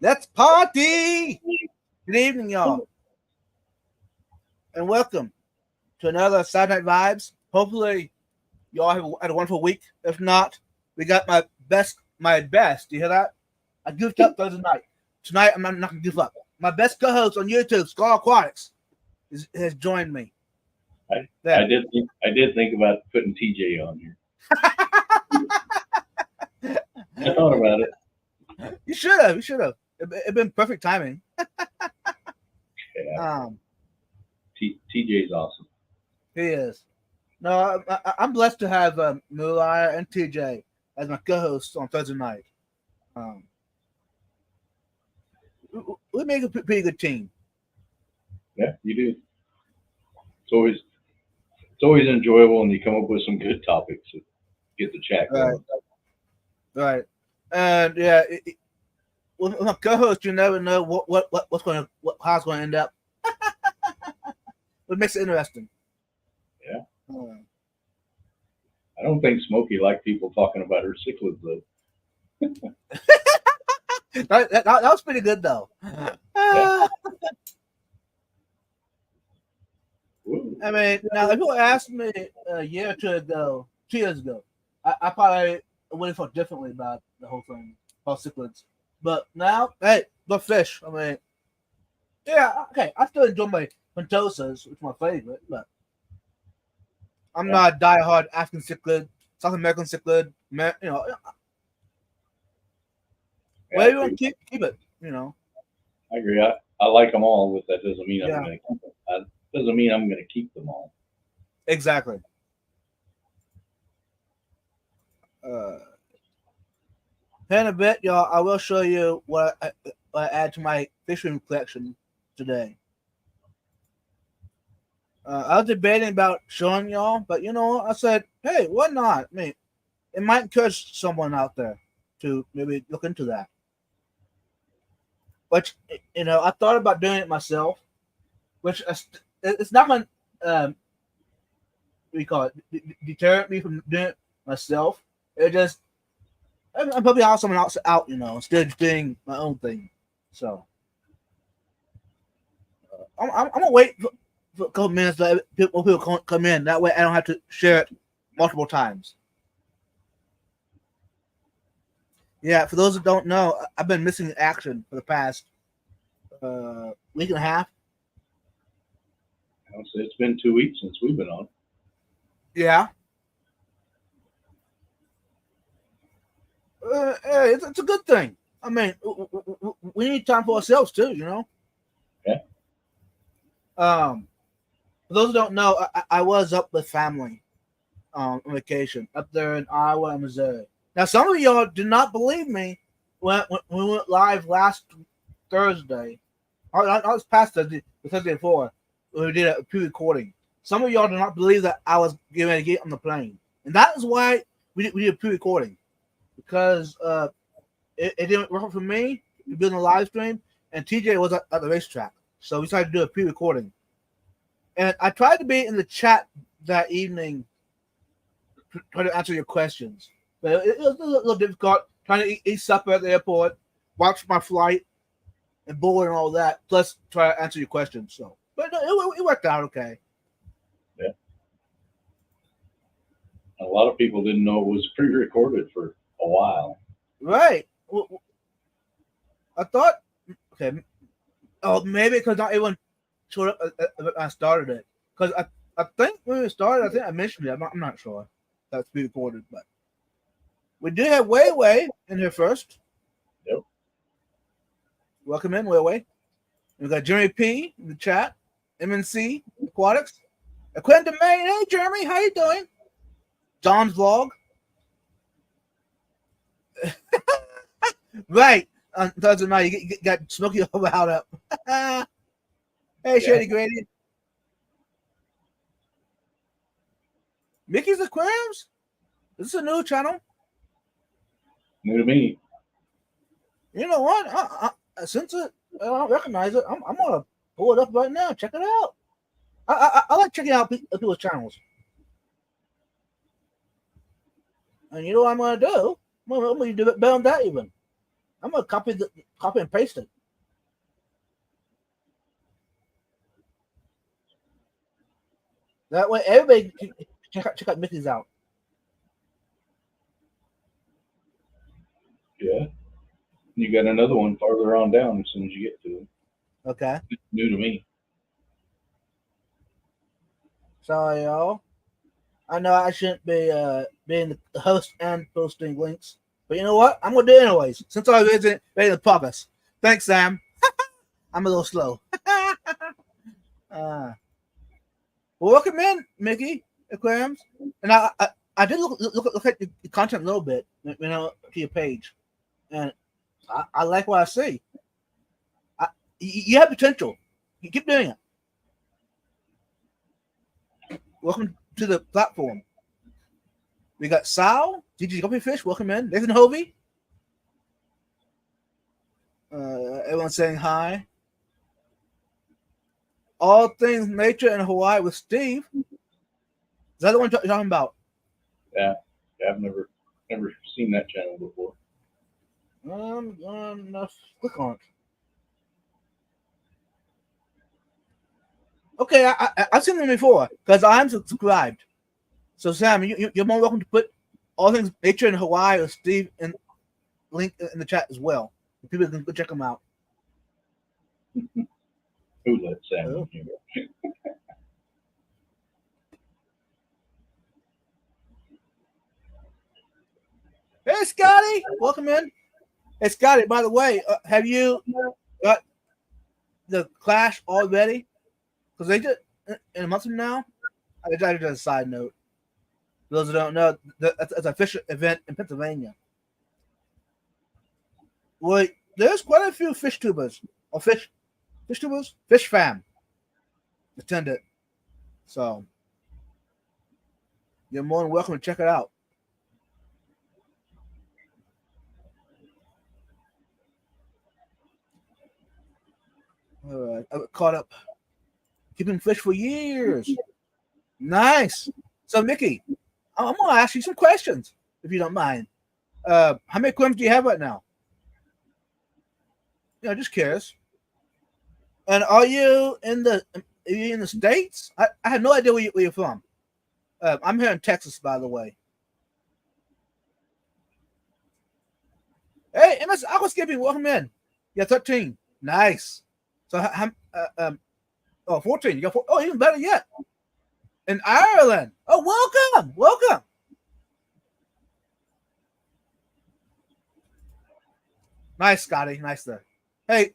Let's party! Good evening, y'all, and welcome to another Saturday Night Vibes. Hopefully, y'all have had a wonderful week. If not, we got my best. You hear that? I goofed up Thursday night. Tonight, I'm not gonna goof up. My best co-host on YouTube, Skull Aquatics, has joined me. I did think about putting TJ on here. I thought about it. You should have. You should have. It been perfect timing. Yeah, Um, TJ's awesome. he is. No, I'm blessed to have Mulaya and TJ as my co-hosts on Thursday night. Um, we make a pretty good team. Yeah, you do. It's always enjoyable, and you come up with some good topics to get the chat Right, going. right. And yeah, with my co-host, you never know what's going to how it's going to end up. What makes it interesting. Yeah, Uh, I don't think Smokey liked people talking about her cichlids though. that was pretty good though. Yeah. Uh, Woo. I mean, now if you asked me a year or two ago, 2 years ago, I probably would have thought differently about the whole thing, about cichlids. But now, hey, the fish. I mean, yeah, okay. I still enjoy my pentosas, which is my favorite, but I'm Yeah, not a diehard African cichlid, South American cichlid. yeah, I Where you want agree. to keep it, you know. I agree. I like them all, but that doesn't mean I'm Yeah, going to keep them. That doesn't mean I'm going to keep them all. exactly. Uh, Here in a bit, y'all, I will show you what I add to my fishing collection today. I was debating about showing y'all, but I said, hey, why not? I mean, it might encourage someone out there to maybe look into that. Which, I thought about doing it myself, which it's not my, what do you call it, deter me from doing it myself. It just, I'm probably out someone else out, instead of doing my own thing. So, I'm gonna wait for a couple minutes so people come in. That way, I don't have to share it multiple times. Yeah, for those that don't know, I've been missing action for the past week and a half. So it's been 2 weeks since we've been on. Yeah, it's a good thing. I mean, we need time for ourselves too. Yeah. For those who don't know, I was up with family on vacation up there in Iowa and Missouri. Now, some of y'all did not believe me when we went live last Thursday. I was past the Thursday before when we did a pre-recording. Some of y'all do not believe that I was getting ready to get on the plane, and that is why we did a pre-recording because it didn't work for me to be on the live stream, and TJ was at the racetrack, so we decided to do a pre-recording. And I tried to be in the chat that evening to try to answer your questions, but it was a little difficult trying to eat supper at the airport, watch my flight, and board and all that, plus try to answer your questions. So, but no, it worked out okay. Yeah. A lot of people didn't know it was pre-recorded for a while. Right. I thought, okay, oh, maybe because not everyone showed up when I started it. Because I think when we started, I think I mentioned it. I'm not sure that's being recorded, but we did have Wei Wei in here first. Yep. Welcome in, Wei Wei. We got Jeremy P in the chat, MNC Aquatics, Quentin Domain. Hey, Jeremy, how you doing? John's vlog. Right. Thursday night, you got Smokey all out up. Hey, Yeah. Shady Grady. Mickey's Aquariums? Is this a new channel? New to me. You know what? Since I don't recognize it, I'm going to pull it up right now. Check it out. I like checking out people's channels. And you know what I'm going to do? I'm going to do it better than that even. I'm gonna copy and paste it. That way, everybody can check out Mickey's out. Yeah. You got another one farther on down as soon as you get to it. Okay. It's new to me. Sorry, y'all. I know I shouldn't be being the host and posting links, but you know what? I'm gonna do it anyways. Since I wasn't ready to progress. Thanks, Sam. I'm a little slow. Well, welcome in, Mickey Aquariums. And I did look at the content a little bit, you know, to your page, and I like what I see. You have potential. You keep doing it. Welcome to the platform. We got Sal, DJ Guppyfish, welcome in. Nathan Hovey. Everyone's saying hi. All things nature in Hawaii with Steve. Is that the one you're talking about? Yeah. I've never seen that channel before. Click on it. Okay, I've seen them before because I'm subscribed. So Sam, you're more welcome to put all things nature in Hawaii with Steve in link in the chat as well. People can go check them out. Who let Sam in here? Hey, Scotty, welcome in. Hey, Scotty, by the way, have you got the Clash already? Because they did in a month from now. I just a side note. For those who don't know, that's a fish event in Pennsylvania. Well, there's quite a few fish tubers or fish tubers, fish fam attended. So you're more than welcome to check it out. All right, I got caught up keeping fish for years. Nice. So Mickey, I'm gonna ask you some questions if you don't mind. How many aquariums do you have right now? Yeah, just curious. And are you in the States? I had no idea where you're from. I'm here in Texas, by the way. Hey, MS Aqua Skipping, welcome in. Yeah, 13. Nice. So, 14. You got 4. Oh, even better yet. In Ireland. Oh, welcome. Nice, Scotty. Nice there. Hey,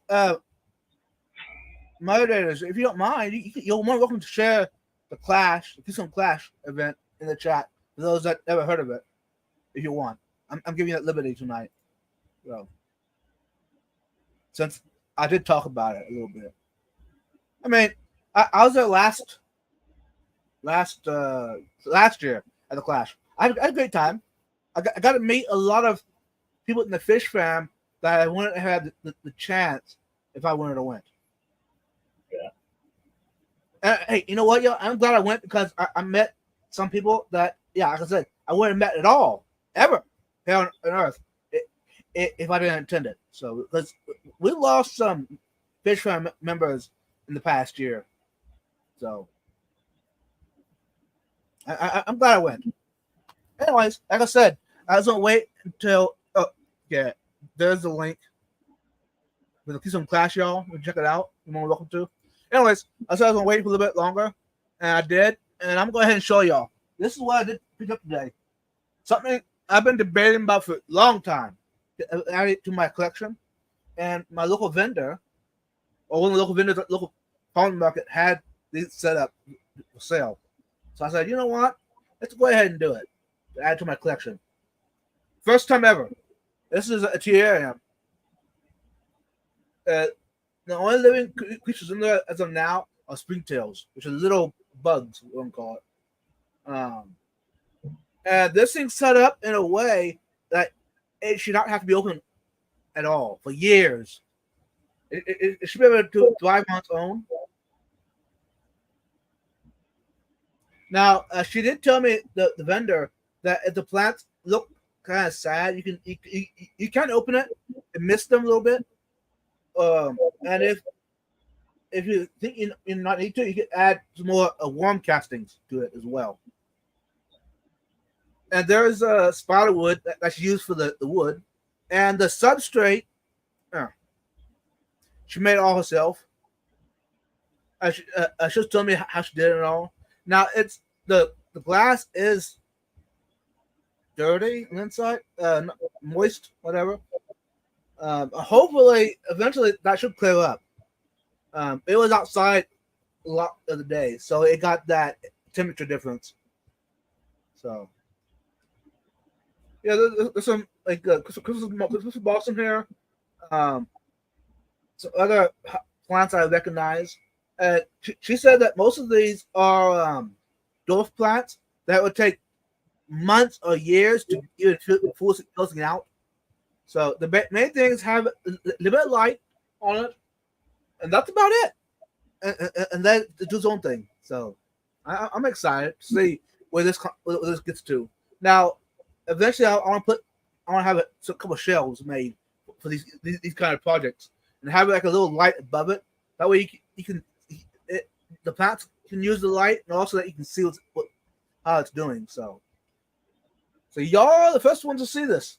moderators, if you don't mind, you're more welcome to share the Clash, the Keystone Clash event in the chat for those that never heard of it, if you want. I'm giving you that liberty tonight. So, since I did talk about it a little bit. I mean, I was there last year at the Clash. I had a great time. I got to meet a lot of people in the fish fam that I wouldn't have the chance if I wouldn't have went. Yeah. Hey, you know what, yo? I'm glad I went because I met some people that, yeah, like I said, I wouldn't have met at all, ever, here on Earth, if I didn't attend it. So, because we lost some fish fam members in the past year. So, I'm glad I went. Anyways, like I said, I was gonna wait until there's the link with the Keystone Clash, y'all. Check it out. You're more welcome to. Anyways, I said I was gonna wait for a little bit longer, and I did. And I'm going to go ahead and show y'all. This is what I did pick up today. Something I've been debating about for a long time. To add it to my collection, and my local vendor, or one of the local vendors at the local farm market, had these set up for sale. So I said, you know what? Let's go ahead and do it. To add to my collection. First time ever. This is a terrarium. The only living creatures in there as of now are springtails, which are little bugs, we don't call it. And this thing's set up in a way that it should not have to be open at all for years. It should be able to thrive on its own. Now, she did tell me, the vendor, that if the plants look kind of sad, you can open it mist them a little bit. And if you think you not need to, you can add some more warm castings to it as well. And there's a spider wood that's used for the wood, and the substrate. She made it all herself. She just told me how she did it all. Now it's the glass is dirty inside, moist, whatever. Hopefully, eventually that should clear up. It was outside a lot of the day, so it got that temperature difference. So, yeah, there's some like Christmas blossom here. Some other plants I recognize. She said that most of these are dwarf plants that would take months or years to even full closing out. So the main thing is have a little bit of light on it, and that's about it. And then it do its own thing. So I'm excited to see where this gets to. Now, eventually, I want to have a couple of shelves made for these kind of projects, and have like a little light above it. That way, the plants can use the light, and also that you can see how it's doing. So y'all are the first ones to see this.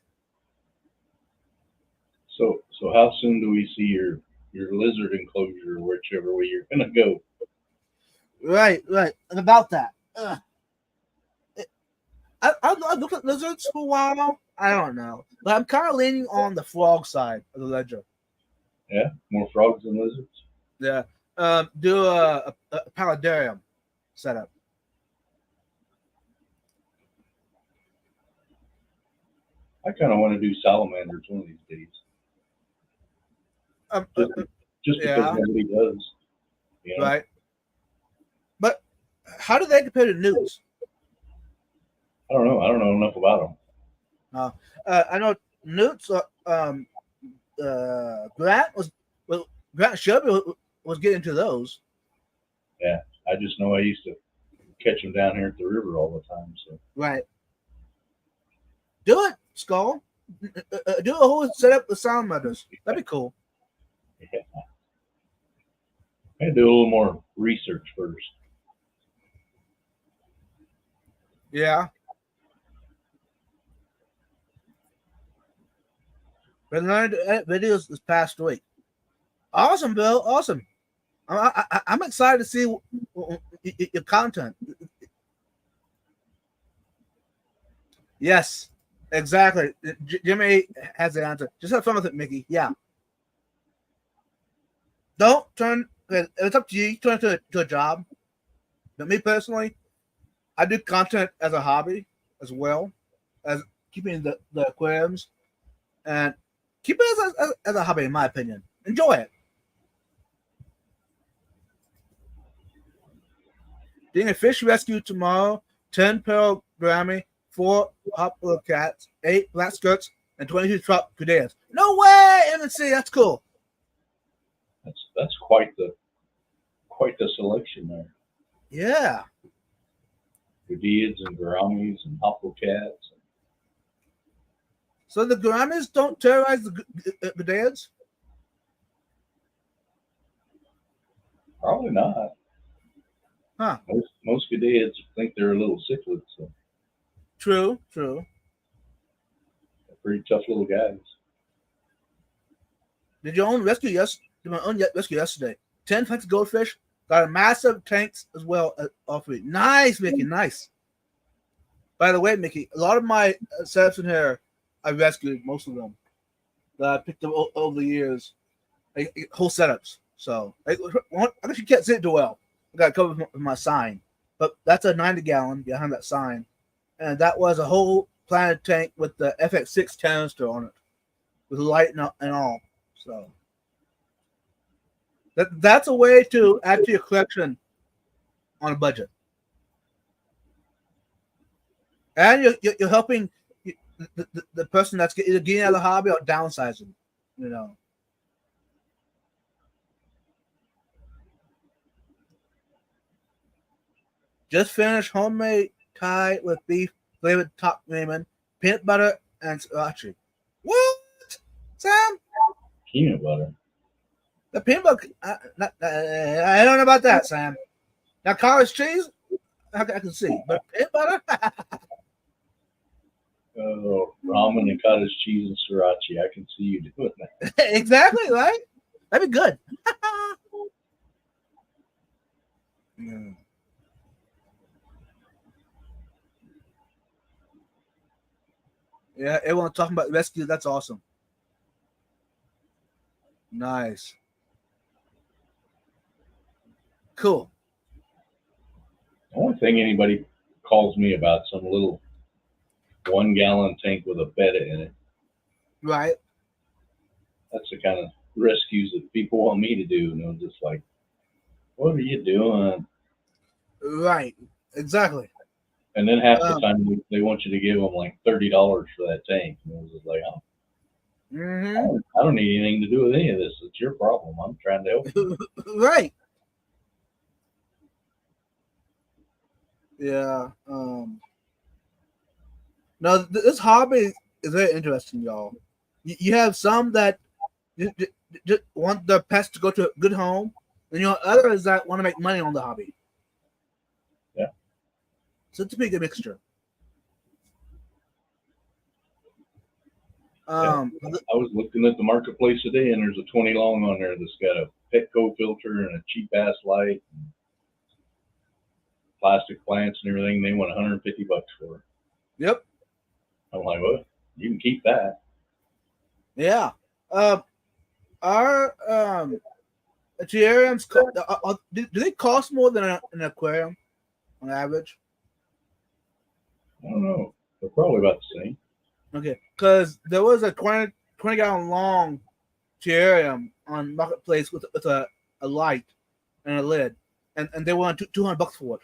So how soon do we see your lizard enclosure, whichever way you're gonna go? Right. And about that, I've looked at lizards for a while now. I don't know, but I'm kind of leaning on the frog side of the ledger. Yeah, more frogs than lizards. Yeah. Do a paludarium setup. I kind of want to do salamanders one of these days. Just because nobody does. You know? Right. But how do they compare to newts? I don't know. I don't know enough about them. I know newts. Grant Shelby was getting to those. Yeah, I just know I used to catch them down here at the river all the time. So right. Do it, Skull. Do a whole setup with salamanders. That'd be cool. Yeah. I had to do a little more research first. Yeah. But learned to edit videos this past week. Awesome, Bill. Awesome. I'm excited to see your content. Yes, exactly. Jimmy has the answer. Just have fun with it, Mickey. Yeah. Don't turn. It's up to you. You turn it to a job. But me personally, I do content as a hobby as well as keeping the aquariums, and keep it as a hobby, in my opinion. Enjoy it. Doing a fish rescue tomorrow. 10 pearl Grammy, 4 hopper cats, 8 black skirts, and 22 trop cadeas. No way, MNC. That's cool. That's quite the selection there. Yeah. Gadids and Gouramis and Hopplocats. So the Gouramis don't terrorize the Gadids? Probably not. Huh. Most Gadids think they're a little cichlids. So. True. They're pretty tough little guys. Did your own rescue yesterday? 10 tanks of goldfish. Got a massive tanks as well off of it. Nice, Mickey. Nice. By the way, Mickey, a lot of my setups in here, I rescued most of them that I picked up over the years. Whole setups. So I guess you can't see it too well. I got it covered with my sign, but that's a 90-gallon behind that sign, and that was a whole planted tank with the FX6 canister on it, with light and all. So that's a way to add to your collection on a budget, and you're helping the person that's either getting out of the hobby or downsizing. You know. Just finished homemade Thai with beef flavored top ramen, peanut butter, and sriracha. What, Sam? peanut butter. The peanut butter. I don't know about that, Sam. Now, cottage cheese, I can see, but peanut butter. Oh, ramen and cottage cheese and sriracha. I can see you doing that. Exactly, right? That'd be good. Yeah. Yeah, everyone talking about rescue. That's awesome. Nice. Cool. The only thing anybody calls me about some little 1 gallon tank with a bed in it. Right. That's the kind of rescues that people want me to do. And I'm just like, what are you doing? Right. Exactly. And then half the time they want you to give them like $30 for that tank. And I was just like, oh, Mm-hmm. I don't need anything to do with any of this. It's your problem. I'm trying to help you. Right. Yeah. No, this hobby is very interesting, y'all. You have some that just want their pets to go to a good home, and you know others that want to make money on the hobby. Yeah. So it's a pretty good mixture. Yeah. I was looking at the marketplace today, and there's a 20 long on there that's got a Petco filter and a cheap ass light, and plastic plants and everything. They want $150 for it. Yep. I'm like, well, you can keep that. Yeah. Our terrariums do they cost more than an aquarium on average? I don't know. They're probably about the same. Okay, because there was a 20 gallon long terrarium on marketplace with a light and a lid, and they want $200 for it.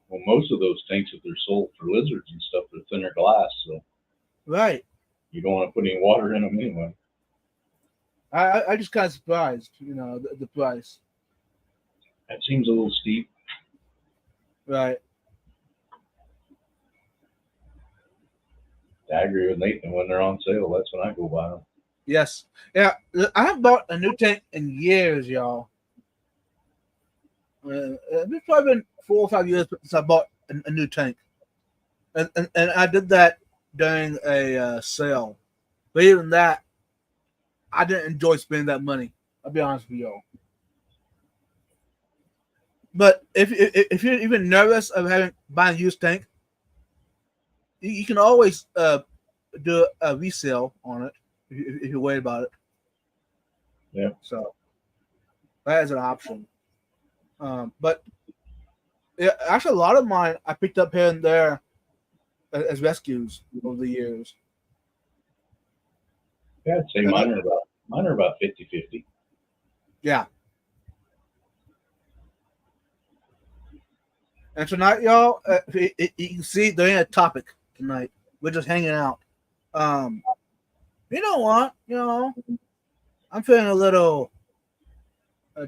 Well, most of those tanks that they're sold for lizards and stuff are thinner glass, so Right. you don't want to put any water in them anyway. I just kind of surprised, the price. That seems a little steep. Right. I agree with Nathan. When they're on sale, that's when I go buy them. Yes. Yeah. I haven't bought a new tank in years, y'all. It's probably been 4 or 5 years since I bought a new tank, and I did that during a sale. But even that, I didn't enjoy spending that money. I'll be honest with y'all. But if you're even nervous of buying a used tank, you can always do a resale on it if you're worried about it. Yeah. So that is an option. But yeah, actually, a lot of mine I picked up here and there as rescues over the years. Yeah, I'd say mine are about 50-50. Yeah. And tonight, y'all, you can see there ain't a topic tonight. We're just hanging out. You know what? I'm feeling a little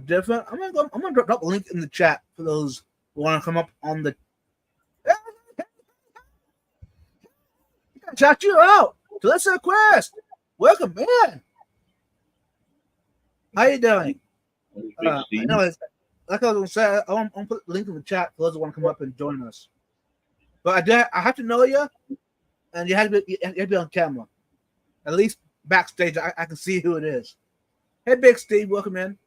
different. I'm gonna drop a link in the chat for those who want to come up on the. Shout you out to Let's Quest. Welcome in. How you doing? Like I was gonna say, I want to put the link in the chat for those who want to come up and join us. But I have to know you, and you have to be on camera. At least backstage, I can see who it is. Hey, Big Steve, welcome in.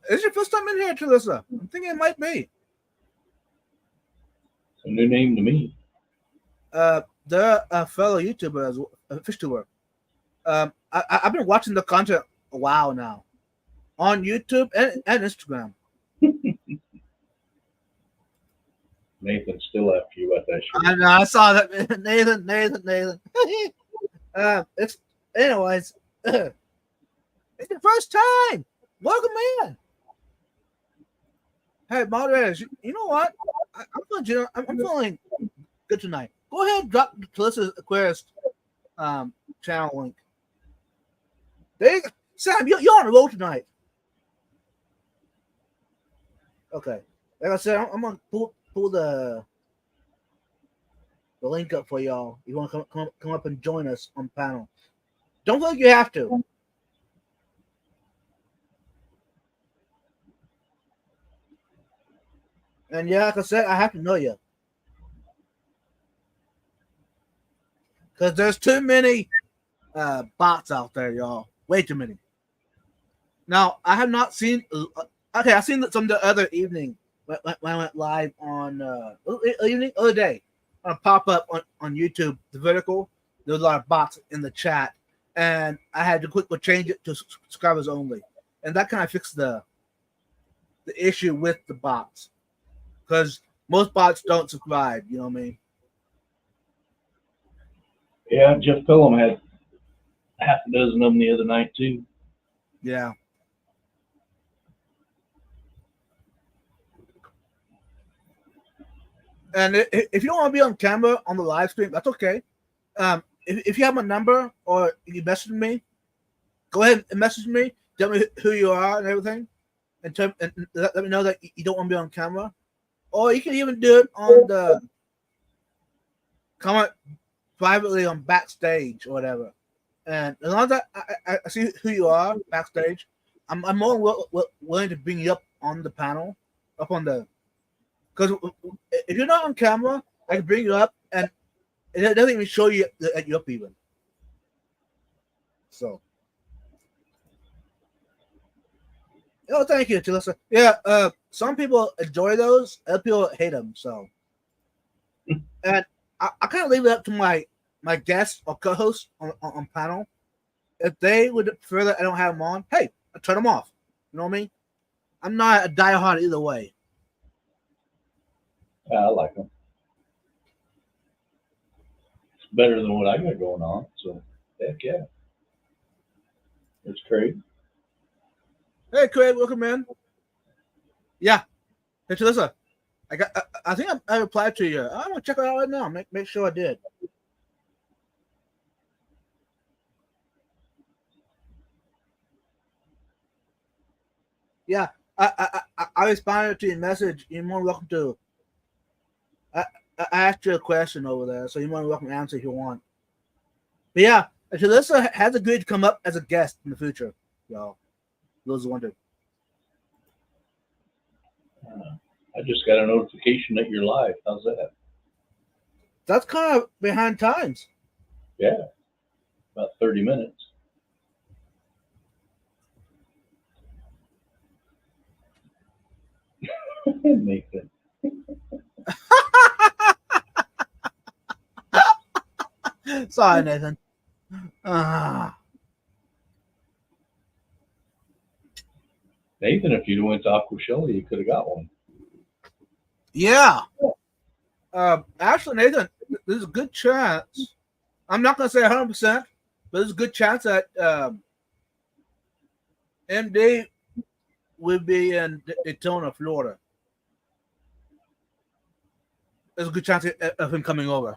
Is this your first time in here, Talissa? I'm thinking it might be. A new name to me. They're a fellow YouTuber as well, a fish tour. I've been watching the content a while now on YouTube and Instagram. Nathan's still after you about that shirt. I know, I saw that. Nathan. It's anyways. It's your first time. Welcome in. Hey, moderators, you know what? I'm feeling good tonight. Go ahead and drop Talissa's Aquarius channel link. There you go. Sam, you're on the road tonight. Okay. Like I said, I'm gonna pull the the link up for y'all. You want to come up and join us on panel. Don't feel like you have to. And yeah, like I said, I have to know you. Because there's too many bots out there, y'all. Way too many. Now, I have not seen. Okay, I've seen some of the other evening when I went live on other day. On a pop up on YouTube, the vertical. There was a lot of bots in the chat, and I had to quickly change it to subscribers only, and that kind of fixed the issue with the bots, because most bots don't subscribe. You know what I mean? Yeah, Jeff Phillum had half a dozen of them the other night too. Yeah. And if you don't want to be on camera on the live stream, that's okay. If you have my number or you message me, go ahead and message me. Tell me who you are and everything, and let me know that you don't want to be on camera. Or you can even do it on the comment privately on backstage or whatever. And as long as I see who you are backstage, I'm more willing to bring you up on the panel, up on the. Because if you're not on camera, I can bring you up, and it doesn't even show you that you're up even. So, oh, thank you, Talissa. Yeah, some people enjoy those, other people hate them. So, and I kind of leave it up to my guests or co-hosts on panel. If they would prefer that I don't have them on, hey, I turn them off. You know what I mean? I'm not a diehard either way. Yeah, I like them. It's better than what I got going on. So, heck yeah. It's Craig. Hey, Craig, welcome in. Yeah, hey, Talissa. I think I replied to you. I'm gonna check it out right now. Make sure I did. Yeah, I responded to your message. You're more welcome to. I asked you a question over there, so you're more welcome to answer if you want. But yeah, Talissa has agreed to come up as a guest in the future, y'all. Those wondered. I just got a notification that you're live. How's that? That's kind of behind times. Yeah, about 30 minutes. Nathan. Sorry, Nathan. Nathan, if you'd went to Aquashella, you could have got one. Yeah. Actually, Nathan, there's a good chance. I'm not going to say 100%, but there's a good chance that MD will be in Daytona, Florida. There's a good chance of him coming over.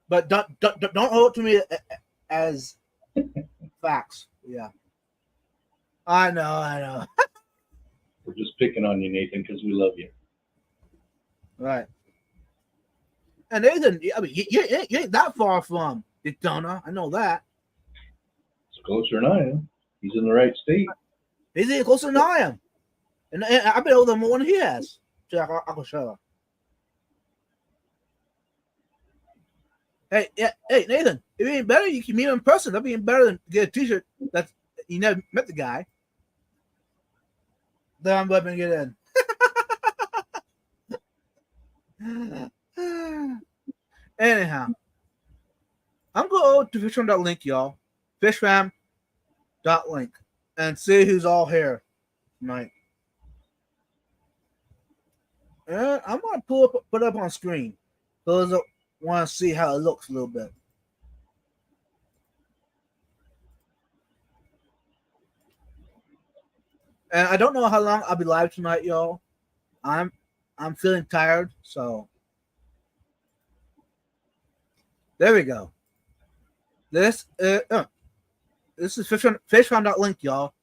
But don't hold it to me as facts. Yeah. I know. We're just picking on you, Nathan, because we love you. Right. And Nathan, I mean, you ain't that far from Daytona. I know that. It's closer than I am. He's in the right state. He's even closer than I am. And I've been over there more than he has. To Aquashella. Hey, Nathan, it'd be better you can meet him in person. That'd be better than get a T-shirt that you never met the guy. Then I'm letting get in. Anyhow, I'm going to fishfam.link, y'all. Fishfam.link. And see who's all here tonight. And I'm going to put up on screen. Those that want to see how it looks a little bit. And I don't know how long I'll be live tonight, y'all. I'm feeling tired, so there we go. This is fishfam.link, y'all.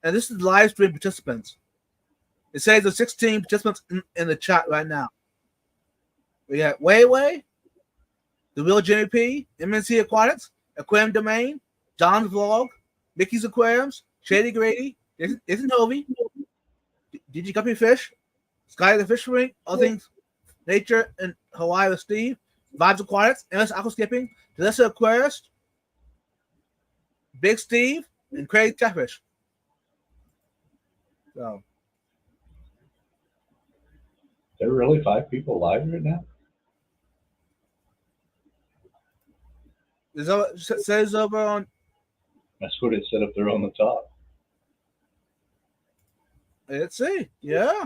And this is live stream participants. It says there's 16 participants in the chat right now. We got Weiwei, The Real Jimmy P, MNC Aquatics, Aquarium Domain, John's Vlog, Mickey's Aquariums, Shady Grady, Isn't Novi, DG Guppy Fish, Sky the Fish Ring, All Things Nature in Hawaii with Steve, Vibes Aquatics, MS Aquascaping, Delissa Aquarius, Big Steve, and Craig Catfish. So, There are really 5 people live right now? says over on. That's what it said up there on the top. Let's see. Yeah.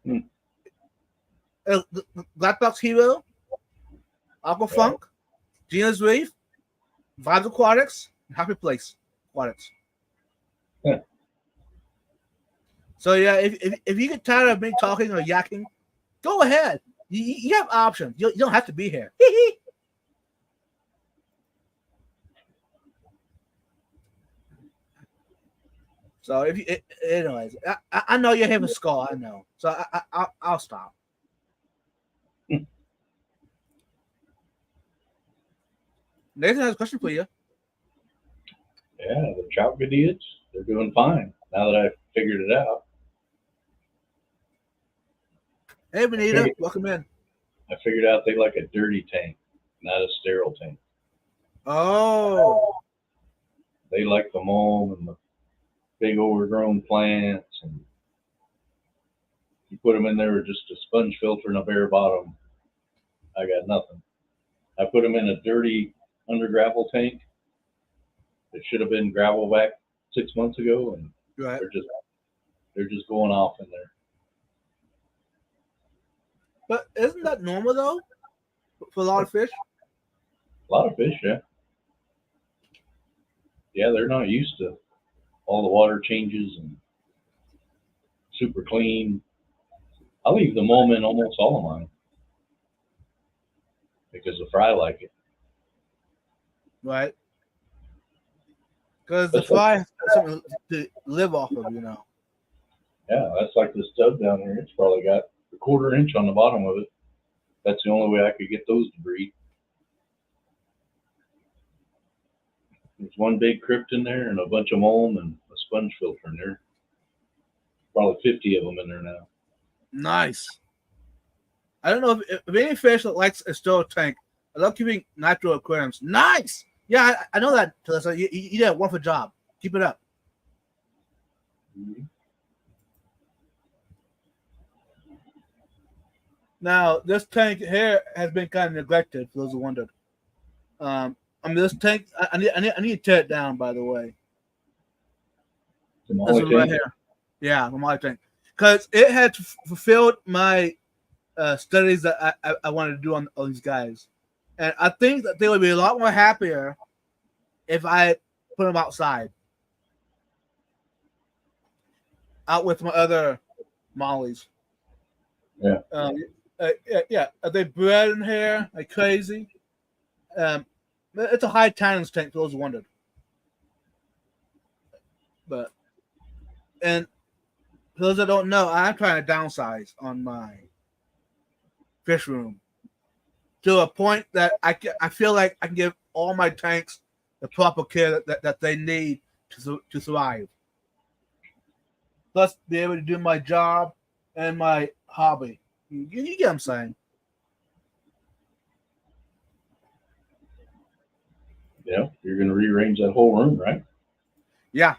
Hmm. Black Box Hero, Aqua Funk, Gina's Reef, Vibes Aquatics, and Happy Place Aquatics. Yeah. So yeah, if you get tired of me talking or yakking, go ahead. You have options. You don't have to be here. So if you, anyways, I know you have a skull. I know. So I'll stop. Nathan has a question for you. Yeah, the trout idiots, they're doing fine now that I've figured it out. Hey, Benita, Okay. welcome in. I figured out they like a dirty tank, not a sterile tank. Oh, They like the mold and the big overgrown plants, and you put them in there with just a sponge filter and a bare bottom. I got nothing. I put them in a dirty under gravel tank. It should have been gravel back 6 months ago, and right. they're just going off in there. But isn't that normal though for a lot of fish? A lot of fish, yeah. Yeah, they're not used to all the water changes and super clean. I leave the mulm in almost all of mine because the fry like it. Right. Because the That's like- fry has something to live off of, you know. Yeah, that's like this tub down here. It's probably got a 1/4 inch on the bottom of it. That's the only way I could get those to breed. There's one big crypt in there and a bunch of mulm and a sponge filter in there. Probably 50 of them in there now. Nice. I don't know if any fish that likes a sterile tank. I love keeping natural aquariums. Nice. Yeah, I know that, Talissa. You did a wonderful job. Keep it up. Mm-hmm. Now, this tank here has been kind of neglected, for those who wondered. This tank, I need to tear it down, by the way. The This Molly one right tank. here. Yeah, the Molly tank. Because it had fulfilled my studies that I wanted to do on these guys. And I think that they would be a lot more happier if I put them outside. Out with my other mollies. Yeah. Yeah. Are they bred in here like crazy? It's a high tannins tank, for those who wondered. But, and for those that don't know, I'm trying to downsize on my fish room to a point that I feel like I can give all my tanks the proper care that they need to thrive. Plus, be able to do my job and my hobby. You get what I'm saying? Yeah, you're going to rearrange that whole room, right? Yeah.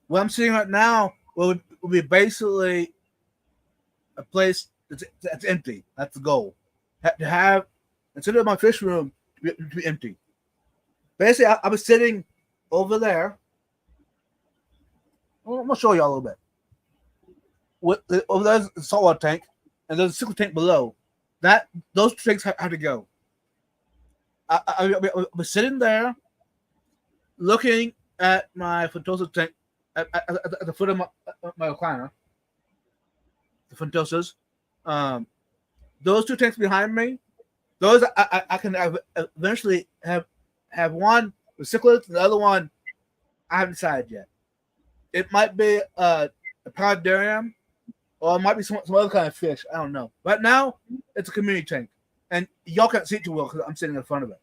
What I'm seeing right now will be basically a place that's empty. That's the goal. To have, instead of my fish room, to be empty. Basically, I was sitting over there. I'm going to show you all a little bit. Over there's a saltwater tank, and there's a single tank below. Those tanks have to go. I was sitting there looking at my Fentosa tank at the foot of my recliner. The Fentosas. Those 2 tanks behind me, those I can eventually have one with cichlids, and the other one I haven't decided yet. It might be a paradarium, or it might be some other kind of fish. I don't know. Right now, it's a community tank. and y'all can't see it too well because I'm sitting in front of it.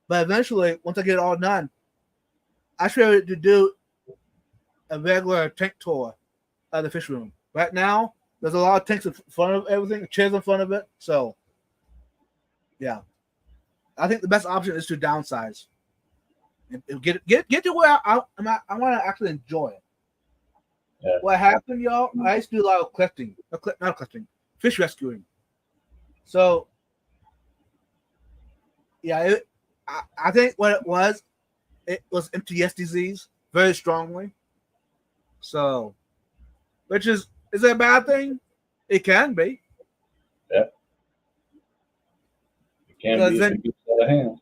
But eventually, once I get it all done, I should be able to do a regular tank tour of the fish room. Right now, there's a lot of tanks in front of everything, chairs in front of it. So, yeah, I think the best option is to downsize and get to where I want to actually enjoy it. Yeah. What happened, y'all? I used to do a lot of collecting, not collecting, fish rescuing. So, yeah, I think what it was MTS disease very strongly. So, which is it a bad thing? It can be. It can Because be if then it gets out of hand.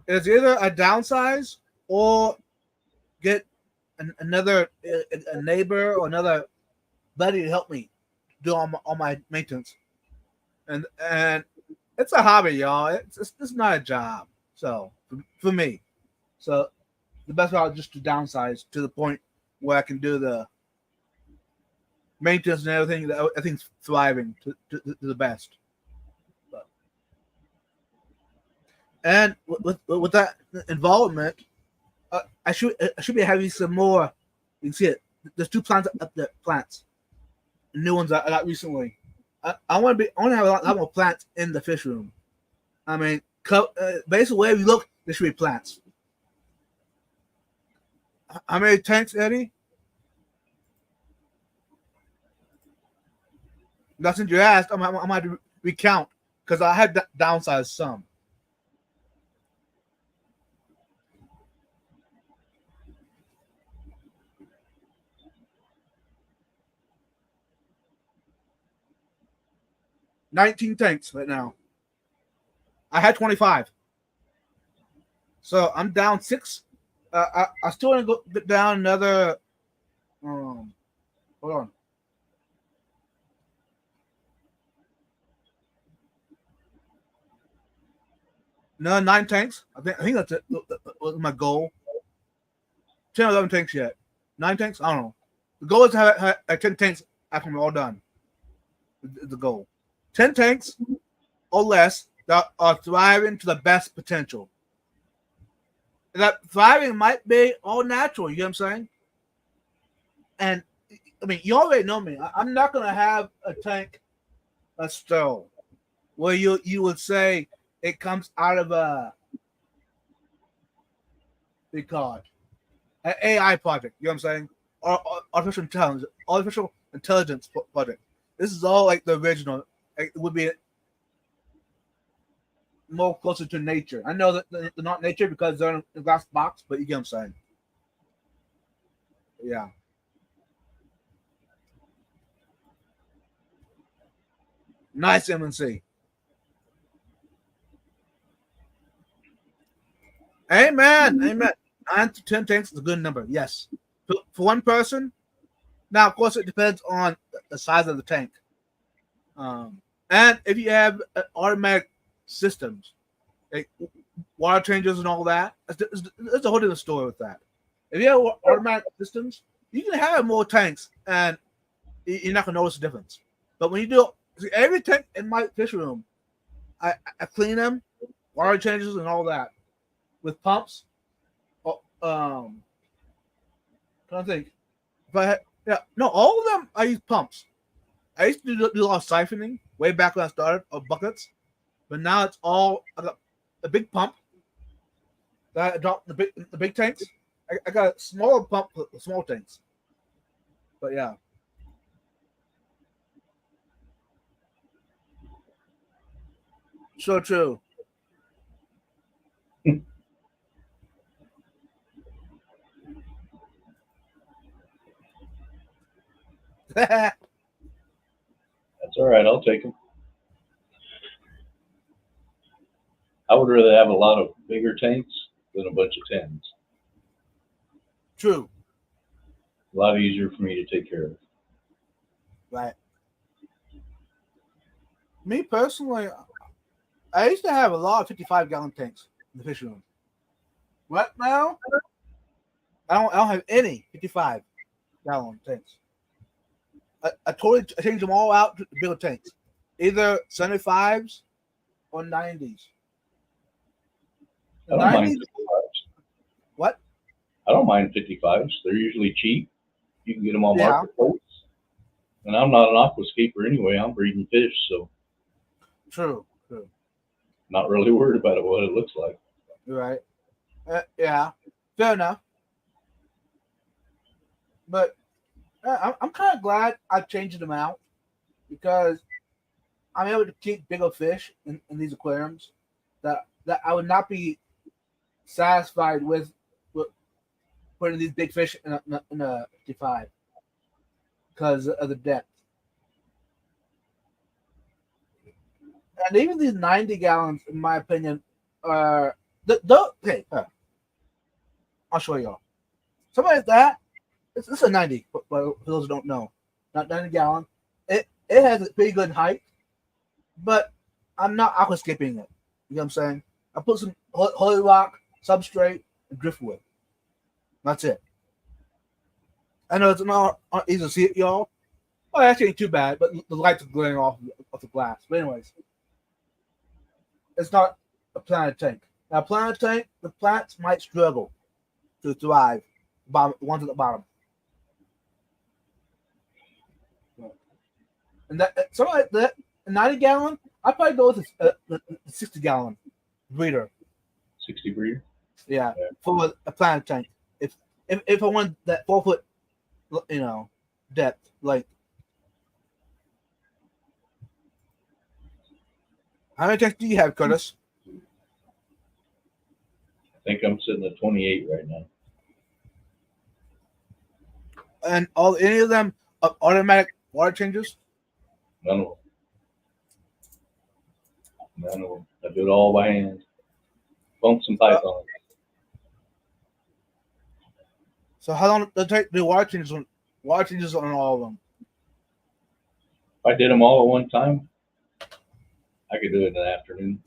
it's either a downsize or get another a neighbor or another buddy to help me do all my maintenance. And it's a hobby, y'all. It's not a job. So for me, so the best route is just to downsize to the point where I can do the maintenance and everything that I think's thriving to the best. And with that involvement, I should be having some more. You can see it. There's 2 plants up there, plants, new ones I got recently. I want to have a lot more plants in the fish room. I mean, basically, wherever you look, there should be plants. How many tanks, Eddie? Now, since you asked, I'm going to recount because I had downsized some. $19 tanks right now. I had 25. So I'm down 6. I still want to go down another. Hold on. No, 9 tanks. I think that's it. That was my goal. 10 or 11 tanks yet. 9 tanks? I don't know. The goal is to have 10 tanks after we're all done. The goal. 10 tanks or less that are thriving to the best potential. That thriving might be all natural, you know what I'm saying? And I mean, you already know me. I'm not gonna have a tank that's sterile, where you would say it comes out of a an AI project, you know what I'm saying? Or artificial intelligence project. This is all like the original. It would be more closer to nature. I know that they're not nature because they're in a glass box, but you get what I'm saying. Yeah. Nice MNC. Amen. Amen. 9 to 10 tanks is a good number. Yes. For one person. Now, of course, it depends on the size of the tank. And if you have automatic systems, like water changes and all that, there's a whole different story with that. If you have automatic systems, you can have more tanks and you're not going to notice the difference. But when you do, see, every tank in my fish room, I clean them, water changes and all that with pumps. Trying to think. If I had, yeah, no, all of them I use pumps. I used to do a lot of siphoning way back when I started of buckets, but now it's all I got a big pump that I drop the big tanks. I got a smaller pump for the small tanks. But yeah. So true. That's all right. I'll take them. I would rather have a lot of bigger tanks than a bunch of 10s. True. A lot easier for me to take care of. Right. Me personally, I used to have a lot of 55-gallon tanks in the fish room. Right now, I don't have any 55-gallon tanks. I totally changed them all out to bigger tanks. either 75s or 90s. The I don't mind 90s, 55s. what? I don't mind 55s. They're usually cheap. You can get them on Yeah, marketplace. And I'm not an aquascaper anyway. I'm breeding fish, so true, true. not really worried about what it looks like. You're right. Yeah, fair enough. But I'm kind of glad I changed them out because I'm able to keep bigger fish in these aquariums that I would not be satisfied with putting these big fish in a 55 because of the depth. And even these 90 gallons, in my opinion, are okay. I'll show y'all. Something like that. It's a 90, but for those who don't know, not 90 gallon. It has a pretty good height, but I'm not aquascaping it. You know what I'm saying? I put some holy rock, substrate, and driftwood. That's it. I know it's not easy to see it, y'all. Oh, actually ain't too bad, but the lights are glaring off the glass. But anyways, it's not a planet tank. Now, planet tank, the plants might struggle to thrive. Bottom, ones at the bottom, and that something like that. A 90 gallon, I probably go with a 60 gallon breeder. 60 breeder. Yeah, Yeah. for a planet tank. If I want that 4 foot, depth, like how many tanks do you have, Curtis? I think I'm sitting at 28 right now. And all any of them automatic water changes? None of them. None of them. I do it all by hand. Pumps and pythons. So how long does it take the water changes on all of them? If I did them all at one time, I could do it in the afternoon.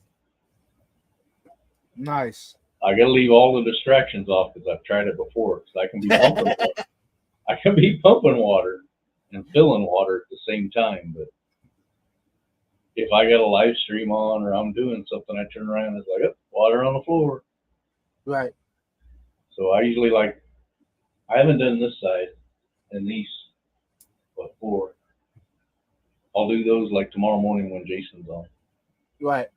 Nice. I got to leave all the distractions off because I've tried it before. Because I can be pumping water. I can be pumping water and filling water at the same time. But if I got a live stream on or I'm doing something, I turn around and it's like, oh, water on the floor. Right. So I usually I haven't done this side and these before. I'll do those like tomorrow morning when Jason's on. Right.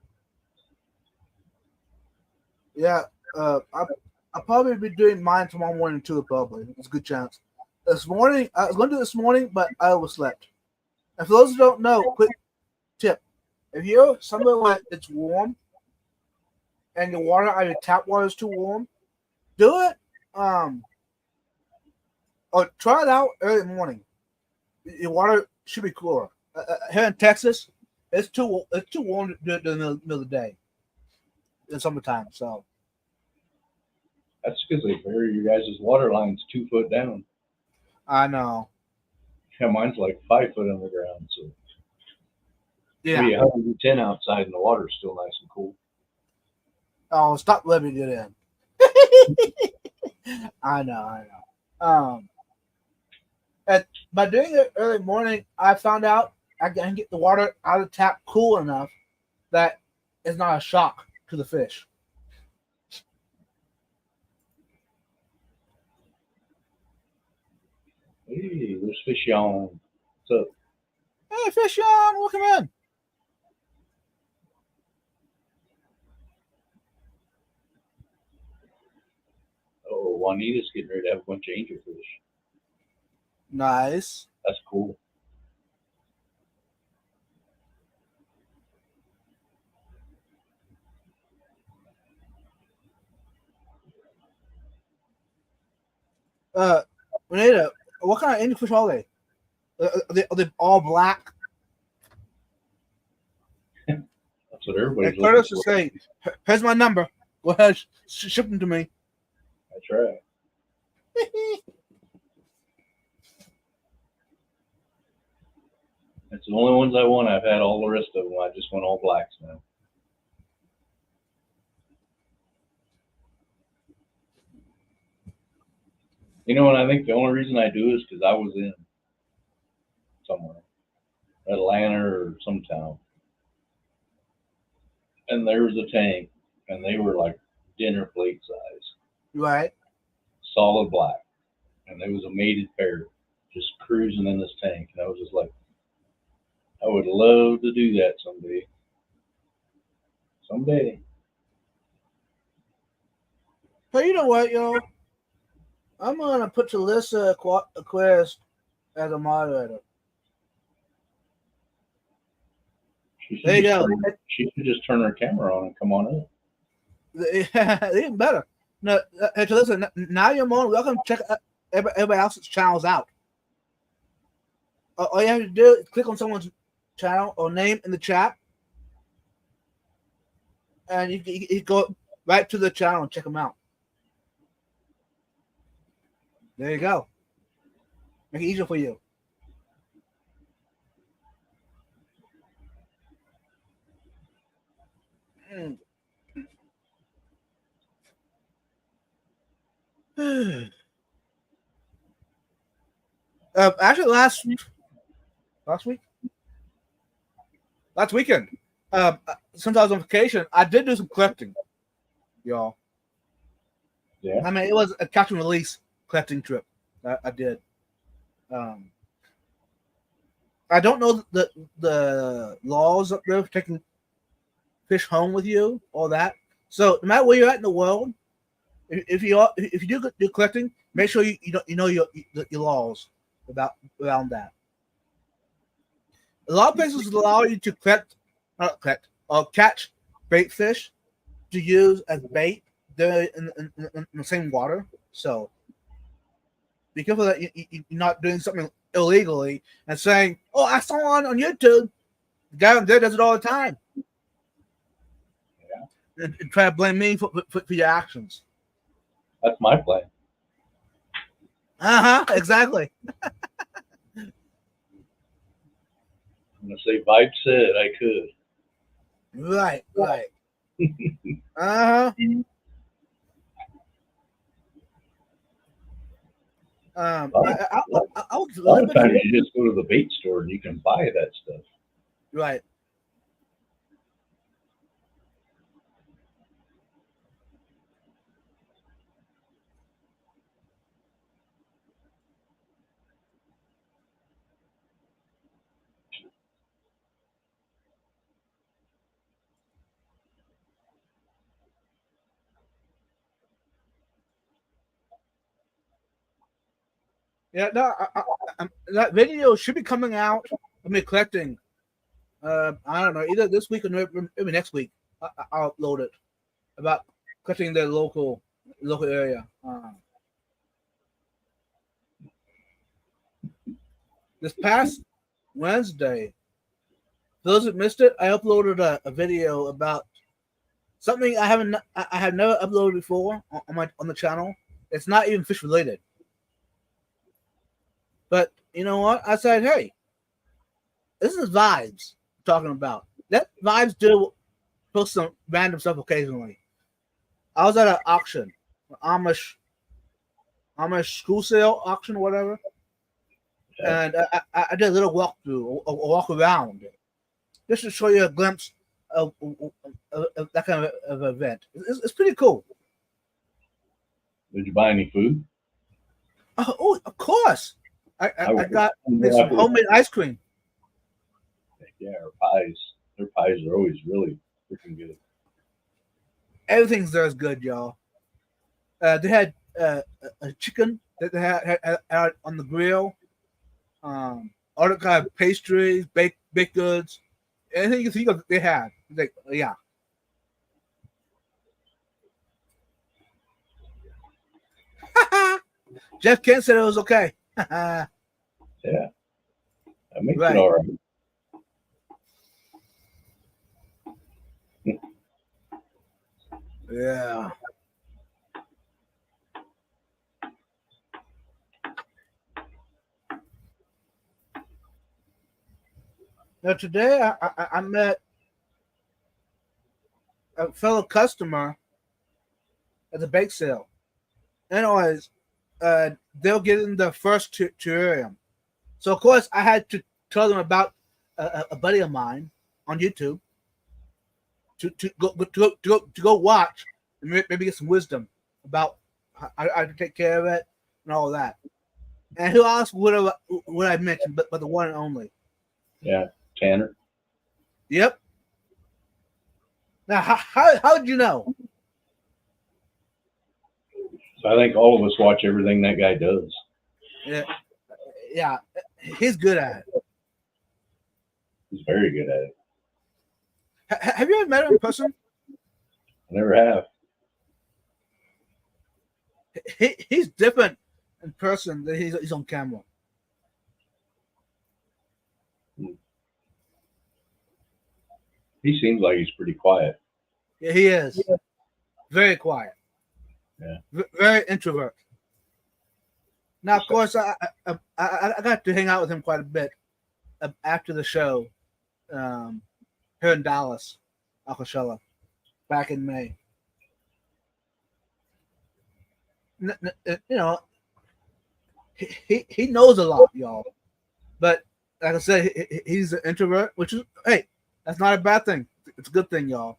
Yeah. I'll probably be doing mine tomorrow morning too, probably. It's a good chance. This morning, I was going to do this morning, but I overslept. And for those who don't know, quick tip. If you're somewhere where it's warm and your water, your tap water is too warm, do it. Or try it out early morning. Your water should be cooler. Here in Texas, it's too warm to do it in the middle of the day in summertime. So That's because they bury your guys' water lines 2 foot down. I know. Yeah, mine's like 5 foot on the ground. So Yeah. be 110 outside and the water's still nice and cool. Oh, stop letting me get in. I know. And by doing it early morning, I found out I can get the water out of the tap cool enough that it's not a shock to the fish. Hey, there's fish on. So Hey, fish on, welcome in. Juanita's getting ready to have a bunch of angelfish. Nice. That's cool. Renata, what kind of angelfish are they? Are they all black? That's what everybody's And Curtis looking is for. saying, here's my number. Go ahead, ship them to me. That's right. That's the only ones I want. I've had all the rest of them. I just want all blacks now. You know, and I think the only reason I do is because I was in somewhere, Atlanta or some town. and there was a tank, and they were like dinner plate size, Right. solid black, and there was a mated pair just cruising in this tank, and I was just like, I would love to do that someday. Someday. But you know what, yo? I'm gonna put Talissa Quest as a moderator. There you go. She should just turn her camera on and come on in. Even better. No, hey, Talissa, now you're more welcome to check everybody else's channels out. All you have to do is click on someone's channel or name in the chat, and you go right to the channel and check them out. There you go. Make it easier for you. Actually, last weekend, since I was on vacation, I did do some collecting, y'all. Yeah. I mean, it was a catch and release collecting trip. I did. I don't know the laws up there for taking fish home with you, all that. So no matter where you're at in the world, if you do collecting, make sure you know your laws around that. A lot of places allow you to catch bait fish to use as bait. They're in the same water, so be careful that you're not doing something illegally and saying, "Oh, I saw on YouTube. The guy on there does it all the time." Yeah. And try to blame me for your actions. That's my plan. Exactly. I'm gonna say Vibe said I could. Right. I was A lot of times you just go to the bait store and you can buy that stuff. right. Yeah, no, that video should be coming out. I mean, collecting. I don't know, either this week or maybe next week. I'll upload it about collecting the local area. This past Wednesday, for those that missed it, I uploaded a video about something I have never uploaded before on the channel. It's not even fish related. But you know what? I said, hey, this is Vibes talking about. Let Vibes post some random stuff occasionally. I was at an auction, Amish school sale auction or whatever, and I did a little walkthrough, a walk around, just to show you a glimpse of that kind of event. It's pretty cool. Did you buy any food? Oh, of course. I got some homemade ice cream. Yeah, or pies. Their pies are always really freaking good. Everything's there is good, y'all. They had a chicken that they had out on the grill. All the kind of pastries, baked goods, anything you think of, they had. Like, yeah. Jeff Kent said it was okay. Yeah, that makes Right. it all right. Yeah. Now today I met a fellow customer at the bake sale. Anyways, they'll get in the first terrarium. So of course I had to tell them about a buddy of mine on YouTube. to go watch and maybe get some wisdom about how to take care of it and all of that. And who else would I mention but the one and only? Yeah, Tanner. Yep. Now, how did you know? So I think all of us watch everything that guy does. Yeah, he's good at it. He's very good at it. Have you ever met him in person? I never have. He's different in person than he's on camera. He seems like he's pretty quiet. Yeah, he is. Yeah. Very quiet. Yeah. Very introvert. Now, of course, I got to hang out with him quite a bit after the show here in Dallas, Coachella, back in May. You know, he knows a lot, y'all. But like I said, he's an introvert, which is, hey, that's not a bad thing. It's a good thing, y'all.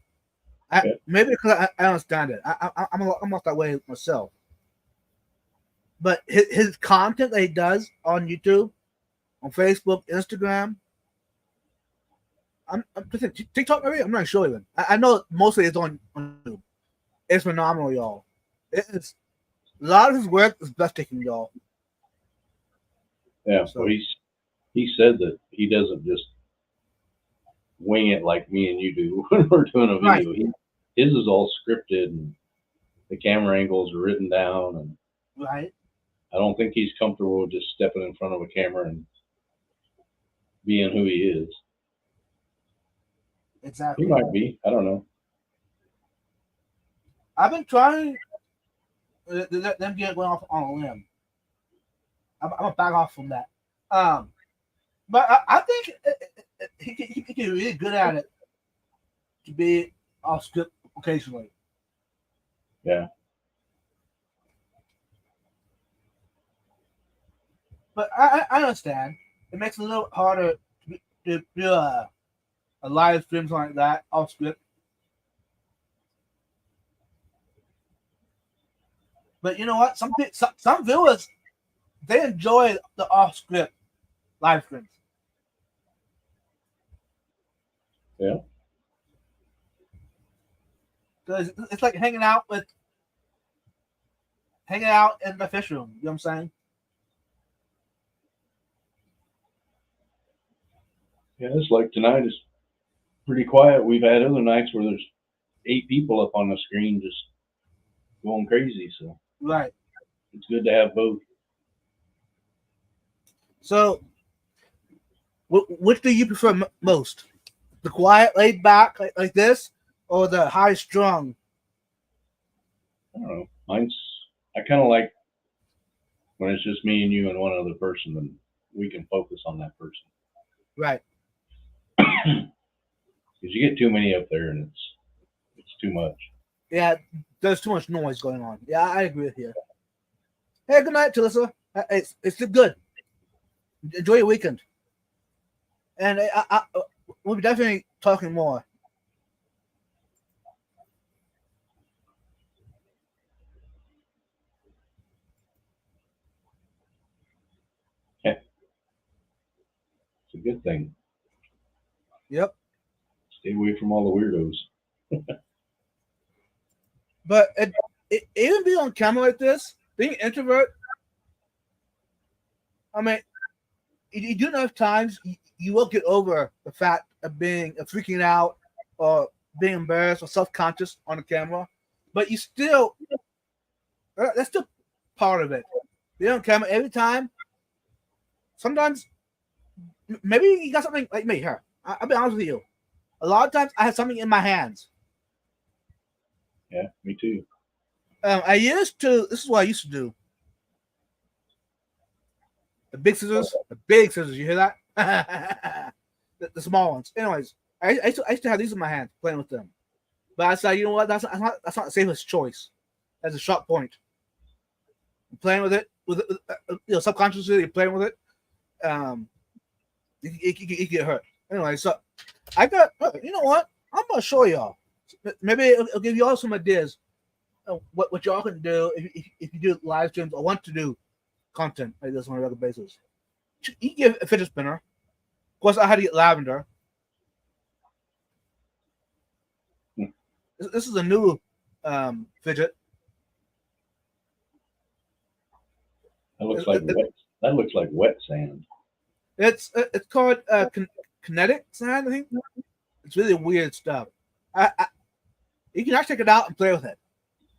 Maybe because I understand it. I'm not that way myself. But his content that he does on YouTube, on Facebook, Instagram, I'm thinking TikTok maybe? I'm not sure even. I know mostly it's on YouTube. It's phenomenal, y'all. It's a lot of his work is breathtaking, y'all. Yeah, so he said that he doesn't just wing it like me and you do when we're doing a video. Right. His is all scripted and the camera angles are written down, and right. I don't think he's comfortable with just stepping in front of a camera and being who he is. Exactly. He might be. I don't know. I've been trying to let them get going off on a limb. I'm gonna back off from that. But I think he can be really good at it to be off script occasionally. Yeah. But I understand. It makes it a little harder to do a live stream like that off script. But you know what? Some viewers, they enjoy the off script live streams. Yeah. Because it's like hanging out in the fish room. You know what I'm saying? Yeah, it's like tonight is pretty quiet. We've had other nights where there's 8 people up on the screen just going crazy. So right, it's good to have both. So, which do you prefer most? The quiet, laid back like this, or the high strung? I don't know. I kind of like when it's just me and you and one other person, and we can focus on that person. Right. Because you get too many up there, and it's too much. Yeah, there's too much noise going on. Yeah, I agree with you. Hey, good night, Talissa. It's good. Enjoy your weekend. And we'll be definitely talking more. Yeah. It's a good thing. Yep. Stay away from all the weirdos. But even being on camera like this, being an introvert, I mean, you do enough times, you will get over the fact of freaking out or being embarrassed or self-conscious on the camera. But you still, that's still part of it. Being on camera every time, sometimes, maybe you got something like me here. I'll be honest with you. A lot of times I have something in my hands. Yeah, me too. This is what I used to do. The big scissors, you hear that? the small ones. Anyways, I used to have these in my hands, playing with them. But I said, you know what? That's not the safest choice. That's a sharp point. I'm playing with it, subconsciously, you're playing with it. You get hurt. Anyway, so I got, you know what? I'm going to show y'all. Maybe it'll give you all some ideas of what y'all can do if you do live streams or want to do content like this on a regular basis. You can get a fidget spinner. Of course, I had to get lavender. This is a new fidget. That looks like wet sand. It's called kinetic sand. I think it's really weird stuff. You can actually take it out and play with it.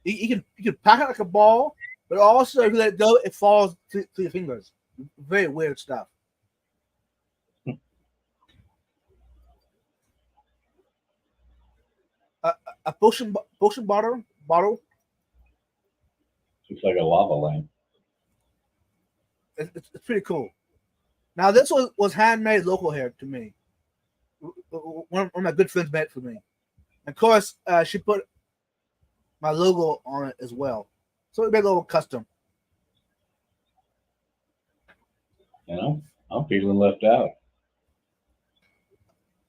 You can pack it like a ball, but also if you let it go, it falls through your fingers. Very weird stuff. A potion bottle. Looks like a lava lamp. It's pretty cool. Now this was handmade local here to me. One of my good friends made it for me. Of course, she put my logo on it as well. So it made a little custom. I'm feeling left out.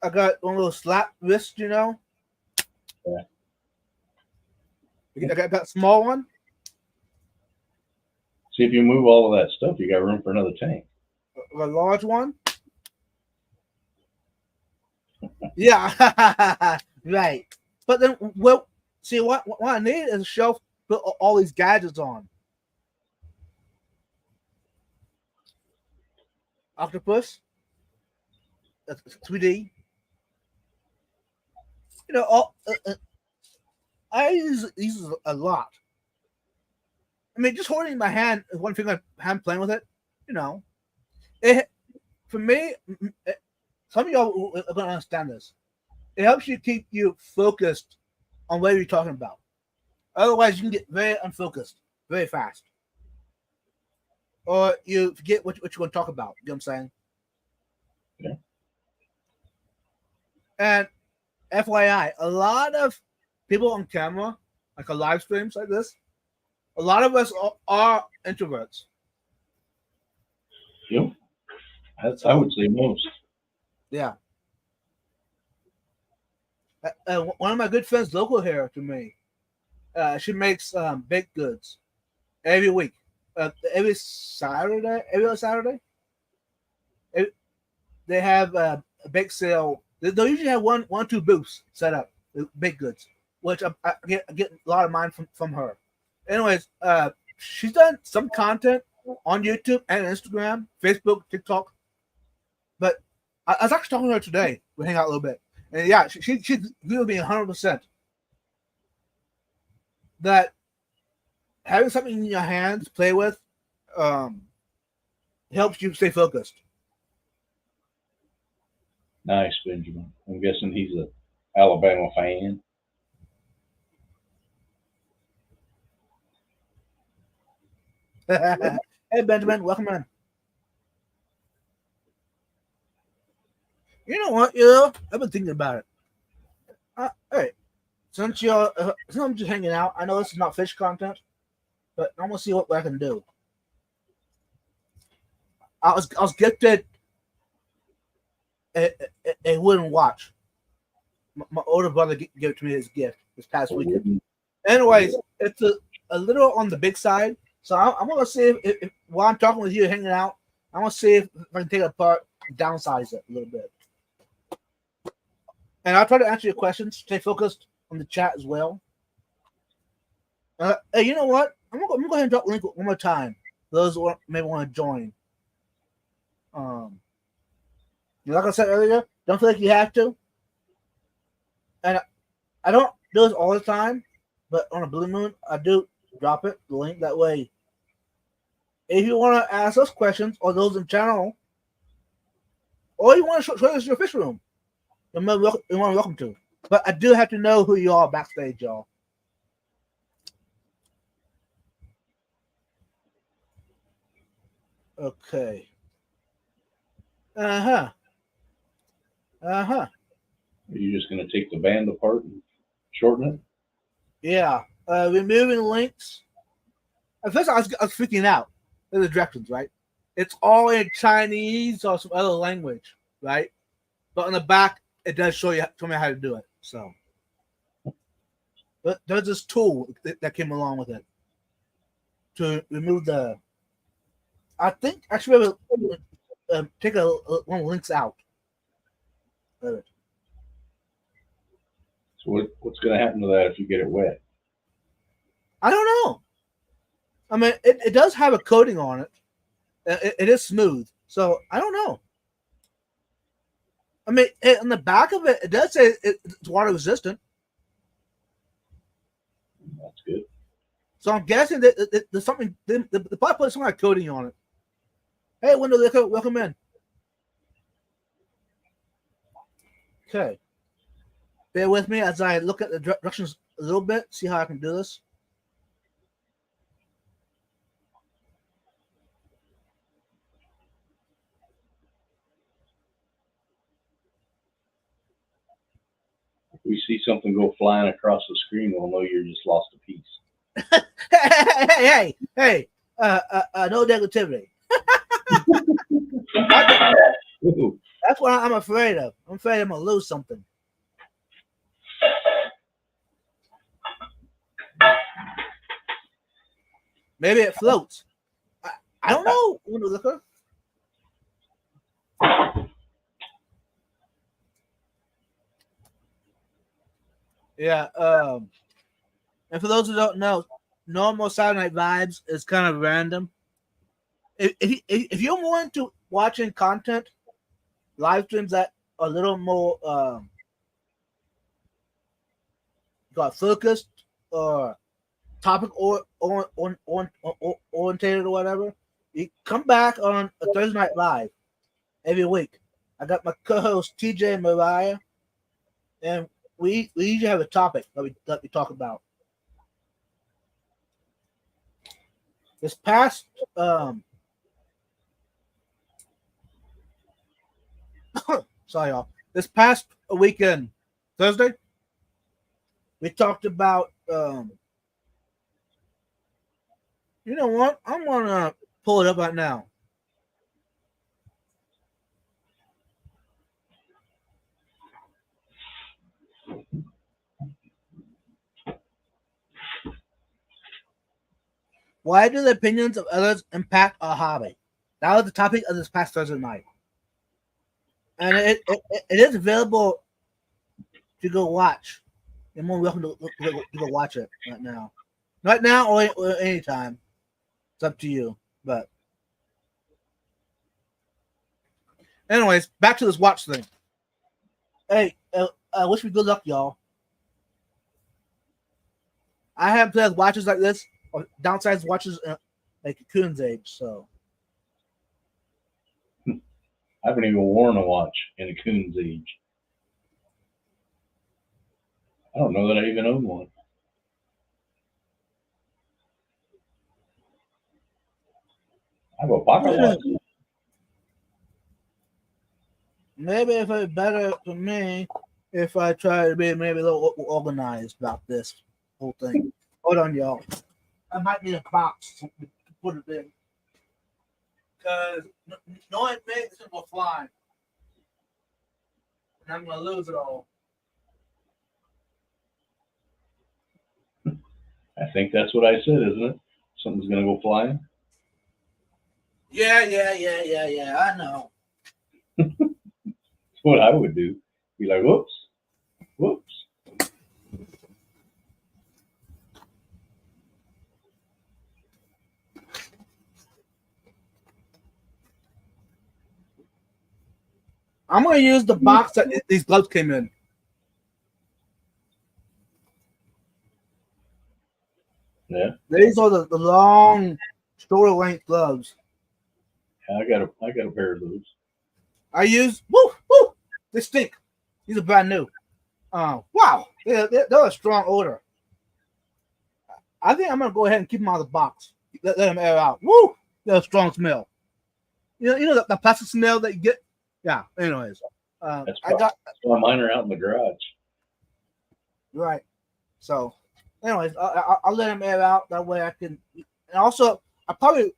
I got one of those slap wrists, Yeah. I got that small one. See, if you move all of that stuff, you got room for another tank. A large one. Yeah, right. But then, well, see what I need is a shelf to put all these gadgets on. Octopus. That's 3D. I use these a lot. I mean, just holding in my hand is one thing. I'm playing with it. For me, some of y'all are going to understand this. It helps you keep you focused on what you're talking about. Otherwise, you can get very unfocused very fast. Or you forget what you're going to talk about. You know what I'm saying? Yeah. And FYI, a lot of people on camera, like a live streams like this, a lot of us are introverts. Yep. I would say most. Yeah. One of my good friends local here to me, she makes baked goods every week. Every Saturday, every other Saturday, they have a bake sale. They'll usually have one or two booths set up with baked goods, which I get a lot of mine from her. Anyways, she's done some content on YouTube and Instagram, Facebook, TikTok. But I was actually talking to her today. We hang out a little bit, and yeah, she agreed with me 100% that having something in your hands to play with helps you stay focused. Nice, Benjamin. I'm guessing he's an Alabama fan. Hey, Benjamin, welcome in. You know what? I've been thinking about it. Hey, since I'm just hanging out, I know this is not fish content, but I'm gonna see what I can do. I was gifted a wooden watch. My older brother gave it to me as a gift this past weekend. Anyways, it's a little on the big side, so I'm gonna see if while I'm talking with you, hanging out, I'm gonna see if I can take it apart, downsize it a little bit. And I'll try to answer your questions. Stay focused on the chat as well. Hey, you know what? I'm gonna go ahead and drop the link one more time. Those who may want to join. Like I said earlier, don't feel like you have to. And I don't do this all the time, but on a blue moon, I do drop it, the link. That way, if you want to ask us questions or those in channel, or you want to show us your fish room, you're more welcome to. But I do have to know who you are backstage, y'all. Okay. Uh-huh. Are you just going to take the band apart and shorten it? Yeah. Removing links. At first, I was freaking out. The directions, right? It's all in Chinese or some other language, right? But on the back, it does show me how to do it. So, But there's this tool that came along with it to remove the. I think actually take one of the links out of it. So what's going to happen to that if you get it wet? I don't know. I mean, it does have a coating on it. It is smooth, so I don't know. I mean, on the back of it, it does say it's water resistant. That's good. So I'm guessing that there's something. They probably put some kind of coating on it. Hey, window liquor, welcome in. Okay. Bear with me as I look at the directions a little bit, see how I can do this. If we see something go flying across the screen, we'll know you just lost a piece. Hey, no negativity. Ooh, That's what I'm afraid of. I'm afraid I'm gonna lose something. Maybe it floats. I don't know. Window liquor. Yeah. And for those who don't know, normal Saturday Night Vibes is kind of random. If you're more into watching content, live streams that are a little more got focused or topic orientated or whatever, you come back on a Thursday Night Live every week. I got my co-host TJ and Mariah, and we usually have a topic that we talk about. This past sorry y'all. This past weekend, Thursday, we talked about you know what? I'm gonna pull it up right now. Why do the opinions of others impact our hobby? That was the topic of this past Thursday night. And it is available to go watch. You're more welcome to go watch it right now. Right now or anytime. It's up to you. But anyways, back to this watch thing. Hey, I wish me good luck, y'all. I haven't played with watches like this or downsized watches like Cocoon's age, so I haven't even worn a watch in a coon's age. I don't know that I even own one. I have a pocket watch. maybe if it's better for me if I try to be maybe a little organized about this whole thing. Hold on, y'all. I might need a box to put it in. Because knowing me, this will go flying. And I'm going to lose it all. I think that's what I said, isn't it? Something's gonna go flying. Yeah. I know. That's what I would do. Be like, whoops, whoops. I'm going to use the box that these gloves came in. Yeah. These are the long, shoulder length gloves. I got a pair of those. I use, they stink. These are brand new. Wow, they're a strong odor. I think I'm gonna go ahead and keep them out of the box. Let them air out. Woo, they're a strong smell. You know the plastic smell that you get. Yeah. Anyways, That's I got why mine are out in the garage. right. So, anyways, I'll let them air out. That way I can. And also, I probably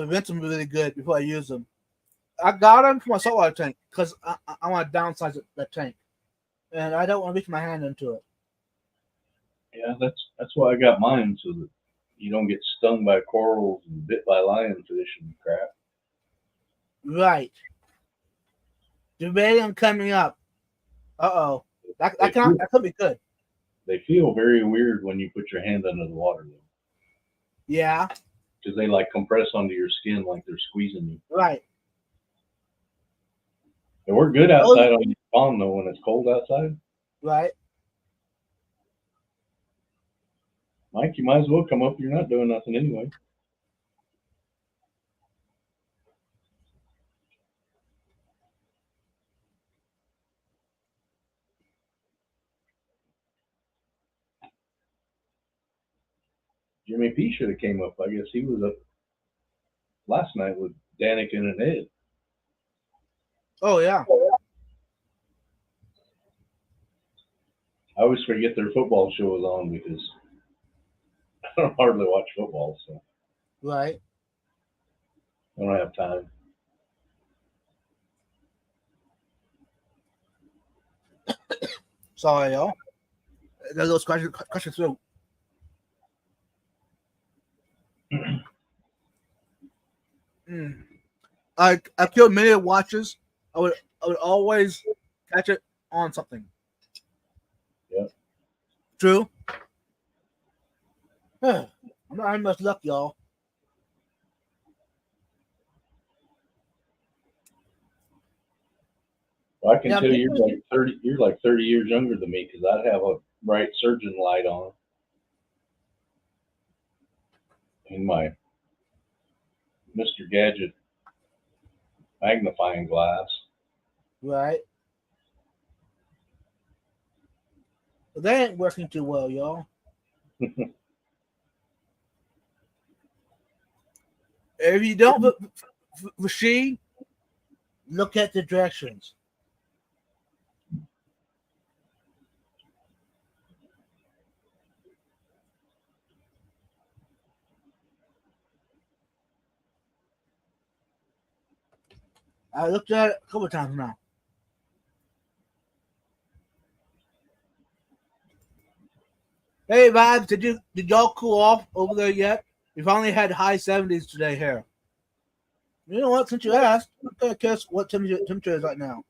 rinse them really good before I use them. I got them for my saltwater tank because I want to downsize the tank, and I don't want to reach my hand into it. Yeah, that's why I got mine, so that you don't get stung by corals and bit by lionfish and crap. Right. Debating coming up. Uh-oh. They feel, That could be good. they feel very weird when you put your hand under the water though, Yeah. because they like compress onto your skin like they're squeezing you. Right. They work good Oh, outside on the pond though when it's cold outside. right. Mike, you might as well come up. You're not doing nothing anyway. Jimmy P should have came up. I guess he was up last night with Danica and Ed. Oh, yeah. I always forget their football show is on because I don't hardly watch football, so Right. I don't have time. Sorry, y'all. Got a little scratching through. Mm. I killed many watches. I would always catch it on something. Yeah. True. I'm not having much luck, y'all. Well, I can Yeah, tell you're like 30. You're like 30 years younger than me because I'd have a bright surgeon light on in my Mr. Gadget magnifying glass. right. But they ain't working too well, y'all. If you don't machine, look at the directions. I looked at it a couple of times now. Hey, Vibes, did y'all cool off over there yet? We've only had high 70s today here. You know what? Since you asked, I'm gonna guess what temperature is right now.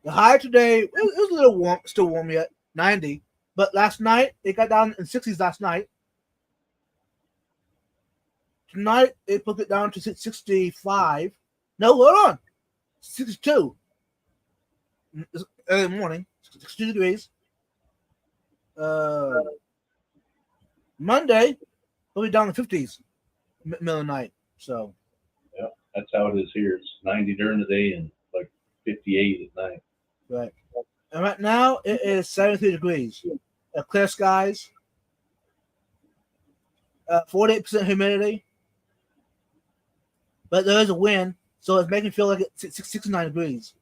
The high today it was a little warm, still warm yet, 90. But last night it got down in 60s last night. Tonight it put it down to 65. No, hold on, 62. It's early morning, 62 degrees. Uh, Monday it'll be down in 50s middle of the night. So Yeah, that's how it is here. It's 90 during the day and like 58 at night. right, and right now it is 73 degrees. Clear skies. 48% humidity. But there is a wind, so it's making it feel like it's 69 degrees,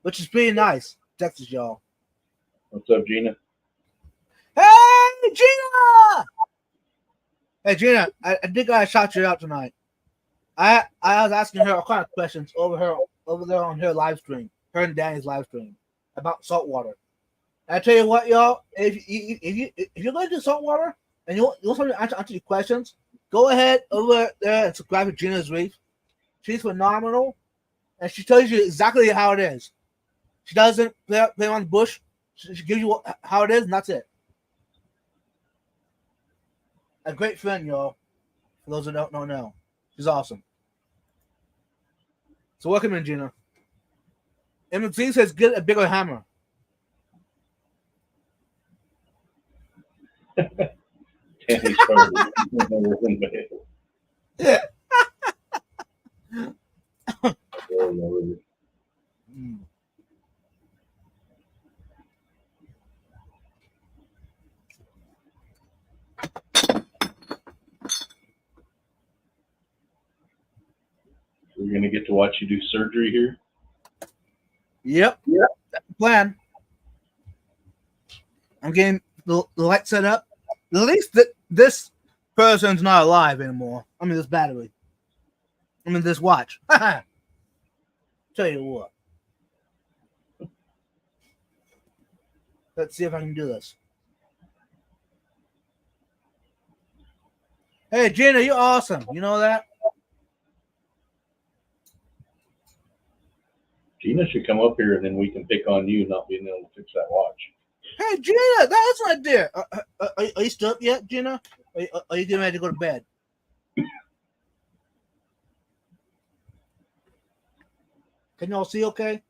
which is pretty nice. Texas, y'all. What's up, Gina? Hey, Gina! Hey, Gina, I think I shot you out tonight. I was asking her all kind of questions over there on her live stream, her and Danny's live stream about saltwater. I tell you what, y'all, if you're going to do saltwater and you want somebody to answer your questions, go ahead over there and subscribe to Gina's Reef. She's phenomenal, and she tells you exactly how it is. She doesn't play on the bush. She gives you how it is, and that's it. A great friend, y'all. For those who don't know, she's awesome. So welcome in, Gina. McLean says, "Get a bigger hammer." Danny started. We're gonna get to watch you do surgery here. Yep. That's the plan. I'm getting the light set up. At least this person's not alive anymore. I mean, this battery. I mean, this watch. Tell you what. Let's see if I can do this. Hey, Gina, you're awesome. You know that? Gina should come up here and then we can pick on you not being able to fix that watch. Hey, Gina, that's an idea. Are you still up yet, Gina? Are you getting ready to go to bed? Can y'all see okay?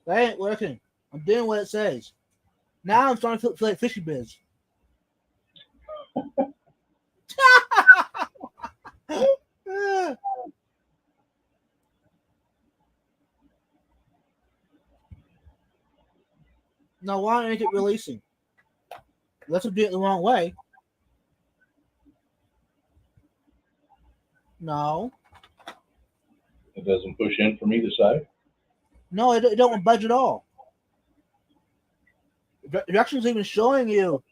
That ain't working. I'm doing what it says. Now I'm starting to feel like Fishy Biz. No, why ain't it releasing? Let's do it the wrong way. No. It doesn't push in from either side. No, it don't budge at all. Directions even showing you.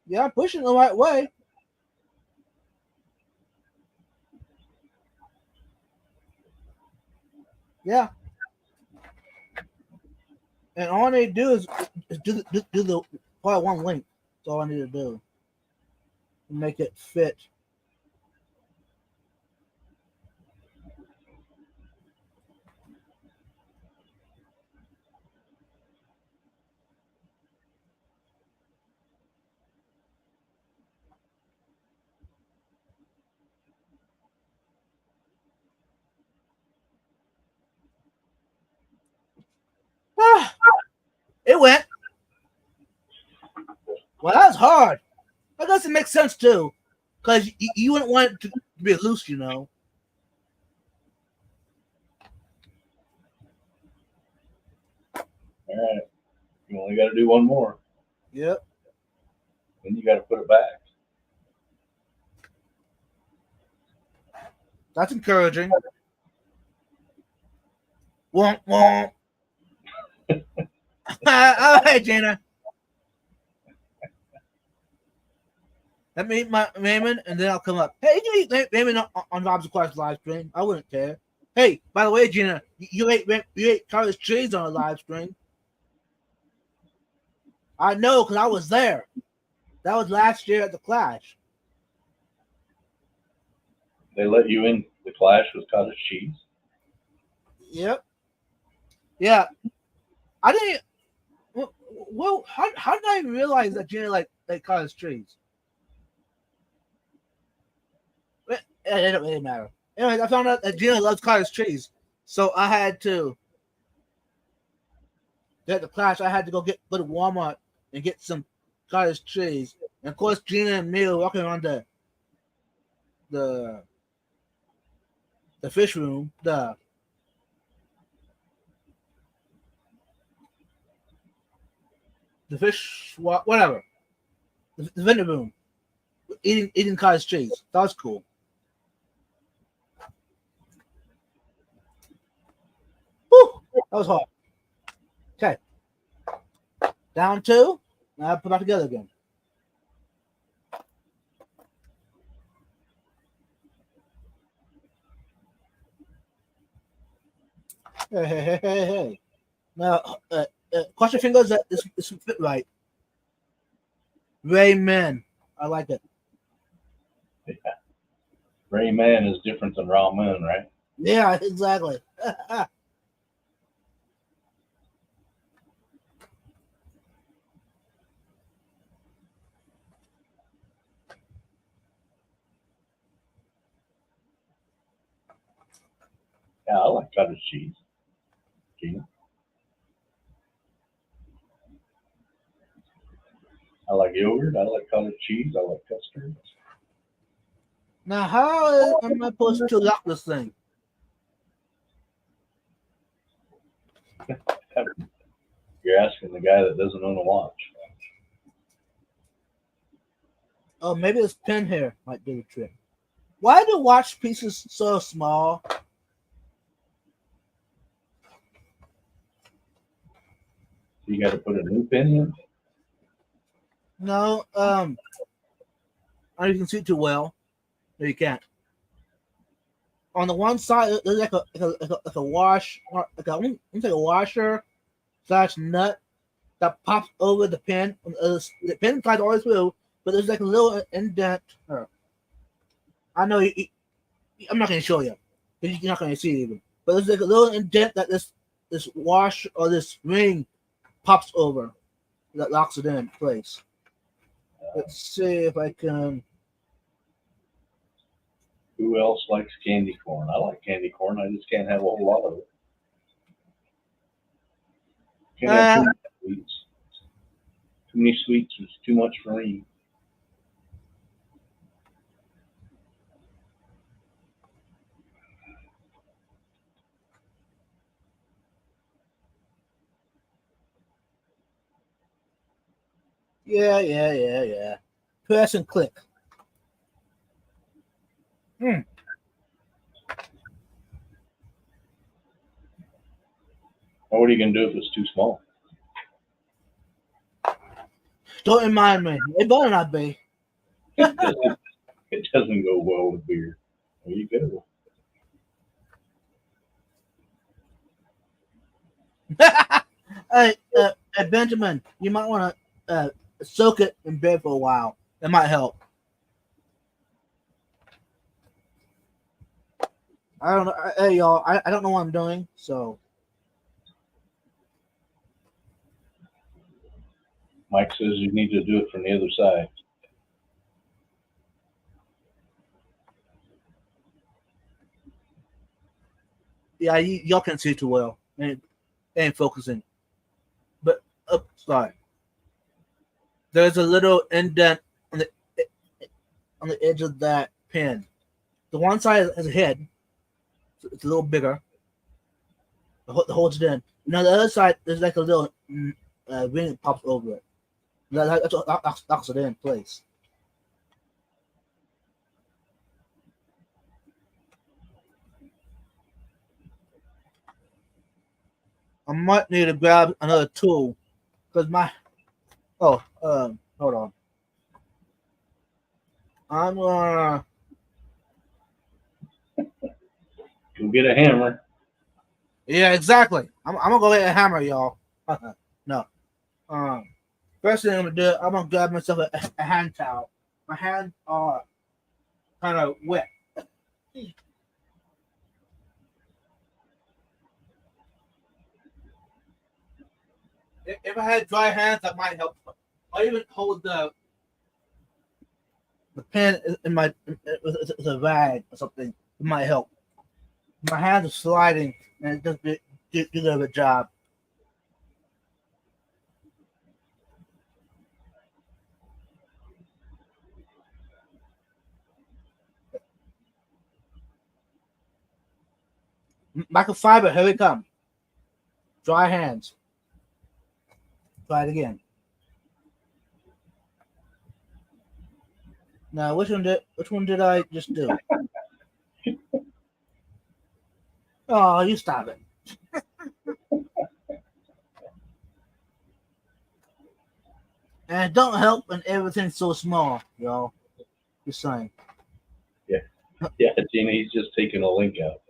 Yeah, I'm pushing the right way. Yeah. And all I need to do is do the part one link. That's all I need to do. Make it fit. It went. Well, that was hard. That doesn't make sense too, because you wouldn't want it to be loose, you know. All right. You only got to do one more. Yep. Then you got to put it back. That's encouraging. Womp womp. All right, Gina. Let me eat my ramen and then I'll come up. Hey, you can eat ramen on Rob's Request live stream. I wouldn't care. Hey, by the way, Gina, you ate Carlos cheese on a live stream. I know because I was there. That was last year at the Clash. They let you in the Clash with cottage cheese. Yep. Yeah. I didn't. Well, how did I realize that Gina like cottage cheese? It don't really matter. Anyways, I found out that Gina loves cottage cheese, so I had to. At the Clash, I had to go to Walmart and get some cottage cheese. And of course, Gina and me were walking around the fish room, the fish whatever, the vendor room, eating cottage cheese. That was cool. Whew, that was hard. Okay, down two. Now put it back together again. Hey. Now, cross your fingers that this fit right. Rayman. I like it. Yeah. Rayman is different than ramen, right? Yeah, exactly. Yeah, I like cottage cheese. Gina. I like yogurt. I like cottage cheese. I like custard. Now, how am I supposed to lock this thing? You're asking the guy that doesn't own a watch. Oh, maybe this pin here might do the trick. Why do watch pieces so small? You got to put a new pin in. No, you can see too well. No, you can't. On the one side, there's like a wash, it's like a washer slash nut that pops over the pin. The pin slides all the way through, but there's like a little indent. I know I'm not going to show you because you're not going to see it even. But there's like a little indent that this wash or this ring pops over that locks it in place. Let's see if I can. Who else likes candy corn? I like candy corn. I just can't have a whole lot of it. Can't have too many sweets. Too many sweets is too much for me. Yeah. Press and click. Now, what are you gonna do if it's too small? Don't remind me. It better not be. It doesn't go well with beer. There you go. Hey, Benjamin, you might want to soak it in bed for a while. It might help. I don't know. Hey, y'all, I don't know what I'm doing, so. Mike says you need to do it from the other side. Yeah, y'all can see too well. And ain't focusing. But, sorry. There's a little indent on the edge of that pin. The one side has a head. So it's a little bigger. It holds it in. Now the other side, there's like a little ring that pops over it. That's what locks it in place. I might need to grab another tool because my hold on. I'm Go get a hammer. yeah, exactly. I'm gonna go get a hammer, y'all. No. First thing I'm gonna do, I'm gonna grab myself a hand towel. My hands are kind of wet. If I had dry hands, that might help. I even hold the pen in my with a rag or something. It might help. My hands are sliding, and it does do a good job. Microfiber, here we come. Dry hands. Try it again. Now, which one did I just do? Oh, you stop it. And it don't help when everything's so small, y'all. Just saying. Yeah, Gina, he's just taking a link out.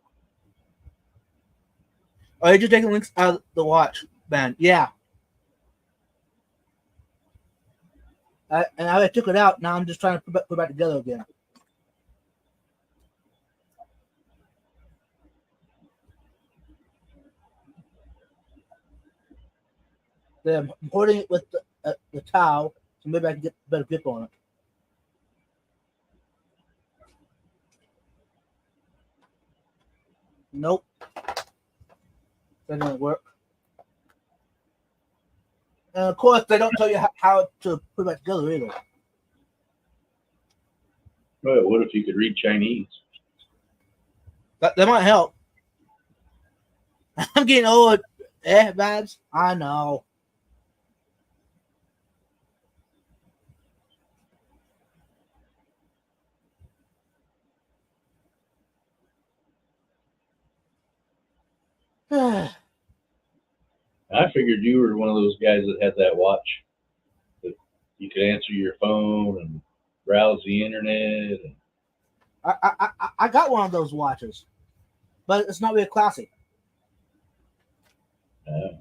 Oh, you just taking links out of the watch band. Yeah. And I took it out. Now I'm just trying to put it back together again. Then I'm holding it with the towel, so maybe I can get a better grip on it. Nope. That didn't work. And of course, they don't tell you how to put it back together either. Well, what if you could read Chinese? That might help. I'm getting old. Babs. I know. I I figured you were one of those guys that had that watch that you could answer your phone and browse the internet. And, I got one of those watches, but it's not really a classic. uh,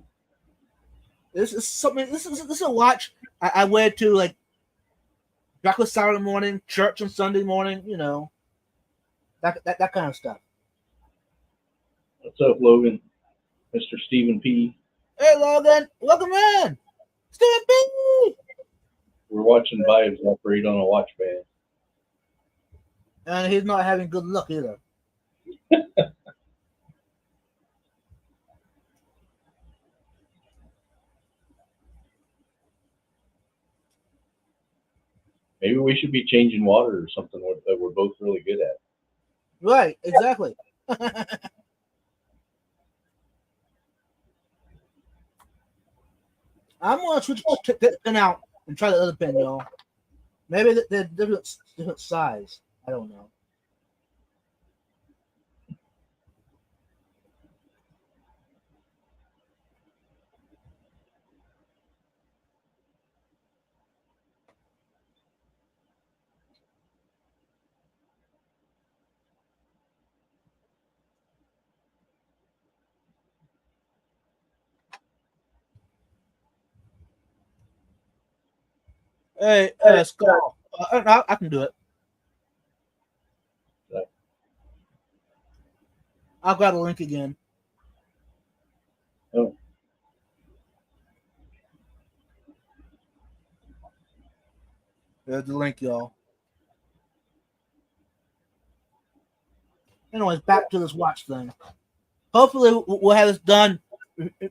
This is something. This is a watch I wear to like breakfast Saturday morning, church on Sunday morning. You know that kind of stuff. what's up, Logan? Mr. Stephen P. Hey Logan, welcome in, Stephen B. We're watching Vibes operate on a watch band. And he's not having good luck either. Maybe we should be changing water or something that we're both really good at. Right, exactly. I'm gonna switch the pin out and try the other pin, y'all. Maybe they're different size. I don't know. Hey, Skull. I can do it. Like, I've got a link again. oh, There's the link, y'all. Anyways, back to this watch thing. Hopefully, we'll have this done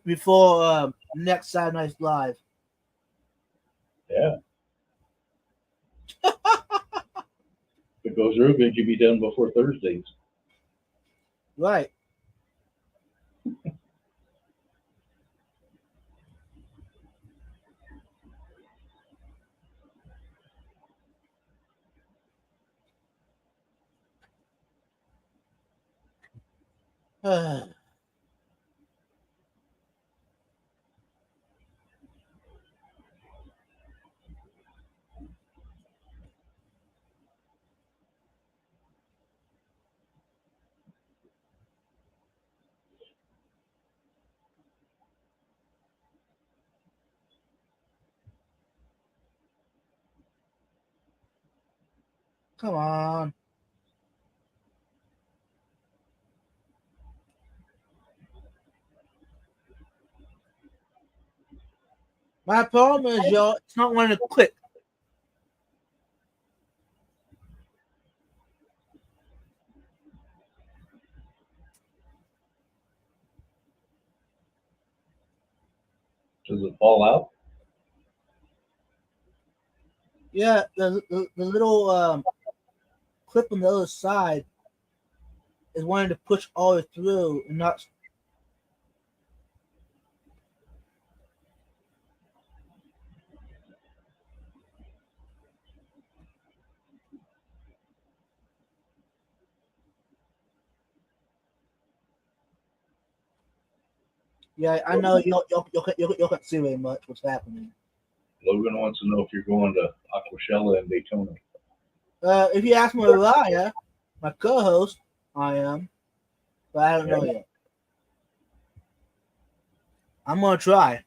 before next Saturday Night's Live. yeah. If it goes Ruben, it should be done before Thursdays. Right. Come on. My problem is, y'all, it's not wanting to click. Does it fall out? Yeah, the little clip on the other side is wanting to push all the way through and not. Yeah, I know you can't see very much what's happening. Logan wants to know if you're going to Aquashella and Daytona. If you ask Mariah, my co-host, I am, but I don't Yeah. know yet. I'm gonna try.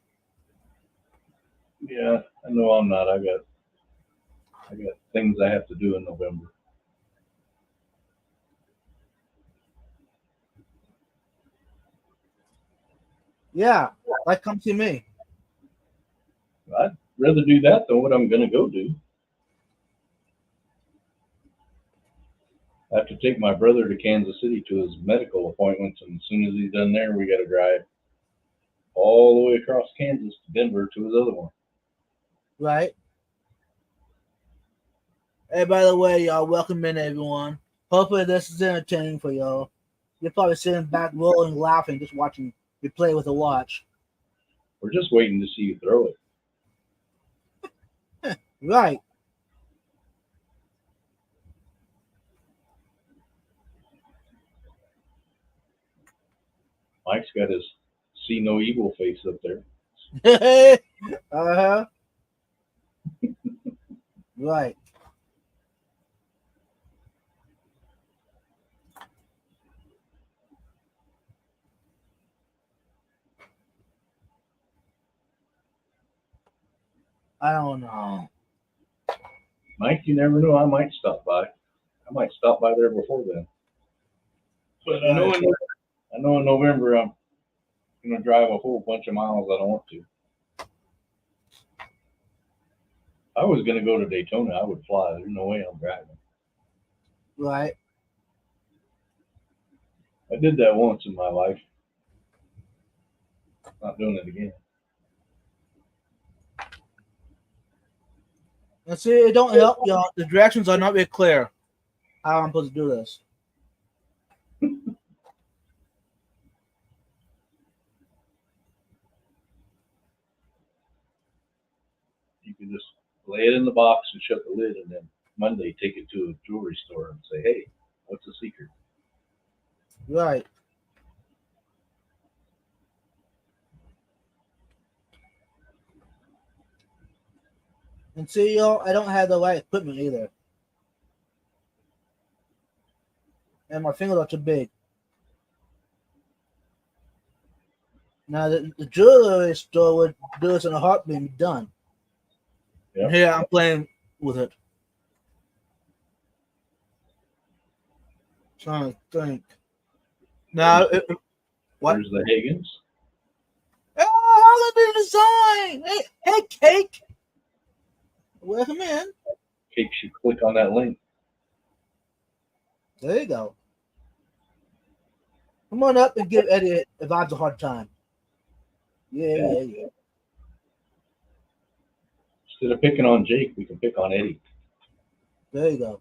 Yeah, I know I'm not. I got things I have to do in November. Yeah, like come see me. I'd rather do that than what I'm going to go do. I have to take my brother to Kansas City to his medical appointments, and as soon as he's done there, we got to drive all the way across Kansas to Denver to his other one. Right. Hey, by the way, y'all, welcome in, everyone. Hopefully, this is entertaining for y'all. You're probably sitting back, rolling, laughing, just watching me play with a watch. We're just waiting to see you throw it. Right. Mike's got his see no evil face up there. Uh-huh. Right. I don't know. Mike, you never know. I might stop by. I might stop by there before then. But I know in November I'm gonna drive a whole bunch of miles I don't want to. I was gonna go to Daytona. I would fly. There's no way I'm driving. Right. I did that once in my life. Not doing it again. And see, it don't help, y'all. The directions are not very clear. How I'm supposed to do this. You can just lay it in the box and shut the lid, and then Monday take it to a jewelry store and say, "Hey, what's the secret?" Right. And see, y'all, I don't have the right equipment either. And my fingers are too big. Now, the jewelry store would do this in a heartbeat and be done. Yep. And here I'm playing with it. Trying to think. Now, what? There's the Higgins. Oh, look at the design! Hey, Cake! Welcome in. Cake should click on that link. There you go. Come on up and give Eddie Vibes a hard time. Yeah. Instead of picking on Jake, we can pick on Eddie. There you go.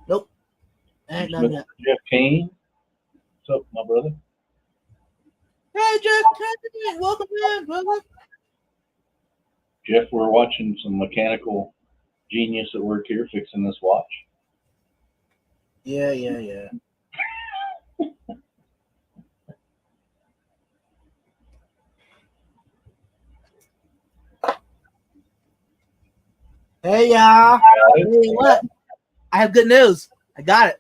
Nope. Ain't none yet. Jeff Kane. What's up, my brother? Hey, Jeff Kane. Welcome in, brother. Jeff, we're watching some mechanical genius at work here fixing this watch. Yeah. Hey, y'all. Hey, what? I have good news. I got it.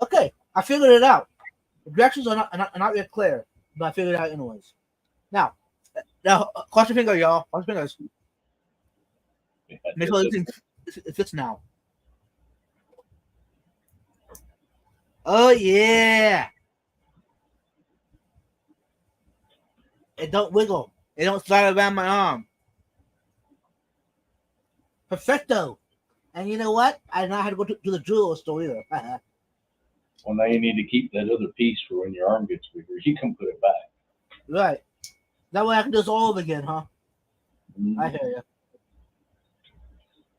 Okay, I figured it out. The directions are not yet clear, but I figured it out anyways. Now, cross your finger, y'all. Cross your fingers. Make sure everything fits now. Oh yeah. It don't wiggle. It don't slide around my arm. Perfecto. And you know what? I did not have to go to the jewelry store either. Well, now you need to keep that other piece for when your arm gets bigger. You can put it back. Right. That way I can do this all over again, huh? Mm-hmm. I hear you.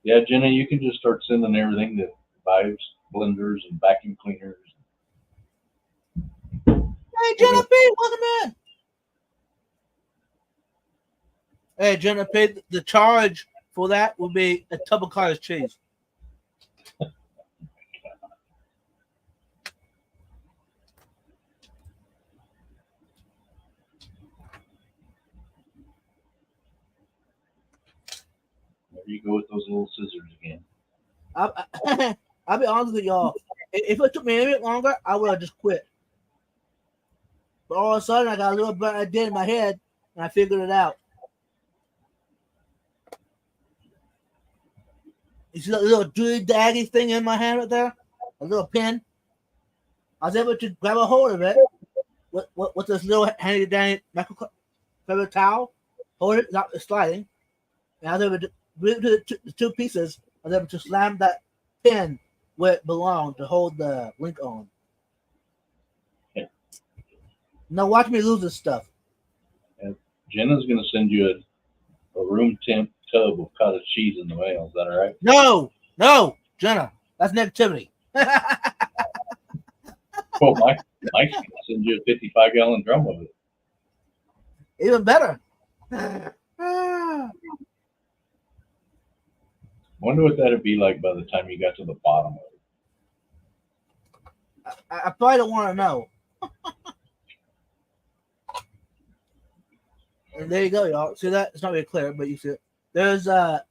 Yeah, Jenna, you can just start sending everything to Vibes, blenders, and vacuum cleaners. Hey, Jenna P, welcome in. Hey, Jenna P, the charge for that will be a tub of cottage cheese. There you go with those little scissors again. I'll be honest with y'all. If it took me a bit longer, I would have just quit. But all of a sudden, I got a little bit idea in my head, and I figured it out. You see that little doody daggy thing in my hand right there? A little pin. I was able to grab a hold of it with this little handy dandy microfiber towel, hold it, not sliding. And I was able to bring the two pieces. I was able to slam that pin where it belonged to hold the link on. Yeah. Now watch me lose this stuff. And Jenna's going to send you a room temp tub of cottage cheese in the mail. Is that all right? No, Jenna, that's negativity. Well, Mike's gonna send you a 55-gallon drum of it. Even better. Wonder what that'd be like by the time you got to the bottom of it. I probably don't want to know. And there you go, y'all. See that? It's not very clear, but you see it. There's a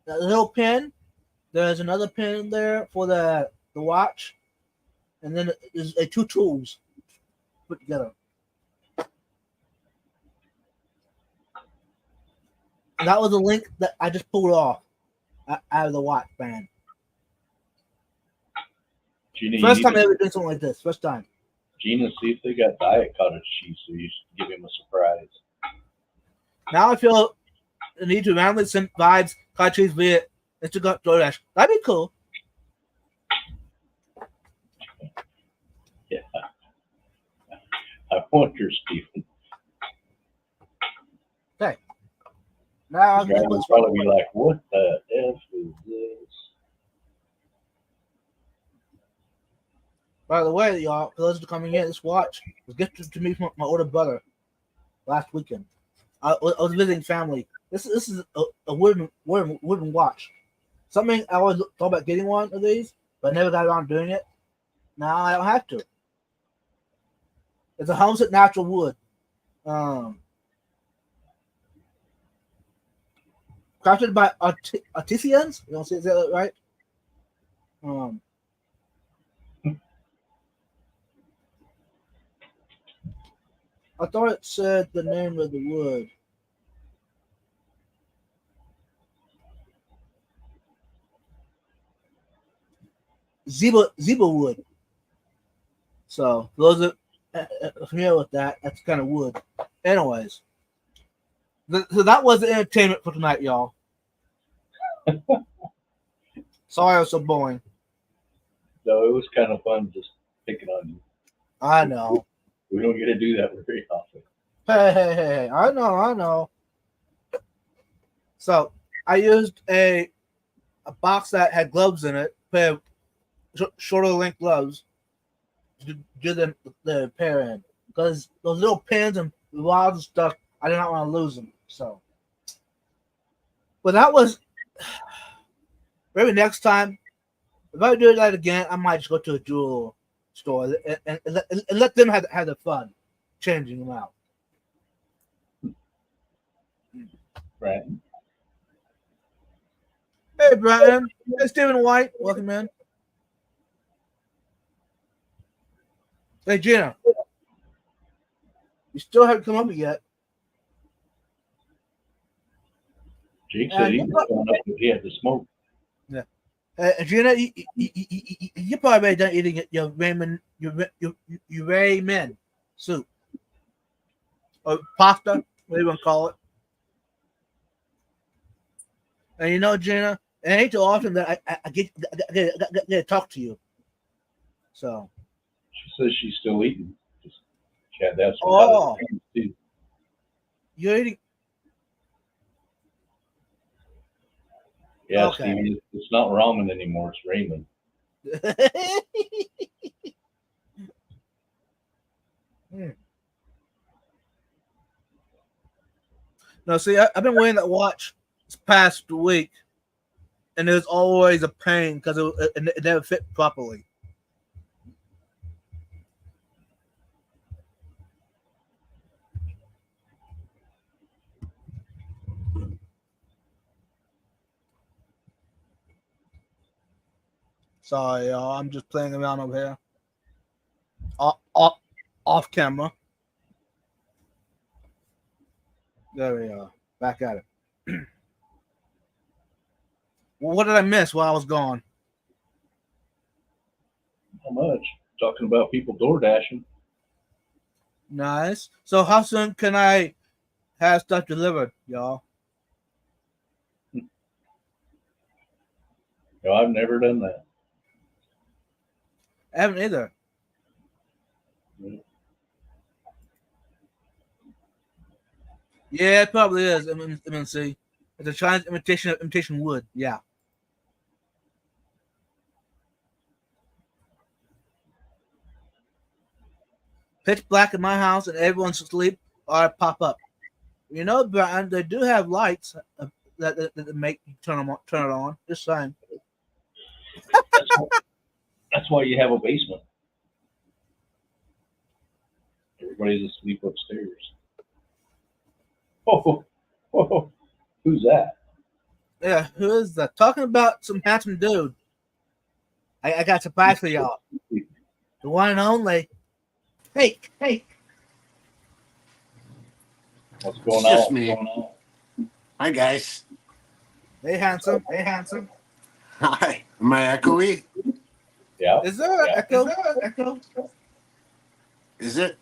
little pin. There's another pin there for the watch. And then there's two tools put together. And that was the link that I just pulled off out of the watch band. Gina, First time I ever did something like this. First time. Gina, see if they got diet cottage cheese, so you should give him a surprise. Now I feel the need to randomly send vibes, cottage cheese via Instagram DoorDash. That'd be cool. Yeah. I wonder, Stephen. Okay. Now The guy will probably be like, what the F is this? By the way, y'all, for those who are coming in, this watch was gifted to me from my older brother last weekend. I was visiting family. This is a wooden watch. Something I always thought about getting one of these, but I never got around doing it. Now I don't have to. It's a Homestead natural wood. Crafted by artisans. You don't say that right? I thought it said the name of the wood. Zebra wood. So those are familiar with that. That's kind of wood. Anyways, so that was the entertainment for tonight, y'all. Sorry I was so boring. No, it was kind of fun just picking on you. I know. We don't get to do that very often. Hey. I know. So I used a box that had gloves in it, pair of shorter length gloves, to do the pair in. Because those little pins and rods and stuff, I did not want to lose them. So, but that was maybe next time. If I do that again, I might just go to a jewel store and let them have the fun changing them out. Right. Hey, Brian. Hey, Stephen White. Welcome, man. Hey, Gina. You still haven't come up yet. Jake said he was coming up if he had to smoke. Yeah. Gina, you probably done eating your ramen soup or pasta, whatever you want to call it. And you know, Gina, it ain't too often that I get to talk to you. So She says she's still eating. She had to have some Oh. other things too. you're eating. Yeah, Okay. Stevie, it's not ramen anymore. It's ramen. No, see, I've been wearing that watch this past week, and it was always a pain because it never fit properly. Sorry, y'all. I'm just playing around over here. Off camera. There we are. Back at it. Well, what did I miss while I was gone? How much? Talking about people door dashing. Nice. So how soon can I have stuff delivered, y'all? No, I've never done that. I haven't either. Yeah, it probably is. MNC. It's a Chinese imitation wood. Yeah. pitch black in my house and everyone's asleep, or I pop up. You know, Brian, they do have lights that make you turn it on. Just saying. That's why, that's why you have a basement. Everybody's asleep upstairs. Oh, oh, who's that? Yeah, who is that? Talking about some handsome dude. I got a surprise for y'all. The one and only. Hey, hey. What's going It's just on? me. What's going on? Hi, guys. Hey, handsome. Hey, handsome. Hi. Am I echoey? Yeah. Is there an echo? Echo Is it?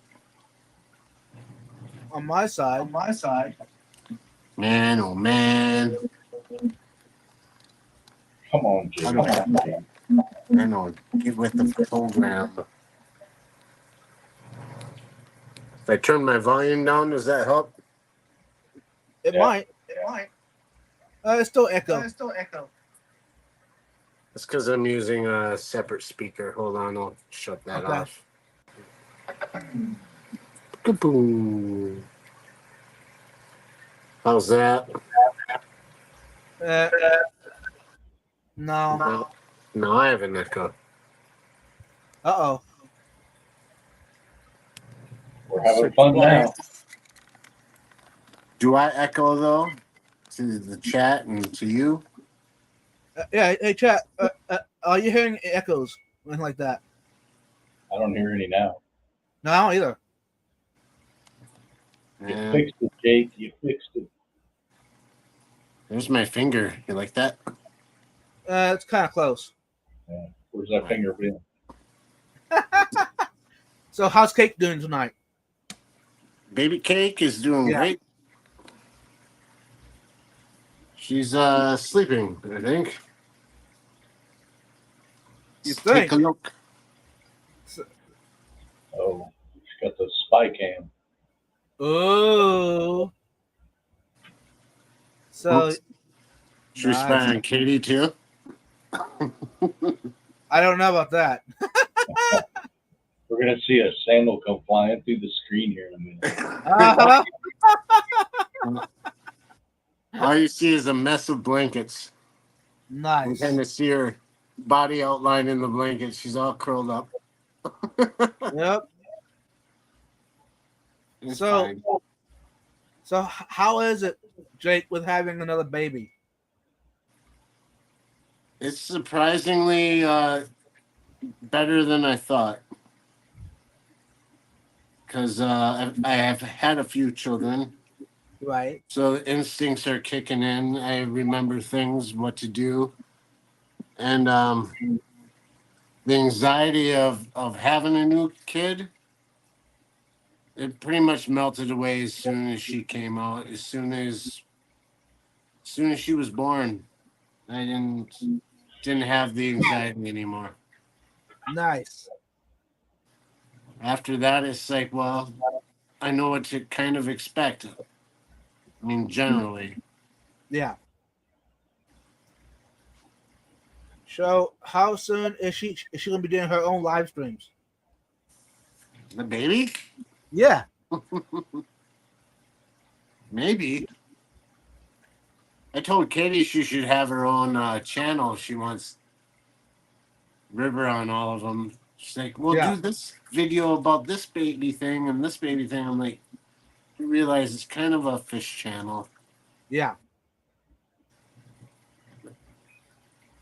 on my side. On my side. Man, oh man. Come on, Jay. I Come don't on, Jay. I know. Get with the program. If I turn my volume down, does that help? It Yeah. might. It might. It's still echo. It's because I'm using a separate speaker. Hold on, I'll shut that Okay. off. Kaboom. How's that? Uh, no. No, I have an echo. Uh-oh. We're having fun now. Do I echo, though? To the chat and to you? Yeah, hey, chat. Are you hearing echoes? Anything like that? I don't hear any now. No, I don't either. You Yeah. fixed it, Jake. You fixed it. There's my finger. You like that? It's kind of close. Yeah. Where's that finger been? So, how's Cake doing tonight? Baby Cake is doing Yeah. great. She's sleeping, I think. You Let's think? take a look. Oh, she's got the spy cam. Oh. So, Oops. Should we spy nice. on Katie too? I don't know about that. We're gonna see a sandal come flying through the screen here in a minute. Uh-huh. All you see is a mess of blankets. You Nice. kind of see her body outline in the blanket. She's all curled up. Yep. It's So- fine. So, how is it, Jake, with having another baby? It's surprisingly better than I thought. Because I have had a few children. Right. So the instincts are kicking in. I remember things, what to do. And the anxiety of having a new kid, it pretty much melted away as soon as she came out. As soon as she was born, I didn't have the anxiety anymore. Nice. After that, it's like, well, I know what to kind of expect. I mean, generally. Yeah. So, how soon is she gonna be doing her own live streams? The baby? Yeah. Maybe. I told Katie she should have her own channel. She wants River on all of them. She's like, we'll Yeah. do this video about this baby thing and this baby thing. I'm like, you realize it's kind of a fish channel. Yeah.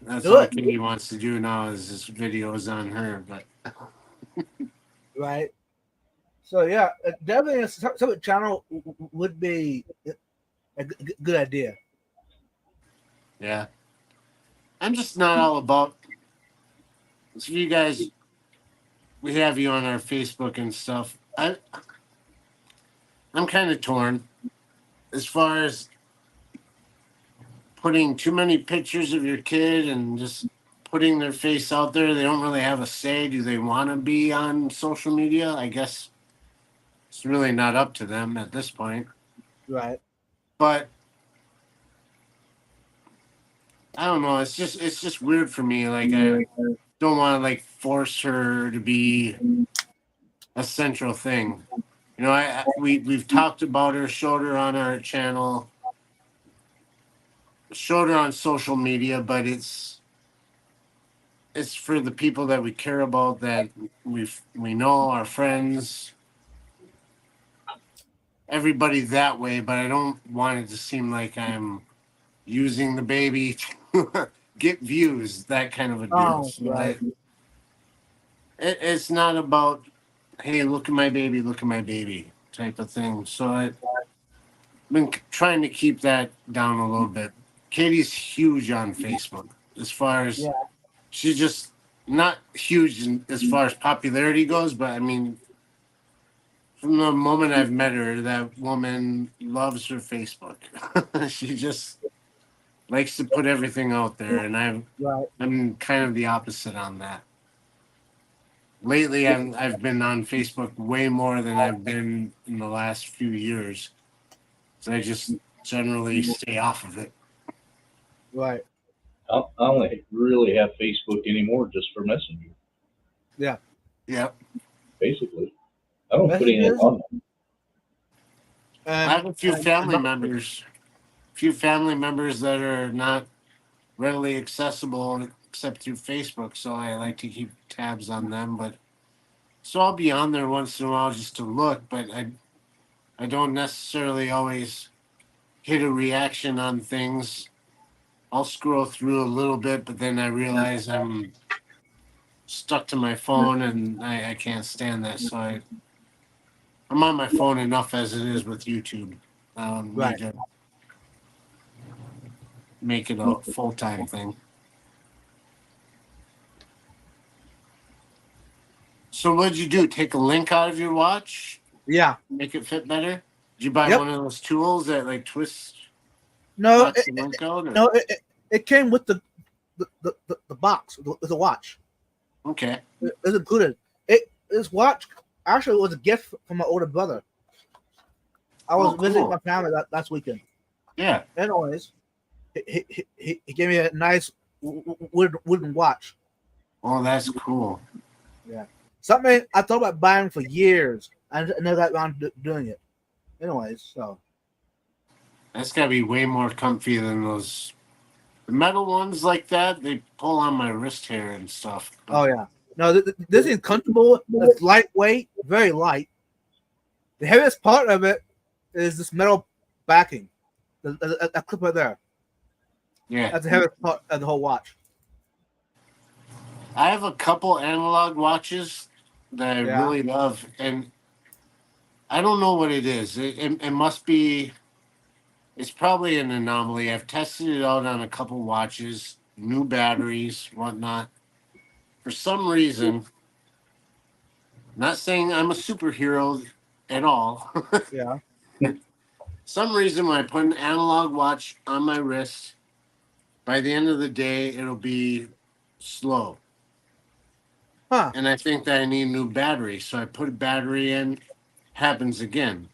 That's Do all it. Katie wants to do now is this videos on her. But Right. So yeah, definitely a separate channel would be a good idea. yeah, I'm just not all about. So you guys, we have you on our Facebook and stuff. I'm kind of torn as far as putting too many pictures of your kid and just putting their face out there. They don't really have a say. Do they want to be on social media? I guess it's really not up to them at this point. Right. But I don't know. It's just weird for me. Like I don't want to like force her to be a central thing. You know, we've talked about her, showed her on our channel, showed her on social media, but it's for the people that we care about, that we know, our friends, everybody that way. But I don't want it to seem like I'm using the baby to get views, that kind of a deal. Oh, So right. it's not about, hey, look at my baby, look at my baby type of thing. So I've been trying to keep that down a little bit. Katie's huge on Facebook as far as Yeah. she's just not huge as far as popularity goes, but I mean, from the moment I've met her, that woman loves her Facebook. She just likes to put everything out there, and Right. I'm kind of the opposite on that. Lately, I've been on Facebook way more than I've been in the last few years. So I just generally stay off of it. Right. I only really have Facebook anymore just for Messenger, Yeah. Yep. basically. I don't put anything Messages? on there. I have a few And family members, that are not readily accessible except through Facebook. So I like to keep tabs on them. But so I'll be on there once in a while just to look, but I don't necessarily always hit a reaction on things. I'll scroll through a little bit, but then I realize I'm stuck to my phone and I can't stand that. So I'm on my phone enough as it is with YouTube. I don't Right. need to make it a full time thing. So what'd you do? Take a link out of your watch, yeah. make it fit better? Did you buy Yep. one of those tools that like twist No, knocks the link out? Or? no, it came with the box, the watch. Okay. It was included. This watch actually was a gift from my older brother. I was visiting cool. my family last weekend. Yeah. Anyways, he gave me a nice wooden watch. Oh, that's cool. Yeah, something I thought about buying for years. I never got around to doing it. Anyways, so That's gotta be way more comfy than those the metal ones like that. They pull on my wrist hair and stuff. oh yeah, no, this is comfortable. It's lightweight, very light. The heaviest part of it is this metal backing. That clip right there. Yeah. That's the heaviest part of the whole watch. I have a couple analog watches that I Yeah. really love, and I don't know what it is. It must be. It's probably an anomaly. I've tested it out on a couple watches, new batteries, whatnot. For some reason, not saying I'm a superhero at all. Yeah. Some reason when I put an analog watch on my wrist, by the end of the day, it'll be slow. Huh. And I think that I need a new battery. So I put a battery in, happens again.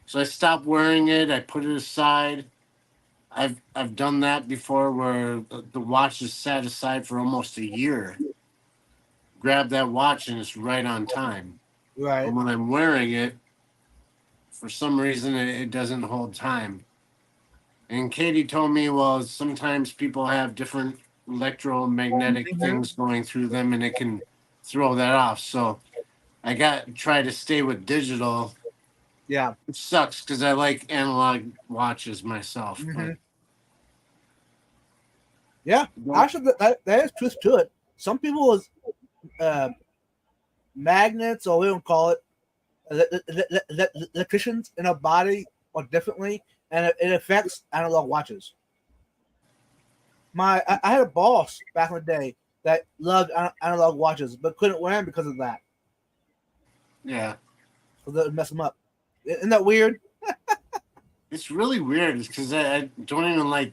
So I stopped wearing it. I put it aside. I've done that before where the watch is set aside for almost a year. Grab that watch and it's right on time. Right. But when I'm wearing it, for some reason it doesn't hold time. And Katie told me, well, sometimes people have different electromagnetic things going through them and it can throw that off. So I try to stay with digital. Yeah. It sucks because I like analog watches myself. Mhm. Yeah. Actually, that is truth to it. Some people is magnets, or we don't call it electricians in our body or differently, and it affects analog watches. I had a boss back in the day that loved analog watches, but couldn't wear them because of that. Yeah. Because it would mess them up. Isn't that weird? It's really weird because I don't even like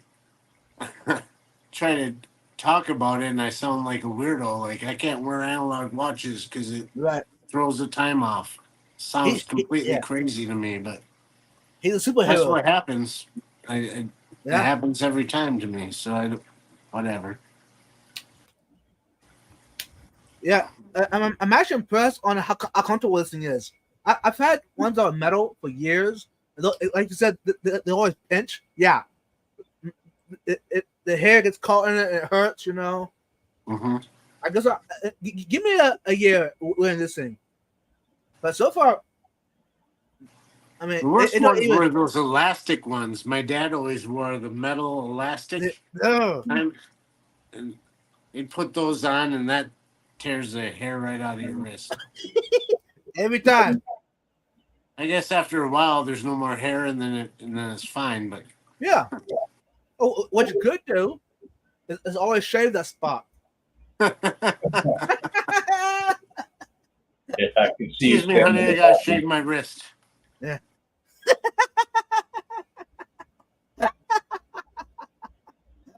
try to talk about it and I sound like a weirdo. Like I can't wear analog watches because it Right. throws the time off. Sounds completely yeah. crazy to me, but He's a superhero. that's what happens. It Yeah. happens every time to me. So whatever. Yeah, I'm actually impressed on how comfortable this thing is. I've had ones that are metal for years. Like you said, they always pinch. Yeah, the hair gets caught in it and it hurts. Hmm. I guess give me a year wearing this thing. But so far, I mean, The worst it don't ones even. were those elastic ones. My dad always wore the metal elastic, No, and he'd put those on, and that tears the hair right out of your wrist. every time. I guess after a while, there's no more hair, and then it's fine. But Yeah. Oh, what you could do is always shave that spot. If I can see excuse you me, honey, I gotta shave my wrist. Yeah.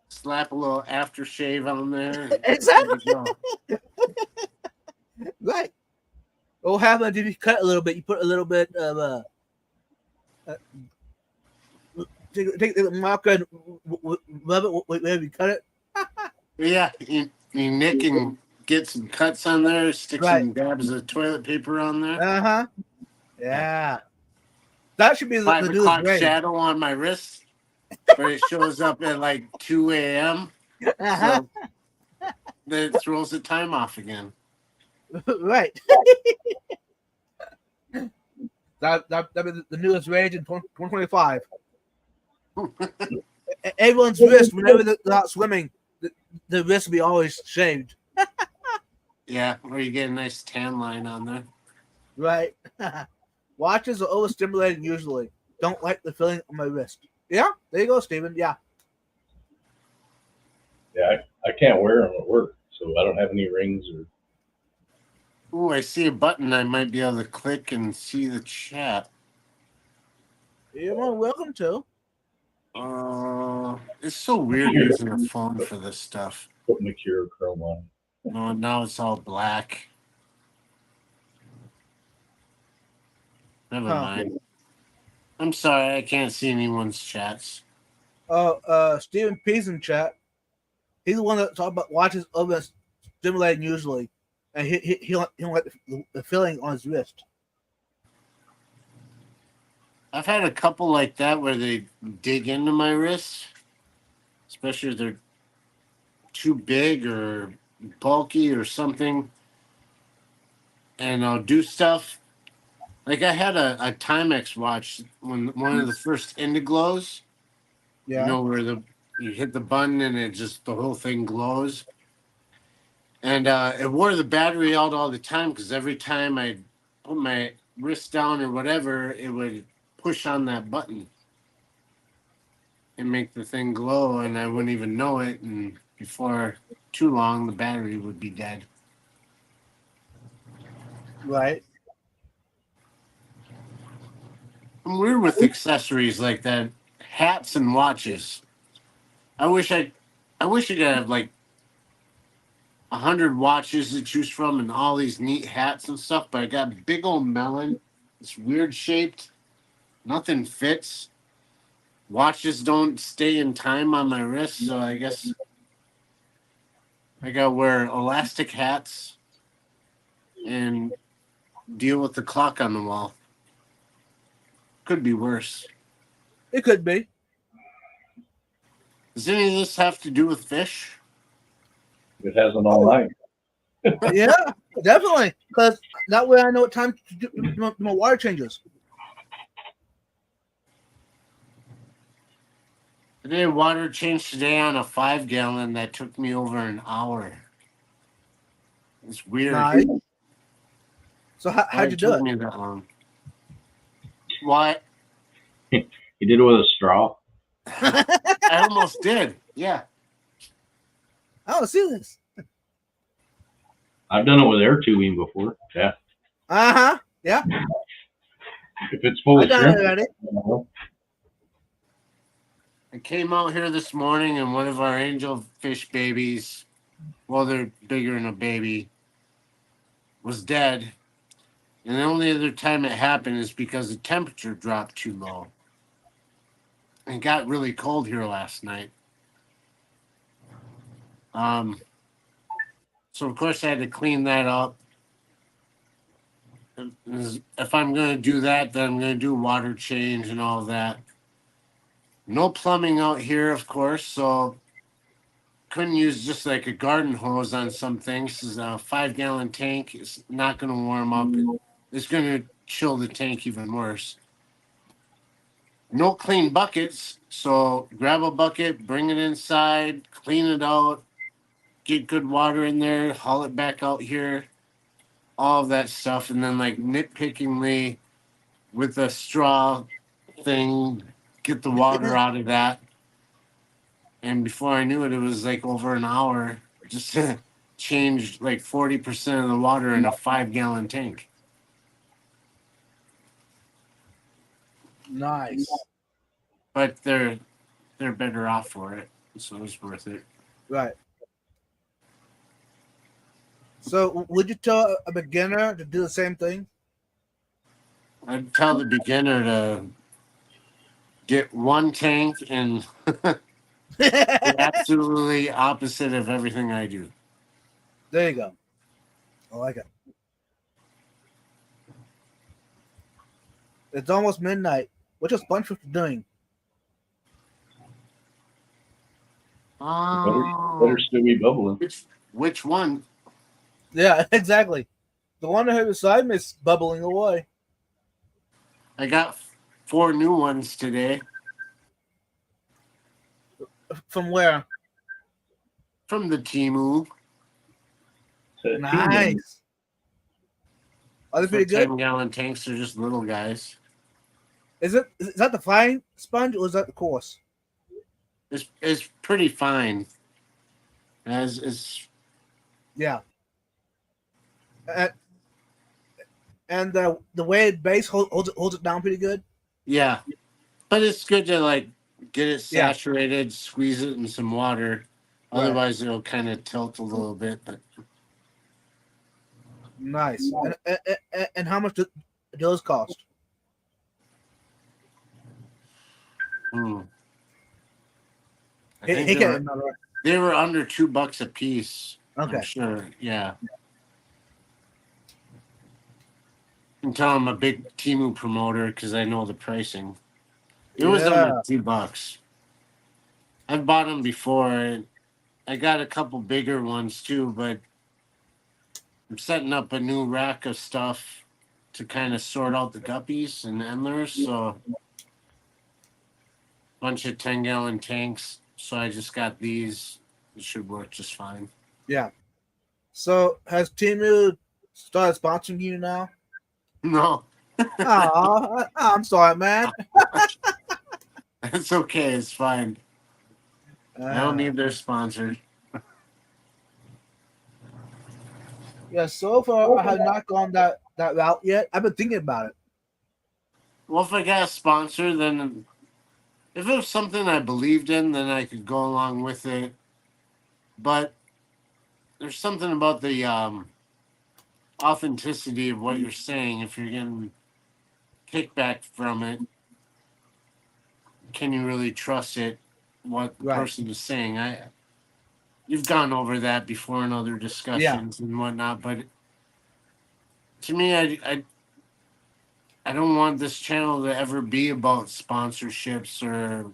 Slap a little aftershave on there. And Exactly. there you go. Right. What happens if you cut a little bit? You put a little bit of uh take the marker and rub it wherever you cut it. Yeah, you nick and get some cuts on there. Stick Right. some dabs of toilet paper on there. Uh-huh. Yeah. That should be Five the newest o'clock rage. shadow on my wrist, but it shows up at like 2 a.m. Uh-huh. So then it throws the time off again. Right. That be the newest rage in 2025. Everyone's wrist, whenever they're out swimming, the wrist will be always shaved. Yeah, or you get a nice tan line on there. Right. Watches are overstimulating usually. Don't like the feeling on my wrist. Yeah, there you go, Steven. Yeah. Yeah, I can't wear them at work, so I don't have any rings or. Oh, I see a button I might be able to click and see the chat. You're more welcome to. It's so weird using a phone for this stuff. Put Mercure Chrome on. No, now it's all black. Never Huh. mind. I'm sorry, I can't see anyone's chats. Steven P's in chat. He's the one that talked about watches overstimulating usually. And he don't like the feeling on his wrist. I've had a couple like that where they dig into my wrists, especially if they're too big or bulky or something, and I'll do stuff. Like I had a Timex watch when one of the first Indiglows, Yeah. where you hit the button and it just the whole thing glows. And it wore the battery out all the time because every time I put my wrist down or whatever, it would push on that button and make the thing glow, and I wouldn't even know it. And before too long, the battery would be dead. Right. I'm weird with accessories like that, hats and watches. I wish I could have like 100 watches to choose from and all these neat hats and stuff. But I got a big old melon. It's weird shaped. Nothing fits. Watches don't stay in time on my wrist, so I guess I gotta wear elastic hats and deal with the clock on the wall. Could be worse. It could be. Does any of this have to do with fish? It hasn't all night. Yeah, definitely. Because that way I know what time to do my water changes. I did a water change today on a 5-gallon that took me over an hour. It's weird. Nice. So Why how'd you do took it? me that long? What? You did it with a straw. I almost did. Yeah. Oh, see this. I've done it with air tubing before. Yeah. Uh-huh. Yeah. If it's full I of done it shrimp. already. I came out here this morning and one of our angel fish babies, well, they're bigger than a baby, was dead. And the only other time it happened is because the temperature dropped too low. And it got really cold here last night. So of course I had to clean that up. If I'm going to do that, then I'm going to do water change and all that. No plumbing out here, of course, so couldn't use just like a garden hose on some things. This is a 5-gallon tank. It's not going to warm up. It's going to chill the tank even worse. No clean buckets, so grab a bucket, bring it inside, clean it out, get good water in there, haul it back out here, all of that stuff, and then like nitpickingly with a straw thing, get the water out of that. And before I knew it, it was like over an hour just to change like 40% of the water in a 5-gallon tank. Nice. But they're better off for it, so it's worth it. Right. So, would you tell a beginner to do the same thing? I'd tell the beginner to get one tank and the absolutely opposite of everything I do. There you go. I like it. It's almost midnight. What's your sponge filter doing? Better still be bubbling. Which one? Yeah, exactly. The one here beside me is bubbling away. I got 4 new ones today From where? from the Temu. Nice. Are they pretty good? 10-gallon tanks are just little guys. Is that the fine sponge or is that the coarse? It's pretty fine. As it's Yeah. And the weighted base holds it down pretty good. yeah, but it's good to like get it Yeah. saturated, squeeze it in some water. Right. Otherwise, it'll kind of tilt a little bit. But Nice. And how much do those cost? I He think can't remember. they were under $2 a piece. Okay. I'm sure. Yeah. You can tell I'm a big Temu promoter because I know the pricing. It was under $2. I've bought them before. And I got a couple bigger ones too, but I'm setting up a new rack of stuff to kind of sort out the guppies and endlers. So bunch of 10-gallon tanks. So I just got these. It should work just fine. Yeah. So has Temu started sponsoring you now? No, Oh, I'm sorry, man. it's okay. It's fine. I don't need their sponsor. Yeah, so far I have not gone that route yet. I've been thinking about it. Well, if I got a sponsor, then if it was something I believed in, then I could go along with it. But there's something about the authenticity of what you're saying. If you're getting kickback from it, can you really trust it? What the person is saying? You've gone over that before in other discussions and whatnot, but to me, I don't want this channel to ever be about sponsorships or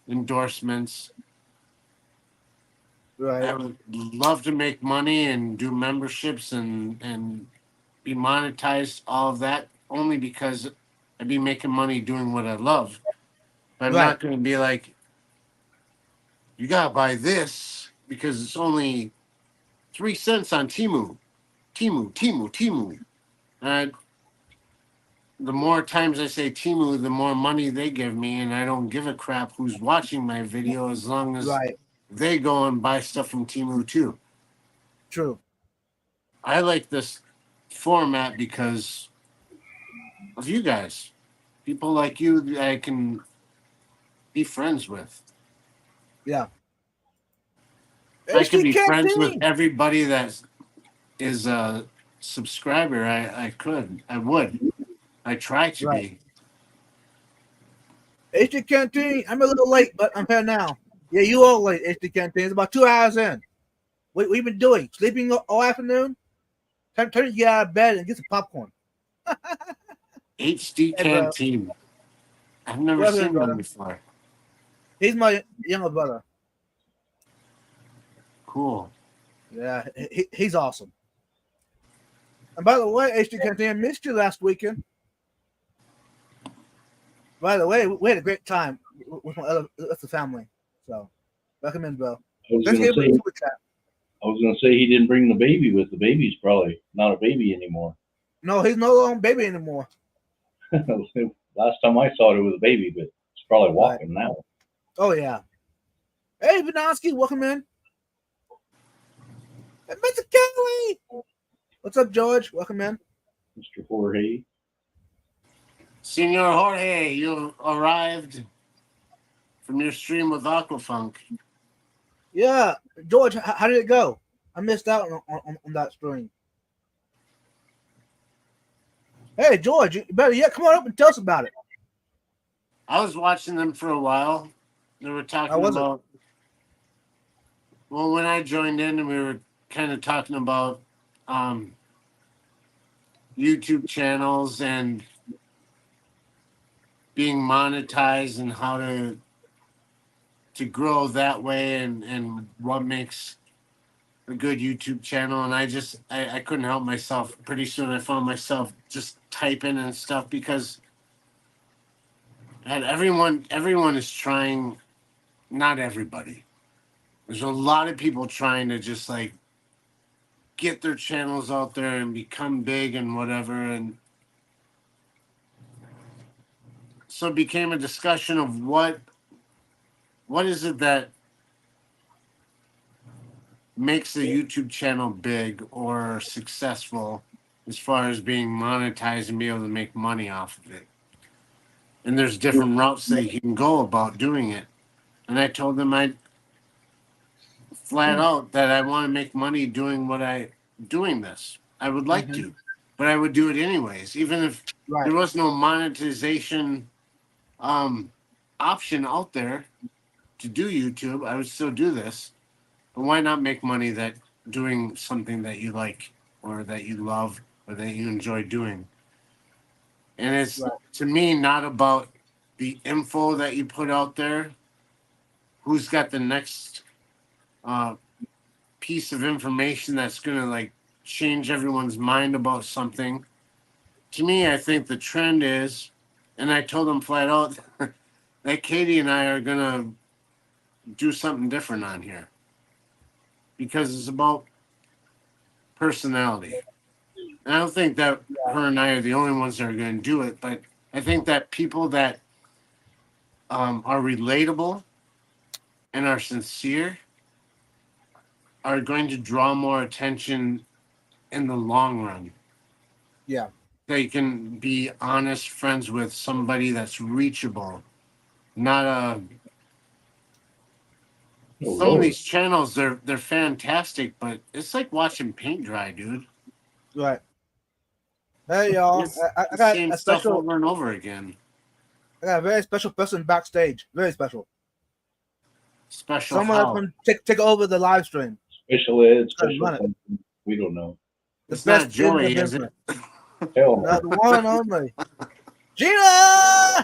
endorsements. Right. I would love to make money and do memberships and be monetized, all of that, only because I'd be making money doing what I love. But I'm not going to be like, you got to buy this because it's only 3 cents on Temu. And the more times I say Temu, the more money they give me, and I don't give a crap who's watching my video as long as they go and buy stuff from Temu too. True. I like this format because of you guys. People like you that I can be friends with. Yeah. I can be friends with everybody that is a subscriber. I would. I try to be. HD Canteen, I'm a little late, but I'm here now. Yeah, you all late, HD Canteen. It's about 2 hours in. What you been doing? Sleeping all afternoon? Time to get out of bed and get some popcorn. HD Hey, bro. Canteen. I've never Brother, seen brother. one before. He's my younger brother. Cool. Yeah, he's awesome. And by the way, HD Canteen, I missed you last weekend. By the way, we had a great time with the family. So, welcome in, bro. I was Let's gonna get say, into the chat. he didn't bring the baby with. The baby's probably not a baby anymore. No, he's no longer baby anymore. Last time I saw it, it was a baby, but it's probably walking now. Oh yeah. Hey, Vidansky, welcome in. Hey, Mr. Kelly. What's up, George? Welcome in. Mr. Jorge. Senor Jorge, you arrived from your stream with Aquafunk. Yeah, George, how did it go? I missed out on that stream. Hey, George, you better come on up and tell us about it. I was watching them for a while. They were talking about. Well, when I joined in, and we were kind of talking about YouTube channels and being monetized and how to grow that way and what makes a good YouTube channel. And I couldn't help myself. Pretty soon I found myself just typing and stuff because everyone is trying. Not everybody. There's a lot of people trying to just like get their channels out there and become big and whatever. And so it became a discussion of what is it that makes a YouTube channel big or successful as far as being monetized and be able to make money off of it. And there's different routes that you can go about doing it. And I told them I flat out that I want to make money doing this. I would like to, but I would do it anyways. Even if there was no monetization option out there to do YouTube, I would still do this. But why not make money that doing something that you like or that you love or that you enjoy doing? And it's to me not about the info that you put out there. Who's got the next piece of information that's gonna like change everyone's mind about something? To me, I think the trend is, and I told them flat out that Katie and I are gonna do something different on here because it's about personality. And I don't think that her and I are the only ones that are going to do it, but I think that people that are relatable and are sincere are going to draw more attention in the long run. Yeah. They can be honest friends with somebody that's reachable, not a. Some of these channels, they're fantastic, but it's like watching paint dry, dude. Right. Hey y'all, I got same a stuff special over and over again. I got a very special person backstage. Very special. Special. Someone that's going to take over the live stream. Special ed, special something. We don't know. The It's best not Joey, in the is it? business. Hell Not no. the one and only. Gina! Hi!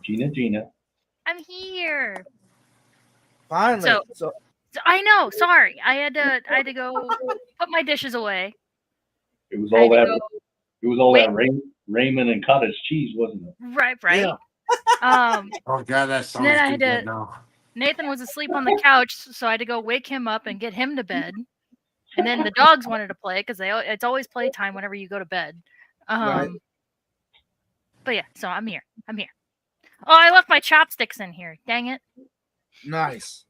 Gina. I'm here. Finally. So I know. Sorry, I had to go put my dishes away. It was all I had that. to go- It was all Wait. that ramen and cottage cheese, wasn't it? Right. Yeah. Oh god, that sounds Then I had good to- now. Nathan was asleep on the couch, so I had to go wake him up and get him to bed. And then the dogs wanted to play because it's always playtime whenever you go to bed. Right. But yeah, so I'm here. Oh, I left my chopsticks in here. Dang it. Nice.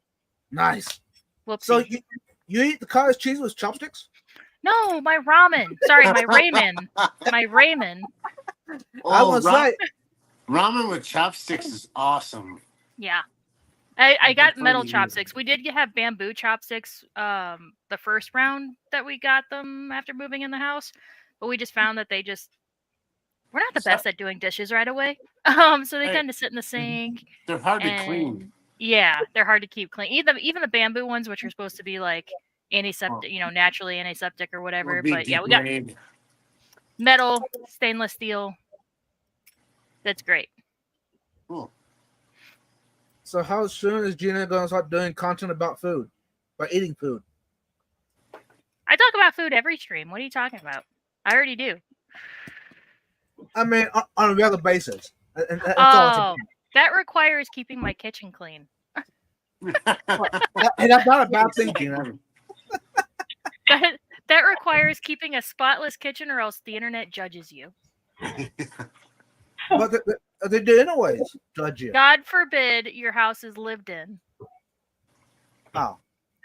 Whoopsie. So you eat the cottage cheese with chopsticks? No, my ramen. Sorry, my ramen. My ramen. I was right. Ramen with chopsticks is awesome. Yeah. I got prefer metal to use chopsticks. We did have bamboo chopsticks the first round that we got them after moving in the house, but we just found that we're not the best at doing dishes right away. So they tend to sit in the sink. They're hard to and clean. Yeah, they're hard to keep clean. Even the bamboo ones, which are supposed to be like antiseptic, naturally antiseptic or whatever. Will be But yeah, we got degrade. metal, stainless steel. That's great. Cool. So how soon is Gina gonna start doing content about food, by eating food? I talk about food every stream. What are you talking about? I already do. I mean, on a regular basis. And that's all I'm Oh, that requires keeping my kitchen clean. saying. And that's not a bad thing, Gina. That requires keeping a spotless kitchen, or else the internet judges you. But they do anyways, judge you. God forbid your house is lived in. Oh.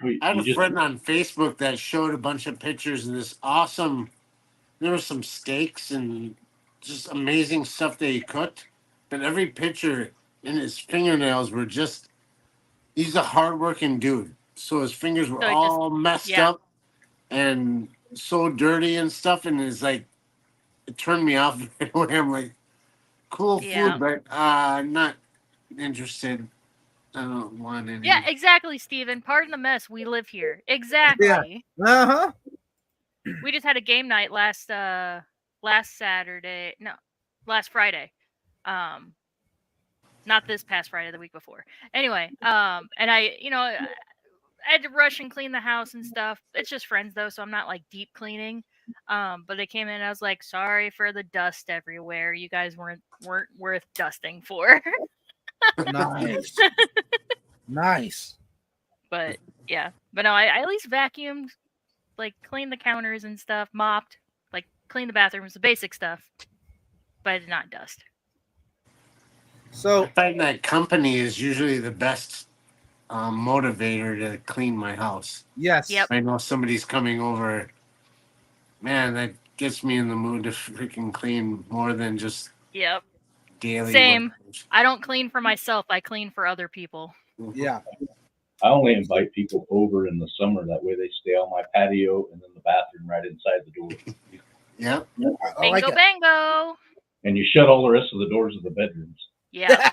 We- I had you a just- friend on Facebook that showed a bunch of pictures of this awesome. There were some steaks and just amazing stuff that he cooked, but every picture in his fingernails were just. He's a hardworking dude, so his fingers were So it just- all messed yeah. up and so dirty and stuff, and it's like it turned me off right away. I'm like, cool Yeah. food, but not interested. I don't want any. Yeah, exactly, Steven. Pardon the mess. We live here. Exactly. Uh-huh. We just had a game night last Friday. Not this past Friday, the week before. Anyway, and I had to rush and clean the house and stuff. It's just friends though, so I'm not like deep cleaning. But they came in and I was like, sorry for the dust everywhere. You guys weren't worth dusting for. Nice. Nice. But yeah. But no, I at least vacuumed, like cleaned the counters and stuff, mopped, like cleaned the bathrooms, the basic stuff. But I did not dust. So I find that company is usually the best motivator to clean my house. yes. Yep. I know somebody's coming over. Man, that gets me in the mood to freaking clean more than just Yep. daily. Same. work. I don't clean for myself. I clean for other people. Yeah. I only invite people over in the summer. That way they stay on my patio and then the bathroom right inside the door. Yep. I like Bingo it. bango. And you shut all the rest of the doors of the bedrooms. Yeah.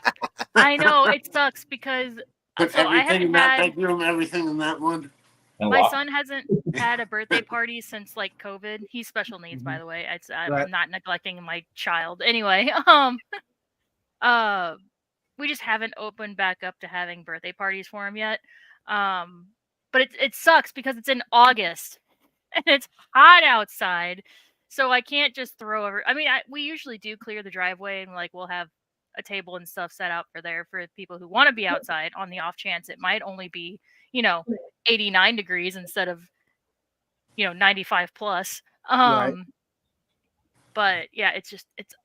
I know it sucks because Put so I everything haven't in that had bedroom, everything in that one. And my lock son hasn't had a birthday party since like COVID. He's special needs, by the way. I'm Right. not neglecting my child. Anyway, we just haven't opened back up to having birthday parties for him yet. But it sucks because it's in August and it's hot outside, so I can't just throw over. I mean, we usually do clear the driveway and like we'll have a table and stuff set out for people who want to be outside on the off chance it might only be 89 degrees instead of 95 plus. Right. But yeah, it's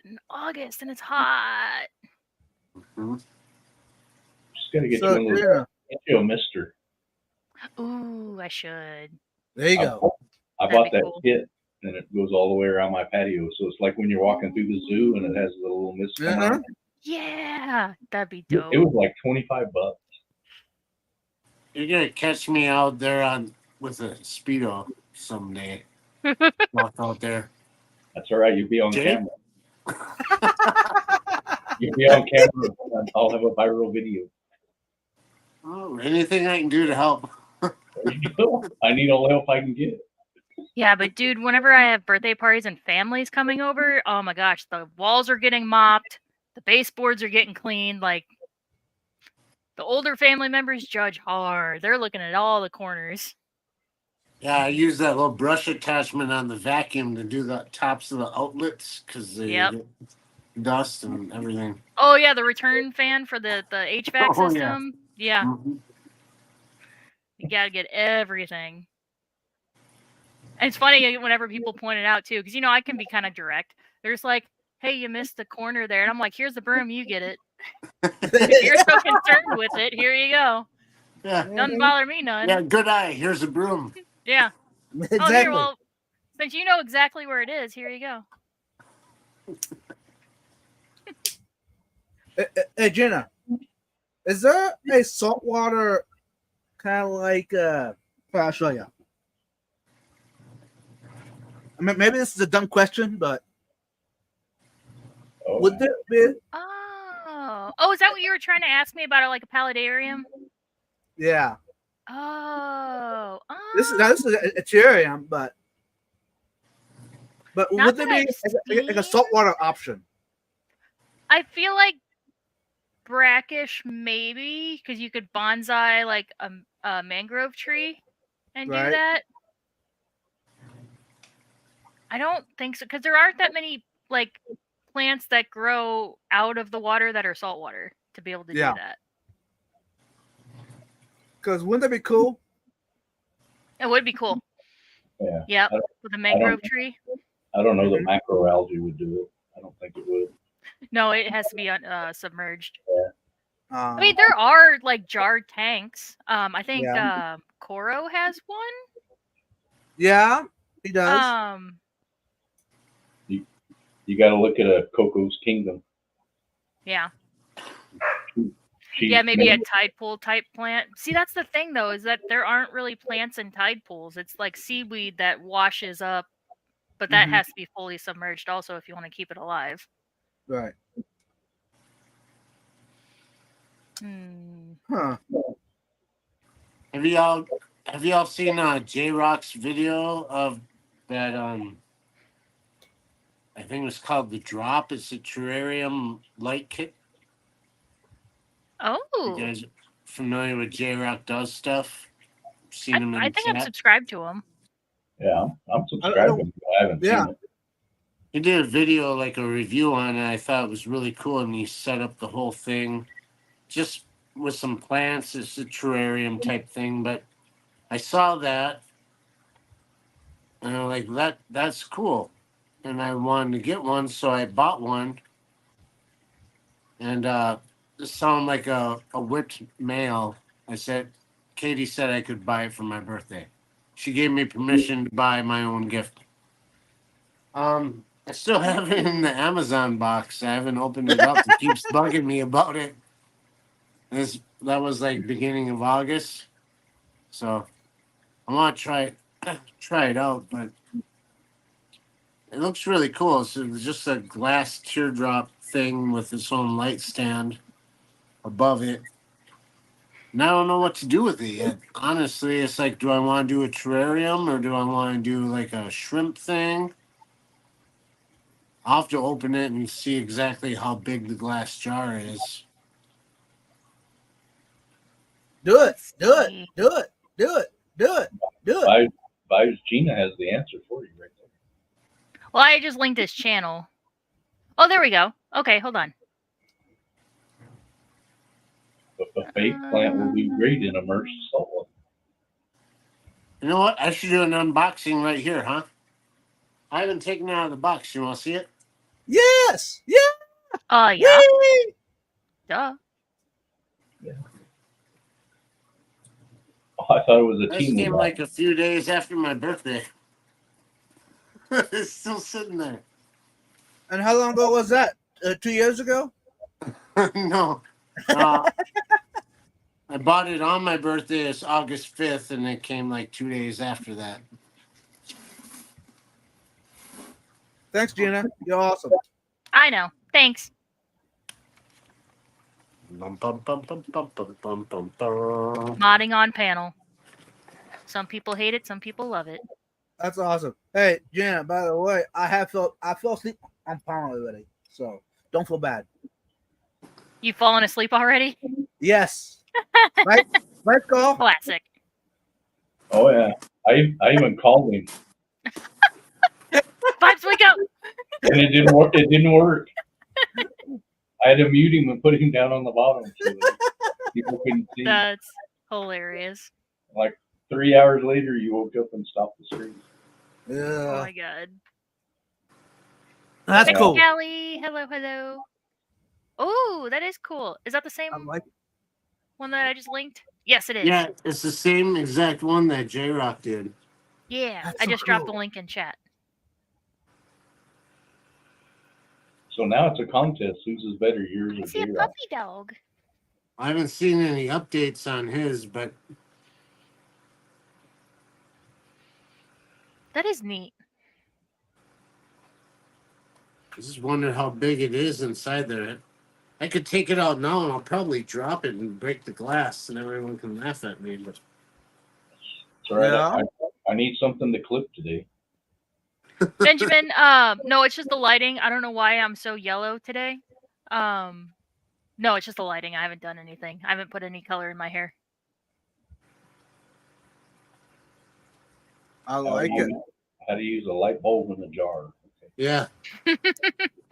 in August and it's hot. Mhm. just gotta get So you one of those. Gina, Get you a mister. Ooh, I should. there you go. I That'd bought be that cool. kit and it goes all the way around my patio. So it's like when you're walking through the zoo and it has the little mist coming Uh-huh. out. Yeah, that'd be It dope. was like $25. You're gonna catch me out there with a Speedo someday. Walk out there. That's all right. You'll be on Jay? camera. You'll be on camera. And I'll have a viral video. Oh, anything I can do to help. There you go. I need all the help I can get. Yeah, but dude, whenever I have birthday parties and families coming over, oh my gosh, the walls are getting mopped, the baseboards are getting cleaned. Like the older family members judge hard. They're looking at all the corners. Yeah, I use that little brush attachment on the vacuum to do the tops of the outlets because they Yep. get dust and everything. Oh yeah, the return fan for the HVAC Oh, yeah. system. Yeah, Mhm. you gotta get everything. And it's funny whenever people point it out too, because I can be kind of direct. They're just like, "Hey, you missed the corner there," and I'm like, "Here's the broom, you get it. If you're so concerned with it, here you go. Yeah. Doesn't bother me none." Yeah, good eye. Here's a broom. Yeah. Exactly. Oh, here, well, since you know exactly where it is, here you go. Hey, Jenna, is there a saltwater kind of like? I'll show you. I mean, maybe this is a dumb question, but Oh, would there be? Oh, is that what you were trying to ask me about, like a paludarium? Yeah. Oh, This is a terrarium, but Not would there that be I've like a seen. saltwater option? I feel like brackish maybe because you could bonsai like a mangrove tree and do Right. that. I don't think so because there aren't that many like plants that grow out of the water that are saltwater to be able to Yeah. do that. Because wouldn't that be cool? It would be cool. Yeah. Yep, I don't- with a mangrove tree. I don't know that Mhm. macroalgae would do it. I don't think it would. No, it has to be submerged. I Um, mean, there are like jarred tanks. I think yeah. Koro has one. Yeah, he does. You got to look at a Coco's Kingdom. Yeah. She, Yeah, maybe a tide pool type plant. See, that's the thing though, is that there aren't really plants in tide pools. It's like seaweed that washes up, but that Mhm. has to be fully submerged also if you want to keep it alive. Right. Hmm. Huh. Have y'all seen J Rock's video of that? I think it was called The Drop. It's a terrarium light kit. You Oh, guys familiar with J Rock does stuff? Seen him in I the think I'm chat. subscribed to him. yeah, I'm I subscribed. don't- I haven't yeah. seen it. He did a video, like a review on it. I thought it was really cool, and he set up the whole thing just with some plants. It's a terrarium type thing, but I saw that, and I'm like, that's cool, and I wanted to get one, so I bought one, and it sounded like a whipped male. I said, Katie said I could buy it for my birthday. She gave me permission to buy my own gift. I still have it in the Amazon box. I haven't opened it up. It keeps bugging me about it. That was like beginning of August, so I want to try it out. But it looks really cool. It's just a glass teardrop thing with its own light stand above it. And I don't know what to do with it yet. Honestly, it's like, do I want to do a terrarium or do I want to do like a shrimp thing? I'll have to open it and see exactly how big the glass jar is. Do it. Let's Do it. see. Do it. Do it. Do it. Do it. Vibes Gina has the answer for you right there. Well, I just linked his channel. Oh, there we go. Okay, hold on. But the fake plant will be great in immersed salt. You know what? I should do an unboxing right here, huh? I haven't taken it out of the box. You want to see it? Yes. Yeah. Yeah. Whee! Duh. Oh, I thought it was a This team. came like a few days after my birthday. It's still sitting there. And how long ago was that? 2 years ago? No. I bought it on my birthday. It's August 5th, and it came like 2 days after that. Thanks, Gina. You're awesome. I know. Thanks. Bum, bum, bum, bum, bum, bum, bum, bum, bum. Modding on panel. Some people hate it, some people love it. That's awesome. Hey, Gina, by the way, I fell asleep on Palm already. So don't feel bad. You fallen asleep already? Yes. Right? Right, Cole? Classic. Oh yeah, I even called him, Vibes, wake up! and it didn't work. It didn't work. I had to mute him and put him down on the bottom so that people couldn't see. That's hilarious. Like 3 hours later, you woke up and stopped the stream. Oh Yeah. my god. That's Yeah. cool. Callie, hello, hello. Oh, that is cool. Is that the same I'm like, one that I just linked? Yes, it is. Yeah, it's the same exact one that J Rock did. Yeah, That's I so just dropped the cool. link in chat. So now it's a contest. Whose is better, yours I or see a J-Rock? puppy dog. I haven't seen any updates on his, but That is neat. I just wonder how big it is inside there. I could take it out now and I'll probably drop it and break the glass and everyone can laugh at me. But It's all right. Yeah. I need something to clip today. Benjamin, no, it's just the lighting. I don't know why I'm so yellow today. No, it's just the lighting. I haven't done anything. I haven't put any color in my hair. I like it. How to use a light bulb in a jar. Okay. yeah,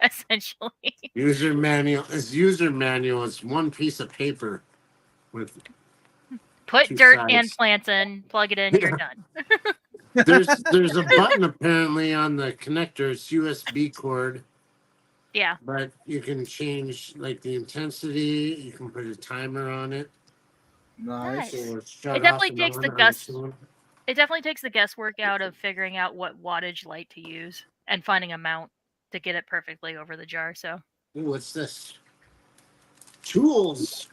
Essentially. user manual. It's user manual. It's one piece of paper with. Put Two dirt and sides. plants in, plug it in, you're done. There's a button apparently on the connector. It's USB cord. Yeah. But you can change like the intensity. You can put a timer on it. Nice. Nice. So shut It definitely off and takes on the on gust. its own. It definitely takes the guesswork out of figuring out what wattage light to use and finding a mount to get it perfectly over the jar. So Ooh, what's this? Tools.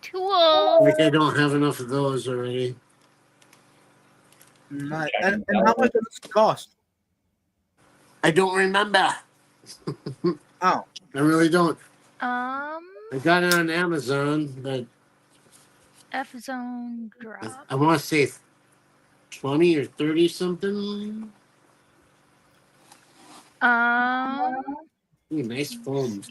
tools. Like I don't have enough of those already. Nice. And how much does this cost? I don't remember. Oh. I really don't. Um, I got it on Amazon, but F zone drop. I want to say 20 or 30 something. Ooh, nice foam.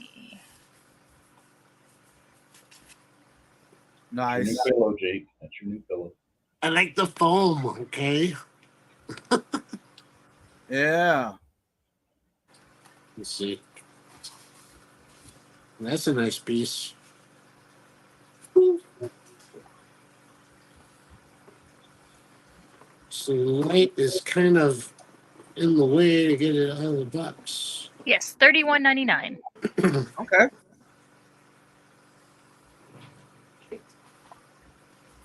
Your Nice. new pillow, Jake. That's your new pillow. I like the foam, okay? Yeah. Let's see. That's a nice piece. So the light is kind of in the way to get it out of the box. Yes, $31.99. Okay.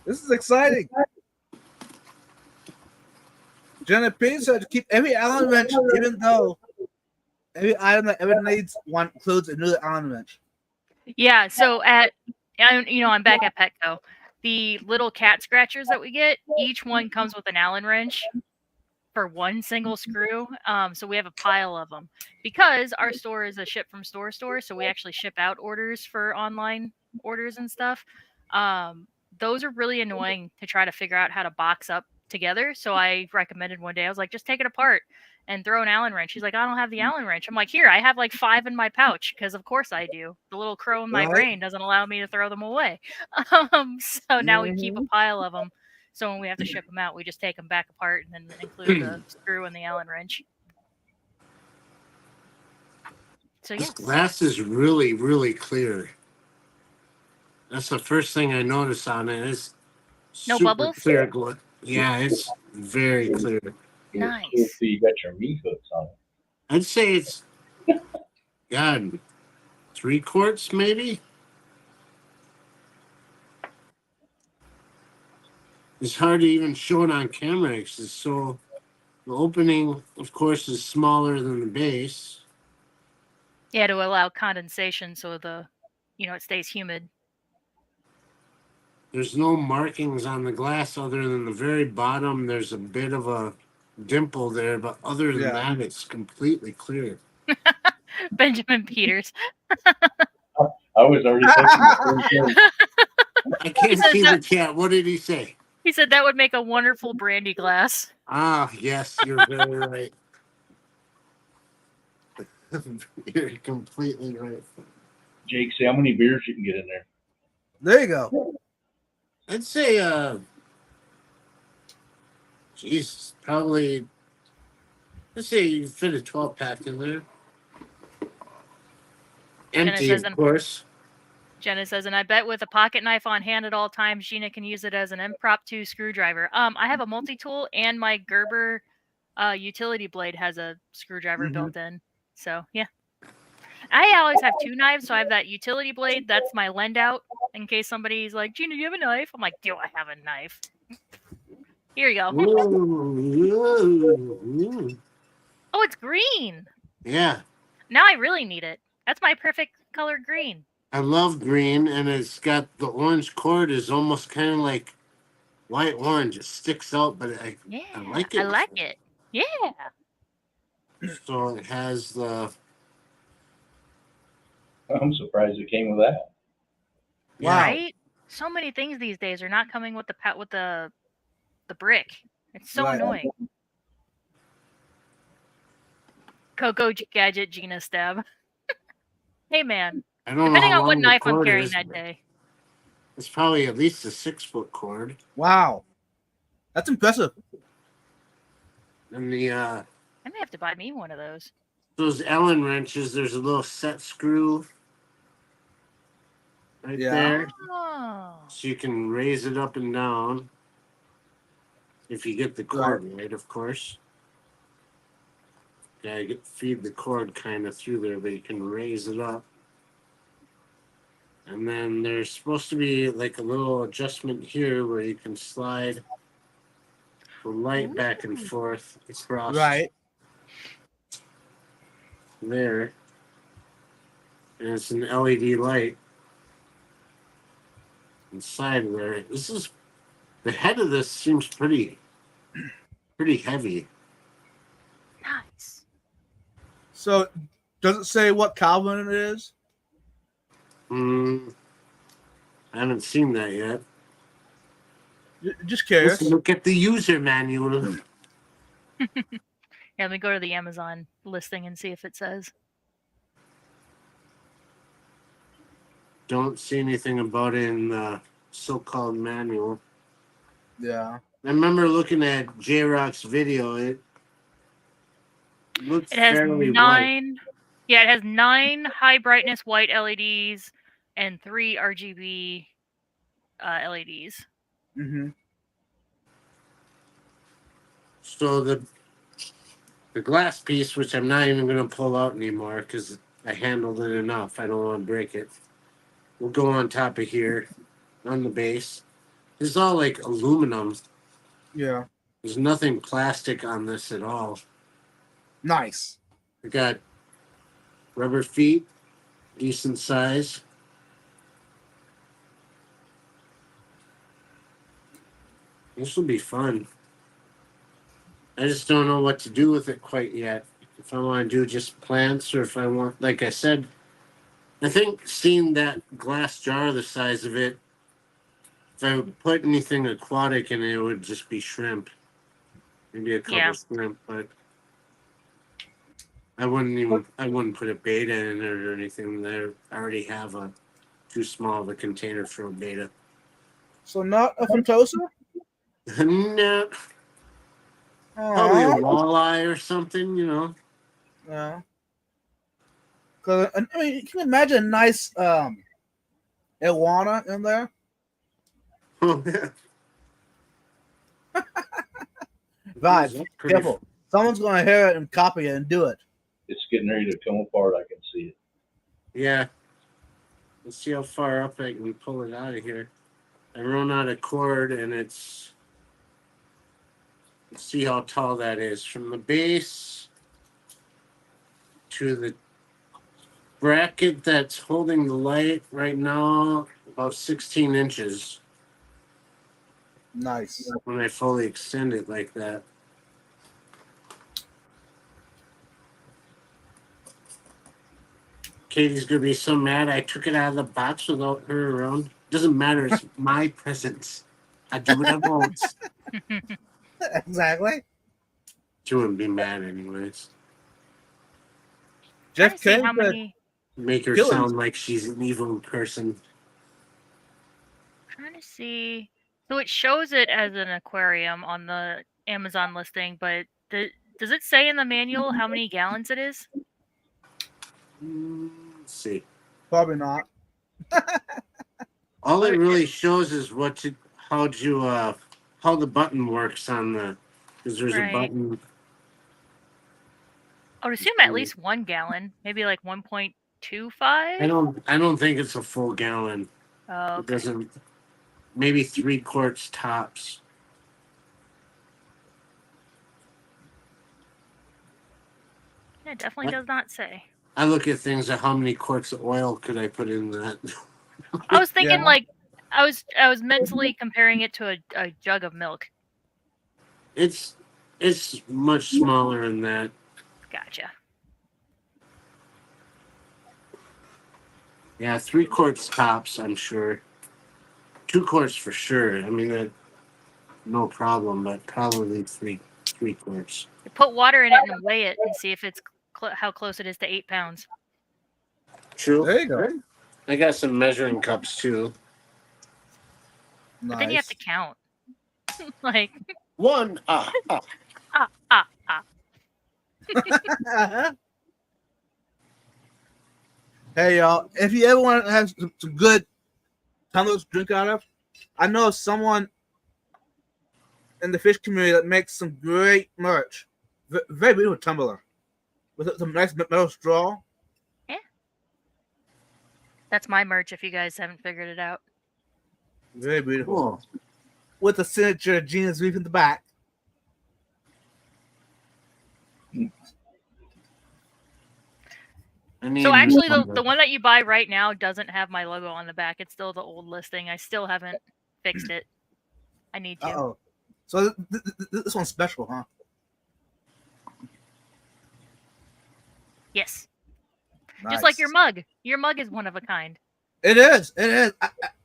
This is exciting. Jenna Payne said to keep every Allen wrench, even though every item that ever needs one includes a new Allen wrench. Yeah, so I'm back at Petco. The little cat scratchers that we get, each one comes with an Allen wrench for one single screw. So we have a pile of them because our store is a ship from store, so we actually ship out orders for online orders and stuff. Those are really annoying to try to figure out how to box up together. So I recommended one day, I was like, just take it apart and throw an Allen wrench. She's like, I don't have the Allen wrench. I'm like, here, I have like 5 in my pouch because of course I do. The little crow in my Right. brain doesn't allow me to throw them away. So now we keep a pile of them. So when we have to ship them out, we just take them back apart and then include the screw and the Allen wrench. So This yes, glass is really, really clear. That's the first thing I noticed on it. It's No super bubbles? clear. Yeah, it's very clear. Nice. Cool, so you got your meat hooks on it. I'd say it's, God, 3 quarts maybe? It's hard to even show it on camera because it's so. The opening, of course, is smaller than the base. Yeah, to allow condensation so it stays humid. There's no markings on the glass other than the very bottom. There's a bit of a dimple there, but other than that, it's completely clear. Benjamin Peters. I was already thinking the same thing. I can't says see that- the chat. What did he say? He said that would make a wonderful brandy glass. Ah, yes, you're very right. You're completely right. Jake, see how many beers you can get in there. There you go. I'd say, geez, probably, let's say you fit a 12-pack in there. Empty, says of course. Jenna says, and I bet with a pocket knife on hand at all times, Gina can use it as an impromptu screwdriver. I have a multi-tool and my Gerber utility blade has a screwdriver built in. So, yeah. I always have 2 knives, so I have that utility blade. That's my lend out in case somebody's like, Gina, do you have a knife? I'm like, do I have a knife? Here you go. Ooh. Oh, it's green. Yeah, Now I really need it. That's my perfect color green. I love green, and it's got the orange cord is almost kind of like white orange. It sticks out, but I like it. I like it. Yeah. So it has the I'm surprised it came with that. Wow. Right? So many things these days are not coming with the brick. It's so Right. annoying. Coco Gadget Gina Stab. Hey man, I don't know depending how on what long the knife I'm cord carrying is. that but day. It's probably at least a 6-foot cord. Wow. That's impressive. And the I may have to buy me one of those. those Allen wrenches, there's a little set screw right Yeah. there. Oh. So you can raise it up and down. If you get the cord right, of course. Yeah, feed the cord kind of through there, but you can raise it up. And then there's supposed to be like a little adjustment here where you can slide the light back and forth across Right. there. And it's an LED light inside of there. The head of this seems pretty heavy. Nice. So, does it say what Calvin it is? I haven't seen that yet. Just curious. Let's look at the user manual. Yeah, let me go to the Amazon listing and see if it says. Don't see anything about it in the so-called manual. Yeah. I remember looking at J-Rock's video. It looks It has fairly white. 9. Yeah, it has 9 high brightness white LEDs and 3 RGB LEDs. Mm-hmm. So the glass piece, which I'm not even going to pull out anymore because I handled it enough. I don't want to break it. We'll go on top of here on the base. This is all like aluminum. Yeah. There's nothing plastic on this at all. Nice. We got rubber feet, decent size. This will be fun. I just don't know what to do with it quite yet. If I want to do just plants or if I want, like I said, I think seeing that glass jar the size of it, if I would put anything aquatic in it, it would just be shrimp. Maybe a couple Yeah. shrimp, but I wouldn't put a beta in it or anything there. I already have a too small of a container for a beta. So not a Fantosa? No, probably a Aww. walleye or something, you know. Yeah. Cause I mean, you can imagine a nice iguana in there. Vibe. Careful. Someone's gonna hear it and copy it and do it. It's getting ready to come apart. I can see it. Yeah. Let's see how far up I can pull it out of here. I run out of cord and let's see how tall that is. From the base to the bracket that's holding the light right now, about 16 inches Nice. when I fully extend it like that. Katie's gonna be so mad I took it out of the box without her around. Doesn't matter, it's my presents. I do what I want. Exactly. She wouldn't be mad anyways. Trying Jeff to see K how said, many. Make her Killers. sound like she's an evil person. Trying to see. So it shows it as an aquarium on the Amazon listing, but does it say in the manual how many gallons it is? Let's see. probably not. All it really shows is how the button works on the, because there's Right. a button. I would assume at least 1 gallon, maybe like 1.25. I don't think it's a full gallon. Oh, It okay. doesn't. Maybe 3 quarts tops. It definitely does not say. I look at things at how many quarts of oil could I put in that. I was thinking Yeah. like I was mentally comparing it to a jug of milk. It's much smaller than that. Gotcha. Yeah, 3 quarts tops, I'm sure. 2 quarts for sure. I mean, no problem, but probably three quarts. You put water in it and weigh it and see if it's how close it is to 8 pounds. True. There you go. I got some measuring cups too. But then you have to count. Like 1. ah. Hey y'all, if you ever want to have some good tumblers to drink out of, I know someone in the fish community that makes some great merch. Very beautiful tumbler with some nice metal straw. That's my merch if you guys haven't figured it out. Very beautiful. Cool. With the signature Gina's Reef in the back. I mean, So actually, the one that you buy right now doesn't have my logo on the back. It's still the old listing. I still haven't fixed it. I need to. Uh-oh. So this one's special, huh? Yes. Nice. Just like your mug. Your mug is one of a kind. It is. It is.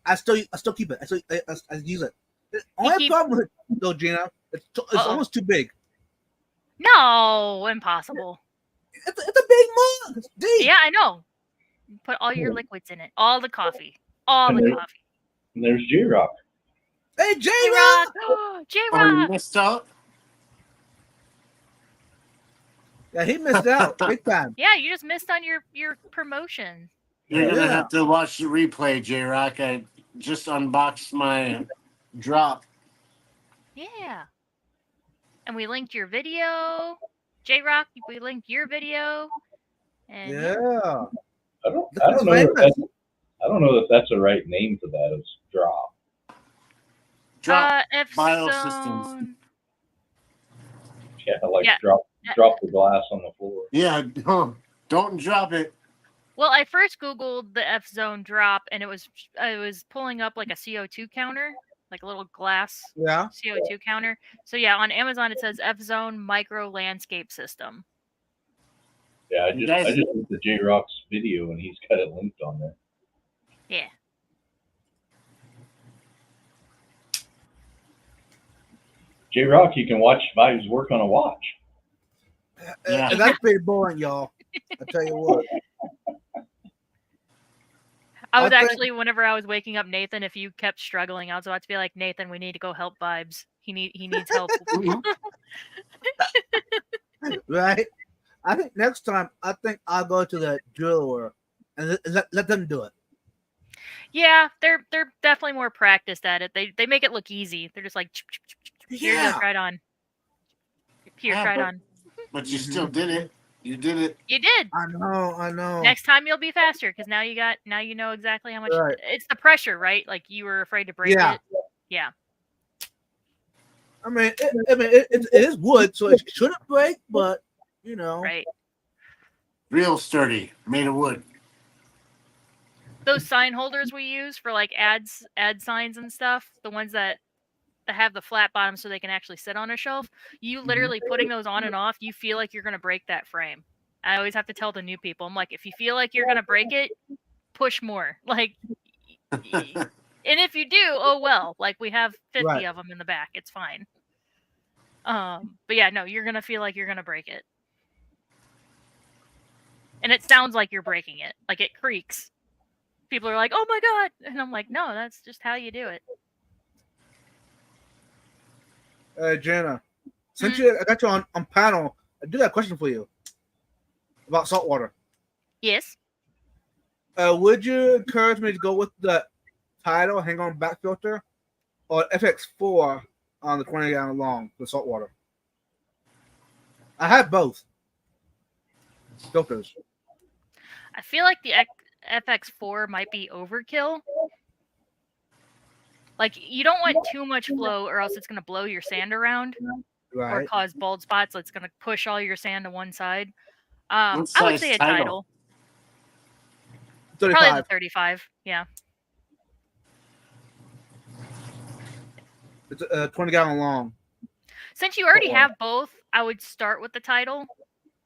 I still keep it. I use it. The only problem with it, though, Gina, it's almost too big. No, impossible. It's a big mug. It's deep. Yeah, I know. Put all your liquids in it. All the coffee. All the coffee. And there's J-Rock. Hey, J-Rock! Oh, J-Rock! you missed out? Yeah, he missed out big time. Yeah, you just missed on your promotion. You're going to have to watch the replay, J-Rock. I just unboxed my drop. Yeah. And we linked your video. J-Rock, we linked your video. And Yeah. I don't know if that's the right name for that. It's drop. Drop F-Zone. Biosystems. Yeah, drop the glass on the floor. Yeah, don't drop it. Well, I first Googled the F-Zone drop, and it was pulling up like a CO2 counter, like a little glass CO2 counter. So yeah, on Amazon it says F-Zone Micro Landscape System. Yeah, I just looked at J-Rock's video, and he's got it linked on there. Yeah. J-Rock, you can watch Vibes work on a watch. Yeah. That's pretty boring, y'all. I tell you what. I was actually, whenever I was waking up Nathan, if you kept struggling, I was about to be like, Nathan, we need to go help Vibes. He needs help. Right? I think next time, I'll go to the jeweler and let them do it. Yeah, they're definitely more practiced at it. They make it look easy. They're just like, here you go, try it on. Here, try it on. But you still did it. You did it. You did. I know. Next time you'll be faster because now you know exactly how much. Right. It's the pressure, right? Like you were afraid to break it. Yeah. I mean, it is wood, so it shouldn't break, but you know. Right. Real sturdy, made of wood. Those sign holders we use for like ad signs and stuff, the ones that have the flat bottom so they can actually sit on a shelf, you literally putting those on and off, you feel like you're going to break that frame. I always have to tell the new people, I'm like, if you feel like you're going to break it, push more. Like, and if you do, oh well, like we have 50 of them in the back. It's fine. But yeah, no, you're going to feel like you're going to break it. And it sounds like you're breaking it. Like it creaks. People are like, oh my God. And I'm like, no, that's just how you do it. Jana, since I got you on panel, I do have a question for you about saltwater. Yes. Would you encourage me to go with the Tidal hang-on back filter or FX4 on the 20 gallon long for saltwater? I have both filters. I feel like the FX4 might be overkill. Like, you don't want too much flow or else it's going to blow your sand around or cause bald spots. So it's going to push all your sand to one side. I would say a Tidal. 35. Probably the 35, yeah. It's 20 gallon long. Since you already have both, I would start with the Tidal.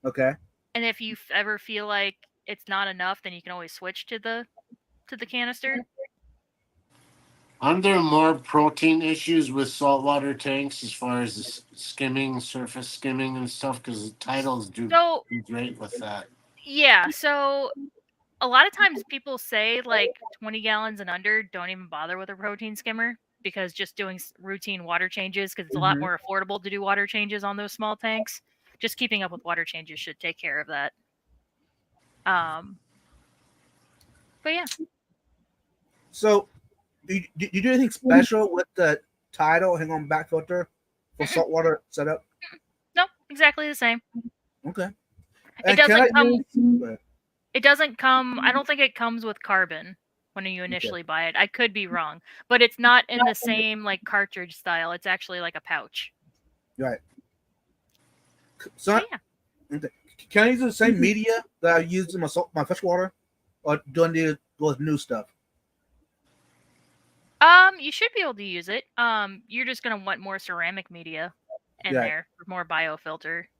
Okay. And if you ever feel like it's not enough, then you can always switch to the to the canister. Aren't there more protein issues with saltwater tanks as far as the skimming, surface skimming and stuff? Because titles do So great with that. yeah, so a lot of times people say like 20 gallons and under, don't even bother with a protein skimmer because just doing routine water changes, because it's a lot more affordable to do water changes on those small tanks. Just keeping up with water changes should take care of that. But yeah, So, you do anything special with the tidal hang on back filter for saltwater setup? no, exactly the same. Okay. It doesn't come. use- It doesn't come. I don't think it comes with carbon when you initially buy it. I could be wrong, but it's not in the same like cartridge style. It's actually like a pouch. Right. So, So yeah. can I use the same media that I used in my freshwater, or do I need to go with new stuff? You should be able to use it. You're just gonna want more ceramic media in Yeah. there for more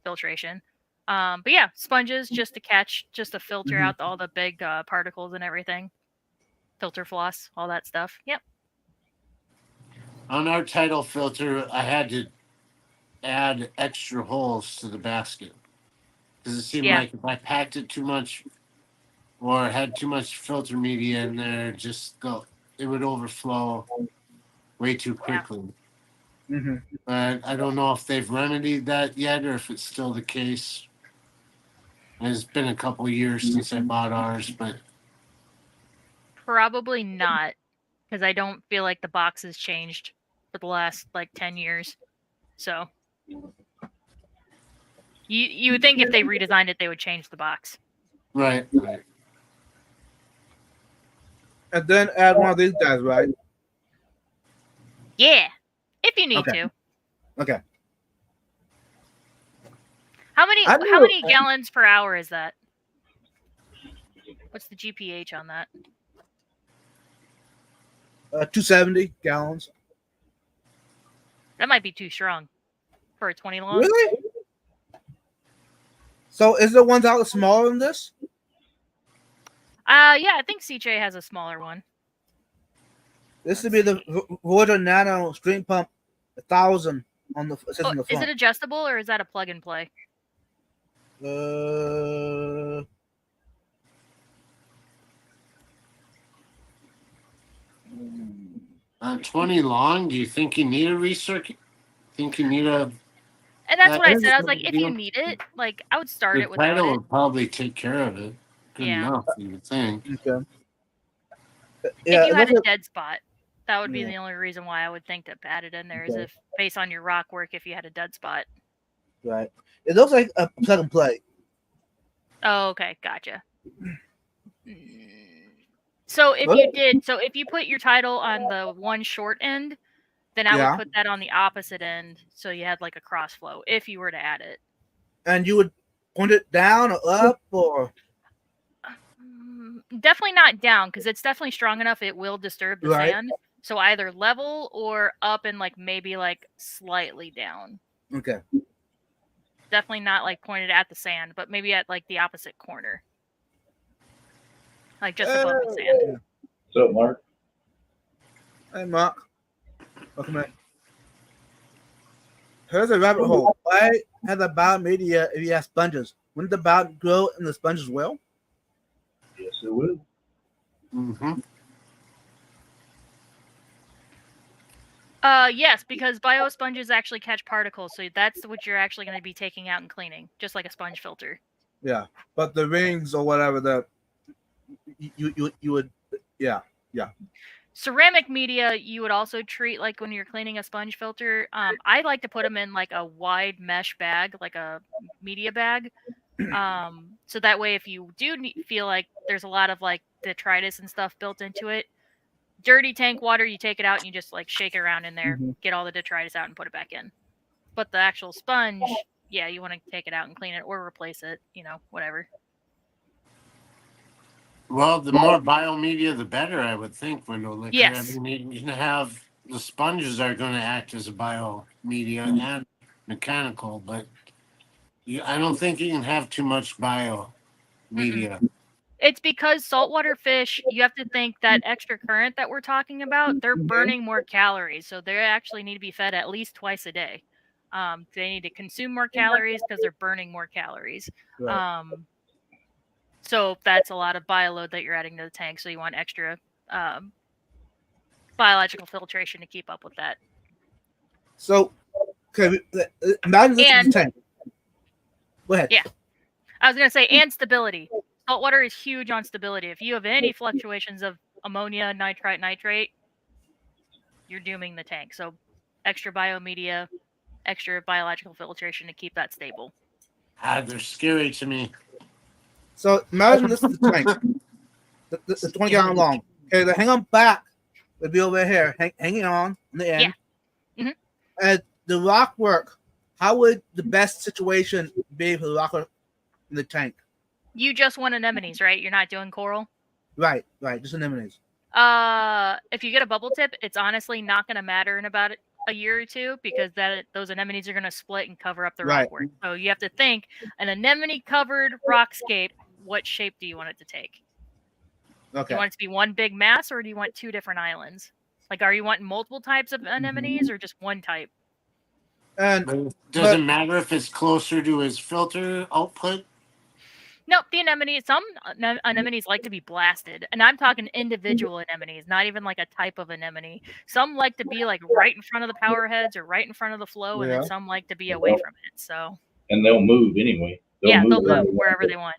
filtration. But yeah, sponges just to filter Mhm. out all the big particles and everything. Filter floss, all that stuff. Yep. On our tidal filter, I had to add extra holes to the basket because it seemed Yeah. like if I packed it too much or had too much filter media in there, it would overflow way too quickly. Mm-hmm. But I don't know if they've remedied that yet or if it's still the case. It's been a couple years since I bought ours, but Probably not, because I don't feel like the box has changed for the last like 10 years. So you would think if they redesigned it, they would change the box. right. And then add one of these guys, right? Yeah, if you need Okay. to. Okay. How many gallons per hour is that? What's the GPH on that? 270 gallons. That might be too strong for a 20 long. Really? So is the ones out smaller than this? Yeah, I think CJ has a smaller one. This would be the Voyager Nano Stream Pump 1000 on the. It says Oh, on the is front. it adjustable or is that a plug and play? 20 long. Do you think you need a recircuit? Think you need a? And that's That what I is said. I was a like, big if you deal. need it, like I would start The it without title it. would probably take care of it. Good Yeah. enough, you would think. Okay. If you had it a dead spot, that would be Yeah. the only reason why I would think to add it in there is Okay. if based on your rock work, if you had a dead spot. right. It looks like a plug and play. Oh, okay, gotcha. So if you put your title on the one short end, then I Yeah. would put that on the opposite end, so you had like a cross flow if you were to add it. And you would point it down or up or Definitely not down, because it's definitely strong enough it will disturb the Right. sand. So either level or up and like maybe like slightly down. okay. Definitely not like pointed at the sand, but maybe at like the opposite corner. Like just above the sand. What's up, Mark? Hey Mark. Welcome in. Here's a rabbit hole. Why have a biomedia if you have sponges? Wouldn't the bio grow in the sponge as well? Yes, it will. Mm-hmm. Yes, because biosponges actually catch particles, so that's what you're actually going to be taking out and cleaning, just like a sponge filter. Yeah. But the rings or whatever that you would Ceramic media you would also treat like when you're cleaning a sponge filter. I like to put them in like a wide mesh bag, like a media bag. So that way if you do feel like there's a lot of like detritus and stuff built into it, dirty tank water, you take it out and you just like shake it around in there, get all the detritus out and put it back in. But the actual sponge, yeah, you want to take it out and clean it or replace it, whatever. Well, the more biomedia, the better, I would think, Window Licker. Yes. I mean, you can have the sponges are going to act as a biomedia and mechanical, but I don't think you can have too much biomedia. It's because saltwater fish, you have to think that extra current that we're talking about, they're burning more calories. So they actually need to be fed at least twice a day. They need to consume more calories because they're burning more calories. Right. So that's a lot of bioload that you're adding to the tank. So you want extra biological filtration to keep up with that. So, okay, imagine this is And- the tank. Go ahead. Yeah. I was gonna say, and stability. Saltwater is huge on stability. If you have any fluctuations of ammonia, nitrite, nitrate, you're dooming the tank. So extra biomedia, extra biological filtration to keep that stable. They're scary to me. So imagine this is the tank. The 20 gallon long. Okay, the hang on back would be over here, hanging on in the end. Yeah. Mhm. And the rock work, how would the best situation be for the rock work in the tank? You just want anemones, right? You're not doing coral. Right, just anemones. If you get a bubble tip, it's honestly not going to matter in about a year or two because those anemones are going to split and cover up the Right. rockwork. So you have to think an anemone covered rockscape. What shape do you want it to take? Do Okay. you want it to be one big mass, or do you want two different islands? Like, are you wanting multiple types of anemones or just one type? And Does it matter if it's closer to his filter output? Nope, the anemone. Some anemones like to be blasted, and I'm talking individual anemones, not even like a type of anemone. Some like to be like right in front of the power heads or right in front of the flow, and then some like to be away from it. So. And they'll move anyway. They'll move wherever they want.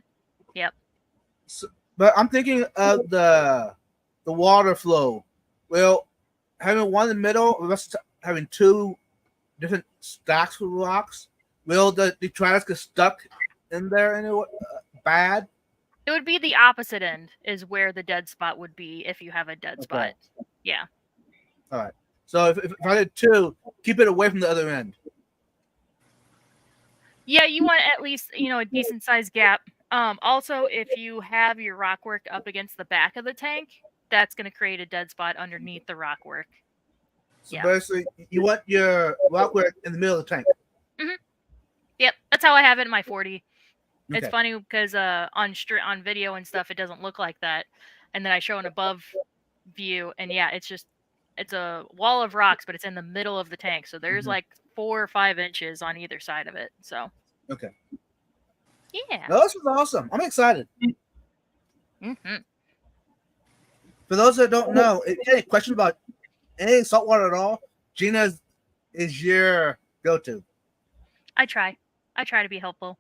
Yep. So, but I'm thinking of the water flow. Well, having one in the middle, or having two different stacks of rocks, will the detritus get stuck in there anyway? Bad? It would be the opposite end is where the dead spot would be if you have a dead spot. Yeah. All right. So if I did two, keep it away from the other end. Yeah, you want at least, a decent sized gap. Also, if you have your rock work up against the back of the tank, that's going to create a dead spot underneath the rock work. So basically, you want your rock work in the middle of the tank. Mm-hmm. Yep, that's how I have it in my 40. Okay. It's funny because on video and stuff, it doesn't look like that. And then I show an above view, and yeah, it's a wall of rocks, but it's in the middle of the tank. So there's like 4 or 5 inches on either side of it. So. Okay. Yeah. No, this was awesome. I'm excited. Mm-hmm. For those that don't know, if you have any questions about any saltwater at all, Gina is your go-to. I try to be helpful.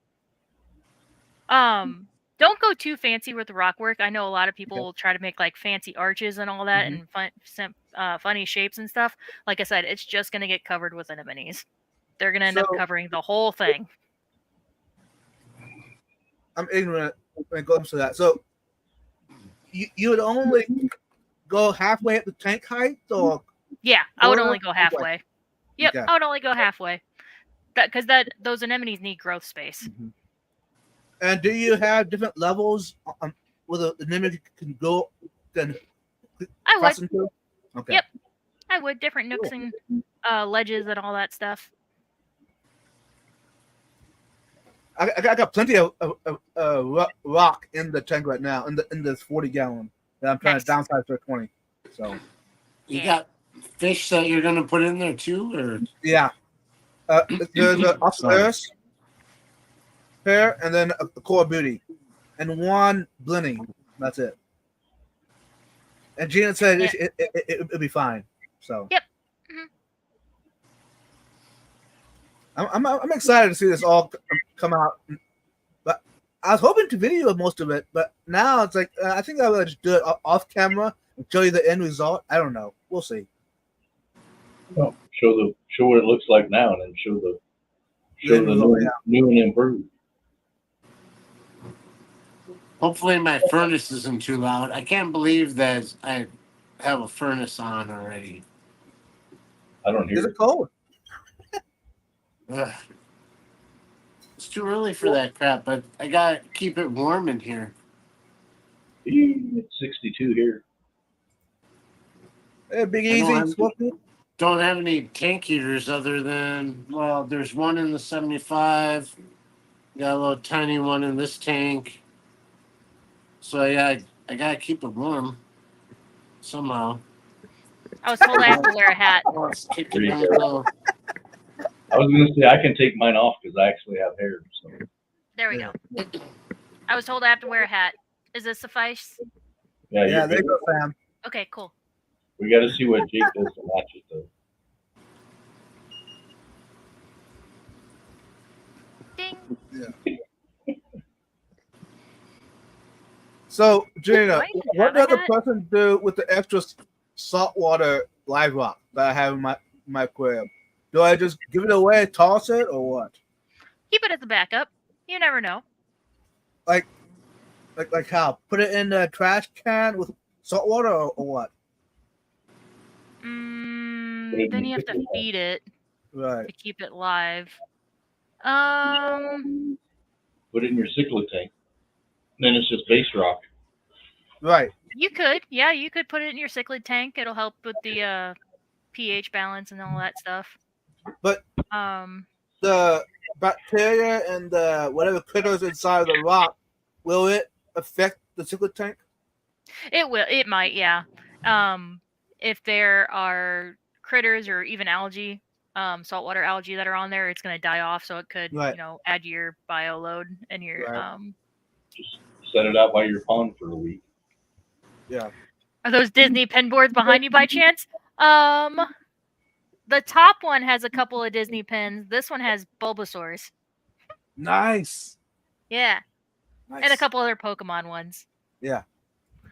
Don't go too fancy with the rock work. I know a lot of people will try to make like fancy arches and all that and funny shapes and stuff. Like I said, it's just going to get covered with anemones. They're going to end up covering the whole thing. I'm ignorant when it comes to that. So you would only go halfway at the tank height, or? Yeah, I would only go halfway. Yep, Okay. I would only go halfway. Because those anemones need growth space. Mm-hmm. And do you have different levels where the anemone can go? I would. Into? Okay. Yep, I would. Different nooks and ledges and all that stuff. I got plenty of rock in the tank right now, in this 40 gallon that I'm trying to downsize to a 20. So you got fish that you're gonna put in there too, or yeah. There's an Ocellaris pair, and then a Core Beauty, and one Blenny. That's it. And Gina said it'll be fine. So yep. I'm excited to see this all come out. But I was hoping to video most of it, but now it's like I think I will just do it off camera and show you the end result. I don't know. We'll see. Well, show what it looks like now, and then show the new and improved. Hopefully my furnace isn't too loud. I can't believe that I have a furnace on already. I don't hear Is it cold? Ugh. It's too early for that crap, but I gotta keep it warm in here. It's 62 here. Hey, Big Easy. Don't have any tank heaters other than, well, there's one in the 75. Got a little tiny one in this tank. So yeah, I gotta keep it warm somehow. I was told I have to wear a hat. Oh, it's kicking in now. I was gonna say I can take mine off because I actually have hair. So There we Yeah. go. I was told I have to wear a hat. Does this suffice? yeah, Yeah, you're there good. you go, Sam. Okay, cool. We got to see what Jake does to match it though. Ding. So, Gina, Do I even what have does a the hat? person do with the extra saltwater live rock that I have in my aquarium? Do I just give it away, toss it, or what? Keep it as a backup. You never know. Like how? Put it in the trash can with salt water, or what? Then you have to feed it Right. to keep it live. Put it in your cichlid tank. Then it's just base rock. Right. You could, yeah, you could put it in your cichlid tank. It'll help with the pH balance and all that stuff. But Um, the bacteria and the whatever critters inside of the rock, will it affect the cichlid tank? it will. It might, yeah. If there are critters or even algae, saltwater algae that are on there, it's going to die off. So it could, Right. you know, add to your bio load and your Right. Just set it out by your pond for a week. Yeah. Are those Disney pen boards behind you by chance? The top one has a couple of Disney pins. This one has Bulbasaurs. Nice. Yeah. Nice. And a couple other Pokemon ones. Yeah.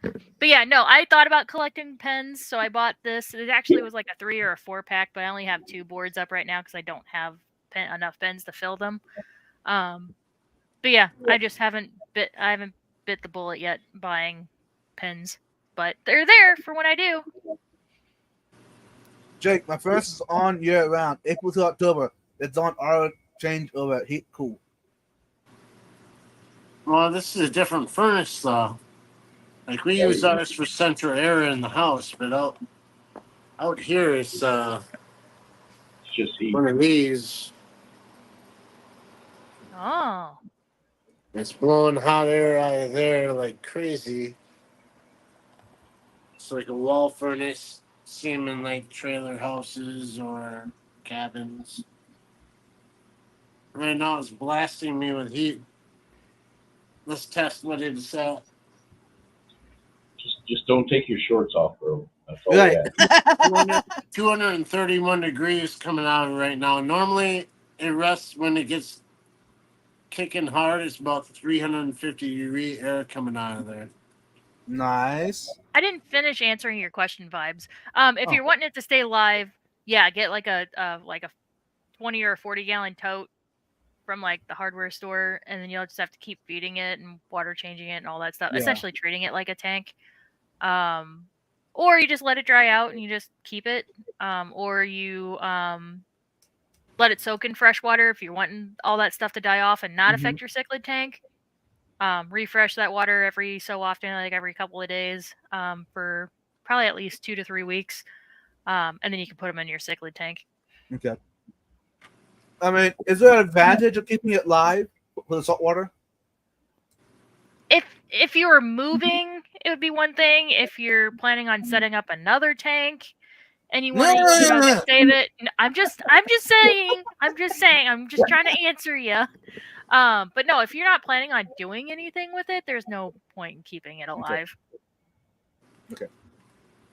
But yeah, no, I thought about collecting pens, so I bought this. It actually was like a 3 or a 4-pack, but I only have 2 boards up right now because I don't have enough pens to fill them. But yeah, I just haven't bit the bullet yet buying pens, but they're there for when I do. Jake, my furnace is on year round, April to October. It's on auto change over at Heat Cool. Well, this is a different furnace though. Like we use ours for central air in the house, but out here it's It's just heat. one of these. Oh, It's blowing hot air out of there like crazy. It's like a wall furnace, same in like trailer houses or cabins. Right now it's blasting me with heat. Let's test what it's at. Just don't take your shorts off, bro. That's all Right. we have. 231 degrees coming out right now. Normally it rests when it gets kicking hard. It's about 350 degree air coming out of there. Nice. I didn't finish answering your question, Vibes. If Oh. you're wanting it to stay live, yeah, get like a 20 or 40 gallon tote from like the hardware store, and then you'll just have to keep feeding it and water changing it and all that stuff. Yeah. Essentially treating it like a tank. Or you just let it dry out and you just keep it. Or you let it soak in fresh water if you're wanting all that stuff to die off and not affect your cichlid tank. Refresh that water every so often, like every couple of days, for probably at least 2 to 3 weeks. And then you can put them in your cichlid tank. Okay. I mean, is there an advantage of keeping it live with the salt water? If you were moving, it would be one thing. If you're planning on setting up another tank and you want to save it, I'm just saying. I'm just trying to answer you. But no, if you're not planning on doing anything with it, there's no point in keeping it alive. Okay.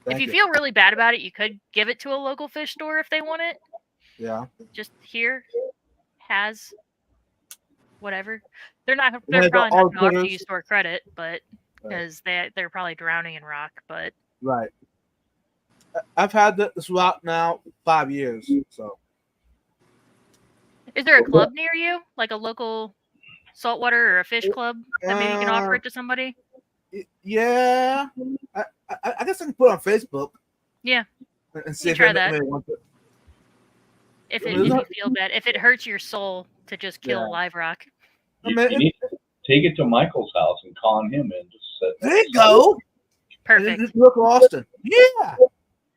If you feel really bad about it, you could give it to a local fish store if they want it. Yeah. Just here has whatever. They're Well, probably not all going to offer critters. you store credit, but Right. because they're probably drowning in rock. But Right. I've had this rock now 5 years. So is there a club near you, like a local saltwater or a fish club that maybe you can offer it to somebody? yeah, I guess I can put it on Facebook. Yeah. And see You if try that. anybody wants it. If Well, you there's feel bad, if it hurts your soul to just kill Yeah. live rock. I You mean, need to take it to Michael's house and con him in. Just set there you go. Perfect. And look, Austin. Yeah.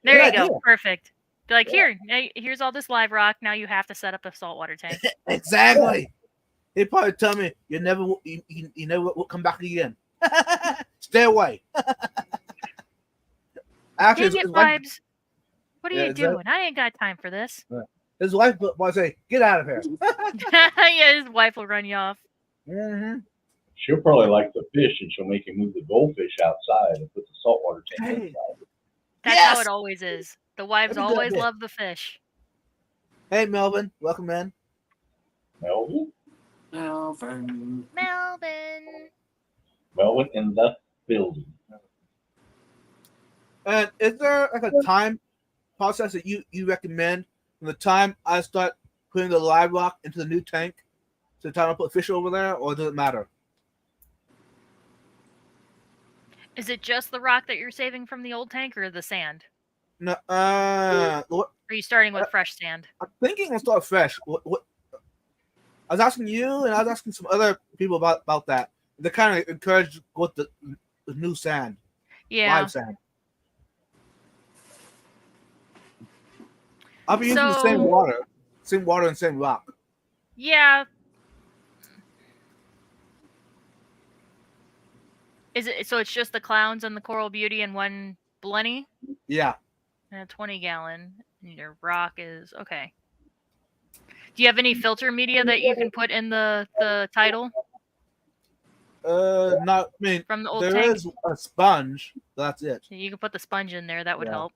There you good go. idea. Perfect. Be like, here's all this live rock. Now you have to set up a saltwater tank. Exactly. He'd probably tell me you never will come back again. Stay away. Actually, Dang it, his wife, Vibes. What are Yeah, you is that- doing? I ain't got time for this. his wife will say, "Get out of here." Yeah, his wife will run you off. Mm-hmm. She'll probably like the fish, and she'll make him move the goldfish outside and put the saltwater tank Hey. inside. That's how Yes! it always is. The wives That'd be a good always idea. love the fish. Hey, Melvin, welcome in. Melvin, Melvin. Melvin. Melvin in the building. And is there like a time process that you recommend from the time I start putting the live rock into the new tank to the time I put fish over there, or does it matter? Is it just the rock that you're saving from the old tank or the sand? No, what, Are you starting with fresh sand? I'm thinking we'll start fresh. What? I was asking you, and I was asking some other people about that. They kind of encouraged with the new sand, Yeah. live sand. I'll be using the same water and same rock. Yeah. Is it so? It's just the clowns and the coral beauty and one blenny Yeah. and a 20-gallon. And your rock is okay. Do you have any filter media that you can put in the title Not. I mean, from the old there tank? is a sponge. That's it. You can put the sponge in there. That would Yeah. help.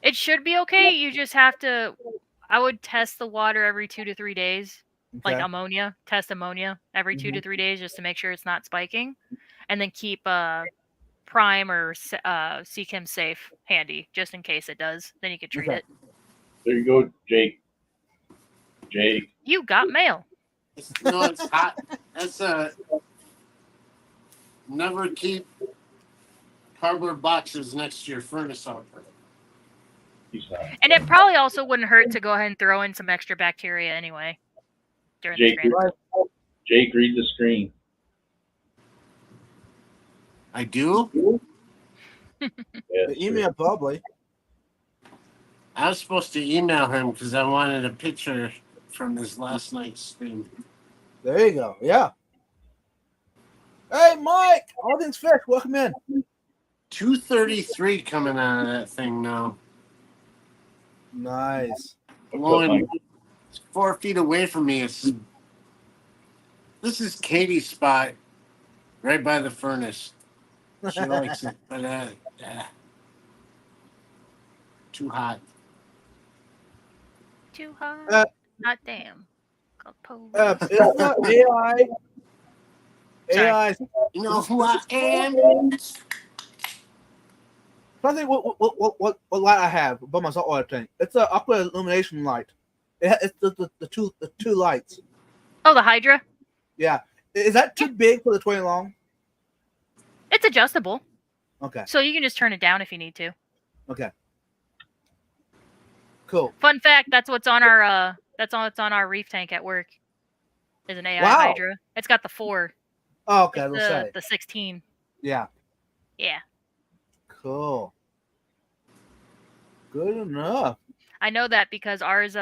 It should be okay. You just have to. I would test the water every 2 to 3 days, like Okay. ammonia. Test ammonia every 2 to 3 days just to make sure it's not spiking, and then keep Prime or Seachem Safe handy just in case it does. Then you can treat Okay. it. There you go, Jake. Jake. You got mail. No, it's hot. That's never keep cardboard boxes next to your furnace outlet. He's not. And it probably also wouldn't hurt to go ahead and throw in some extra bacteria anyway during the Jake, transit. Jake, read the screen. I do? Yes, The email probably. I was supposed to email him because I wanted a picture from his last night's stream. There you go. Yeah. Hey, Mike. All things fish. Welcome in. 233 coming out of that thing now. Nice. Blowing 4 feet away from me. This is Katie's spot, right by the furnace. She likes it, but too hot. Too hot. Not damn. It's not AI. Sorry. AI. You know who I am? I think what light I have above my saltwater tank. It's an aqua illumination light. It's the two lights. Oh, the Hydra. Yeah. Is that too big for the 20 long? It's adjustable, Okay. so you can just turn it down if you need to. Okay. Cool. Fun fact: that's what's on our what's on our reef tank at work. Is an AI Wow. Hydra. It's got the 4. Oh, okay. It's We'll say. the 16. Yeah. Yeah. Cool. Good enough. I know that because ours,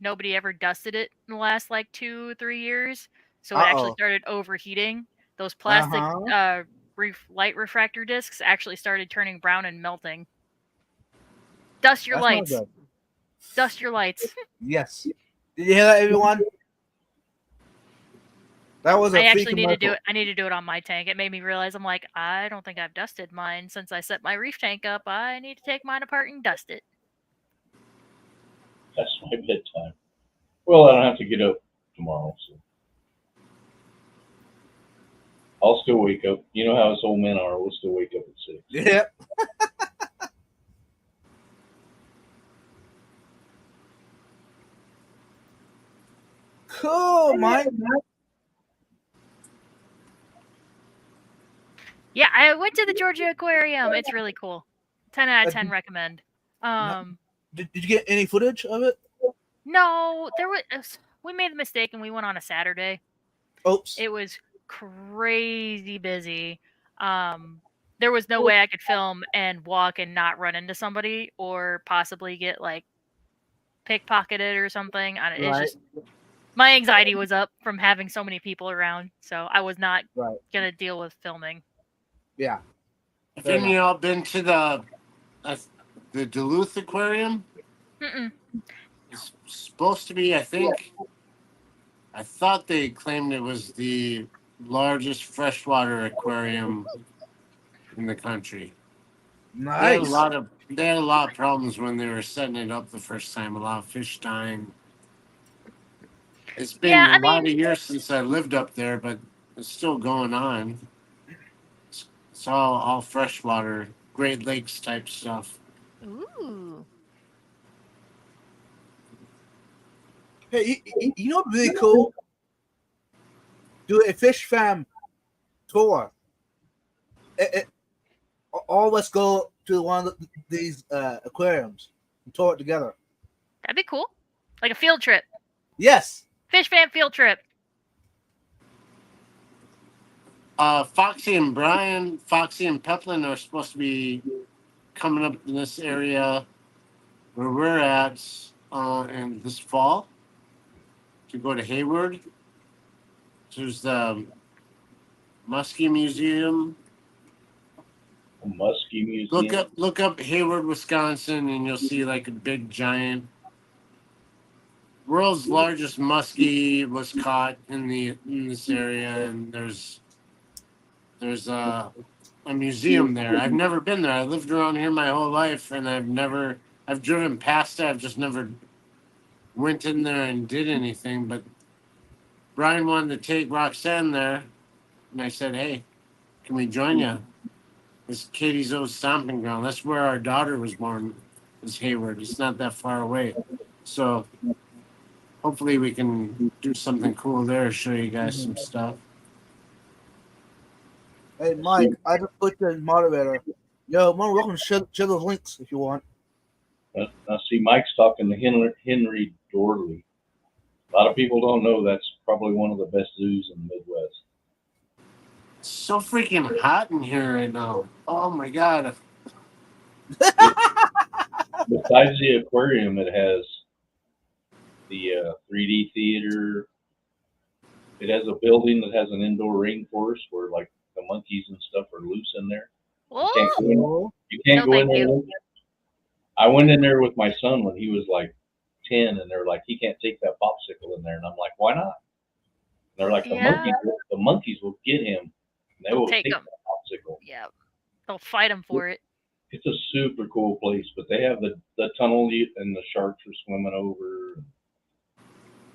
nobody ever dusted it in the last like 2-3 years, so it actually Uh-oh. started overheating. Those plastic Uh-huh. light refractor discs actually started turning brown and melting. Dust your That's not lights. good. Dust your lights. Yes. Did you hear that, everyone? That was a I free actually need to do commercial. it. I need to do it on my tank. It made me realize I'm like, I don't think I've dusted mine since I set my reef tank up. I need to take mine apart and dust it. That's my bedtime. Well, I don't have to get up tomorrow, so I'll still wake up. You know how us old men are. We'll still wake up at 6. Yeah. Cool, Mike. Yeah, I went to the Georgia Aquarium. It's really cool. 10 out of 10 recommend. Did you get any footage of it? No, we made the mistake and we went on a Saturday. Oops. It was crazy busy. There was no way I could film and walk and not run into somebody or possibly get like pickpocketed or something. It's Right. just My anxiety was up from having so many people around, so I was not Right. gonna deal with filming. Yeah. Have Fair any of y'all been to the Duluth Aquarium? Mm-mm. It's supposed to be, I think. I thought they claimed it was the largest freshwater aquarium in the country. Nice. They had a lot of problems when they were setting it up the first time. A lot of fish dying. It's been Yeah, a I lot mean, of years since I lived up there, but it's still going on. It's all freshwater, Great Lakes type stuff. ooh. Hey, you know what'd be really cool? Do a fish fam tour. It, all of us go to one of these aquariums and tour it together. That'd be cool. Like a field trip. Yes. Fish fan field trip. Foxy and Peplin are supposed to be coming up in this area where we're at in this fall to go to Hayward. There's the Muskie Museum. A Muskie Museum. Look up Hayward, Wisconsin, and you'll see like a big giant. World's largest muskie was caught in this area, and there's a museum there. I've never been there. I lived around here my whole life, and I've driven past it. I've just never went in there and did anything. But Brian wanted to take Roxanne there, and I said, "Hey, can we join you?" It's Katie's old stomping ground. That's where our daughter was born. Is Hayward. It's not that far away, so hopefully we can do something cool there. Show you guys some stuff. Hey, Mike, I just put you as moderator. Yo, more welcome to share those links if you want. Now, see, Mike's talking to Henry Dorley. A lot of people don't know that's probably one of the best zoos in the Midwest. It's so freaking hot in here right now. Oh my god. Besides the aquarium, it has the 3D theater. It has a building that has an indoor rainforest where like the monkeys and stuff are loose in there. Oh, You can't No, go in thank there. I went in there with my son when he was like 10, and they're like, he can't take that popsicle in there, and I'm like, why not? And they're like, Yeah. the monkeys will get him, and they They'll will take take him. that popsicle. yeah. They'll fight him for it. It's a super cool place, but they have the tunnel and the sharks are swimming over.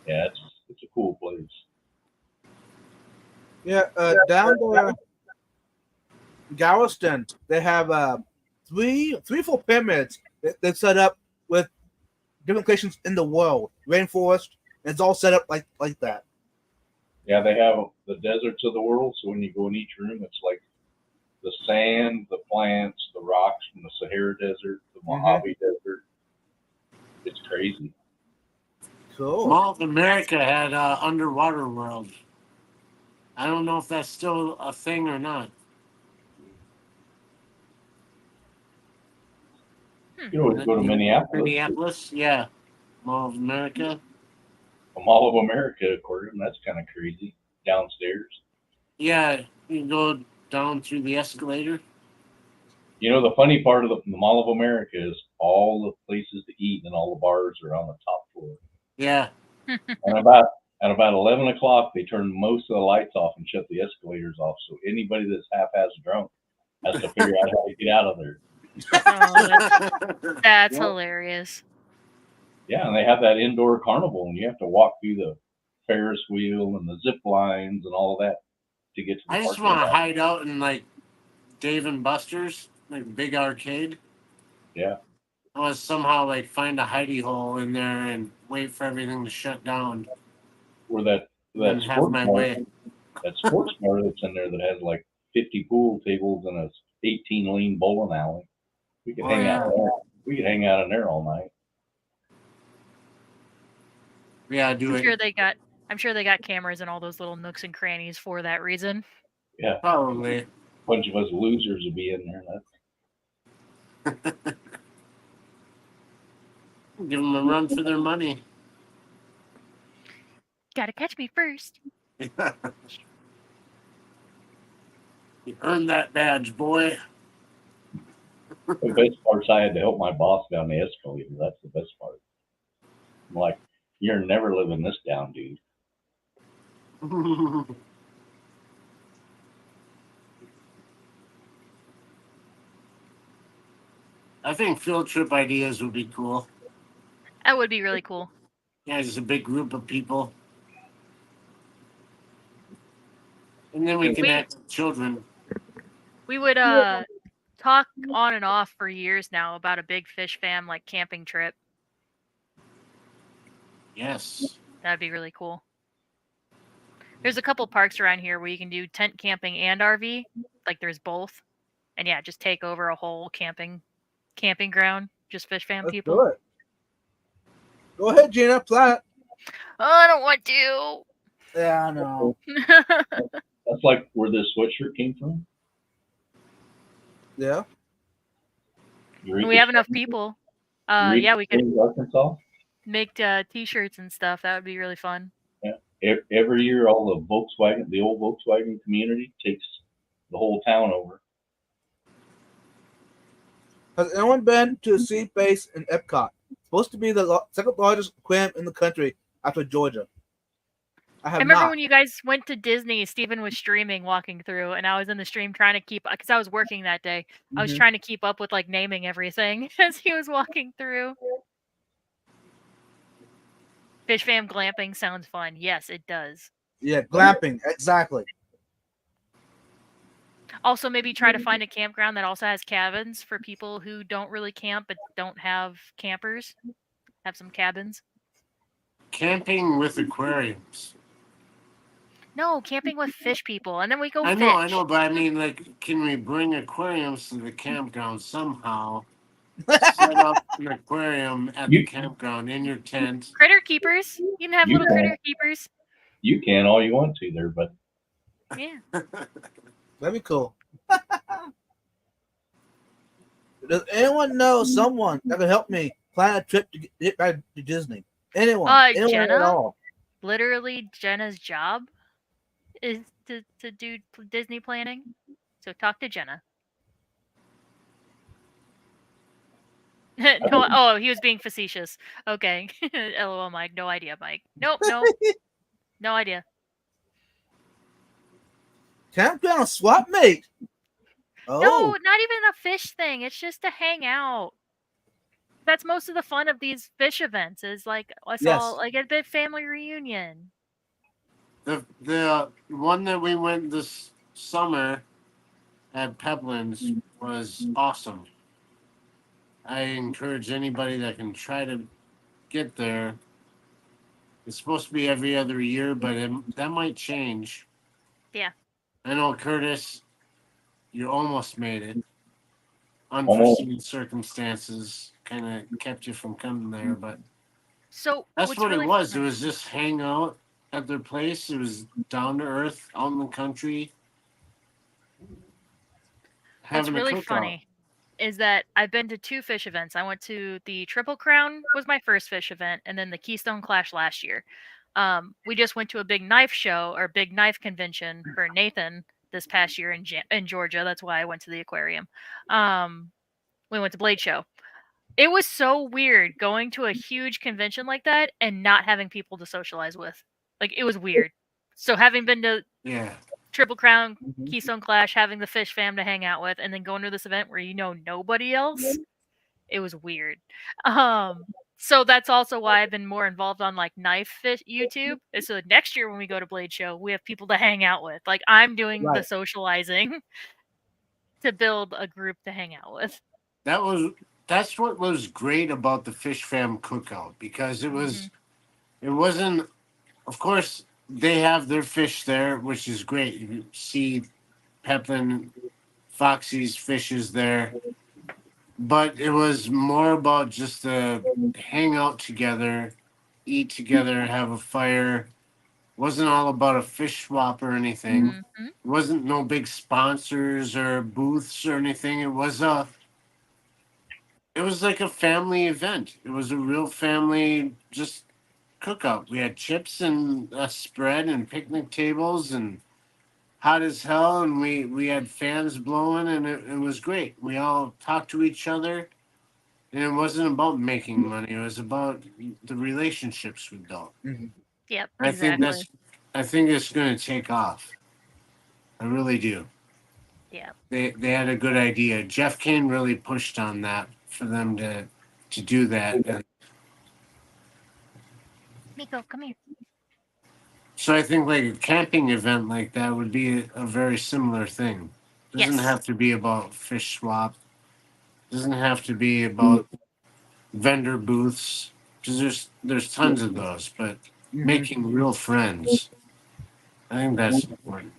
Yeah, it's a cool place. Yeah, down there, Galveston, they have three, 4 pyramids that they set up with different locations in the world, rainforest. And it's all set up like that. Yeah, they have the deserts of the world, so when you go in each room, it's like the sand, the plants, the rocks from the Sahara Desert, the Mojave Desert. It's crazy. Cool. Mall of America had Underwater World. I don't know if that's still a thing or not. You always go to Minneapolis. Minneapolis, yeah. Mall of America. A Mall of America aquarium. That's kind of crazy. Downstairs. Yeah, you can go down through the escalator. You know, the funny part of the Mall of America is all the places to eat and all the bars are on the top floor. Yeah. And at about 11 o'clock, they turn most of the lights off and shut the escalators off. So anybody that's half-ass drunk has to figure out how to get out of there. Oh, that's Yep. hilarious. Yeah, and they have that indoor carnival, and you have to walk through the Ferris wheel and the zip lines and all of that to get to the I just parking want to lot. hide out in like Dave and Buster's, like big arcade. Yeah. I want to somehow like find a hidey hole in there and wait for everything to shut down. Or that And have sports my bar, way. that sports bar that's in there that has like 50 pool tables and a 18 lane bowling alley. We could Oh, hang yeah. out there. We could hang out in there all night. Yeah, do it. I'm sure they got cameras in all those little nooks and crannies for that reason. Yeah. Probably. A bunch of us losers would be in there. Give them a run for their money. gotta catch me first. You earned that badge, boy. The best part's I had to help my boss down the escalator. That's the best part. I'm like, you're never living this down, dude. I think field trip ideas would be cool. That would be really cool. Yeah, just a big group of people. And then we can act like children. We would talk on and off for years now about a big fish fam like camping trip. Yes. That'd be really cool. There's a couple parks around here where you can do tent camping and RV. Like there's both. And yeah, just take over a whole camping ground. Just fish fam Let's people. do it. Go ahead, Gina. Plan it. Oh, I don't want to. Yeah, I know. That's like where this sweatshirt came from. Yeah. We have enough people. Yeah, we could Arkansas. make t-shirts and stuff. That would be really fun. Every year, all the old Volkswagen community takes the whole town over. Has anyone been to the Sea Base in Epcot? Supposed to be the second largest aquarium in the country after Georgia. I have I remember not. when you guys went to Disney, Steven was streaming walking through, and I was in the stream trying to keep, because I was working that day. I was Mhm. trying to keep up with like naming everything as he was walking through. Fish fam glamping sounds fun. Yes, it does. Yeah, glamping. Exactly. Also, maybe try to find a campground that also has cabins for people who don't really camp but don't have campers. Have some cabins. Camping with aquariums. No, camping with fish people, and then we go I fish. know, but I mean, like, can we bring aquariums to the campground somehow? Set up an aquarium at the campground in your tent. Critter keepers. You can have You little can. critter keepers. You can all you want to there, but Yeah. That'd be cool. Does anyone know someone that could help me plan a trip to get back to Disney? Anyone? Anyone Jenna? at all? Literally, Jenna's job is to do Disney planning. So talk to Jenna. No, oh, he was being facetious. Okay. LOL, Mike. No idea, Mike. Nope, no. No idea. Campground swap meet. No, Oh, not even a fish thing. It's just to hang out. That's most of the fun of these fish events is like us Yes. all like a big family reunion. The one that we went this summer at Peplin's was awesome. I encourage anybody that can try to get there. It's supposed to be every other year, but that might change. Yeah. I know, Curtis, you almost made it. Unforeseen circumstances kind of kept you from coming there, but So that's what's what really it was. fun- It was just hang out at their place. It was down to earth, out in the country. What's Having really a cookout. funny is that I've been to 2 fish events. I went to the Triple Crown was my first fish event, and then the Keystone Clash last year. We just went to a big knife show or big knife convention for Nathan this past year in Georgia. That's why I went to the aquarium. We went to Blade Show. It was so weird going to a huge convention like that and not having people to socialize with. Like it was weird. So having been to Yeah. Triple Crown, Mhm. Keystone Clash, having the fish fam to hang out with, and then going to this event where you know nobody else, it was weird. So that's also why I've been more involved on like knife fish YouTube. And so next year when we go to Blade Show, we have people to hang out with. Like I'm doing the Right. socializing to build a group to hang out with. That's what was great about the Fish Fam cookout, because it wasn't, of course they have their fish there, which is great. You see Peplin, Foxy's fishes there, but it was more about just to hang out together, eat together, have a fire. Wasn't all about a fish swap or anything. Mhm. It wasn't no big sponsors or booths or anything. It was like a family event. It was a real family, just cookout. We had chips and a spread and picnic tables and hot as hell, and we had fans blowing, and it was great. We all talked to each other, and it wasn't about making money. It was about the relationships we built. Mhm. Yep, I think exactly. I think it's going to take off. I really do. Yeah. They had a good idea. Jeff Kane really pushed on that for them to do that. And Nico, come here. so I think like a camping event like that would be a very similar thing. Doesn't Yes. have to be about fish swap. Doesn't have to be about vendor booths. Because there's tons of those, but Mhm. making real friends. I think that's important.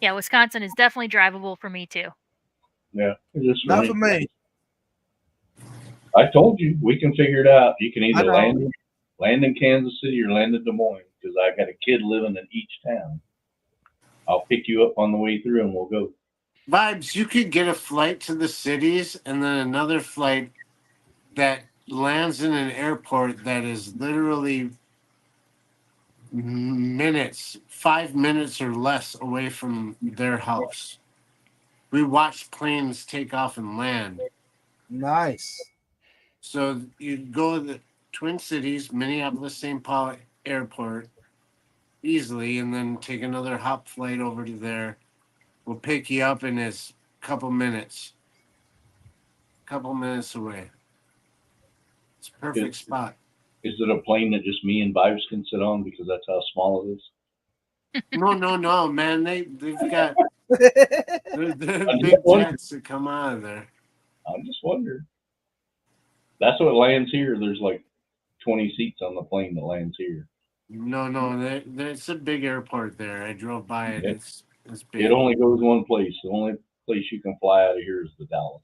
Yeah, Wisconsin is definitely drivable for me too. Yeah. Just Not for me. I told you we can figure it out. You can I either know. land in Kansas City or land in Des Moines because I got a kid living in each town. I'll pick you up on the way through and we'll go. Vibes, you could get a flight to the cities and then another flight that lands in an airport that is literally minutes, 5 minutes or less away from their house. We watched planes take off and land. Nice. So you go to the Twin Cities, Minneapolis, St. Paul airport easily, and then take another hop flight over to there. We'll pick you up in this couple minutes. Couple minutes away. It's a perfect spot. Is it a plane that just me and Vibes can sit on because that's how small it is? No, man. They've got they're I'm big just wondering. jets that come out of there. I'm just wondering. That's what lands here. There's like 20 seats on the plane that lands here. No, it's a big airport there. I drove by it. It- It's big. It only goes one place. The only place you can fly out of here is the Dallas.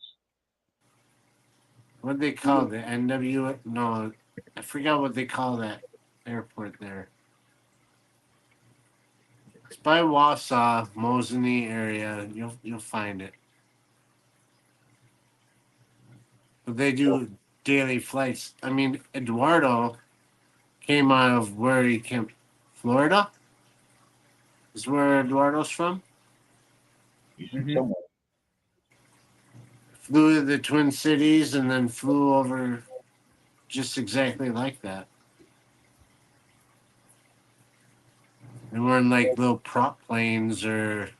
What they call the NW? No, I forgot what they call that airport there. It's by Wausau, Mosinee area. You'll find it. But they do daily flights. I mean, Eduardo came out of where he came, Florida. Is where Eduardo's from. You should Mhm. somewhere. Flew to the Twin Cities and then flew over, just exactly like that. They weren't like little prop planes or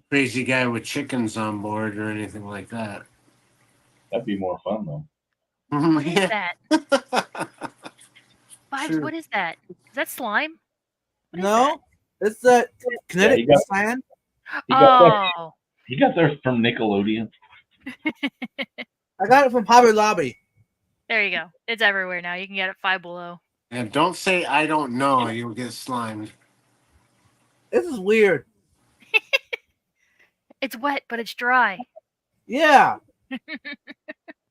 crazy guy with chickens on board or anything like that. That'd be more fun though. What is that? Vibes, Sure. what is that? Is that slime? What is No, it's that kinetic he got- sand. He got that. Oh, He got there from Nickelodeon. I got it from Hobby Lobby. there you go. It's everywhere now. You can get it Five Below. And don't say I don't know, you'll get slimed. This is weird. It's wet, but it's dry. Yeah.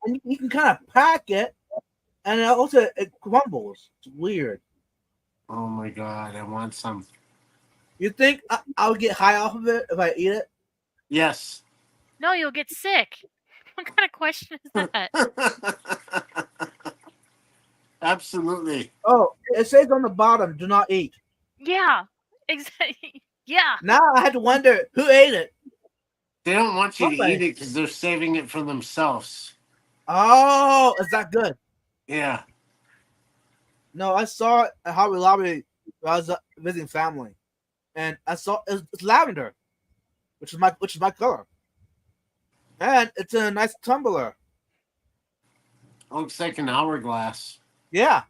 And you can kind of pack it, and also it crumbles. It's weird. Oh my god, I want some. You think I would get high off of it if I eat it? Yes. No, you'll get sick. What kind of question is that? Absolutely. Oh, it says on the bottom, "Do not eat." Yeah, exactly. Yeah. Now I had to wonder who ate it. They don't want you to Somebody. eat it because they're saving it for themselves. Oh, is that good? Yeah. No, I saw it at Hobby Lobby when I was visiting family, and I saw it's lavender, which is my color, and it's in a nice tumbler. Looks like an hourglass. Yeah,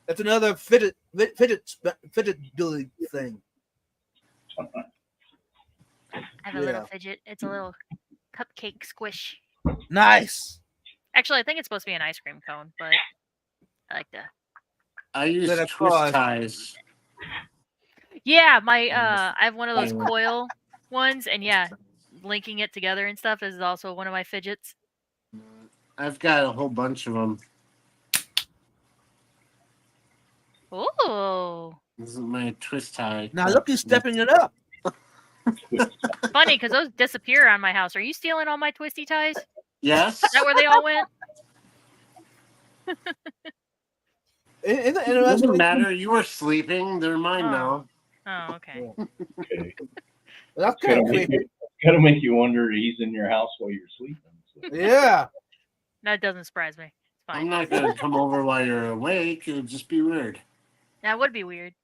it's another fidget billy thing. I have a little fidget. It's a little cupcake squish. Nice. Actually, I think it's supposed to be an ice cream cone, but I like that. I use Then of twist course- ties. Yeah, I have one of those coil ones, and yeah, linking it together and stuff is also one of my fidgets. I've got a whole bunch of them. Ooh, This is my twist tie. Now look, he's stepping it up. funny because those disappear on my house. Are you stealing all my twisty ties? Is Yes. that where they all went? Isn't it Doesn't interesting? matter. You were sleeping. They're mine Oh. now. Oh, okay. Okay. That's Gotta kind of make creepy. gotta make you wonder he's in your house while you're sleeping. So, Yeah. That doesn't surprise me. It's I'm fine. not gonna come over while you're awake. It'd just be weird. That would be weird.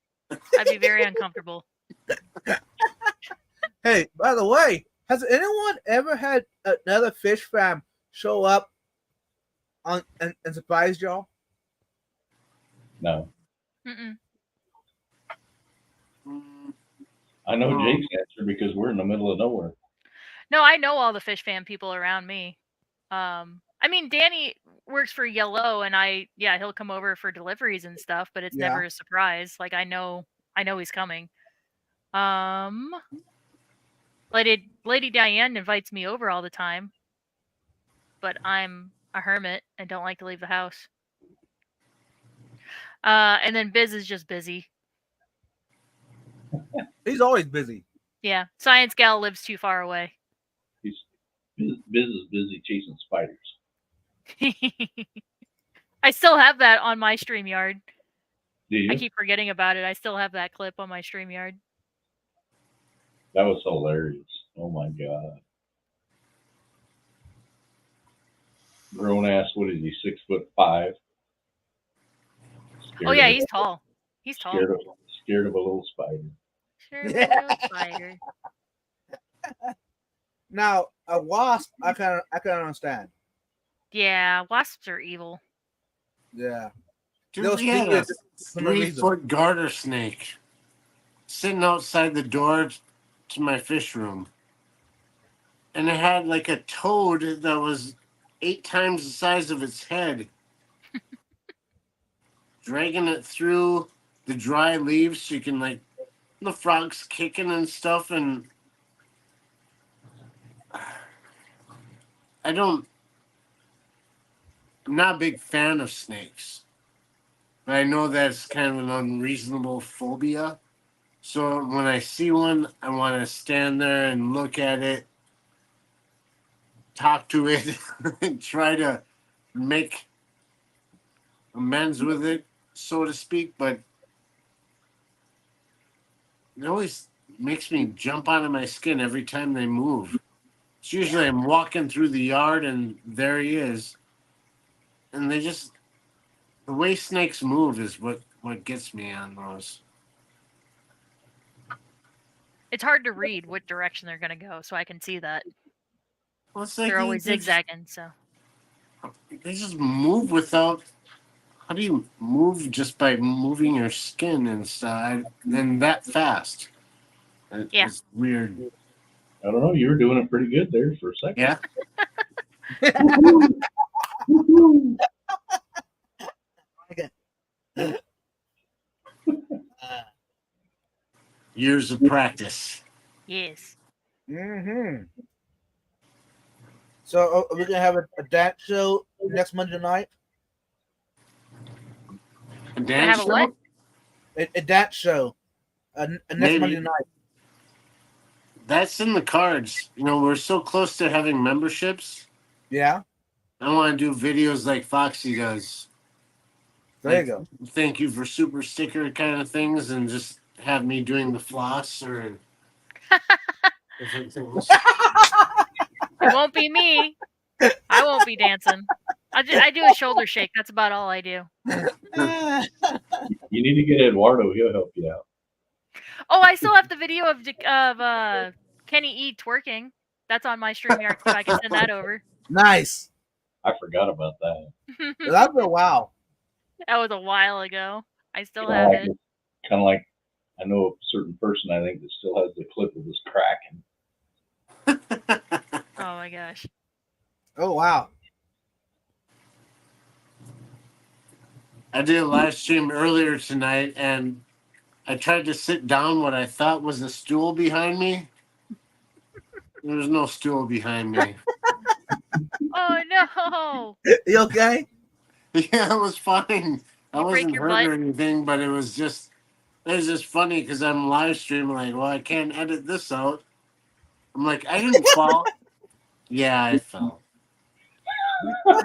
I'd be very uncomfortable. Hey, by the way, has anyone ever had another fish fam show up and surprise y'all? no. Mm-mm. Mm, I know Oh. Jake's answer because we're in the middle of nowhere. No, I know all the fish fan people around me. I mean, Danny works for Yellow, and he'll come over for deliveries and stuff, but it's Yeah. never a surprise. Like I know he's coming. Lady Diane invites me over all the time, but I'm a hermit and don't like to leave the house. And then Biz is just busy. He's always busy. Yeah, Science Gal lives too far away. Biz is busy chasing spiders. I still have that on my StreamYard. Do you? I keep forgetting about it. I still have that clip on my StreamYard. That was hilarious. Oh my god. Grown ass, what is he, 6'5"? Oh yeah, he's tall. He's tall. Scared of a little spider. Sure, little spider. Now, a wasp, I can understand. Yeah, wasps are evil. Yeah. Dude, They'll we had sting a you for no reason. 3-foot garter snake sitting outside the door to my fish room. And it had like a toad that was 8 times the size of its head. Dragging it through the dry leaves so you can like the frogs kicking and stuff, and I'm not a big fan of snakes. But I know that's kind of an unreasonable phobia. So when I see one, I want to stand there and look at it, talk to it, and try to make amends with it, so to speak. But it always makes me jump out of my skin every time they move. It's usually I'm walking through the yard and there he is. And the way snakes move is what gets me on those. It's hard to read what direction they're gonna go, so I can see that. Well, it's like They're always zigzagging, so. They just move without. How do you move just by moving your skin inside? Then that fast. Yeah. It's weird. I don't know, you were doing it pretty good there for a second. Yeah. Years of practice. Yes. Mm-hmm. So are we gonna have a dance show next Monday night? A Gonna dance have a what? show? A dance show next Maybe. Monday night. That's in the cards. You know, we're so close to having memberships. Yeah. I want to do videos like Foxy does. There you go. Thank you for super sticker kind of things, and just have me doing the floss or different things. It won't be me. I won't be dancing. I do a shoulder shake. That's about all I do. You need to get Eduardo, he'll help you out. Oh, I still have the video of Kenny E twerking. That's on my StreamYard, so I can send that over. Nice. I forgot about that. That's been a while. That was a while ago. I still You know, have like, it. kind of like, I know a certain person I think that still has the clip of this cracking. Oh my gosh. Oh wow. I did a live stream earlier tonight, and I tried to sit down what I thought was a stool behind me. There was no stool behind me. Oh no. You okay? Yeah, it was fine. I You break wasn't your hurt or butt? anything, but it was just funny because I'm live streaming like, well, I can't edit this out. I'm like, I didn't fall. Yeah, I fell.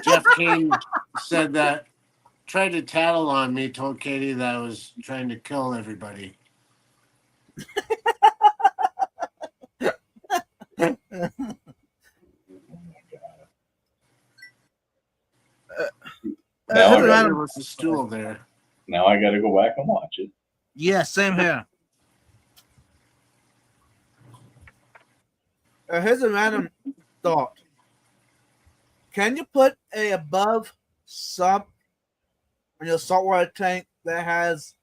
Jeff Kane said that tried to tattle on me, told Katie that I was trying to kill everybody. Now I Here's a got There random. was a stool there. now I got to go back and watch it. Yeah, same here. Here's a random thought. Can you put a above sump in your saltwater tank that has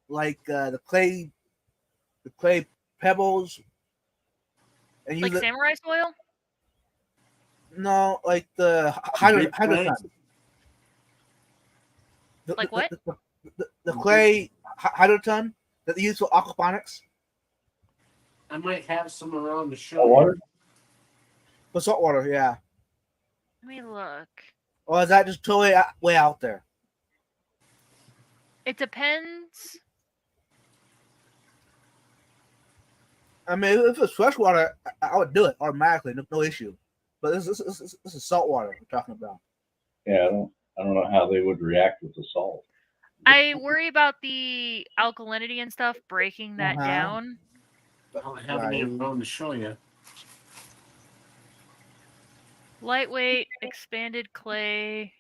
like the clay pebbles and use Like it? samurai soil? No, like the Big clay? hydroton. Like what? The clay hydroton that they use for aquaponics I might have some around to Salt show you. water? for saltwater. Yeah, Let me look. or is that just totally way out there? It depends. I mean, if it's freshwater, I would do it automatically, no issue. But this is saltwater we're talking about. Yeah, I don't know how they would react with the salt. I worry about the alkalinity and stuff breaking that Uh-huh. down. I haven't even known to show you. Lightweight, expanded clay,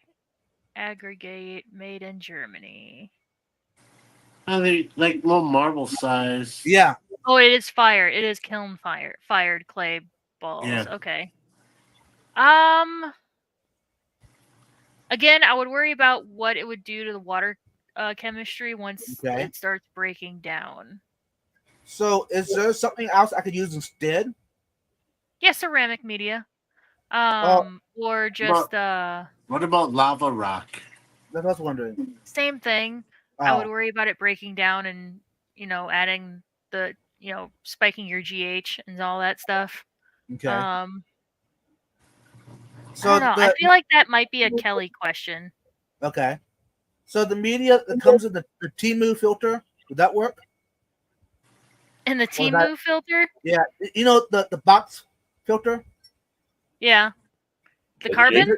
aggregate, made in Germany. They like little marble size. Yeah, Oh, it is fire. It is kiln fired clay balls. Yeah. Okay. Again, I would worry about what it would do to the water chemistry once Okay. it starts breaking down. so is there something else I could use instead? Yeah, ceramic media. Oh. Or just What about lava rock? That's what I was wondering. same thing. I would Oh, worry about it breaking down and, adding the, spiking your GH and all that stuff. okay. I So don't know. I feel like that might be a Kelly question. okay. So the media that comes in the Temu filter, would that work? And the that- Temu filter? Yeah, you know the box filter. Yeah. The The carbon?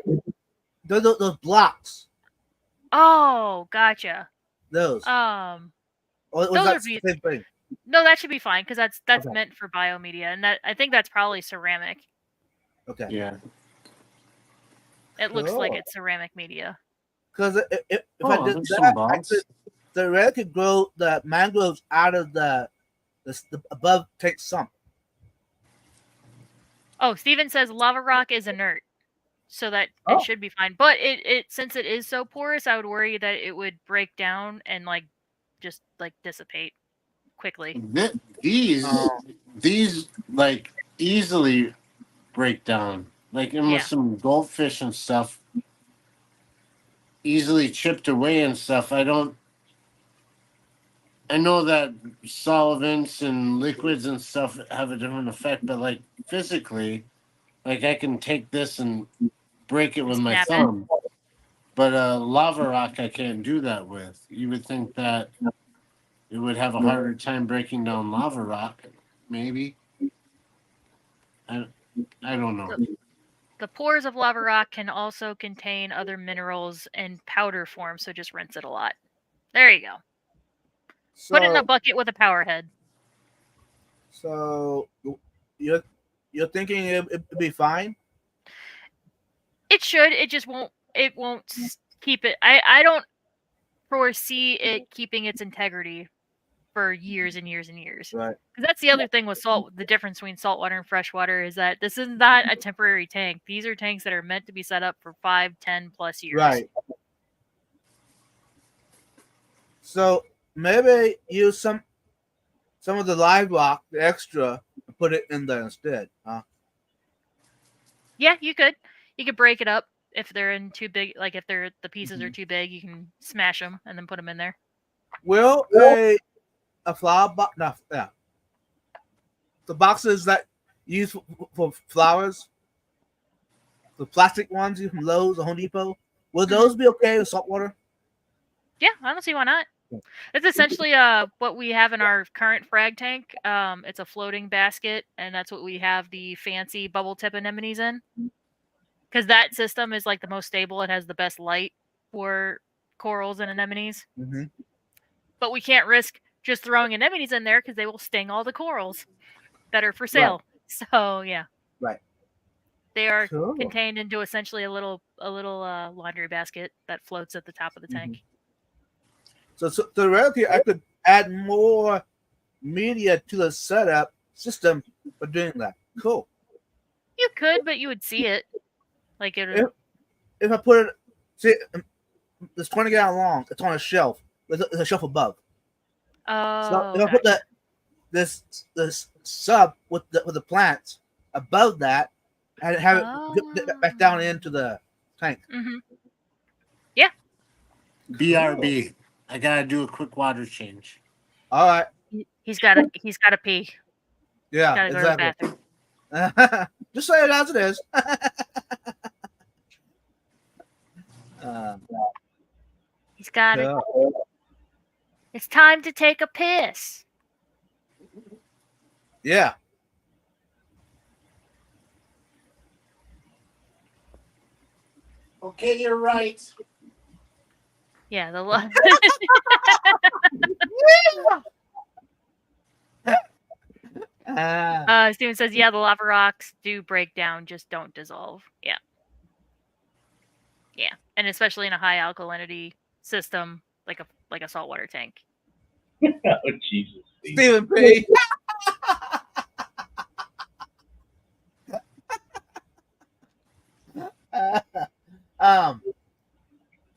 Those blocks. Oh, gotcha. Those. Or was those that are the same thing? No, that should be fine because that's Okay. meant for biomedia, and I think that's probably ceramic. Okay. Yeah. It looks like Cool. it's ceramic media. Because if I did there's some that, I bugs. could theoretically grow the mangroves out of the above tank sump. Oh, Steven says lava rock is inert, so that Oh. it should be fine. But it since it is so porous, I would worry that it would break down and just dissipate quickly. These Oh. like easily break down. Like in with Yeah. some goldfish and stuff, easily chipped away and stuff. I know that solvents and liquids and stuff have a different effect, but like physically, like I can take this and break it with my Snap it. thumb. But lava rock I can't do that with. You would think that it would have a harder time breaking down lava rock, maybe. I don't know. The pores of lava rock can also contain other minerals in powder form, so just rinse it a lot. There you go. So, Put it in a bucket with a power head. So you're thinking it'd be fine? It should. It just won't. It won't keep it. I don't foresee it keeping its integrity for years and years and years. Right. Because that's the other thing with salt. The difference between saltwater and freshwater is that this is not a temporary tank. These are tanks that are meant to be set up for 5, 10 plus years. Right. So maybe use some of the live rock, the extra, and put it in there instead. Huh? Yeah, you could. You could break it up if they're in too big. Like if the pieces are too big, you can smash them and then put them in there. Will a flower box? No, yeah. The boxes that you use for flowers, the plastic ones from Lowe's or Home Depot, will those be okay with salt water? Yeah, I don't see why not. It's essentially what we have in our current frag tank. It's a floating basket, and that's what we have the fancy bubble tip anemones in. Because that system is like the most stable. It has the best light for corals and anemones. Mm-hmm. But we can't risk just throwing anemones in there because they will sting all the corals that are for sale. So yeah, Right. they are Cool. contained into essentially a little laundry basket that floats at the top of the tank. So theoretically, I could add more media to the setup system for doing that. Cool. You could, but you would see it. Like it. If I put it, see, it's 20 gallon long. It's on a shelf. There's a shelf above. Oh, So if I put gotcha. this sub with the plants above that, and have it dip back down into the tank. Mm-hmm. BRB. I gotta do a quick water change. All right. He's got to pee. Yeah. Got to go to the Exactly. bathroom. Just say it as it is. He's got to. It's time to take a piss. Yeah. Okay, you're right. Yeah, the Steven says, yeah, the lava rocks do break down, just don't dissolve. Yeah. Yeah. And especially in a high alkalinity system, like a saltwater tank. Oh, Jesus. Stephen P.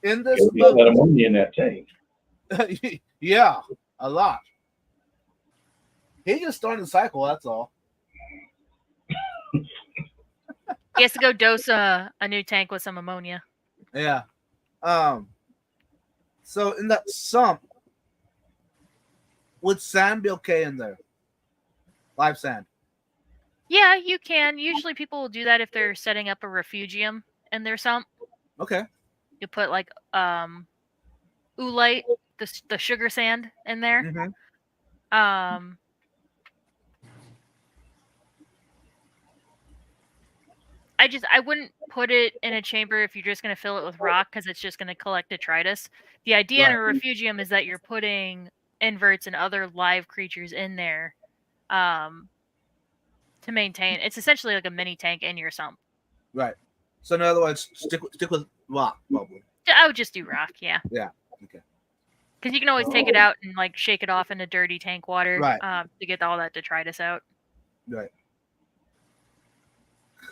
In this There's a lot of ammonia in that tank. yeah, a lot. He just started the cycle, that's all. He has to go dose a new tank with some ammonia. Yeah. So in that sump, would sand be okay in there? Live sand. Yeah, you can. Usually people will do that if they're setting up a refugium in their sump. Okay. You put like oolite, the sugar sand in there. Mm-hmm. I wouldn't put it in a chamber if you're just going to fill it with rock because it's just going to collect detritus. The idea in a refugium is that you're putting inverts and other live creatures in there to maintain. It's essentially like a mini tank in your sump. Right. So in other words, stick with rock, probably. I would just do rock, yeah. Yeah. Okay. Because you can always take it out and like shake it off into dirty tank water Right. to get all that detritus out. Right.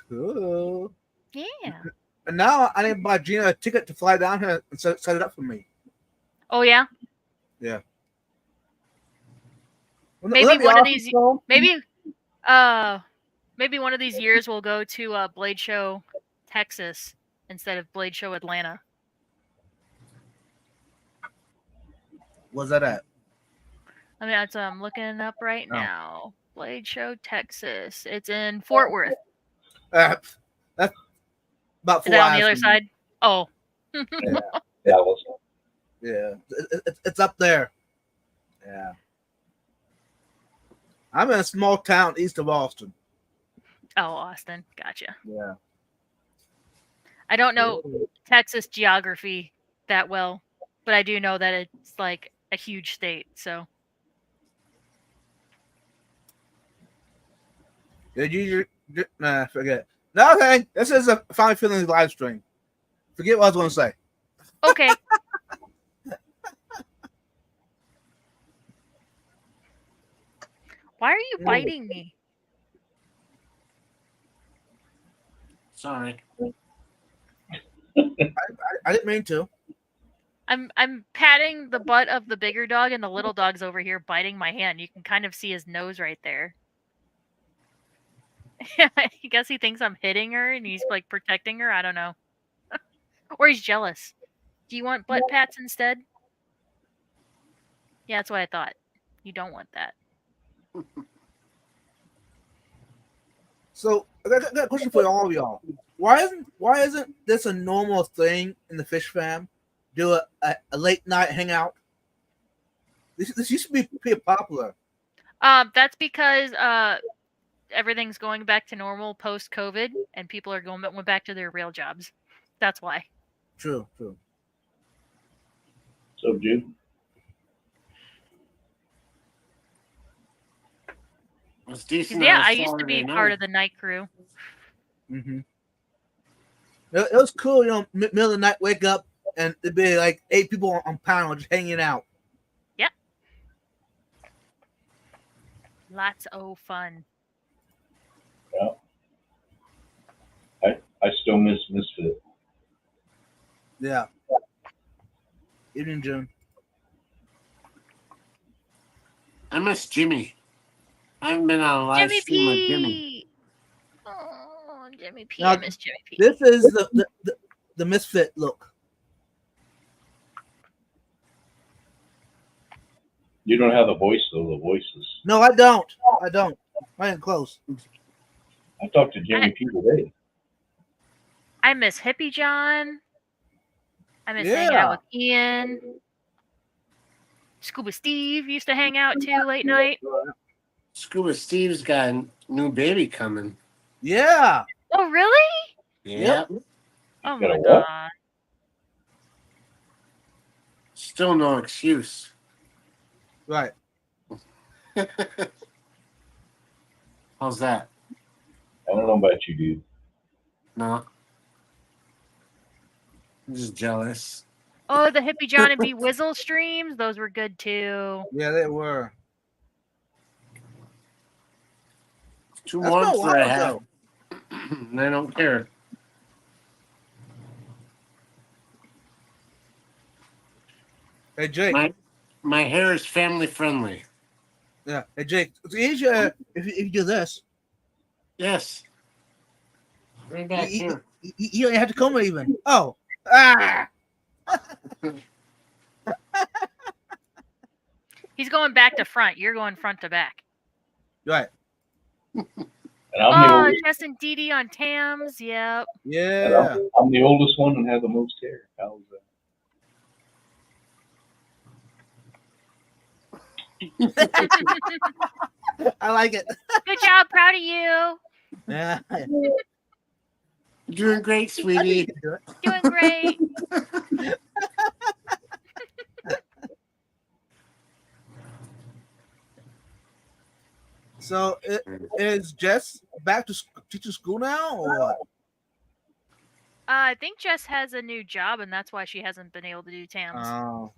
Cool. Yeah. And now I need to buy Gina a ticket to fly down here and set it up for me. Oh yeah. Yeah. Maybe one of these. Maybe one of these years we'll go to Blade Show, Texas, instead of Blade Show Atlanta. What's that at? I mean, that's what I'm looking up right now. Blade Show, Texas. It's in Fort Worth. That's about 4 Is that on hours the other from side? Oh. Dallas. Yeah. It's up there. Yeah. I'm in a small town east of Austin. Oh, Austin. Gotcha. Yeah. I don't know Texas geography that well, but I do know that it's like a huge state. So. Did you? Nah, forget. No, okay. This is a Final Feelings live stream. Forget what I was going to say. Okay. Why are you biting me? Sorry. I didn't mean to. I'm patting the butt of the bigger dog, and the little dog's over here biting my hand. You can kind of see his nose right there. I guess he thinks I'm hitting her, and he's like protecting her. I don't know. Or he's jealous. Do you want butt pats instead? Yeah, that's what I thought. You don't want that. So I got a question for all of y'all. Why isn't this a normal thing in the fish fam? Do a late night hangout. This used to be pretty popular. That's because everything's going back to normal post COVID, and people are went back to their real jobs. That's why. True. So, Jim, It's decent. Yeah, on a I used to Saturday be part night. of the night crew. Mm-hmm. It was cool, middle of the night, wake up, and there'd be like 8 people on panel just hanging out. Yep. Lots of fun. I still miss Misfit. Yeah. Evening, June. I miss Jimmy. I haven't been on a live Jimmy stream with Jimmy. P. Oh, Jimmy P. Now, I miss Jimmy P. This is the misfit look. You don't have the voice though. The voices. No, I don't. I ain't close. I talked to Jimmy P today. I miss Hippie John. I miss hanging out with Ian. Scuba Steve used to hang out too late night. Scuba Steve's got a new baby coming. Yeah. Oh, really? Yeah. Oh Got my a what? god. Still no excuse. Right. How's that? I don't know about you, dude. No. I'm just jealous. Oh, the Hippie John and B Whizzle streams. Those were good too. Yeah, they were. 2 That's been a months while that I have. ago. And I don't care. Hey, Jake. My hair is family friendly. Yeah. Hey, Jake. It's easier if you do this. Yes. Right back here. You don't have to come even. Oh. Ah. He's going back to front. You're going front to back. Right. And I'm the Oh, oldest. Jess and Dee Dee on Tams. Yep. And Yeah. I'm the oldest one and have the most hair. How's that? I like it. Good job. Proud of you. Yeah. You're doing great, sweetie. Doing great. So, is Jess back to teaching school now, or what? I think Jess has a new job, and that's why she hasn't been able to do Tams. Oh.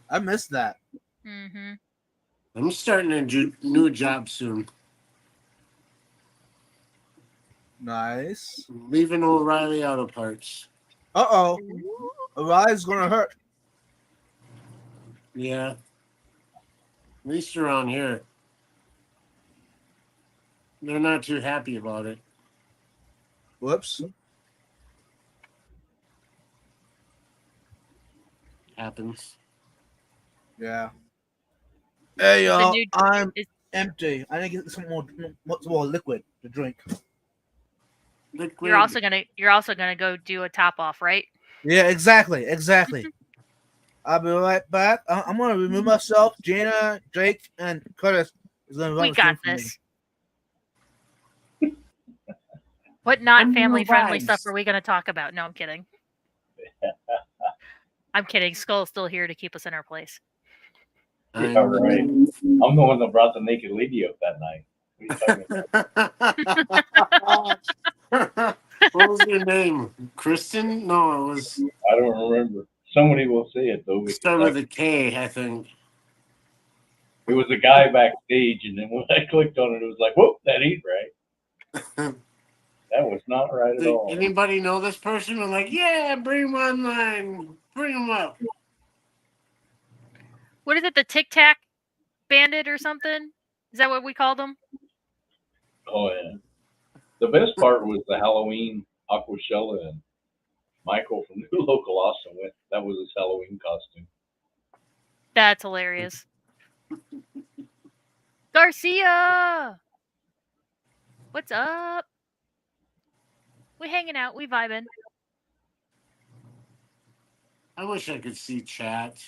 I missed that. Mm-hmm. I'm starting a new job soon. Nice. Leaving O'Reilly Auto Parts. Uh-oh. O'Reilly's gonna hurt. Yeah. At least around here. They're not too happy about it. Whoops. Happens. Yeah. Hey, y'all. new- I'm is- empty. I need to get some more liquid to drink. Liquid. You're also gonna go do a top off, right? Yeah, exactly. I'll be right back. I'm gonna remove myself. Jana, Jake, and Curtis is gonna run We the stream got for me. this. What not I'm family friendly vibes. stuff are we going to talk about? No, I'm kidding. I'm kidding. Skull's still here to keep us in our place. Yeah, right. I'm the one that brought the naked lady up that night. What was your name? Kristen? No, it was. I don't remember. Somebody will say it though. Start with a K, I think. It was a guy backstage, and then when I clicked on it, it was like, whoop, that ain't right. That was not right at Did all. anybody know this person? I'm like, yeah, bring him online. Bring him up. What is it? The Tic Tac Bandit or something? Is that what we called them? Oh, yeah. The best part was the Halloween Aquashella, and Michael from New Local Austin went. That was his Halloween costume. That's hilarious. Garcia! What's up? We hanging out. We vibing. I wish I could see chat.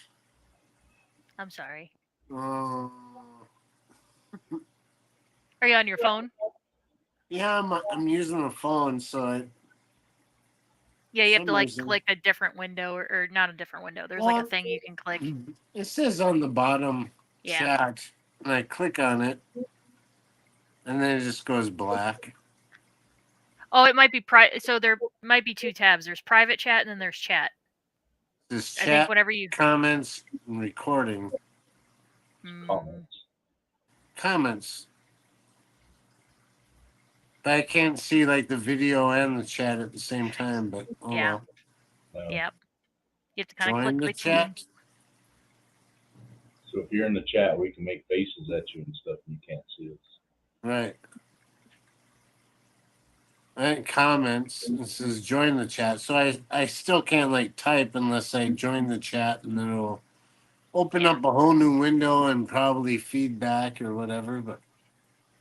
I'm sorry. Uh, Are you on your phone? yeah, I'm using a phone, so Yeah, you have to Some like reason. click a different window or not a different window. There's like a Well, thing you can click. It says on the bottom Yeah. chat, and I click on it, and then it just goes black. Oh, it might be so there might be two tabs. There's private chat and then there's chat. This I think chat, whenever you comments, and recording. Comments. Comments. But I can't see like the video and the chat at the same time. But oh Yeah. well. No. Yep. You have to kind of Join click the between. chat. So if you're in the chat, we can make faces at you and stuff, and you can't see us. Right. And comments. It says join the chat. So I still can't like type unless I join the chat, and then it'll open Yeah. up a whole new window and probably feedback or whatever. But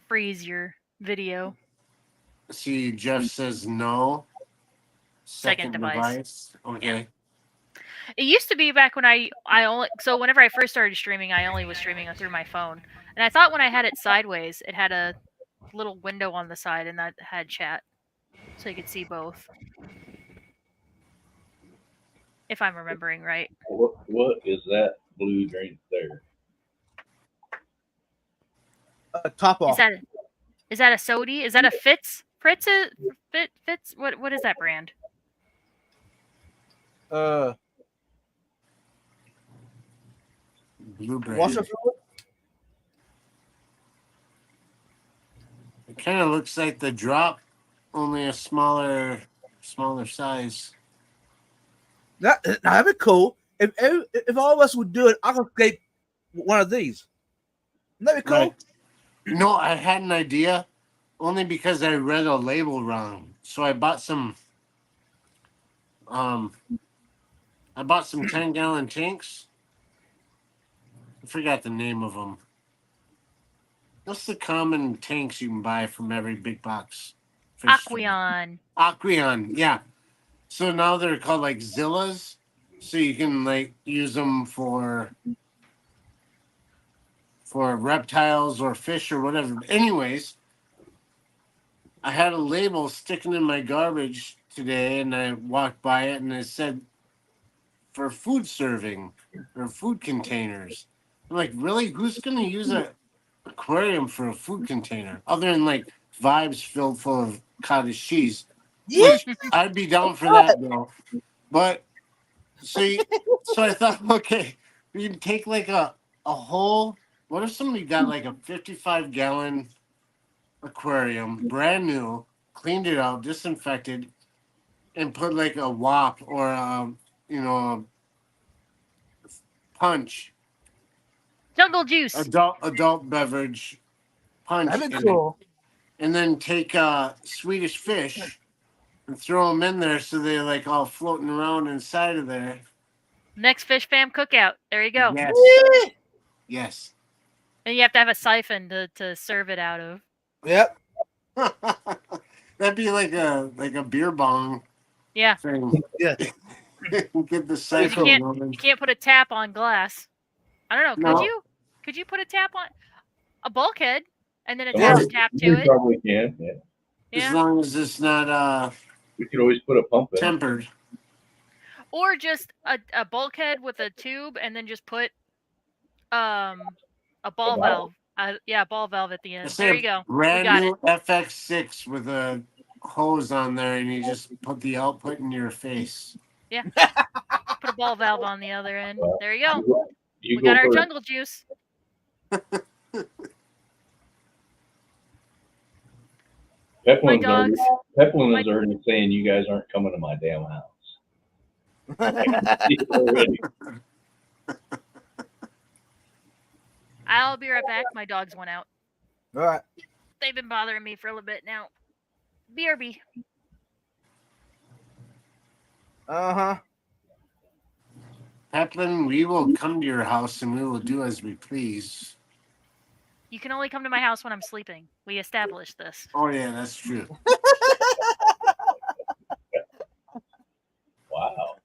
Freeze your video. see, Jeff says no. Second device. Okay. It used to be back when I only whenever I first started streaming, I only was streaming through my phone. And I thought when I had it sideways, it had a little window on the side and that had chat. So you could see both. If I'm remembering right. What is that blue drink there? Top off. Is that a sody? Is that a Fitz? Fitz? What is that brand? Blueberry. Washer fluid? It kind of looks like the drop, only a smaller size. That'd be cool. If all of us would do it, I could escape one of these. That'd be cool. Right. No, I had an idea, only because I read a label wrong. So I bought some. I bought some 10-gallon tanks. I forgot the name of them. What's the common tanks you can buy from every big box? fish store? Aqueon, yeah. So now they're called like Zillas. So you can like use them for reptiles or fish or whatever. Anyways, I had a label sticking in my garbage today, and I walked by it, and it said for food serving or food containers. I'm like, really? Who's going to use an aquarium for a food container other than like Vibes filled full of cottage cheese? Yeah. Which I'd be down for that, though. But so I thought, okay, we can take like a whole. What if somebody got like a 55-gallon aquarium, brand new, cleaned it out, disinfected, and put like a WAP or a punch, Jungle juice. adult beverage punch, That'd be in cool. it, and then take Swedish fish and throw them in there so they're like all floating around inside of there. Next Fish Fam cookout. There you go. Yes. Yeah. Yes. And you have to have a siphon to serve it out of. Yep. That'd be like a beer bong Yeah. thing. Yeah. Get the siphon. You can't put a tap on glass. I don't know. No. Could you? Could you put a tap on a bulkhead and then Yeah. attach a tap to We it? probably can, yeah. As Yeah. long as it's not We could always put a pump in. tempered. Or just a bulkhead with a tube and then just put a ball valve. Ball valve at the end. Let's There say you go. Brand got new FX6 with a hose on there, and you just put the output in your face. Put a ball valve on the other end. There you go. You We got our first. jungle juice. Peplin dogs- is already saying you guys aren't coming to my damn house. Already. I'll be right back. My dogs went out. All right. They've been bothering me for a little bit now. BRB. Uh-huh. Peplin, we will come to your house and we will do as we please. You can only come to my house when I'm sleeping. We established this. Oh yeah, that's true. Wow.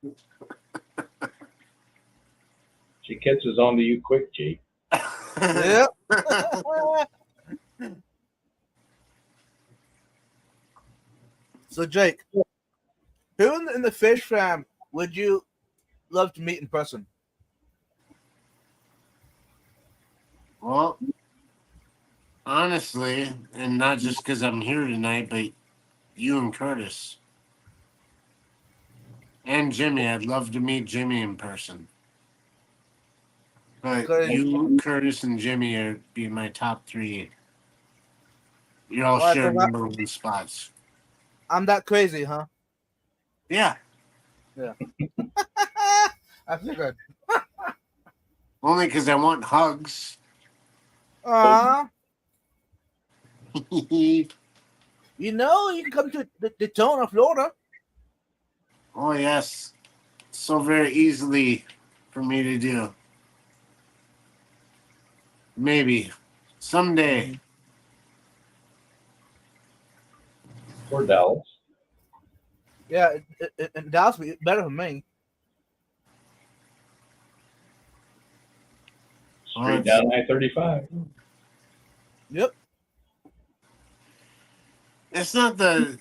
She catches on to you quick, Jake. Yep. So Jake, Who in the fish fam would you love to meet in person? Well, honestly, and not just because I'm here tonight, but you and Curtis and Jimmy. I'd love to meet Jimmy in person. But Because you, Curtis, and Jimmy are be my top three. You all why? share Because number one spots. I'm that crazy, huh? Yeah, I figured. only because I want hugs. Aw, Oh you know you can come to Daytona, Florida. yes, so very easily for me to do. Maybe someday. Or Dallas. Yeah, and Dallas would be better for me. Well, Straight down I-35. Yep. it's not the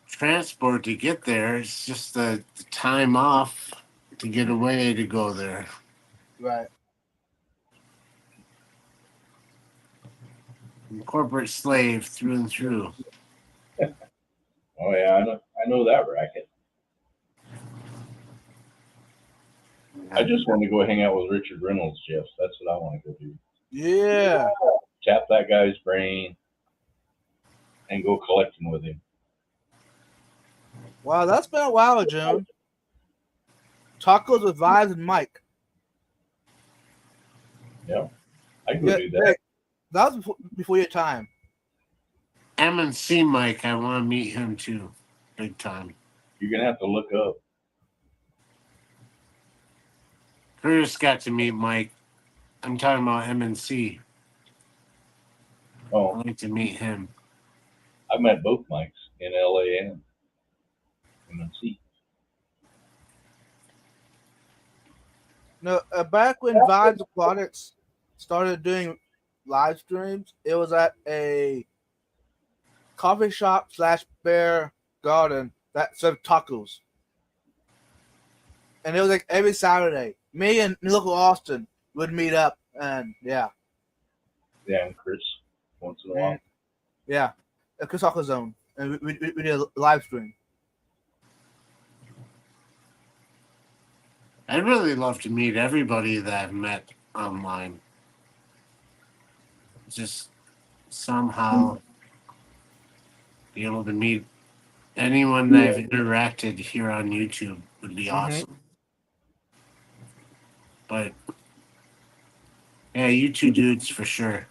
transport to get there. It's just the time off to get away to go there. Right. I'm a corporate slave through and through. Oh yeah, I know that racket. I just want to go hang out with Richard Reynolds, Jeff. That's what I want to go do. Yeah. Tap that guy's brain and go collecting with him. Wow, that's been a while, June. Tacos with Vibes and Mike. Yeah, I'd go Yeah, do that. hey, that was before your time. M&C Mike, I want to meet him too, big time. You're gonna have to look up. Curtis got to meet Mike. I'm talking about M&C. Oh, I'd like to meet him. I met both Mikes in LA and MNC. No, back when Vibes Aquatics started doing live streams, it was at a coffee shop / bear garden that served tacos. And it was like every Saturday. Me and local Austin would meet up, and yeah, Yeah, and Chris once in a while. yeah, a Taco Zone, and we did a live stream. I'd really love to meet everybody that I've met online. Just somehow be able to meet anyone that I've interacted here on YouTube would be awesome. But yeah, you two dudes for sure.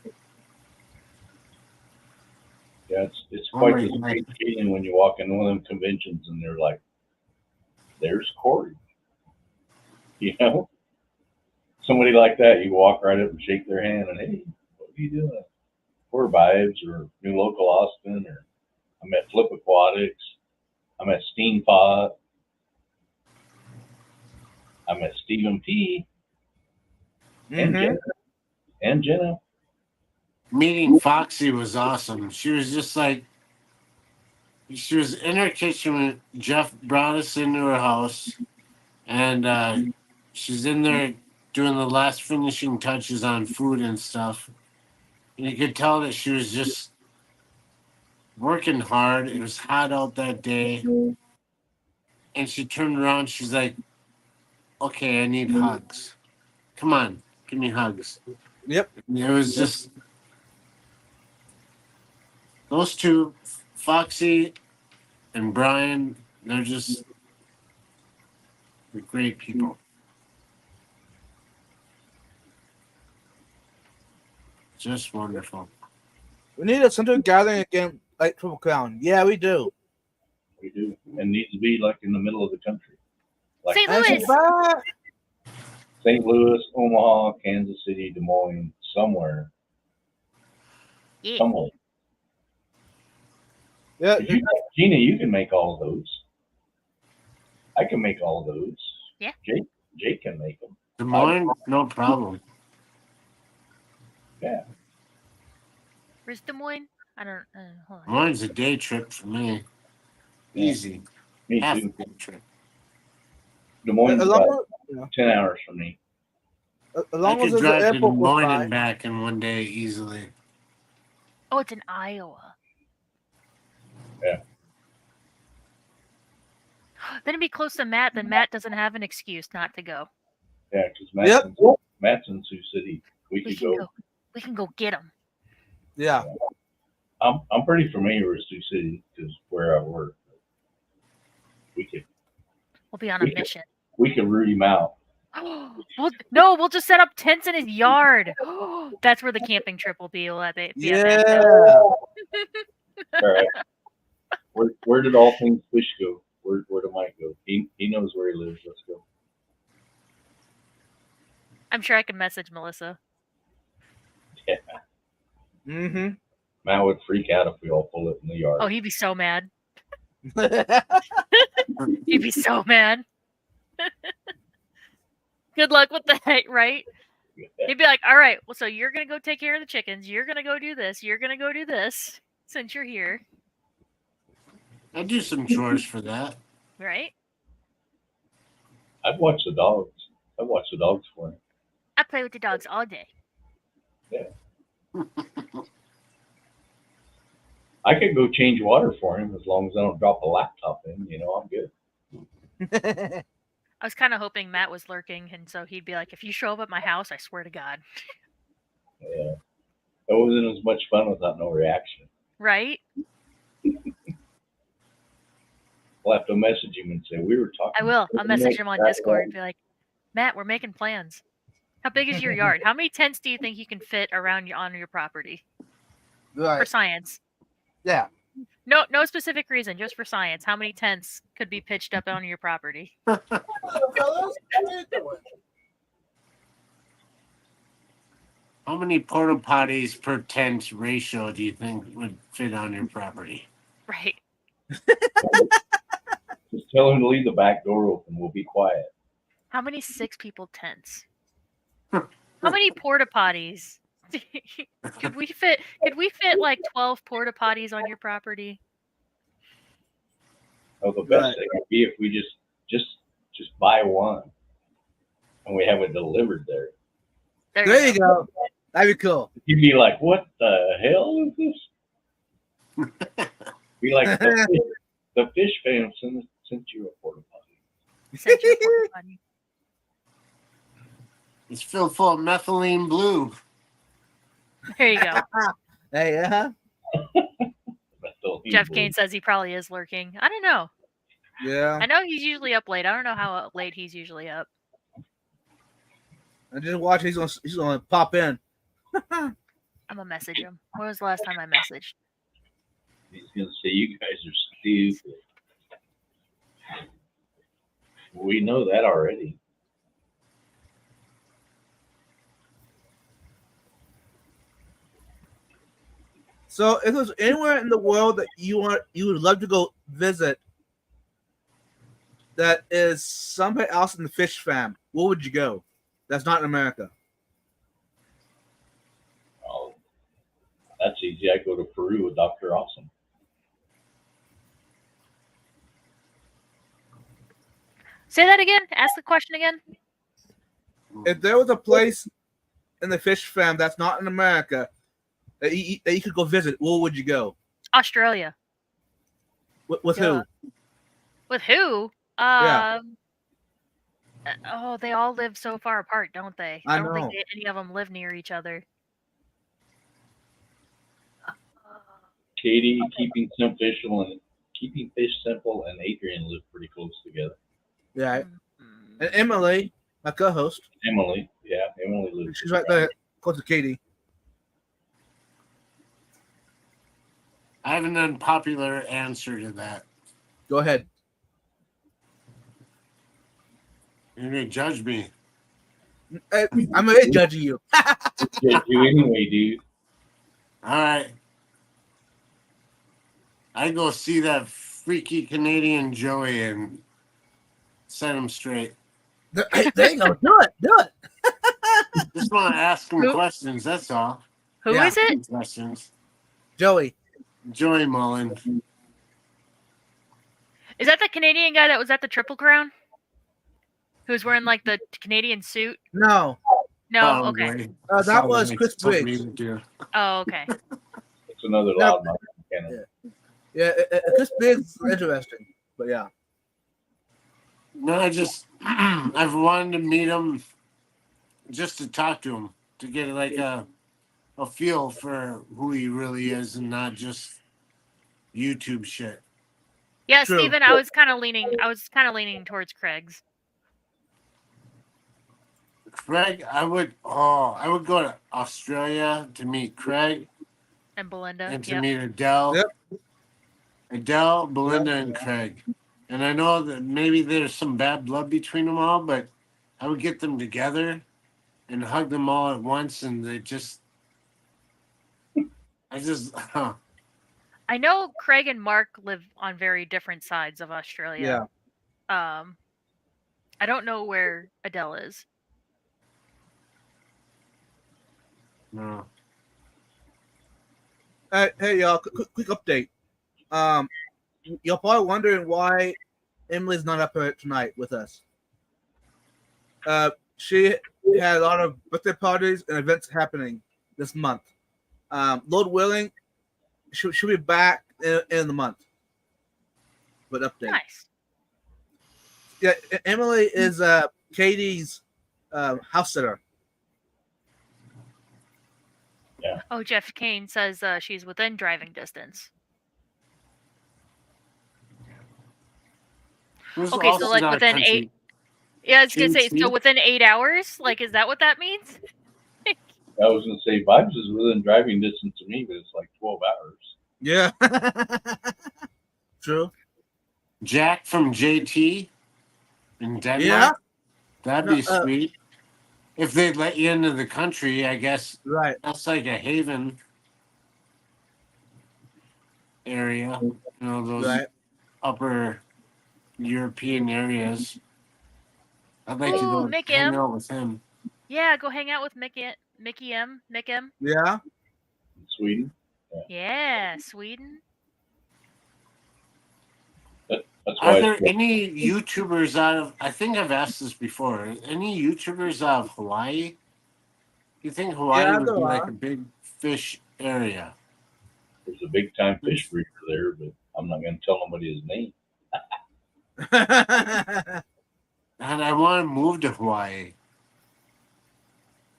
Yeah, it's Oh quite my the God. great feeling when you walk into one of them conventions and they're like, "There's Corey." You know, somebody like that, you walk right up and shake their hand and, "Hey, what are you doing?" Or Vibes or New Local Austin, or I met Flip Aquatics. I met Steam Pot. I met Stephen P. And Jenna. And Jenna. Meeting Foxy was awesome. She was just like, she was in her kitchen when Jeff brought us into her house, and she's in there doing the last finishing touches on food and stuff. And you could tell that she was just working hard. It was hot out that day. And she turned around. She's like, okay, I need hugs. Come on, give me hugs. Yep. And it was just those two, Foxy and Brian, they're just great people. Just wonderful. We need a center gathering again, like Triple Crown. Yeah, we do. We do. And needs to be like in the middle of the country. Like St. And Louis. she's back. St. Louis, Omaha, Kansas City, Des Moines, somewhere. Yeah. Somewhere. Yeah, Gina, you can make all of those. I can make all of those. Yeah. Jake can make them. Des Moines, no problem. Yeah. Where's Des Moines? I don't. Hold Des on. Moines a day trip for me. Easy. Me half too. a trip. Des Moines As is about long 10 hours from me. as I long as could there's an drive to Des airport close Moines by. and back in one day easily. Oh, it's in Iowa. Yeah. Then it'd be close to Matt. Then Matt doesn't have an excuse not to go. Yeah, because Yep. Matt's in Sioux City. We We could can go. go. We can go get him. Yeah. I'm pretty familiar with Sioux City because where I work. We could We'll be on a mission. root him out. We'll just set up tents in his yard. That's where the camping trip will be. We'll be at Yeah. All right. Where did all things fish go? Where did Mike go? He knows where he lives. Let's go. I'm sure I can message Melissa. Yeah. Mm-hmm. Matt would freak out if we all pull it in the yard. Oh, he'd be so mad. He'd be so mad. Good luck with that, right? He'd be like, all right, well, so you're going to go take care of the chickens. You're going to go do this. You're going to go do this since you're here. I do some chores for that. Right? I'd watch the dogs. I'd watch the dogs for him. I play with the dogs all day. I could go change water for him as long as I don't drop a laptop in. I'm good. I was kind of hoping Matt was lurking, and so he'd be like, if you show up at my house, I swear to God. Yeah. It wasn't as much fun without no reaction. Right? We'll have to message him and say, we were talking. I will. I'll message him on Discord and be like, Matt, we're making plans. How big is your yard? How many tents do you think you can fit around on your property? For Right. science. Yeah. No specific reason, just for science. How many tents could be pitched up on your property? How many porta potties per tent ratio do you think would fit on your property? Right. Just tell him to leave the back door open. We'll be quiet. How many 6 people tents? How many porta potties? Could we fit like 12 porta potties on your property? Oh, the best Right. thing would be if we just buy one and we have it delivered there. There you go. That'd be cool. You'd be like, what the hell is this? Be like, the fish fam sent you a porta potty. Sent you a porta potty. It's filled full of methylene blue. There you go. Hey, That's all he Jeff would. Kane says he probably is lurking. I don't know. yeah. I know he's usually up late. I don't know how late he's usually up. And just watch. He's gonna pop in. I'm gonna message him. When was the last time I messaged? He's gonna say you guys are stupid. We know that already. So, if there's anywhere in the world that you would love to go visit, that is somebody else in the fish fam, where would you go? That's not in America. Oh, that's easy. I go to Peru with Dr. Awesome. Say that again. Ask the question again. If there was a place in the fish fam that's not in America that you could go visit, where would you go? Australia. With Yeah. who? With who? Yeah. Oh, they all live so far apart, don't they? I don't think know. any of them live near each other. Katie, keeping fish simple, and Adrian live pretty close together. Yeah. Mm. And Emily, my co-host, Emily lives. she's right there, close to Katie. I have an unpopular answer to that. Go ahead. You're gonna judge me. Hey, I'm already judging you. Yeah, you anyway, dude. All right. I go see that freaky Canadian Joey and set him straight. Hey, there you go. Do it. Just want to ask him Who? questions. That's all. Who Yeah. is it? Questions. Joey. Joey Mullen. Is that the Canadian guy that was at the Triple Crown? Who's wearing like the Canadian suit? No, No. Okay. Probably. that was Probably Chris something Briggs. to do. Oh, okay. It's another No. loudmouth cannon. Yeah, Chris Briggs is interesting, but yeah. No, I've wanted to meet him just to talk to him, to get like a feel for who he really is and not just YouTube shit. Yeah, True. Steven, I was kind of leaning towards Craig's. Craig, I would go to Australia to meet Craig And Belinda. and to Yep. meet Adele. Yep. Adele, Belinda, and Craig. And I know that maybe there's some bad blood between them all, but I would get them together and hug them all at once, and I know Craig and Mark live on very different sides of Australia. Yeah. I don't know where Adele is. no. Hey, y'all, quick update. You're probably wondering why Emily's not up here tonight with us. She had a lot of birthday parties and events happening this month. Lord willing, she'll be back in the month. But update. Nice. Yeah, Emily is Katie's house sitter. Oh, Jeff Kane says she's within driving distance. Who's Okay, so also like not a within country- 8. Yeah, I was gonna say, Two, so two? within 8 hours. Like, is that what that means? I was gonna say Vibes is within driving distance of me, but it's like 12 hours. Yeah. True. Jack from JT in Denmark. Yeah. That'd be No, sweet. If they'd let you into the country, I guess Right. that's like a haven area. You know, those Right. upper European areas. I'd like to Ooh, go Mick hang M. out with him. Yeah, go hang out with Mick M. Yeah. In Sweden. Yeah, Sweden. That's Are why there any YouTubers out of? I think I've asked this before. Any YouTubers out of Hawaii? You think Hawaii Yeah, would there be like are. a big fish area? there's a big time fish breeder there, but I'm not gonna tell nobody his name. And I want to move to Hawaii.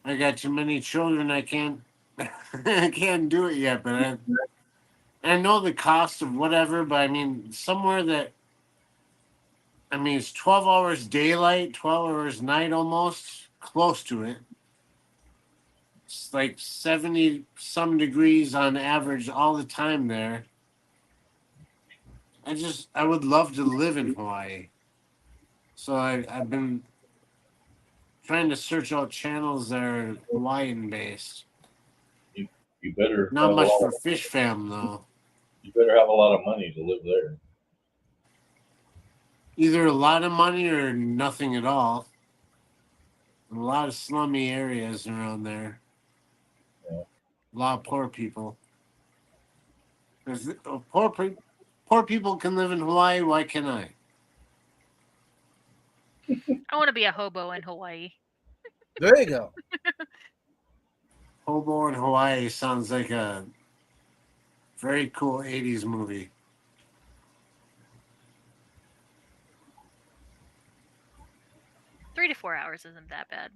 I got too many children. I can't. I can't do it yet. But I know the cost of whatever. But I mean, somewhere that. I mean, it's 12 hours daylight, 12 hours night, almost close to it. It's like 70 some degrees on average all the time there. I would love to live in Hawaii. So I've been trying to search out channels that are Hawaiian based. You better Not have much a lot for of, fish fam though. you better have a lot of money to live there. Either a lot of money or nothing at all. A lot of slummy areas around there. Yeah. A lot of poor people. If poor people can live in Hawaii, why can't I? I want to be a hobo in Hawaii. There you go. Hobo in Hawaii sounds like a very cool 80s movie. Three to 4 hours isn't that bad.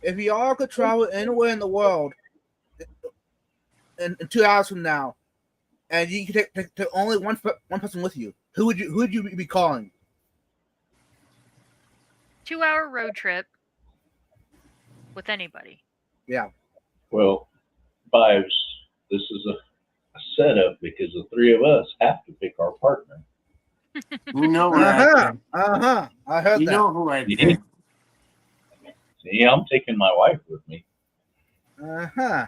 If y'all could travel anywhere in the world in 2 hours from now, and you could take only one person with you, who would you be calling? 2-hour road trip with anybody. Yeah. Well, Vibes, this is a setup because the three of us have to pick our partner. You know what I think. I heard You that. know who I Yeah. think. See, I'm taking my wife with me. Uh-huh.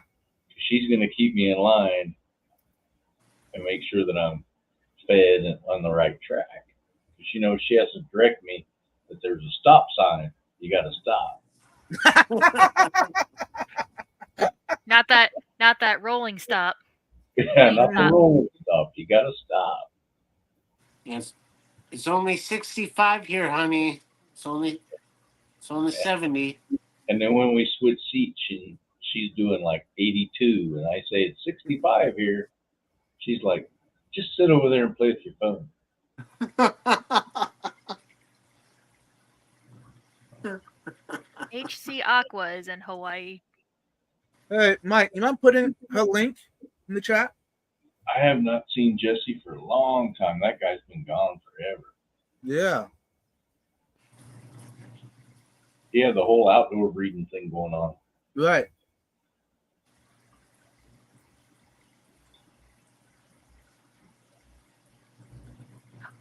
She's going to keep me in line and make sure that I'm fed and on the right track. She knows she has to direct me that there's a stop sign. You got to stop. Not that rolling stop. Yeah, not the Stop. roll stuff. You gotta stop. Yes. It's only 65 here, honey. It's only 70. And then when we switch seats, she's doing like 82, and I say it's 65 here. She's like, just sit over there and play with your phone. HC Aqua is in Hawaii. Hey, Mike, you mind putting her link in the chat? I have not seen Jesse for a long time. That guy's been gone forever. Yeah. He had the whole outdoor breeding thing going on. Right.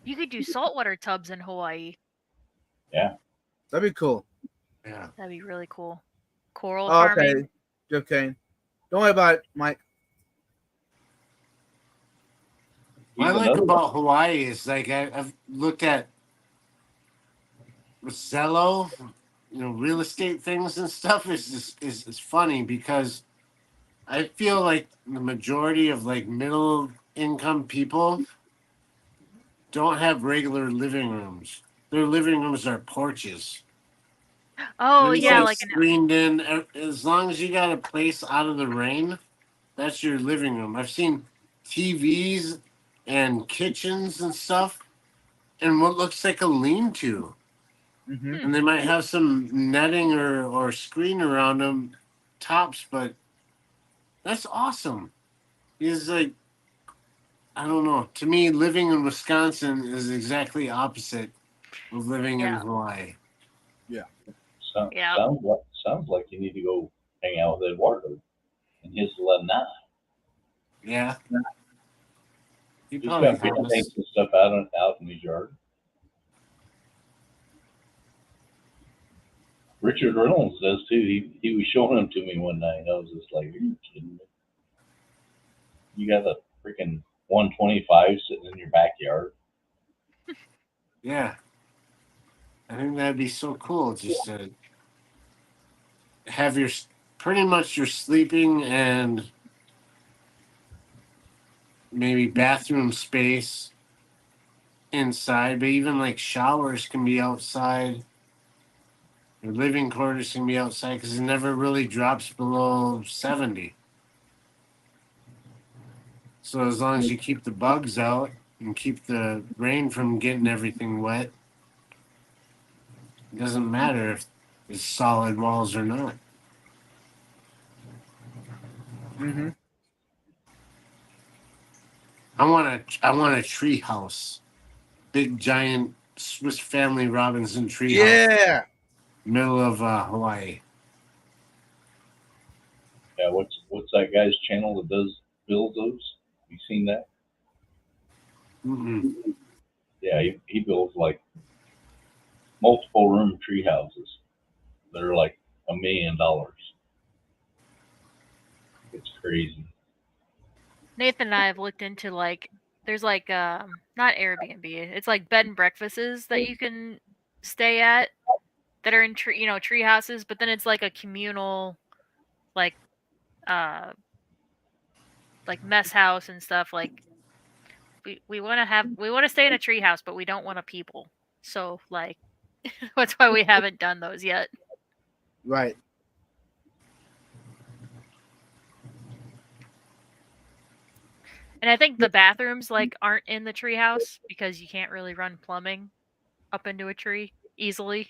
You could do saltwater tubs in Hawaii. Yeah. That'd be cool. Yeah. That'd be really cool. Coral Oh, farming. okay. Jeff Kane. Don't worry about it, Mike. What I He's like another- about Hawaii is like I've looked at Zillow, real estate things and stuff is funny because I feel like the majority of like middle income people don't have regular living rooms. Their living rooms are porches. Oh They're yeah, just, like an screened in. As long as you got a place out of the rain, that's your living room. I've seen TVs and kitchens and stuff, and what looks like a lean-to. Mm-hmm. And they might have some netting or screen around them, tops, but that's awesome. It's like, I don't know. To me, living in Wisconsin is exactly opposite of living in Yeah. Hawaii. Yeah. Sounds like you need to go hang out with Eduardo and his lanai. Yeah. You He's probably got big have things us. and stuff out in his yard. Richard Reynolds does too. He was showing them to me one night. I was just like, "Are you kidding me? You got a freaking 125 sitting in your backyard." Yeah. I think that'd be so cool just to have pretty much your sleeping and maybe bathroom space inside, but even like showers can be outside. Your living quarters can be outside because it never really drops below 70. So as long as you keep the bugs out and keep the rain from getting everything wet, it doesn't matter if it's solid walls or not. Mm-hmm. I want a tree house, big giant Swiss Family Robinson tree house, Yeah. middle of Hawaii. Yeah, what's that guy's channel that does build those? You seen that? Mm-mm. Yeah, he builds like multiple room tree houses that are like $1 million. It's crazy. Nathan and I have looked into there's not Airbnb. It's like bed and breakfasts that you can stay at that are in tree houses, but then it's like a communal like mess house and stuff. Like we want to stay in a tree house, but we don't want a people. So like that's why we haven't done those yet. Right. And I think the bathrooms aren't in the tree house because you can't really run plumbing up into a tree easily.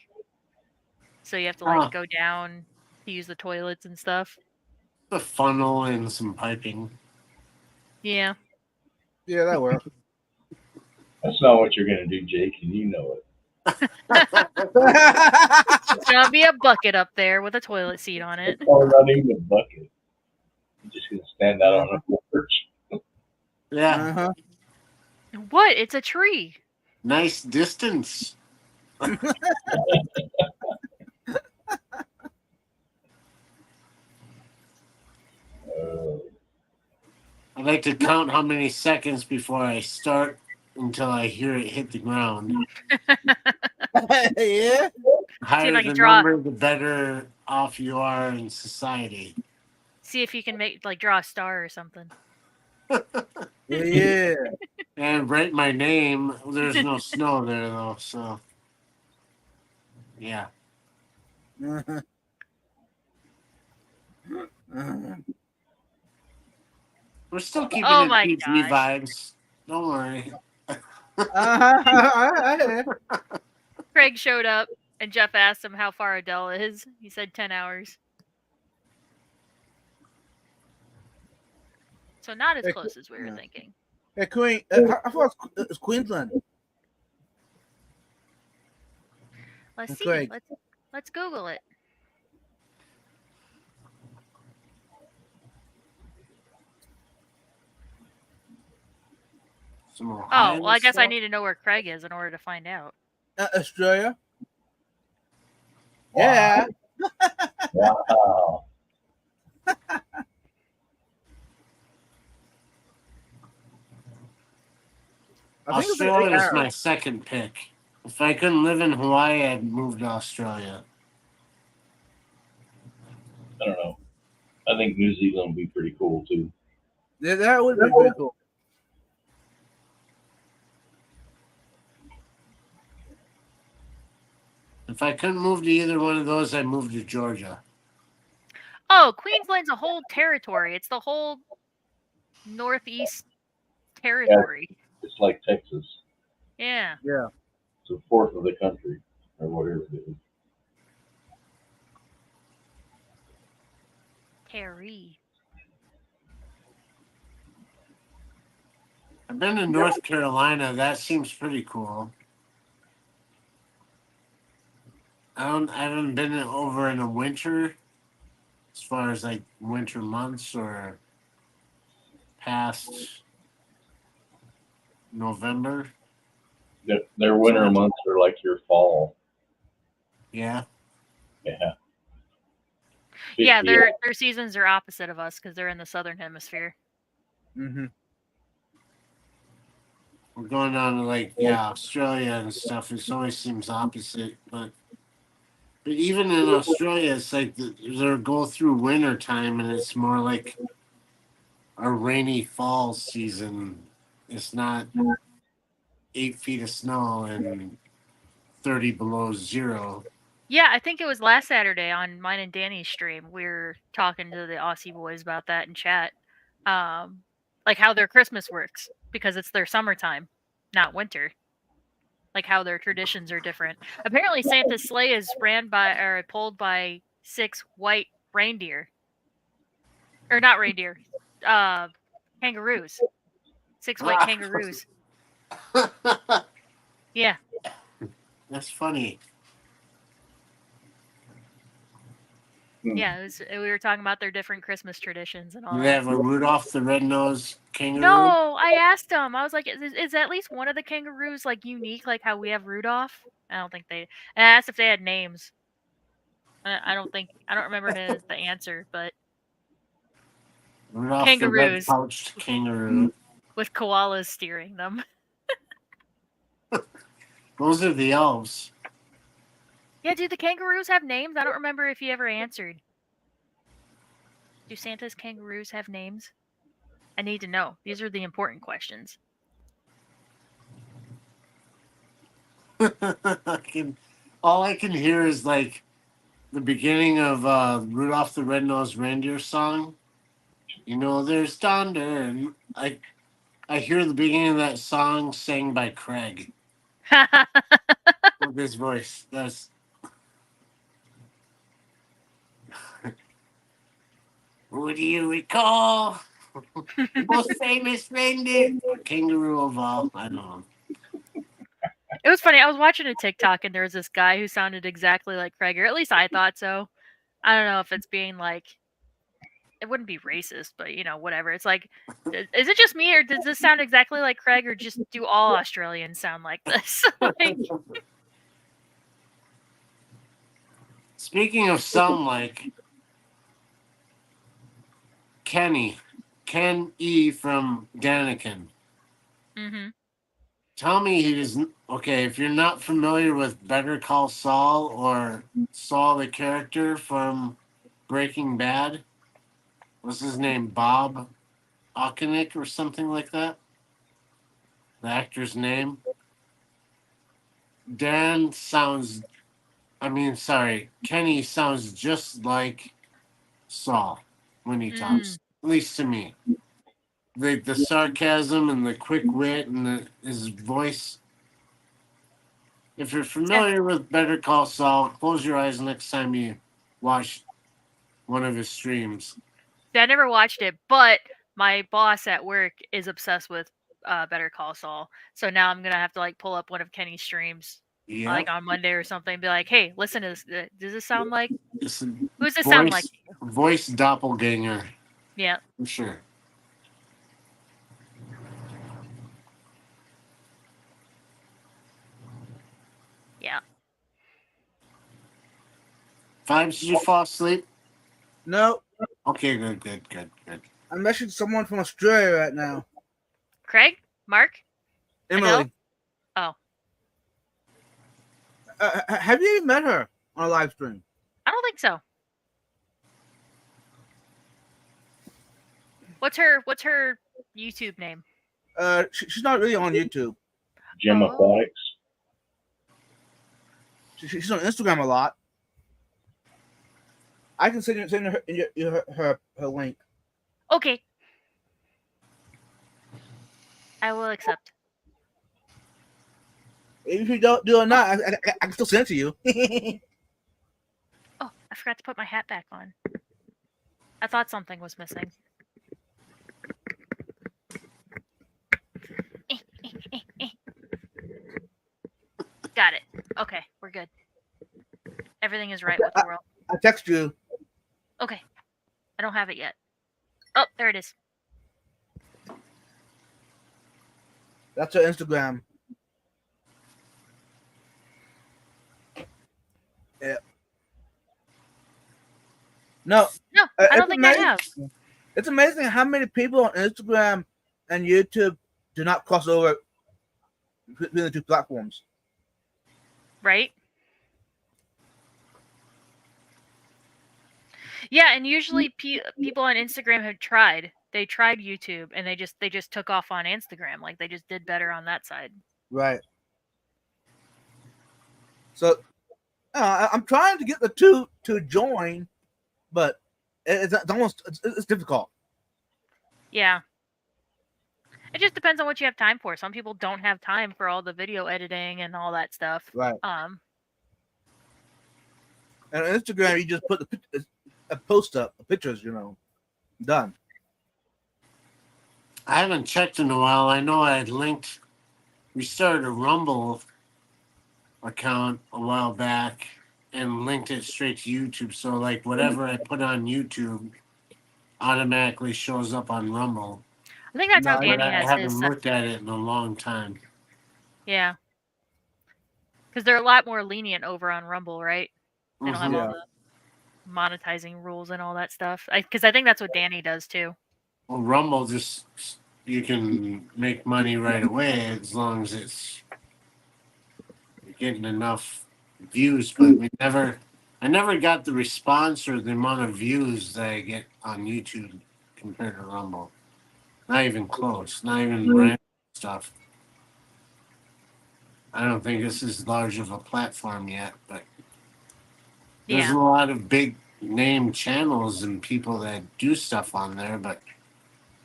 So you have to go down to use the toilets and stuff. A funnel and some piping. Yeah. Yeah, that works. That's not what you're gonna do, Jake, and you know it. It's gonna be a bucket up there with a toilet seat on it. Or not even a bucket. You're just gonna stand out on a porch. Yeah, Uh-huh. What? It's a tree. nice distance. I like to count how many seconds before I start until I hear it hit the ground. Yeah. Higher I the can draw- number, the better off you are in society. See if you can draw a star or something. Yeah. And write my name. There's no snow there though, so yeah. Uh-huh. We're still keeping Oh it my PG gosh. vibes. Don't worry. Craig showed up and Jeff asked him how far Adele is. He said 10 hours. So not as Hey, close as we were yeah. thinking. Hey, Queen. I thought it's Queensland. Let's see. Craig. Let's Google it. Some Oh, Ohio well, I guess I stuff. need to know where Craig is in order to find out. Australia. Wow. Yeah. Wow. I think it's like Australia 8 is my hours. second pick. If I couldn't live in Hawaii, I'd move to Australia. I don't know. I think New Zealand would be pretty cool too. Yeah, that would be pretty cool. If I couldn't move to either one of those, I'd move to Georgia. Oh, Queensland's a whole territory. It's the whole northeast territory. It's like Texas. Yeah. Yeah. It's a fourth of the country or whatever it is. Terry. I've been to North Carolina. That seems pretty cool. I haven't been over in the winter, as far as like winter months or past November. Their winter months are like your fall. Yeah. Yeah. Yeah, 50 their seasons are opposite of us because they're in the southern hemisphere. Mm-hmm. We're going down to like Australia and stuff. It always seems opposite, but even in Australia, it's like they go through winter time, and it's more like a rainy fall season. It's not 8 feet of snow and 30 below zero. Yeah, I think it was last Saturday on mine and Danny's stream. We were talking to the Aussie boys about that in chat. Like how their Christmas works because it's their summertime, not winter. Like how their traditions are different. Apparently, Santa's sleigh is ran by or pulled by 6 white reindeer, or not reindeer, kangaroos. 6 white kangaroos. Yeah. That's funny. Yeah, we were talking about their different Christmas traditions and all Do they that. have a Rudolph the Red-Nosed Kangaroo? No, I asked them. I was like, is at least one of the kangaroos like unique, like how we have Rudolph? I don't think they. And I asked if they had names. I don't remember the answer, but Rudolph kangaroos the red-pouched kangaroo. with koalas steering them. Those are the elves. Yeah, do the kangaroos have names? I don't remember if you ever answered. Do Santa's kangaroos have names? I need to know. These are the important questions. All I can hear is like the beginning of Rudolph the Red-Nosed Reindeer song. You know, there's thunder, and I hear the beginning of that song sang by Craig with his voice. That's who do you recall? The most famous reindeer, kangaroo of all. I don't know. It was funny. I was watching a TikTok and there was this guy who sounded exactly like Craig, or at least I thought so. I don't know if it's being like, it wouldn't be racist, but whatever. It's like, is it just me, or does this sound exactly like Craig, or just do all Australians sound like this? Like, Speaking of sound like, Ken E from Daniken. mm-hmm. Tell me he isn't okay. If you're not familiar with Better Call Saul or Saul the character from Breaking Bad, what's his name? Bob. Okonik or something like that. The actor's name. Dan sounds. Kenny sounds just like Saul when he talks. At least to me. The sarcasm and the quick wit and his voice. If you're familiar with Better Call Saul, close your eyes next time you watch one of his streams. I never watched it, but my boss at work is obsessed with Better Call Saul. So now I'm gonna have to like pull up one of Kenny's streams, Yeah. like on Monday or something, and be like, "Hey, listen to this. Does this sound like? It's a Who does this sound like?" voice doppelganger. Yeah. For sure. Yeah. Vibes, did you fall asleep? No, Okay, good. I'm messaging someone from Australia right now. Craig, Mark, Emily. Adele? Have you even met her on a live stream? I don't think so. What's her YouTube name? She's not really on YouTube. Gem Oh. Aquatics. She's on Instagram a lot. I can send her link. Okay. I will accept. If you don't do it or not, I can still send it to you. Oh, I forgot to put my hat back on. I thought something was missing. Got it. Okay, we're good. Everything is right with the world. I text you. Okay. I don't have it yet. Oh, there it is. That's her Instagram. Yeah. No, No, I don't it's think I amazing- have. It's amazing how many people on Instagram and YouTube do not cross over between the two platforms. Right? Yeah, and usually people on Instagram have tried. They tried YouTube and they just took off on Instagram. Like they just did better on that side. Right. So I'm trying to get the two to join, but it's difficult. Yeah. It just depends on what you have time for. Some people don't have time for all the video editing and all that stuff. Right. Um, And on Instagram, you just put a post up, pictures, done. I haven't checked in a while. I know I had linked. We started a Rumble account a while back and linked it straight to YouTube. So like whatever I put on YouTube automatically shows up on Rumble. I think that's how No, But Danny I has haven't his. looked at it in a long time. Yeah. Because they're a lot more lenient over on Rumble, right? They don't have Mhm. all the monetizing rules and all that stuff. Because I think that's what Danny does too. Well, Rumble just you can make money right away as long as it's getting enough views. But I never got the response or the amount of views that I get on YouTube compared to Rumble. Not even close. Not even random stuff. I don't think this is large of a platform yet, but there's Yeah. a lot of big name channels and people that do stuff on there. But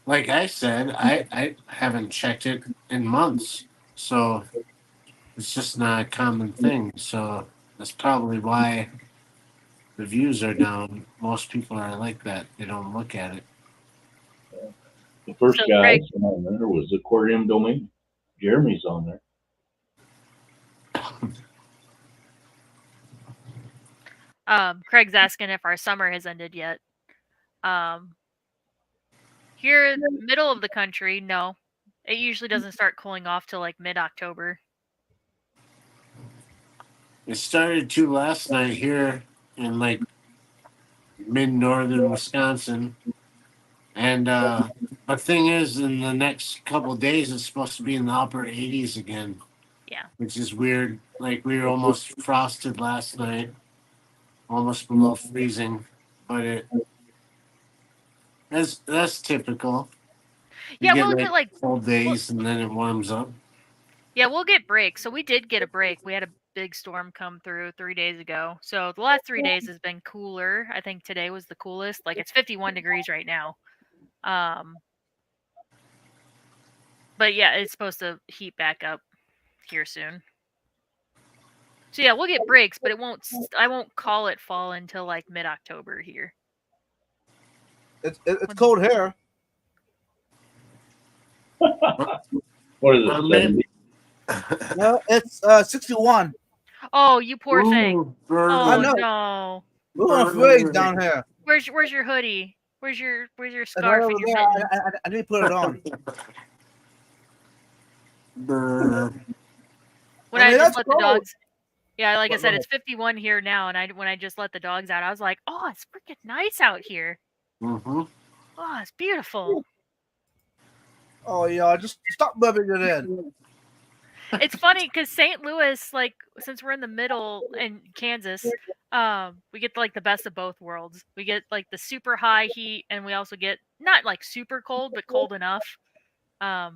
like I said, I haven't checked it in months, so it's just not a common thing. So that's probably why the views are down. Most people are like that. They don't look at it. The first So, guy Craig- on there was Aquarium Domain. Jeremy's on there. Craig's asking if our summer has ended yet. Here in the middle of the country, no. It usually doesn't start cooling off till like mid-October. It started to last night here in like mid-northern Wisconsin, and but thing is, in the next couple of days, it's supposed to be in the upper 80s again. Yeah. Which is weird. Like we were almost frosted last night, almost below freezing, but that's typical. Yeah, get we'll get like full days and then it warms up. yeah, we'll get breaks. So we did get a break. We had a big storm come through 3 days ago. So the last 3 days has been cooler. I think today was the coolest. Like it's 51 degrees right now. But yeah, it's supposed to heat back up here soon. So yeah, we'll get breaks, but I won't call it fall until like mid-October here. It's cold here. What is it? Maybe- 70? No, it's 61. Oh, you poor thing. Ooh, Oh I know. no. We're on freeze down here. Where's your hoodie? Where's your And scarf right and over your there, mittens? I need to put it on. Brr. When I I mean, just that's let the cold. dogs. Yeah, like I Go said, ahead. it's 51 here now, and when I just let the dogs out, I was like, oh, it's freaking nice out here. Mhm. Oh, it's beautiful. Oh, yeah, just stop rubbing it in. It's funny because St. Louis, like, since we're in the middle in Kansas, we get like the best of both worlds. We get like the super high heat, and we also get not like super cold, but cold enough. So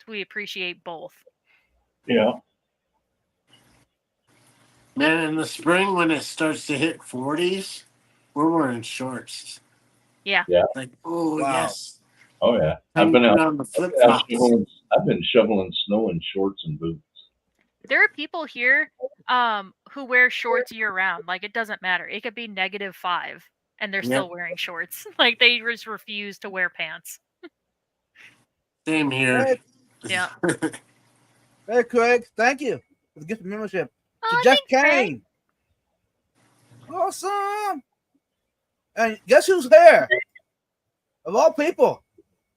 we appreciate both. Yeah. Man, in the spring when it starts to hit 40s, we're wearing shorts. Yeah. Like, oh Wow. yes. Oh yeah. I'm I've been out. on the flip flops. I've been shoveling snow in shorts and boots. There are people here who wear shorts year round. Like it doesn't matter. It could be -5 and they're still wearing shorts. Like they just refuse to wear pants. Same here. Hey, Yeah. hey, Craig, thank you for the gift of membership. To Oh, Jeff thanks, Craig. Kane. Awesome. And guess who's here? Of all people,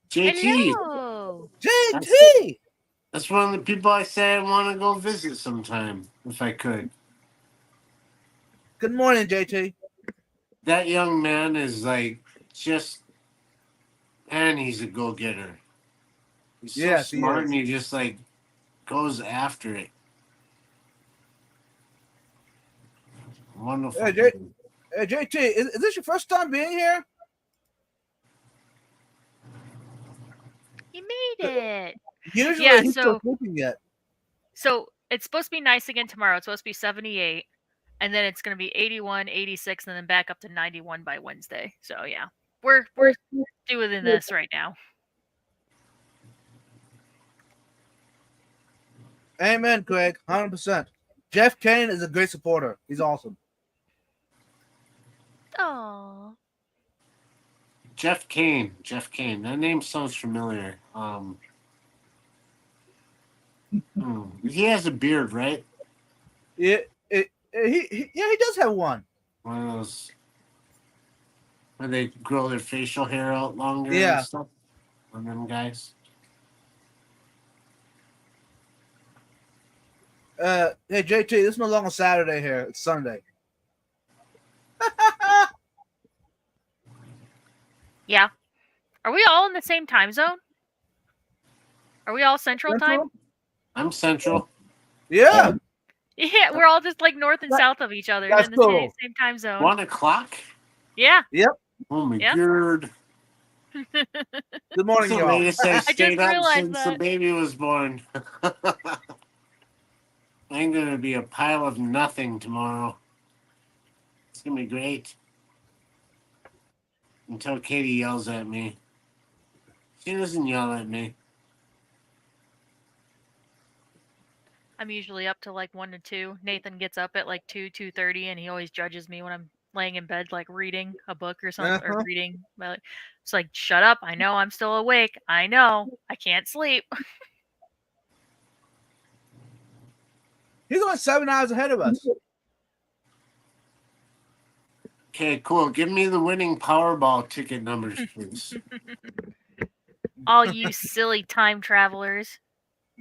JT. Hello. JT. That's one of the people I say I want to go visit sometime, if I could. Good morning, JT. That young man is like just, and he's a go-getter. He's so Yes, he smart, is. and he just like goes after it. Wonderful. Hey, Hey, JT, is this your first time being here? You made it. Usually Yeah, he's so- still sleeping yet. So it's supposed to be nice again tomorrow. It's supposed to be 78, and then it's going to be 81, 86, and then back up to 91 by Wednesday. So yeah, we're doing this right now. Amen, Craig. 100%. Jeff Kane is a great supporter. He's awesome. Oh, Jeff Kane. Jeff Kane. That name sounds familiar. He has a beard, right? He does have one. One of those where they grow their facial hair out longer Yeah. and stuff. On them guys. Hey, JT, this is no longer Saturday here. It's Sunday. yeah. Are we all in the same time zone? Are we all Central time? Central? I'm Central. Yeah. Yeah, we're all just like north and south of each other That's in the cool. same time zone. 1 o'clock? Yeah. Oh my Yeah. god. Good morning, That's the y'all. latest I just stayed up realized since the that. baby was born. I'm gonna be a pile of nothing tomorrow. It's gonna be great. Until Katie yells at me. She doesn't yell at me. I'm usually up to like 1 to 2. Nathan gets up at like 2:30, and he always judges me when I'm laying in bed, like reading a book or something, or reading. It's like, shut up! I know I'm still awake. I know I can't sleep. He's only 7 hours ahead of us. Okay, cool. Give me the winning Powerball ticket numbers, please. All you silly time travelers.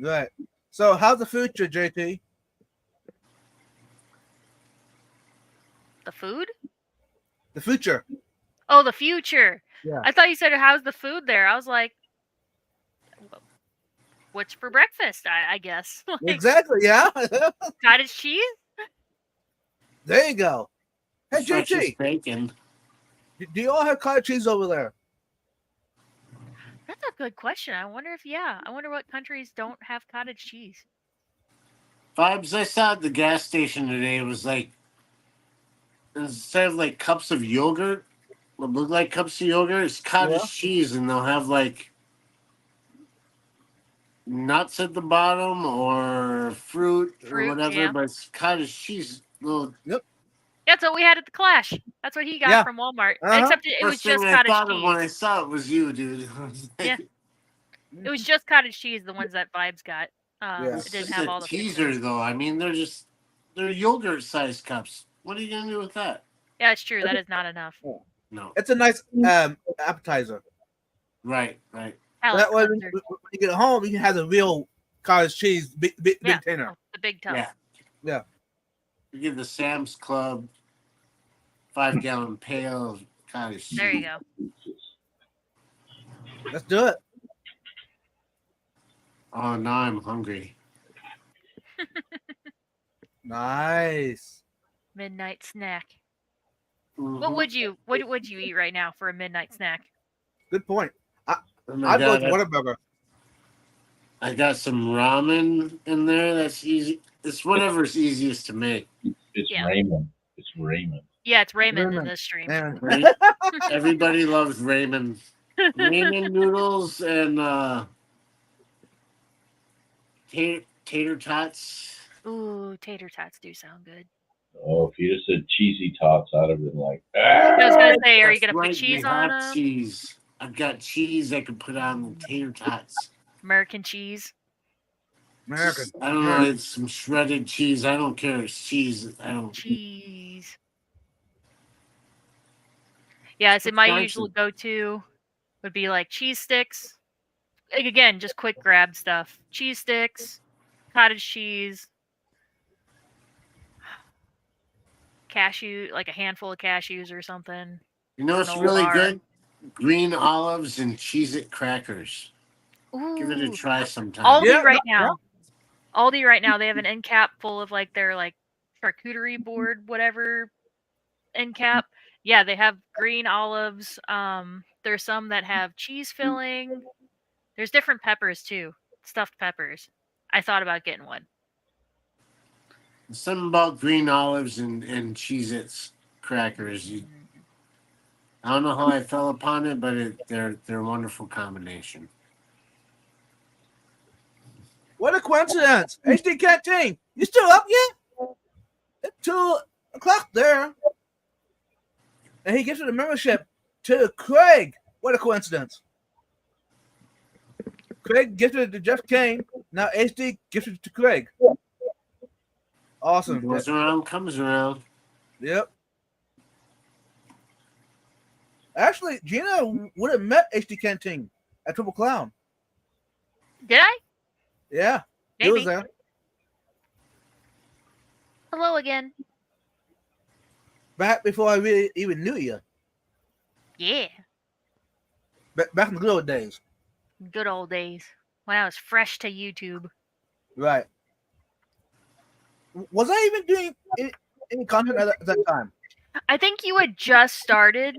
Right. So, how's the future, JT? The food? The future. Oh, the future. Yeah. I thought you said, how's the food there? I was like, what's for breakfast? I guess. Like, Exactly. Yeah. cottage cheese? There you go. Hey, Freshest JT, bacon. do you all have cottage cheese over there? That's a good question. I wonder what countries don't have cottage cheese. Vibes, I saw at the gas station today. It was like, instead of like cups of yogurt, what look like cups of yogurt, it's cottage Yeah. cheese, and they'll have like nuts at the bottom or fruit or Fruit, whatever, yeah. but it's cottage cheese. Little That's what we had at the Clash. That's what he got Yeah. from Walmart. Uh-huh. Except it was first thing just I cottage thought of when I cheese. saw it was you, dude. I was like, Yeah. It was just cottage cheese, the ones that Vibes got. Yeah. It's It didn't just have a all the teaser, fixings. though. I mean, they're yogurt sized cups. What are you gonna do with that? Yeah, it's true. That is not enough. No. It's a nice appetizer. Right. Palate That way, when cleanser. you get home, you can have the real cottage cheese, big Yeah. dinner. The big tub. Yeah. You give the Sam's Club 5-gallon pail of cottage cheese. There you go. Let's do it. Oh, now I'm hungry. Nice. Midnight snack. Mhm. What would you eat right now for a midnight snack? Good point. Oh my I'd go God, with Whataburger. I got some ramen in there. That's easy. It's whatever's easiest to make. It's Yeah. ramen. It's ramen. Yeah, it's ramen in Ramen. this stream. Man. Right? Everybody loves ramen. Ramen noodles and tater tots. Ooh, tater tots do sound good. Oh, if you just said cheesy tots, I'd have been like, I was gonna ah! say, are you That's gonna right, put cheese we on have them? cheese. I've got cheese I could put on the tater tots. American cheese. American. I don't know. It's some shredded cheese. I don't care. It's cheese. I don't. Cheese. Yeah, so my Wisconsin. usual go-to would be like cheese sticks. Like, again, just quick grab stuff. Cheese sticks, cottage cheese, cashew, like a handful of cashews or something. You know what's Granola really bar. good? Green olives and Cheez-It crackers. Ooh. Give it a try sometime. Aldi Yeah, right yeah, now. Aldi right now, they have an end cap full of like their like charcuterie board, whatever end cap. Yeah, they have green olives. There's some that have cheese filling. There's different peppers too, stuffed peppers. I thought about getting one. Something about green olives and Cheez-Its crackers. I don't know how I fell upon it, but they're a wonderful combination. What a coincidence. HD Canteen. You still up yet? It's 2:00 there. And he gives it a membership to Craig. What a coincidence. Craig gifted it to Jeff Kane. Now HD gifted it to Craig. Awesome. Goes around, comes around. Yep. Actually, Gina would have met HD Canteen at Triple Clown. Did I? Yeah. He was Maybe. there. Hello again. Back before I really even knew you. Yeah. Back in the good old days. Good old days when I was fresh to YouTube. Right. Was I even doing any content at that time? I think you had just started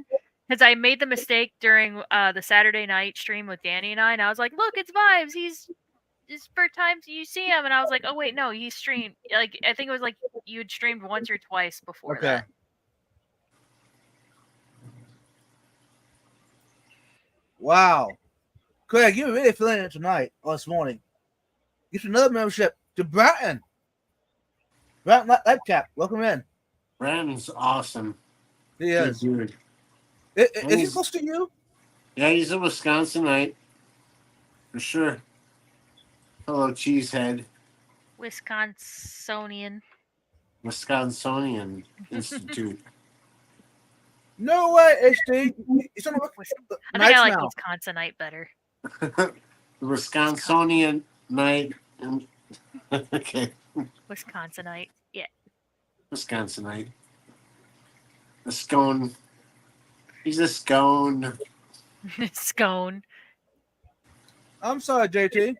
because I made the mistake during the Saturday night stream with Danny and I was like, look, it's Vibes. He's for times you see him, and I was like, oh wait, no, he streamed. Like I think it was like you had streamed once or twice before Okay. that. Wow. Craig, you're really feeling it tonight or this morning. Get another membership to Bratton. Bratton Lightcap, welcome in. Brandon's awesome. He Good is. dude. Is he close to you? Yeah, he's a Wisconsinite. For sure. Hello, Cheesehead. Wisconsinian. Wisconsinian Institute. No way, HD. He's on the I think I like now. Wisconsinite better. The Wisconsinian night. Okay. Wisconsinite. Yeah. Wisconsinite. A scone. He's a scone. Scone. I'm sorry, JT.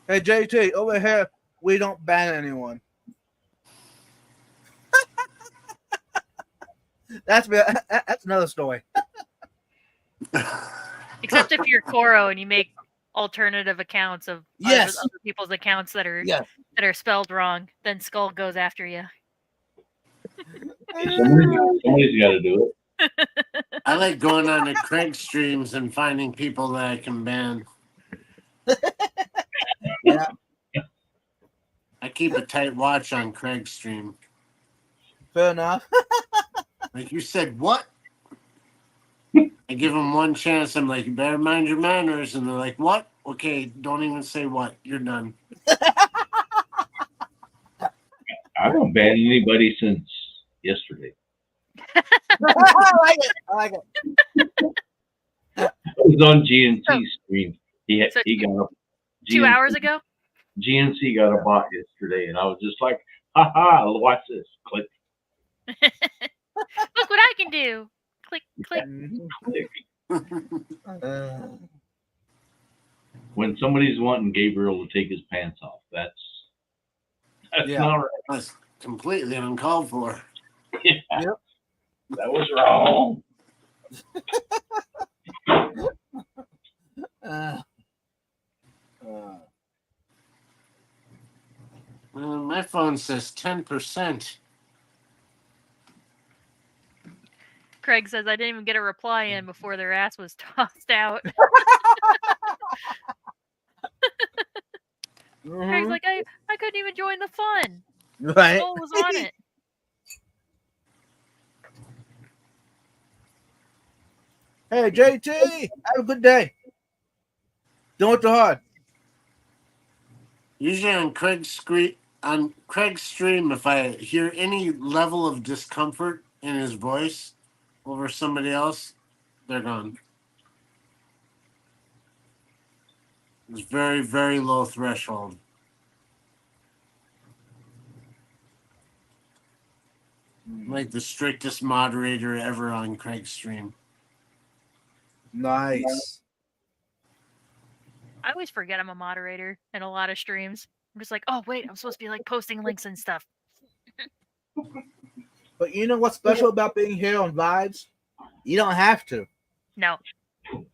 Hey JT, over here we don't ban anyone. That's another story. Except if you're Koro and you make alternative accounts of Yes. other people's accounts that are Yes. spelled wrong, then Skull goes after you. Somebody's got to do it. I like going on to Craig streams and finding people that I can ban. Yeah. I keep a tight watch on Craig's stream. Fair enough. Like you said, what? I give them one chance. I'm like, you better mind your manners. And they're like, what? Okay, don't even say what. You're done. I haven't banned anybody since yesterday. I like it. I was on GNC stream. He got a 2 hours ago? GNC got a bot yesterday, and I was just like, "Ha, watch this!" Click, Look what I can do. Click, click. click. Uh, When somebody's wanting Gabriel to take his pants off, that's Yeah. not right. That's completely uncalled for. Yeah. Yep. That was wrong. uh, My phone says 10%. Craig says I didn't even get a reply in before their ass was tossed out. Craig's mhm. like, I couldn't even join the fun. Right. Skull was on it. Hey JT, have a good day. Don't work too hard. Usually on Craig's stream, if I hear any level of discomfort in his voice over somebody else, they're gone. It's very, very low threshold. I'm like the strictest moderator ever on Craig's stream. Nice. I always forget I'm a moderator in a lot of streams. I'm just like, oh wait, I'm supposed to be like posting links and stuff. But you know what's special about being here on Vibes? You don't have to. No. Isn't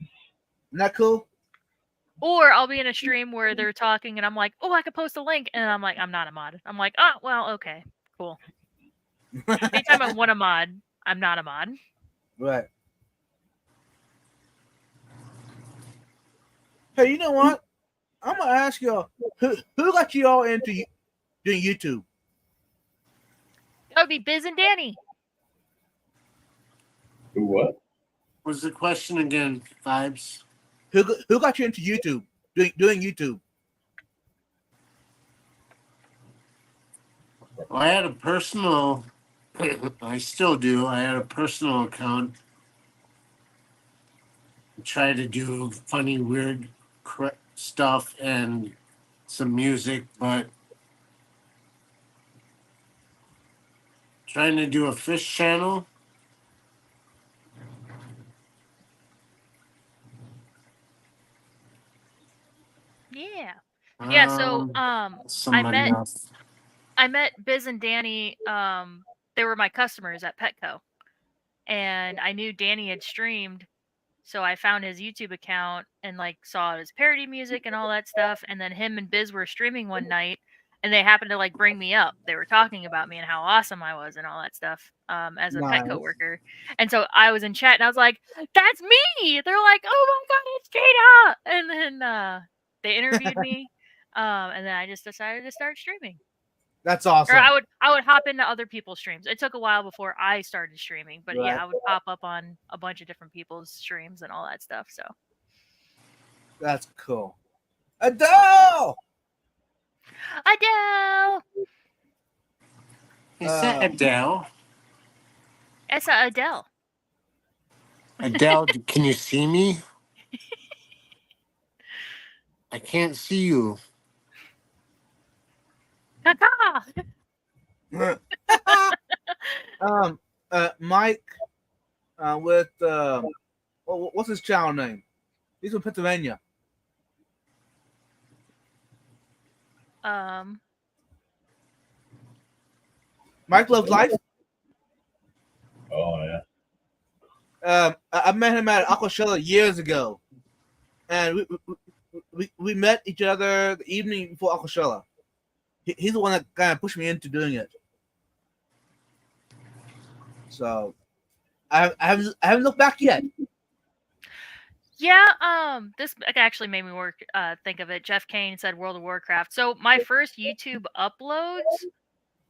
that cool? Or I'll be in a stream where they're talking and I'm like, oh, I could post a link. And I'm like, I'm not a mod. I'm like, oh, well, okay, cool. Anytime I want a mod, I'm not a mod. Right. Hey, you know what? I'm gonna ask y'all who got you all into doing YouTube? That would be Biz and Danny. Do what? What's the question again, Vibes? Who got you into YouTube? Doing YouTube? Well, I had a personal, I still do. I had a personal account. I try to do funny, weird stuff and some music, but trying to do a fish channel. Yeah. Yeah, so somebody else. I met Biz and Danny. They were my customers at Petco, and I knew Danny had streamed, so I found his YouTube account and like saw his parody music and all that stuff. And then him and Biz were streaming one night, and they happened to like bring me up. They were talking about me and how awesome I was and all that stuff as a Nice. Petco worker. And so I was in chat and I was like, "That's me!" They're like, "Oh my god, it's Jada!" And then they interviewed me, and then I just decided to start streaming. That's awesome. Or I would hop into other people's streams. It took a while before I started streaming, but yeah, Right. I would pop up on a bunch of different people's streams and all that stuff. So That's cool. Adele! Adele, Is that Adele? it's Adele. Adele, can you see me? I can't see you. Kaka. Mike, with what's his channel name? He's from Pennsylvania. Mike Loves Life. Oh yeah. I met him at Aquashella years ago, and we met each other the evening before Aquashella. He's the one that kind of pushed me into doing it. So I haven't looked back yet. Yeah, this actually made me think of it. Jeff Kane said World of Warcraft. So my first YouTube uploads,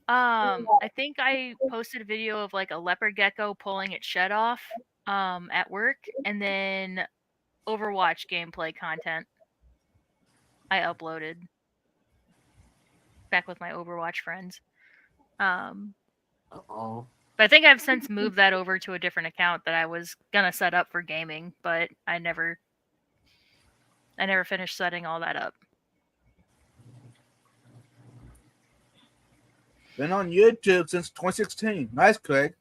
I think I posted a video of like a leopard gecko pulling its shed off at work, and then Overwatch gameplay content I uploaded back with my Overwatch friends. Uh-oh. But I think I've since moved that over to a different account that I was gonna set up for gaming, but I never finished setting all that up. Been on YouTube since 2016. Nice, Craig.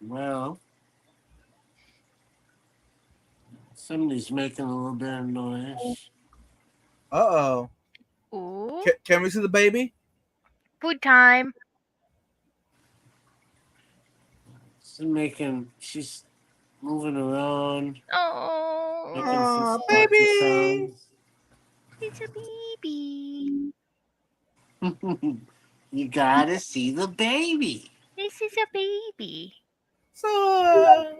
Well, somebody's making a little bit of noise. Uh-oh. Ooh, Can we see the baby? food time. She's moving around. Oh, Making Aw, some baby. it's a baby. sounds. You gotta see the baby. This is a baby. So,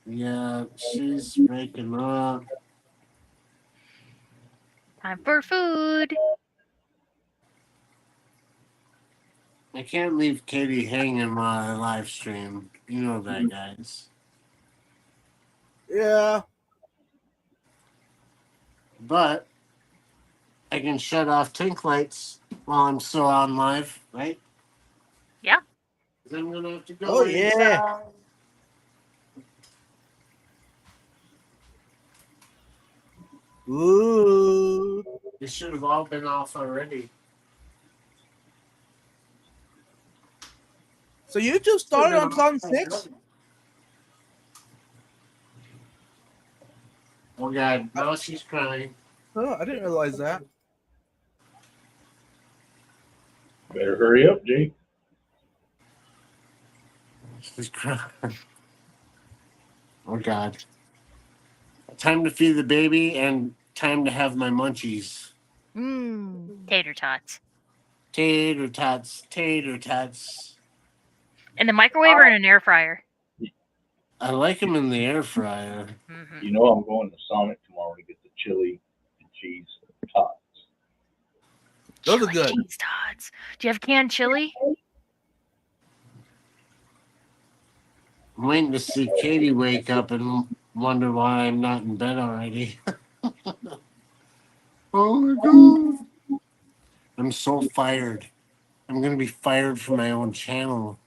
Yeah, she's waking up. Time for food. I can't leave Katie hanging while I live stream. You know that, guys. yeah. But I can shut off Tink lights while I'm still on live, right? Yeah. 'Cause I'm gonna have to go. Oh, yeah. inside. Ooh. They should have all been off already. So YouTube started on 2006? Oh God! Now she's crying. Oh, I didn't realize that. Better hurry up, Jake. She's crying. Oh God! Time to feed the baby and time to have my munchies. Tater tots. Tater tots, tater tots. In the microwave or in an air fryer? I like them in the air fryer. Mm-hmm. You know I'm going to Sonic tomorrow to get the chili and cheese tots. Those are good. Cheese tots. Do you have canned chili? I'm waiting to see Katie wake up and wonder why I'm not in bed already. Oh my God. I'm so fired. I'm going to be fired from my own channel.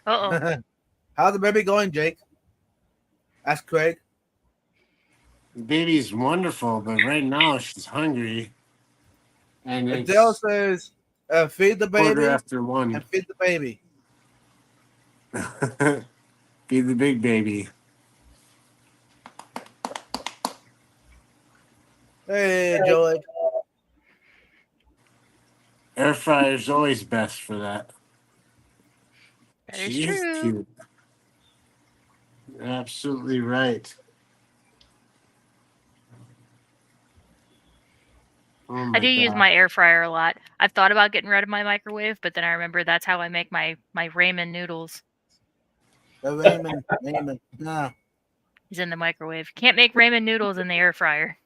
Uh-oh. How's the baby going, Jake? Ask Craig. The baby's wonderful, but right now she's hungry. And it's Adele says, feed the baby quarter after 1. and feed the baby. Feed the big baby. Hey, Joey. Air fryer's always best for that. That is She true. cute. You're absolutely right. Oh I do use God. my air fryer a lot. I've thought about getting rid of my microwave, but then I remember that's how I make my ramen noodles. Raymond. Nah. Is in the microwave. Can't make ramen noodles in the air fryer.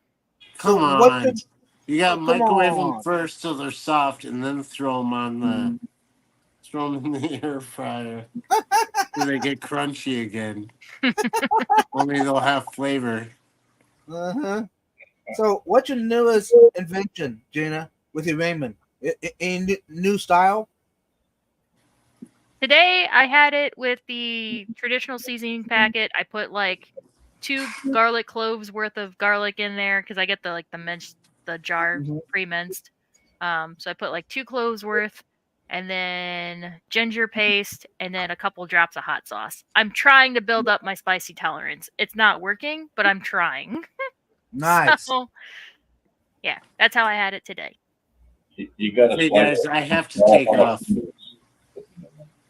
Come So what on. could- You got to Come microwave them on. first till they're soft, and then throw them on the throw them in the air fryer so they get crunchy again. Only they'll have flavor. Uh-huh. So, what's your newest invention, Gina, with your ramen? In new style? Today I had it with the traditional seasoning packet. I put like 2 garlic cloves worth of garlic in there because I get the minced, the jar Mhm. pre-minced. So I put like 2 cloves worth, and then ginger paste, and then a couple drops of hot sauce. I'm trying to build up my spicy tolerance. It's not working, but I'm trying. Nice. So, yeah, that's how I had it today. You got to Hey slice guys, I have to take off.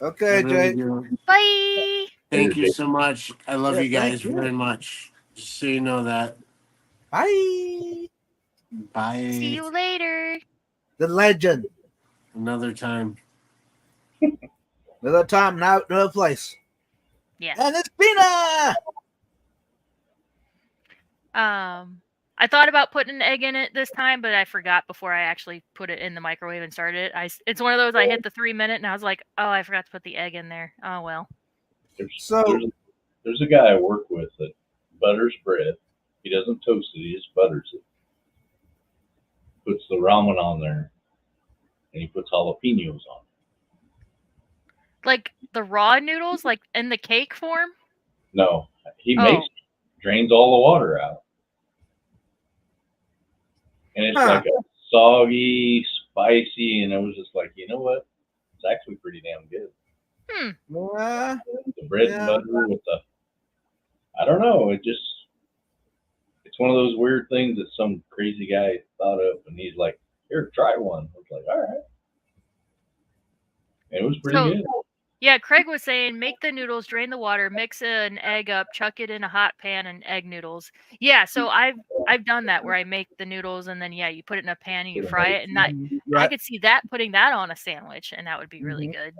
I Okay, really Jay. do. Bye. Thank you so much. I love Yeah, you guys thank you. very much. Just so you know that. Bye. Bye. See you later. The legend. Another time. Another time, now another place. Yeah. And it's Pina. I thought about putting an egg in it this time, but I forgot before I actually put it in the microwave and started it. It's one of those I hit the 3 minute and I was like, oh, I forgot to put the egg in there. Oh well. So There's a guy I work with that butters bread. He doesn't toast it, he just butters it. Puts the ramen on there, and he puts jalapenos on it. Like the raw noodles, like in the cake form. No, he Oh. drains all the water out. And it's Huh. like a soggy, spicy, and I was just like, you know what? It's actually pretty damn good. yeah, The bread and butter with the, I don't know, it's one of those weird things that some crazy guy thought of, and he's like, here, try one. I was like, all right. And it was pretty So- good. Yeah, Craig was saying make the noodles, drain the water, mix an egg up, chuck it in a hot pan, and egg noodles. Yeah, so I've done that where I make the noodles and then you put it in a pan and you fry it, and I right. could see putting that on a sandwich, and that would be really good.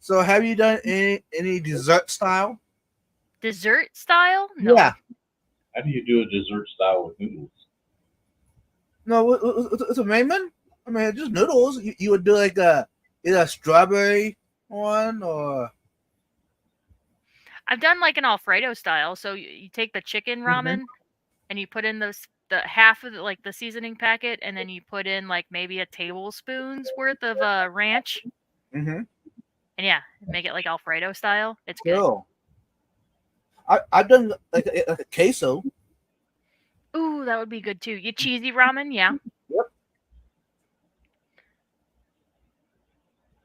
So have you done any dessert style? Dessert style? No. Yeah. How do you do a dessert style with noodles? No, it's a ramen. I mean, just noodles. You would do like either a strawberry one or I've done like an Alfredo style. So you take the chicken ramen and you put in the half of the seasoning packet, and then you put in like maybe a tablespoon's worth of ranch, and make it like Alfredo style. It's good. Cool. I've done like a queso. Ooh, that would be good too. You cheesy ramen, yeah. Yep.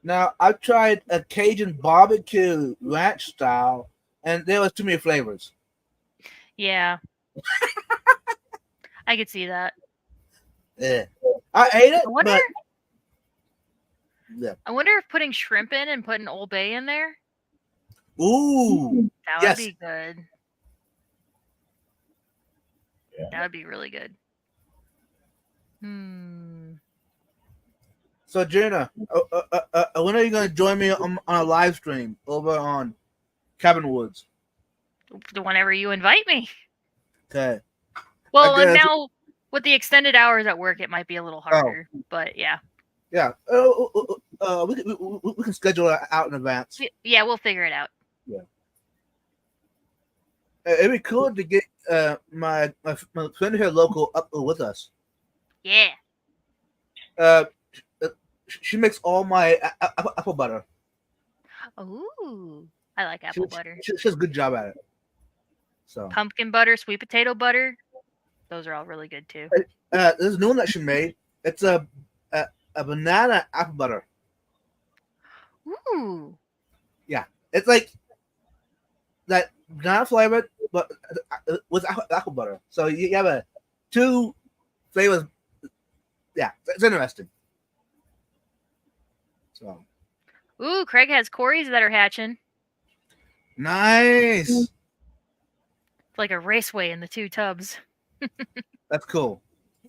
Now I've tried a Cajun barbecue ranch style, and there was too many flavors. Yeah. I could see that. Yeah. I ate it, I wonder, but yeah. I wonder if putting shrimp in and putting Old Bay in there, Ooh. that would Yes. be good. Yeah. That would be really good. So Gina, when are you going to join me on a live stream over on Cabin Woods? Whenever you invite me. Okay. Well, I and guess- now with the extended hours at work, it might be a little harder. But yeah. Yeah. We can schedule it out in advance. Yeah, we'll figure it out. It'd be cool to get my friend here local up with us. Yeah. She makes all my apple butter. Ooh. I like apple butter. She does a good job at it. So Pumpkin butter, sweet potato butter. Those are all really good too. there's a new one that she made. It's a banana apple butter. Ooh. It's like that banana flavored, but with apple butter. So you have two flavors. Yeah, it's interesting. So Ooh, Craig has Corys that are hatching. nice. It's like a raceway in the two tubs. That's cool.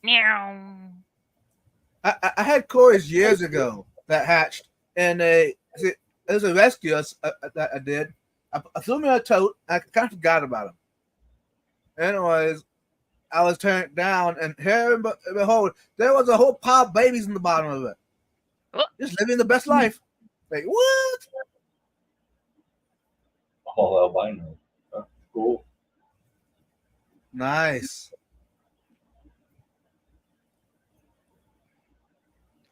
Meow. I had Corys years ago that hatched, and it was a rescue that I did. I threw them in a tote. I kind of forgot about them. Anyways, I was turned down, and here and behold, there was a whole pile of babies in the bottom of it. Oh. Just living the best life. Like, what? All albino. Huh, cool. Nice.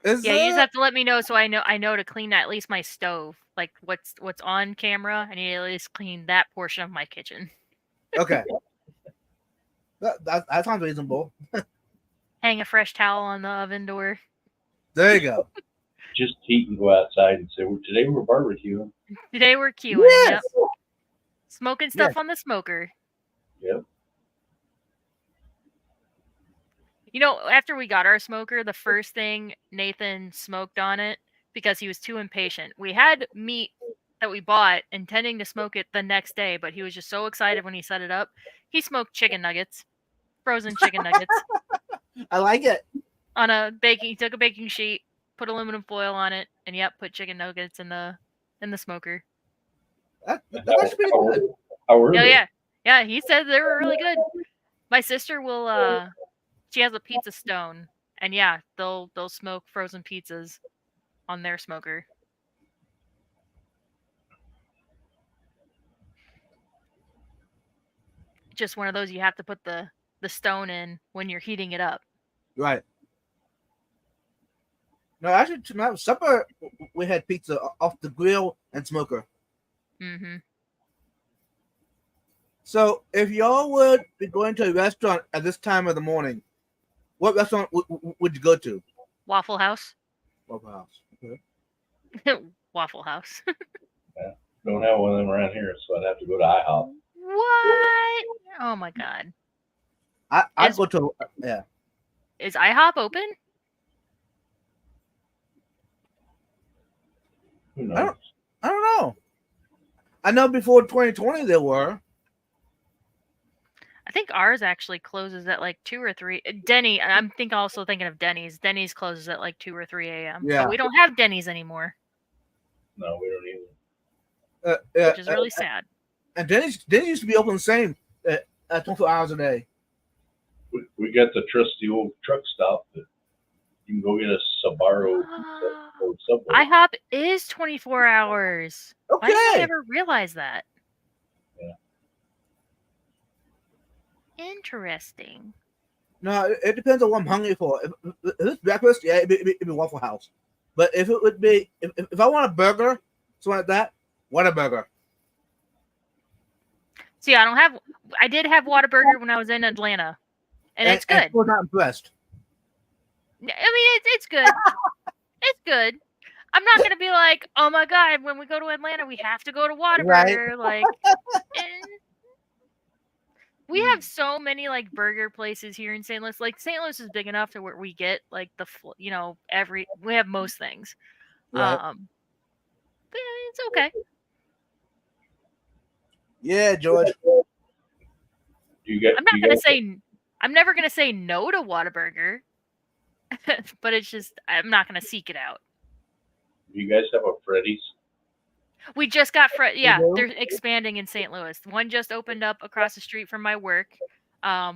Yeah, you just have to let me know so I know to clean at least my stove. Like what's on camera. I need to at least clean that portion of my kitchen. Okay. That sounds reasonable. Hang a fresh towel on the oven door. There you go. just heat and go outside and say, well, today we're barbecuing. Today we're queuing. Yes. Yep. Smoking stuff on the smoker. Yep. You know, after we got our smoker, the first thing Nathan smoked on it because he was too impatient. We had meat that we bought intending to smoke it the next day, but he was just so excited when he set it up. He smoked chicken nuggets, frozen chicken nuggets, I like it. on a baking. He took a baking sheet, put aluminum foil on it, and yep, put chicken nuggets in the smoker. That's pretty good. How were Oh they? yeah. He said they were really good. My sister will. She has a pizza stone, and yeah, they'll smoke frozen pizzas on their smoker. Just one of those you have to put the stone in when you're heating it up. Right. No, actually, tonight supper we had pizza off the grill and smoker. Mm-hmm. So, if y'all would be going to a restaurant at this time of the morning, what restaurant would you go to? Waffle House. Waffle House. Okay. Waffle House. Don't have one of them around here, so I'd have to go to IHOP. What? Oh my god. I'd Is- go to yeah. Is IHOP open? Who I knows? don't- I don't know. I know before 2020 there were. I think ours actually closes at like 2 or 3. Denny, I'm also thinking of Denny's. Denny's closes at like 2 or 3 a.m. Yeah. But we don't have Denny's anymore, No, we don't either. Yeah, which is really sad. and Denny's used to be open the same 24 hours a day. We got the trusty old truck stop that you can go get a Sbarro pizza or Subway. IHOP is 24 hours. Why did I Okay. never realize that? Yeah. Interesting. No, it depends on what I'm hungry for. If it's breakfast, yeah, it'd be Waffle House. But if it would be, if I want a burger, something like that, Whataburger. See, I did have Whataburger when I was in Atlanta, and it's good. And we're not impressed. I mean, it's good. It's good. I'm not gonna be like, oh my god, when we go to Atlanta, we have to go to Whataburger. Like, we have so many like burger places here in St. Louis. Like, St. Louis is big enough to where we get like we have most things. Right. But it's okay. Yeah, George. You get, I'm not you gonna guys- say. I'm never gonna say no to Whataburger, but it's just I'm not gonna seek it out. You guys have a Freddy's? We just got yeah, do? they're expanding in St. Louis. One just opened up across the street from my work.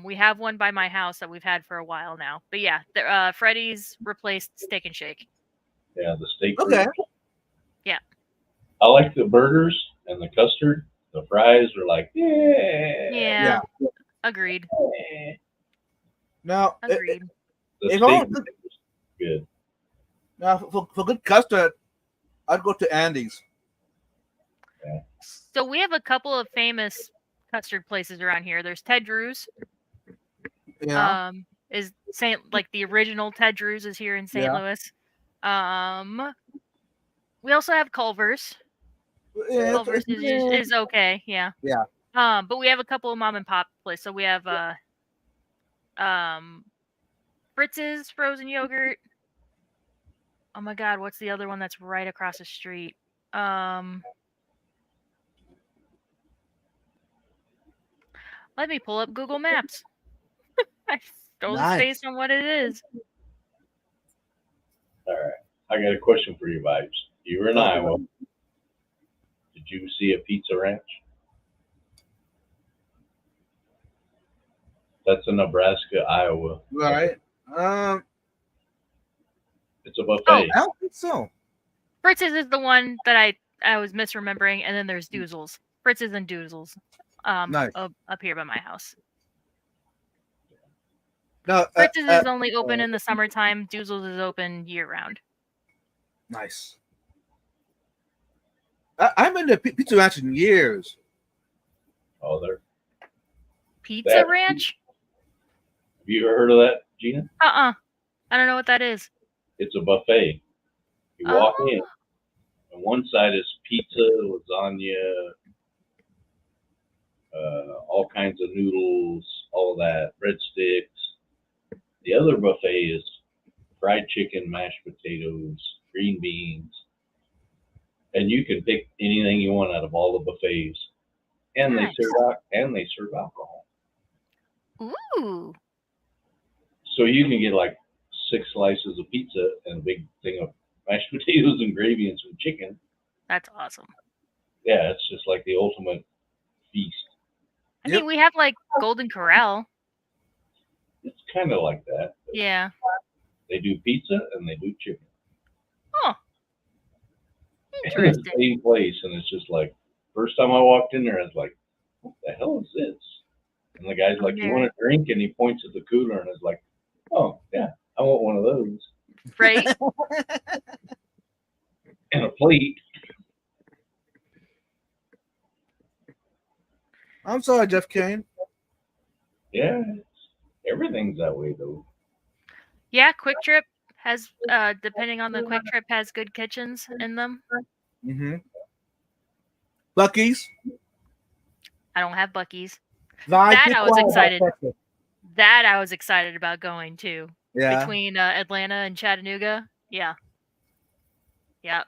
We have one by my house that we've had for a while now. But yeah, Freddy's replaced Steak and Shake. Yeah, the steak. Okay. burgers. Yeah. I like the burgers and the custard. The fries are like, Yeah. Agreed. Now, Agreed. The If steak I want burgers are good. now for good custard, I'd go to Andy's. So we have a couple of famous custard places around here. There's Ted Drew's. Yeah. Is like the original Ted Drew's is here in St. Yeah. Louis. We also have Culver's. Yeah, Culver's is okay, yeah. Yeah. But we have a couple of mom and pop places. So we have Fritz's frozen yogurt. Oh my god, what's the other one that's right across the street? Let me pull up Google Maps. I stole the Nice. space on what it is. All right. I got a question for you, Vibes. You were in Iowa. Did you see a pizza ranch? That's in Nebraska, Iowa. right. It's a buffet. I don't think so. Fritz's is the one that I was misremembering, and then there's Doozles. Fritz's and Doozles. Nice. Up here by my house. No, Fritz's is only open in the summertime. Doozles is open year round. nice. I haven't been to Pizza Ranch in years. Oh, there. Pizza That- Ranch? Have you ever heard of that, Gina? I don't know what that is. It's a buffet. You walk Oh. in, and one side is pizza, lasagna, all kinds of noodles, all of that, breadsticks. The other buffet is fried chicken, mashed potatoes, green beans, and you can pick anything you want out of all the buffets. And Nice. they serve alcohol, Ooh. so you can get like 6 slices of pizza and a big thing of mashed potatoes and gravy and some chicken. That's awesome. Yeah, it's just like the ultimate feast. I Yep. mean, we have like Golden Corral. It's kind of like that. Yeah. They do pizza and they do chicken. Oh. In the Interesting. same place, and it's just like, first time I walked in there, I was like, what the hell is this? And the guy's like, you want a drink? And he points at the cooler and is like, oh, yeah, I want one of those. Right? And a plate. I'm sorry, Jeff Kane. Yeah, everything's that way, though. Yeah, Quick Trip has depending on the Quick Trip has good kitchens in them. Mm-hmm. Bucky's. I don't have Bucky's. Vine, That be I was quiet about excited. Texas. That I was excited about going to. Yeah. Between Atlanta and Chattanooga. Yeah. Yeah.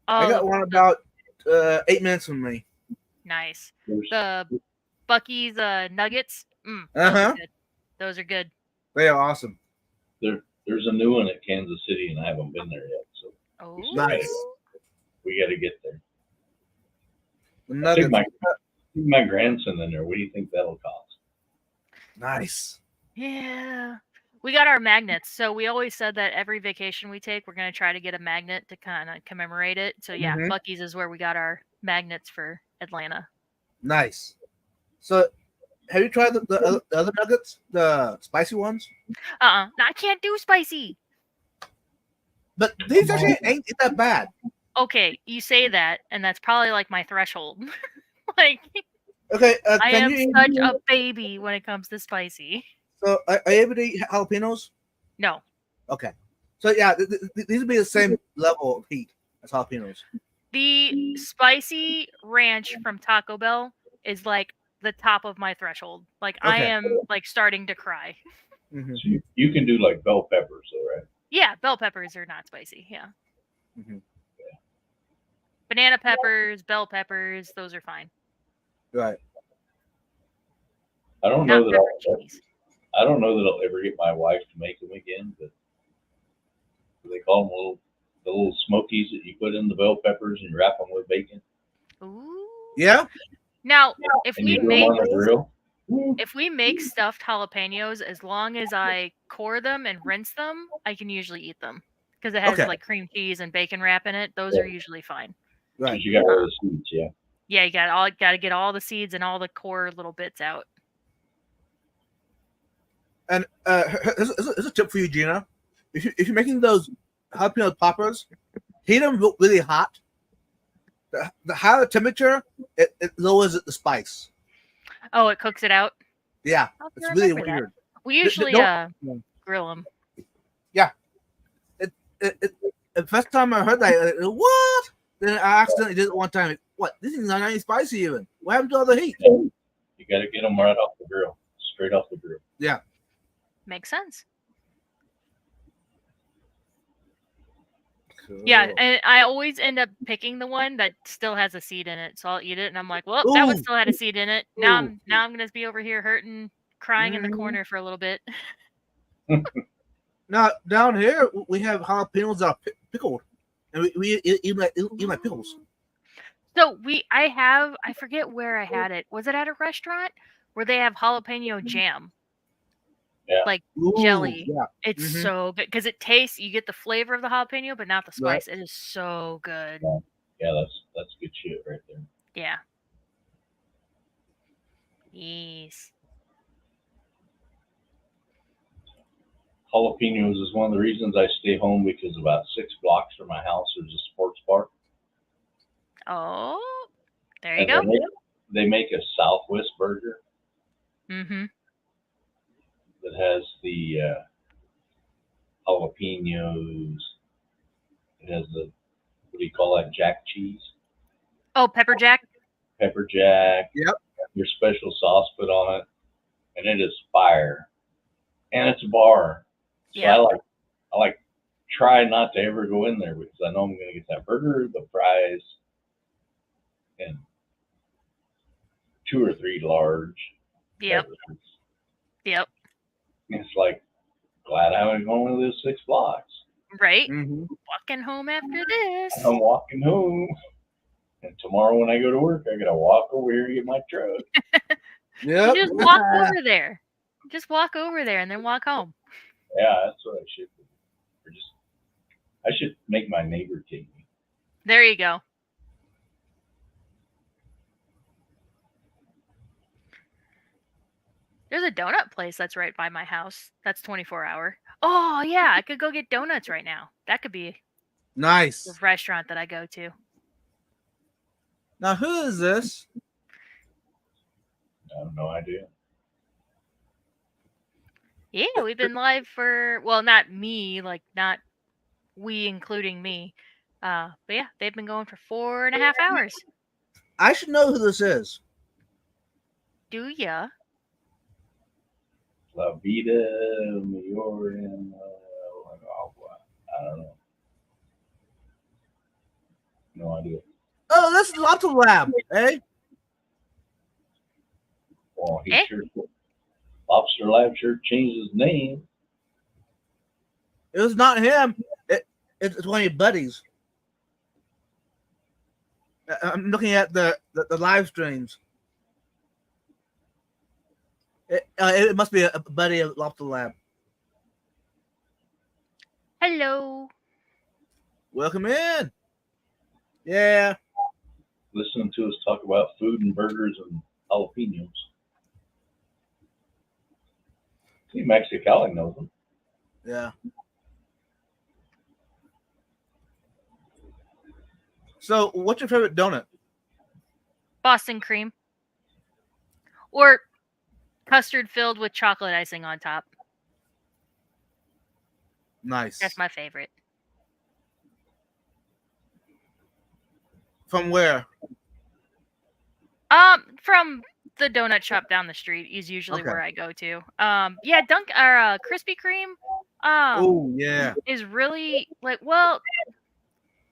I got Oh, one about 8 minutes from me. nice. There's, The Bucky's nuggets. Uh-huh. Those are good. They are awesome. there's a new one at Kansas City, and I haven't been there yet, so Oh, Nice. we got to get there. The I think nuggets. my grandson in there. What do you think that'll cost? Nice. Yeah. We got our magnets. So we always said that every vacation we take, we're going to try to get a magnet to kind of commemorate it. So yeah, Mhm. Bucky's is where we got our magnets for Atlanta. Nice. So, have you tried the other nuggets? The spicy ones? No, I can't do spicy. But these actually ain't that bad. Okay, you say that, and that's probably like my threshold. Like, Okay, I can am you such a baby when it comes to spicy. So, are you able to eat jalapenos? No. Okay. So, yeah, these would be the same level of heat as jalapenos. The spicy ranch from Taco Bell is like the top of my threshold. Like, I Okay. am like starting to cry. Mm-hmm. So you can do like bell peppers, though, right? Yeah, bell peppers are not spicy. Yeah. Mhm. Banana peppers, bell peppers, those are fine. Right. I don't Not know that pepperoncinis. I don't know that I'll ever get my wife to make them again, but they call them the little smokies that you put in the bell peppers and you wrap them with bacon Ooh. Yeah? Now, if and we you do them make on the grill. if we make stuffed jalapenos, as long as I core them and rinse them, I can usually eat them because it has Okay. like cream cheese and bacon wrap in it. Those are usually fine. Right. Because you got all the seeds, yeah. Yeah, you got to get all the seeds and all the core little bits out. And here's a tip for you, Gina. If you're making those jalapeno poppers, heat them really hot. The higher temperature, it lowers the spice. Oh, it cooks it out. Yeah, I'll it's really remember that. weird. We usually don't- grill them. The first time I heard that, what? Then I accidentally did it one time. What? This is not any spicy even. What happened to all the heat? You got to get them right off the grill, straight off the grill. Makes sense. Yeah, and I always end up picking the one that still has a seed in it, so I'll eat it, and I'm like, well, that one Ooh. still had a seed in it. Now Ooh. I'm gonna be over here hurting, crying in the Mhm. corner for a little bit. Now down here we have jalapenos that are pickled, and we eat like pickles. So I forget where I had it. Was it at a restaurant where they have jalapeno jam? Ooh, Jelly. Yeah. It's Mhm. so good because it tastes. You get the flavor of the jalapeno, but not the Right. spice. It is so good. Yeah, that's good shit right there. Yeah. Yes. Jalapenos is one of the reasons I stay home, because about 6 blocks from my house there's a sports bar. Oh, there you And go. they make a Southwest burger Mm-hmm. that has the jalapenos, It has the, what do you call that, jack cheese? Oh, pepper jack. Pepper jack. Yep. Your special sauce put on it. And it is fire. And it's a bar. So Yeah. I like try not to ever go in there because I know I'm gonna get that burger, the fries, and 2 or 3 large Yep. beverages. Yep. It's like, glad I only only live 6 blocks. Right. Mm-hmm. Walking home after this. I'm walking home. And tomorrow when I go to work, I gotta walk over here and get my truck. Yep. You just walk over there. Just walk over there and then walk home. Yeah, that's what I should do. Or just, I should make my neighbor take me. There you go. There's a donut place that's right by my house. That's 24-hour. Oh, yeah. I could go get donuts right now. That could be Nice. the restaurant that I go to. Now, who is this? I have no idea. Yeah, we've been live for, well, not me, like not we including me. But yeah, they've been going for 4.5 hours. I should know who this is. Do ya? La Vida Mayor and I don't know. No idea. Oh, this is Lobster Lab, eh? Well, he Eh? sure, Lobster Lab sure changed his name. It was not him. It's one of your buddies. I'm looking at the live streams. It must be a buddy of Lobster Lab. Hello. Welcome in. Yeah. Listening to us talk about food and burgers and jalapenos. See, Mexicali knows them. Yeah. So, what's your favorite donut? Boston cream. Or custard filled with chocolate icing on top. Nice. That's my favorite. From where? From the donut shop down the street is usually Okay. where I go to. Yeah, Krispy Kreme. Oh, yeah. Is really like, well,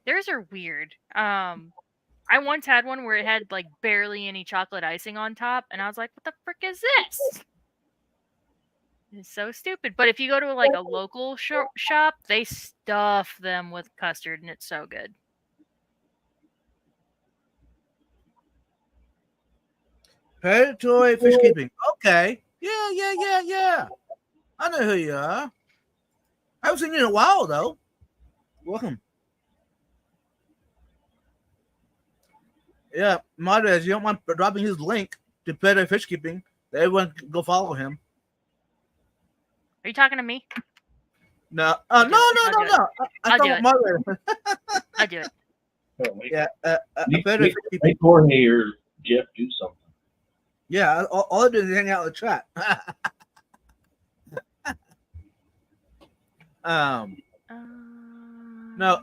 theirs are weird. I once had one where it had like barely any chocolate icing on top, and I was like, "What the frick is this?" It's so stupid. But if you go to like a local shop, they stuff them with custard, and it's so good. Predatory fish keeping. Okay. Yeah. I know who you are. I haven't seen you in a while, though. Welcome. Yeah, Marquez, you don't mind dropping his link to Predatory Fish Keeping. Everyone can go follow him. Are you talking to me? No. I'll do No. it. I I'll do thought it. Marquez. I do it. Yeah. Make Predatory Fish Keeping. make Jorge or Jeff do something. Yeah, all I do is hang out in the chat. No,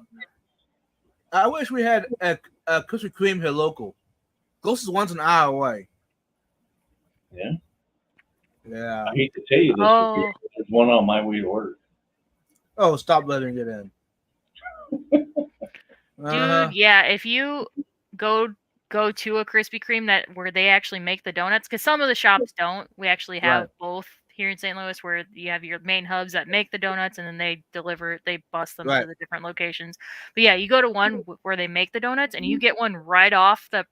I wish we had a Krispy Kreme here local. Closest one's an hour away. Yeah. Yeah. I hate to tell you this, Oh. but there's one on my way to work. Oh, stop letting it in. Dude, yeah, if you go to a Krispy Kreme where they actually make the donuts, because some of the shops don't. We actually have Right. both here in St. Louis, where you have your main hubs that make the donuts, and then they bus them Right. to the different locations. But yeah, you go to one where they make the donuts, and you get one right off the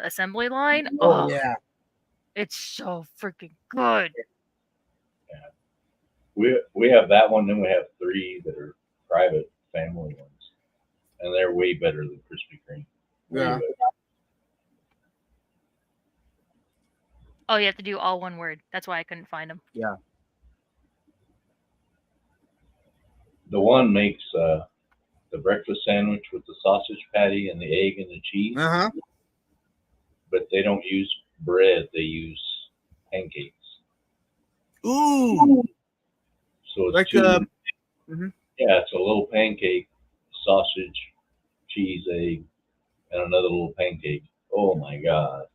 assembly line. Oh, Oh, yeah. it's so freaking good. We have that one, then we have 3 that are private family ones, and they're way better than Krispy Kreme. Way Yeah. better. Oh, you have to do all one word. That's why I couldn't find them. Yeah. The one makes the breakfast sandwich with the sausage patty and the egg and the cheese, but they don't use bread. They use pancakes. Ooh. So it's Like, two, mhm. yeah, it's a little pancake sausage, cheese, egg, and another little pancake. Oh my God.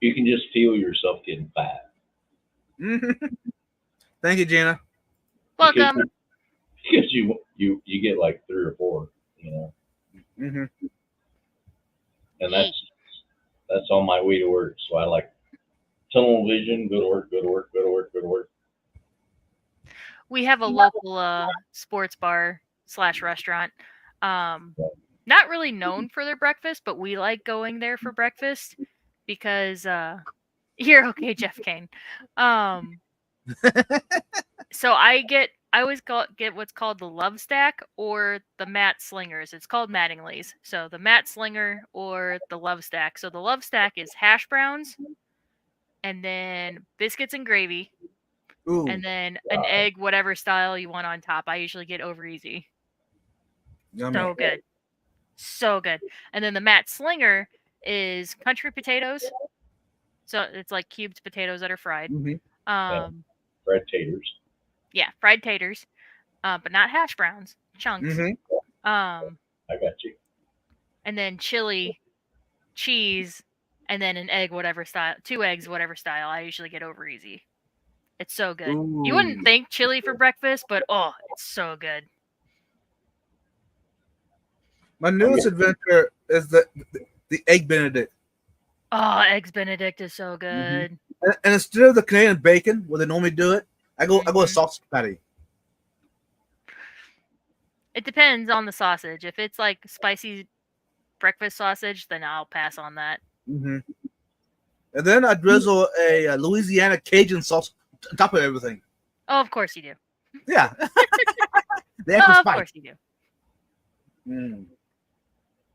You can just feel yourself getting fat. Thank you, Gina. Welcome. Because you get like 3 or 4, you know. Hmm. And that's on my way to work. So I like tunnel vision, go to work, go to work, go to work, go to work. We have a local sports bar / restaurant. Not really known for their breakfast, but we like going there for breakfast because you're okay, Jeff Kane. So I always get what's called the Love Stack or the Matt Slingers. It's called Mattingly's. So the Matt Slinger or the Love Stack. So the Love Stack is hash browns and then biscuits and gravy. Ooh. And then an egg, whatever style you want on top. I usually get over easy. Yummy. So good. So good. And then the Matt Slinger is country potatoes. So it's like cubed potatoes that are fried. Mhm. Fried taters. Yeah, fried taters. But not hash browns. Chunks. Mhm. I got you. And then chili, cheese, and then an egg, whatever style. 2 eggs, whatever style. I usually get over easy. It's so good. You wouldn't Ooh. think chili for breakfast, but oh, it's so good. My newest adventure is the egg Benedict. Oh, eggs Benedict is so good. And instead of the Canadian bacon, where they normally do it, I go with sausage patty. It depends on the sausage. If it's like spicy breakfast sausage, then I'll pass on that. Mm-hmm. And then I drizzle a Louisiana Cajun sauce on top of everything. Oh, of course you do. Yeah. The extra Of spice. course you do. Mm.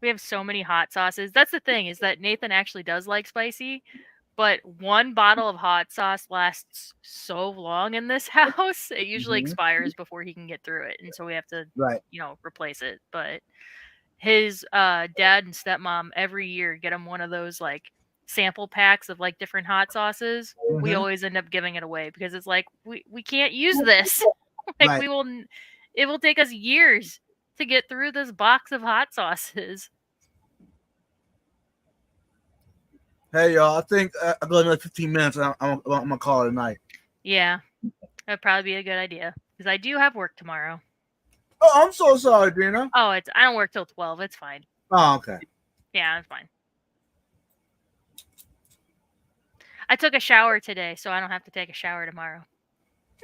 We have so many hot sauces. That's the thing, is that Nathan actually does like spicy, but one bottle of hot sauce lasts so long in this house, it usually expires before he can get through it. And so we have to, Right. replace it. But his dad and stepmom every year get him one of those like sample packs of like different hot sauces. We always end up giving it away because it's like, we can't use this. Like Right. it will take us years to get through this box of hot sauces. Hey, y'all. I think I'll go another 15 minutes. And I'm going to call it a night. Yeah, that'd probably be a good idea because I do have work tomorrow. Oh, I'm so sorry, Dina. Oh, I don't work till 12. It's fine. Oh, okay. Yeah, it's fine. I took a shower today, so I don't have to take a shower tomorrow.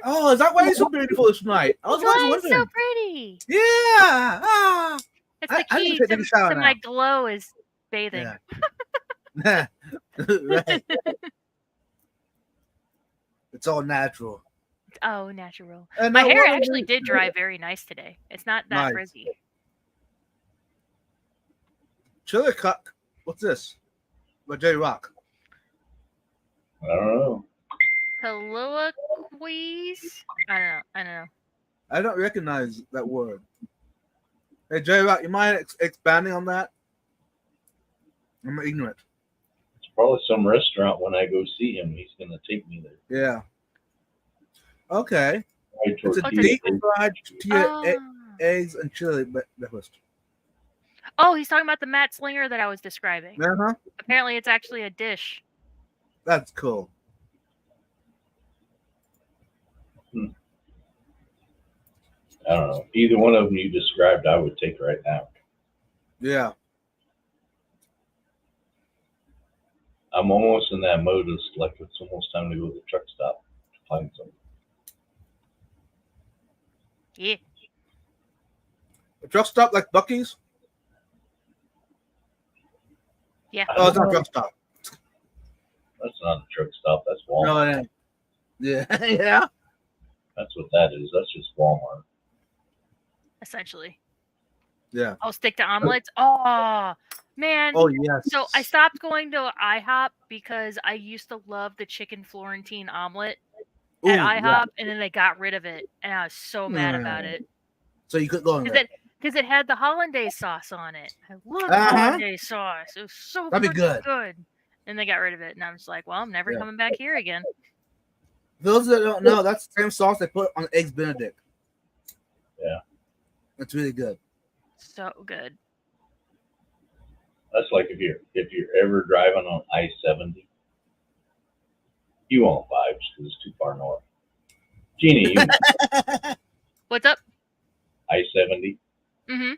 Oh, is that why it's so beautiful this night? I was Oh, it's wondering. so pretty. Yeah. Ah. It's the I need key to take a shower to now. my glow is bathing. Yeah. Right. It's all natural. Oh, natural. And My now hair what I actually do- did dry very nice today. It's not that Nice. frizzy. Chili Cook. What's this? By J Rock. I don't know. Colloquies? I don't know. I don't recognize that word. Hey, J Rock, you mind expanding on that? I'm ignorant. It's probably some restaurant when I go see him. He's going to take me there. Yeah. Okay. Fried It's a tortillas. deep fried tortilla, Oh. eggs, and chili breakfast. Oh, he's talking about the Matt Slinger that I was describing. Uh-huh. Apparently, it's actually a dish. That's cool. I don't know. Either one of them you described, I would take right now. Yeah. I'm almost in that mode. It's like it's almost time to go to the truck stop to find something. Yeah. A truck stop like Buc-ee's? Yeah. Oh, it's not a truck stop. That's not a truck stop. That's Walmart. No, it ain't. Yeah. Yeah. That's what that is. That's just Walmart. Essentially. Yeah. I'll stick to omelets. Oh, man. Oh, yes. So I stopped going to IHOP because I used to love the chicken Florentine omelet at IHOP, yeah. and then they got rid of it, and I was so mad about it So you could go in there. because it had the hollandaise sauce on it. I love Uh-huh. hollandaise sauce. It was so That'd be freaking good. good. And they got rid of it, and I'm just like, well, I'm never Yeah. coming back here again. Those that don't know, that's the same sauce they put on Eggs Benedict. Yeah. It's really good. So good. That's like if you're ever driving on I-70, you won't vibes because it's too far north. Jeannie, you know What's up? I-70. Mm-hmm.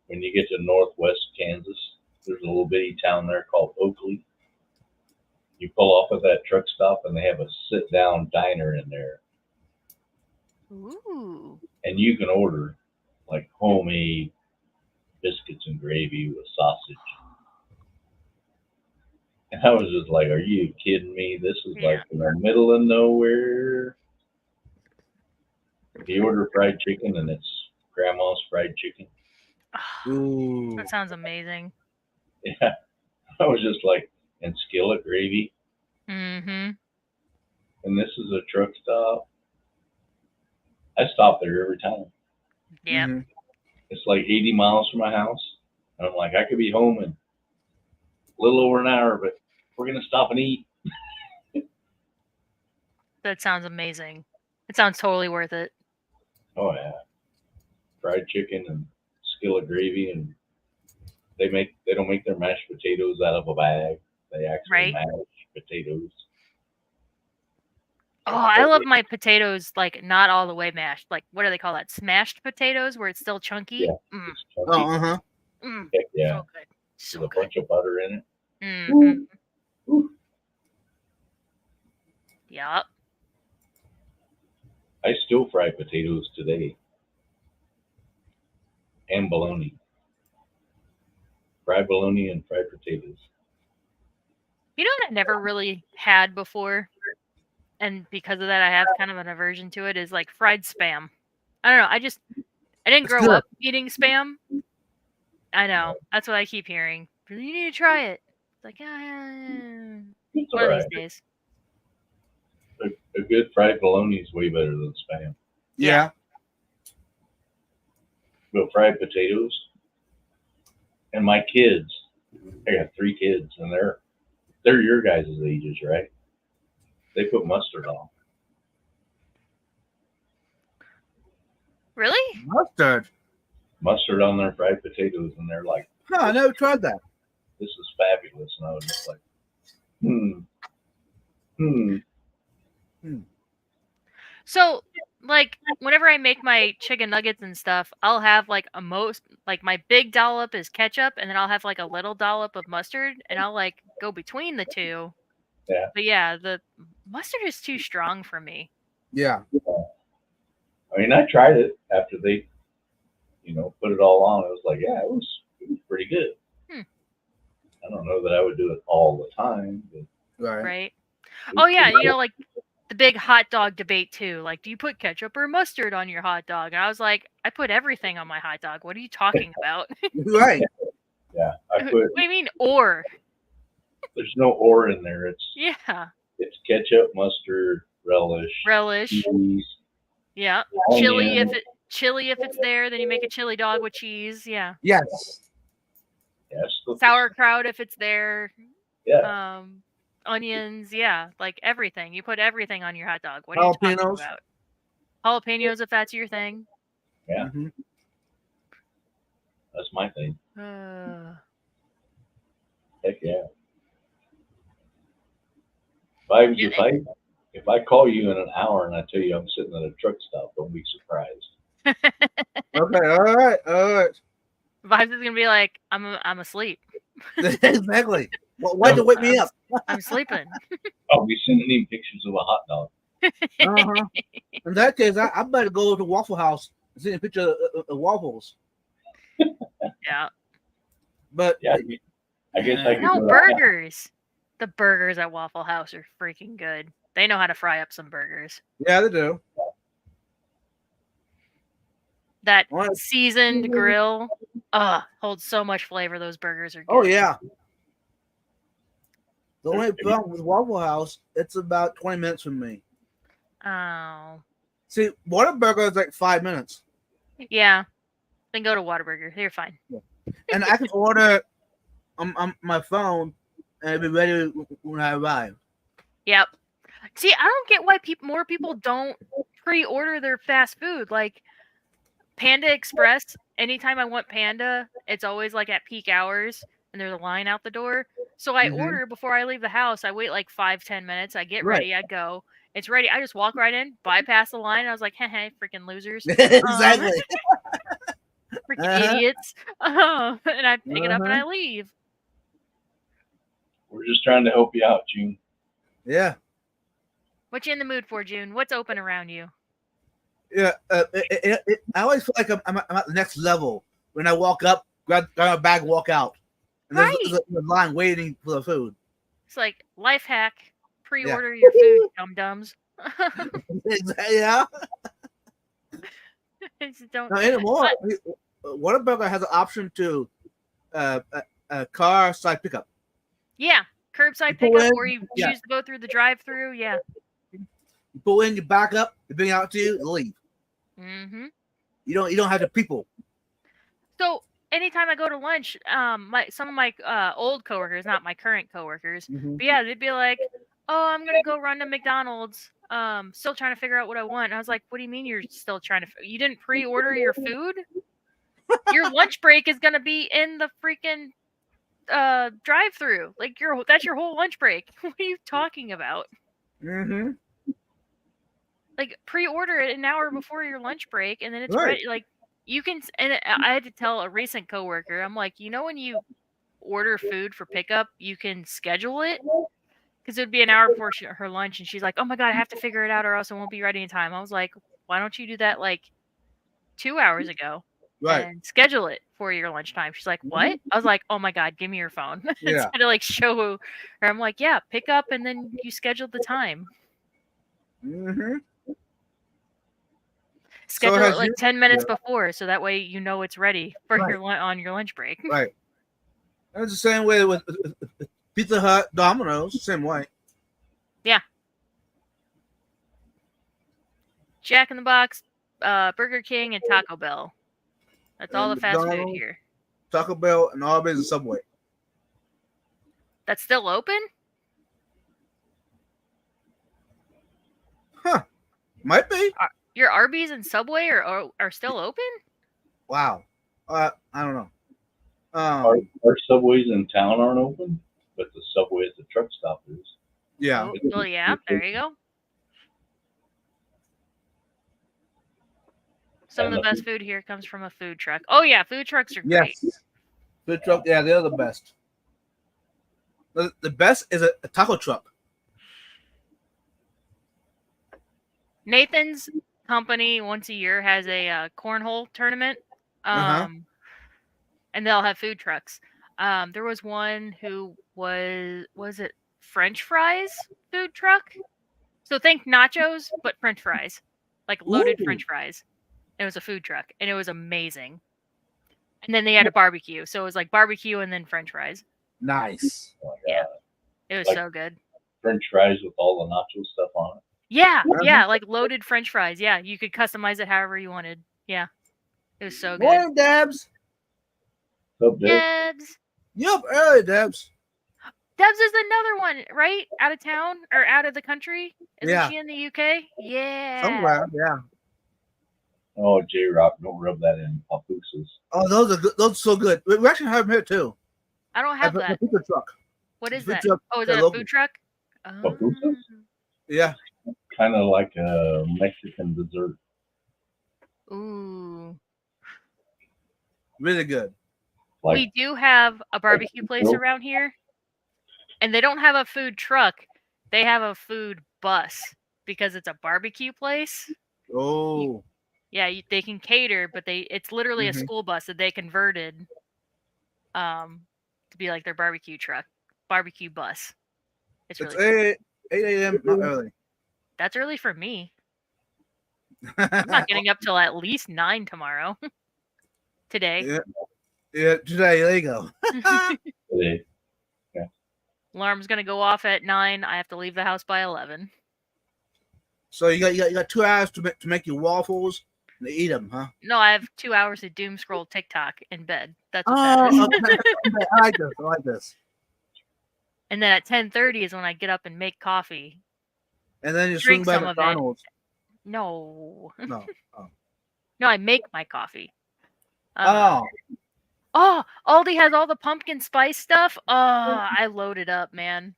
When you get to northwest Kansas, there's a little bitty town there called Oakley. You pull off at that truck stop, and they have a sit-down diner in there, Ooh. and you can order like homemade biscuits and gravy with sausage. And I was just like, "Are you kidding me? This is like in the middle of nowhere." You order fried chicken, and it's grandma's fried chicken. Ooh. That sounds amazing. Yeah, I was just like, and skillet gravy. Mm-hmm. And this is a truck stop. I stop there every time. Yep. Mhm. It's like 80 miles from my house. And I'm like, I could be home in a little over an hour, but we're going to stop and eat. That sounds amazing. It sounds totally worth it. Oh, yeah. Fried chicken and skillet gravy. And they don't make their mashed potatoes out of a bag. They actually Right. mash potatoes. Oh, I love my potatoes like not all the way mashed. Like what do they call that? Smashed potatoes where it's still chunky. Yeah. Mm, It's chunky. Oh, uh-huh. mm, Heck yeah. so good. So With a good. bunch of butter in it. Mm-hmm. Yep. I still fry potatoes today. And bologna. Fried bologna and fried potatoes. You know what I never really had before? And because of that I have kind of an aversion to it is like fried spam. I don't know. I didn't It's grow good. up eating spam. I know. That's what I keep hearing. You need to try it. It's like, yeah. It's One all of right. these days. A good fried bologna is way better than spam. Yeah. But fried potatoes, and my kids, I got 3 kids, and they're your guys' ages, right? They put mustard on. Really? Mustard. On their fried potatoes, and they're like, Huh, I never tried that. "This is fabulous." And I was just like, So, like, whenever I make my chicken nuggets and stuff, I'll have like my big dollop is ketchup, and then I'll have like a little dollop of mustard, and I'll like go between the two. Yeah. But yeah, the mustard is too strong for me. Yeah. I mean, I tried it after they, put it all on. It was like, yeah, it was pretty good. I don't know that I would do it all the time, but Right. Right. Oh yeah, you know, like the big hot dog debate too. Like, do you put ketchup or mustard on your hot dog? And I was like, I put everything on my hot dog. What are you talking about? Right. yeah, What do you mean or? there's no or in there. Yeah. It's ketchup, mustard, relish, Relish. cheese, Yeah. onion. Chili if it's there, then you make a chili dog with cheese. Yeah. Yes. Yes. Sauerkraut if it's there. Yeah. Onions, yeah, like everything. You put everything on your hot dog. What are you talking Jalapenos. about? Jalapenos if that's your thing. Yeah. Mhm. That's my thing. Heck yeah. If I call you in an hour and I tell you I'm sitting at a truck stop, don't be surprised. Okay. All right. Vibes is gonna be like, I'm asleep. Exactly. Why'd you wake me up? I'm sleeping. I'll be sending him pictures of a hot dog. Uh-huh. In that case, I better go to Waffle House and see a picture of waffles. Yeah. But Yeah, I guess I could No, go out. burgers. The burgers at Waffle House are freaking good. They know how to fry up some burgers. yeah, they do. That What? seasoned grill, holds so much flavor. Those burgers are good. Oh yeah. The only problem with Waffle House, it's about 20 minutes from me. Oh. See, Whataburger is like 5 minutes, Yeah. Then go to Whataburger. You're fine. and I can order on my phone and it'll be ready when I arrive. Yep. See, I don't get why more people don't pre-order their fast food. Like Panda Express anytime I want Panda, it's always like at peak hours and there's a line out the door. So I Mhm. order before I leave the house. I wait like 5-10 minutes. I get Right. ready. I go. It's ready. I just walk right in, bypass the line. I was like, hey, freaking losers. Exactly. Freaking Uh-huh. idiots. And I pick it up and Uh-huh. I leave. We're just trying to help you out, June. Yeah. What you in the mood for, June? What's open around you? Yeah. I always feel like I'm at the next level when I walk up, grab my bag, walk out, and Right. there's a line waiting for the food. It's like life hack. Pre-order your food, dum-dums. Yeah. Just don't. Now anymore, Whataburger has an option to car side pickup. Yeah, curbside You pull pickup, in, or you yeah. choose to go through the drive-through. Yeah. You pull in, you back up, you bring it out to you, you leave. Mm-hmm. You don't have the people. So anytime I go to lunch, some of my old coworkers, not my current coworkers, Mhm. but yeah, they'd be like, "Oh, I'm gonna go run to McDonald's. Still trying to figure out what I want." And I was like, "What do you mean you're still trying to? You didn't pre-order your food? Your lunch break is gonna be in the freaking drive-through. Like that's your whole lunch break. What are you talking about? Mm-hmm. Like pre-order it an hour before your lunch break, and then it's Right. ready. Like you can." And I had to tell a recent coworker, I'm like, when you order food for pickup, you can schedule it because it would be an hour before her lunch, and she's like, "Oh my god, I have to figure it out, or else it won't be ready in time." I was like, "Why don't you do that like 2 hours ago Right. and schedule it for your lunchtime?" She's like, "What?" I was like, "Oh my god, give me your phone." Yeah. Instead of like show her, I'm like, "Yeah, pick up and then you schedule the time. Mm-hmm. Schedule has it like you- 10 minutes before, so that way you know it's ready for Right. your on your lunch break." Right. And it's the same way with Pizza Hut, Domino's, same way. Jack in the Box, Burger King, and Taco Bell. That's all And the fast food McDonald's, here. Taco Bell, and Arby's and Subway. That's still open? Huh. Might be. Your Arby's and Subway are still open? Wow. I don't know. Our subways in town aren't open, but the subway at the truck stop is. Yeah. Oh, well, yeah, there you go. Some of the best food here comes from a food truck. Oh yeah, food trucks are great. Yes. Food truck, yeah, they're the best. The best is a taco truck. Nathan's company once a year has a cornhole tournament, and they'll have food trucks. There was one who was it French fries food truck? So think nachos, but French fries, like loaded Ooh. French fries. It was a food truck, and it was amazing. And then they had a barbecue, so it was like barbecue and then French fries. Nice. Oh my Yeah. God. It was Like- so good. French fries with all the nacho stuff on it. Yeah, Uh-huh. yeah, like loaded French fries. Yeah, you could customize it however you wanted. Yeah, it was so good. Morning, Debs. What's up, Dave? Debs. Yup, early, Debs. Debs is another one, right? Out of town or out of the country? Isn't Yeah. she in the UK? Yeah. Somewhere, yeah. Oh, J-Rock, don't rub that in papooses. Oh, those are good. Those are so good. We actually have them here too. I don't have At that. the pizza truck. What is food that? truck, Oh, is they're it a local. food truck? Pupusas? Yeah. Kind of like a Mexican dessert. Ooh. Really good. Like We do have a barbecue place Nope. around here, and they don't have a food truck. They have a food bus because it's a barbecue place. Oh. Yeah, they can cater, but it's literally a Mhm. school bus that they converted to be like their barbecue bus. It's It's really cool. 8 a.m. Not early. That's early for me. I'm not getting up till at least 9 tomorrow. Today. Yeah. Yeah, today, there you go. today. Alarm's gonna go off at 9. I have to leave the house by 11. So you got 2 hours to make your waffles and eat them, huh? No, I have 2 hours of doom scroll TikTok in bed. That's what that is. Okay. I like this. I like this. And then at 10:30 is when I get up and make coffee. And then you swing Drink by some of it. McDonald's. No. No. No, I make my coffee. Uh, Oh, oh, Aldi has all the pumpkin spice stuff. Oh, I loaded up, man.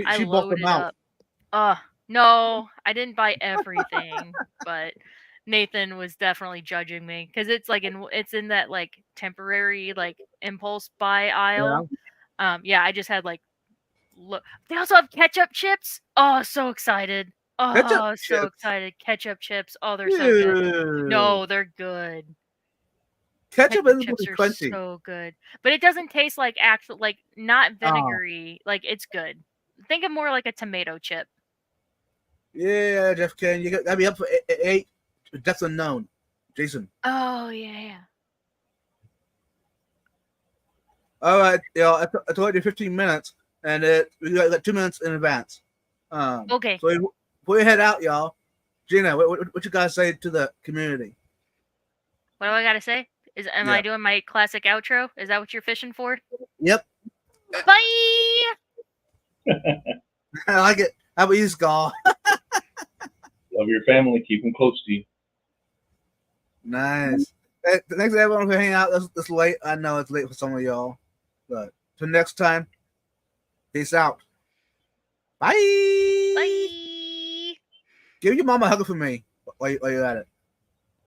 I she bought them loaded out. up. No, I didn't buy everything, but Nathan was definitely judging me because it's in that like temporary like impulse buy Yeah. aisle. Yeah, I just had like look. They also have ketchup chips. Oh, so excited. Ketchup Oh, so chips. excited. Ketchup chips. Oh, they're so good. Ew. No, they're good. Ketchup Ketchup is chips really are crunchy. so good. But it doesn't taste like actual like not Oh, vinegary. Like it's good. Think of more like a tomato chip. yeah, Jeff Ken, you gotta be up for eight. That's unknown. Jason. Oh yeah. All right, I told you 15 minutes, and we got like 2 minutes in advance. Okay. So before you head out, y'all, Gina, what you guys say to the community? What do I gotta say? Am I Yeah. doing my classic outro? Is that what you're fishing for? Yep. Bye. I like it. How about you, Skull? Love your family. Keep them close to you. Nice. Hey, thanks everyone for hanging out this late. I know it's late for some of y'all, but till next time, peace out. Bye. Bye. Give your mama a hug for me while you're at it.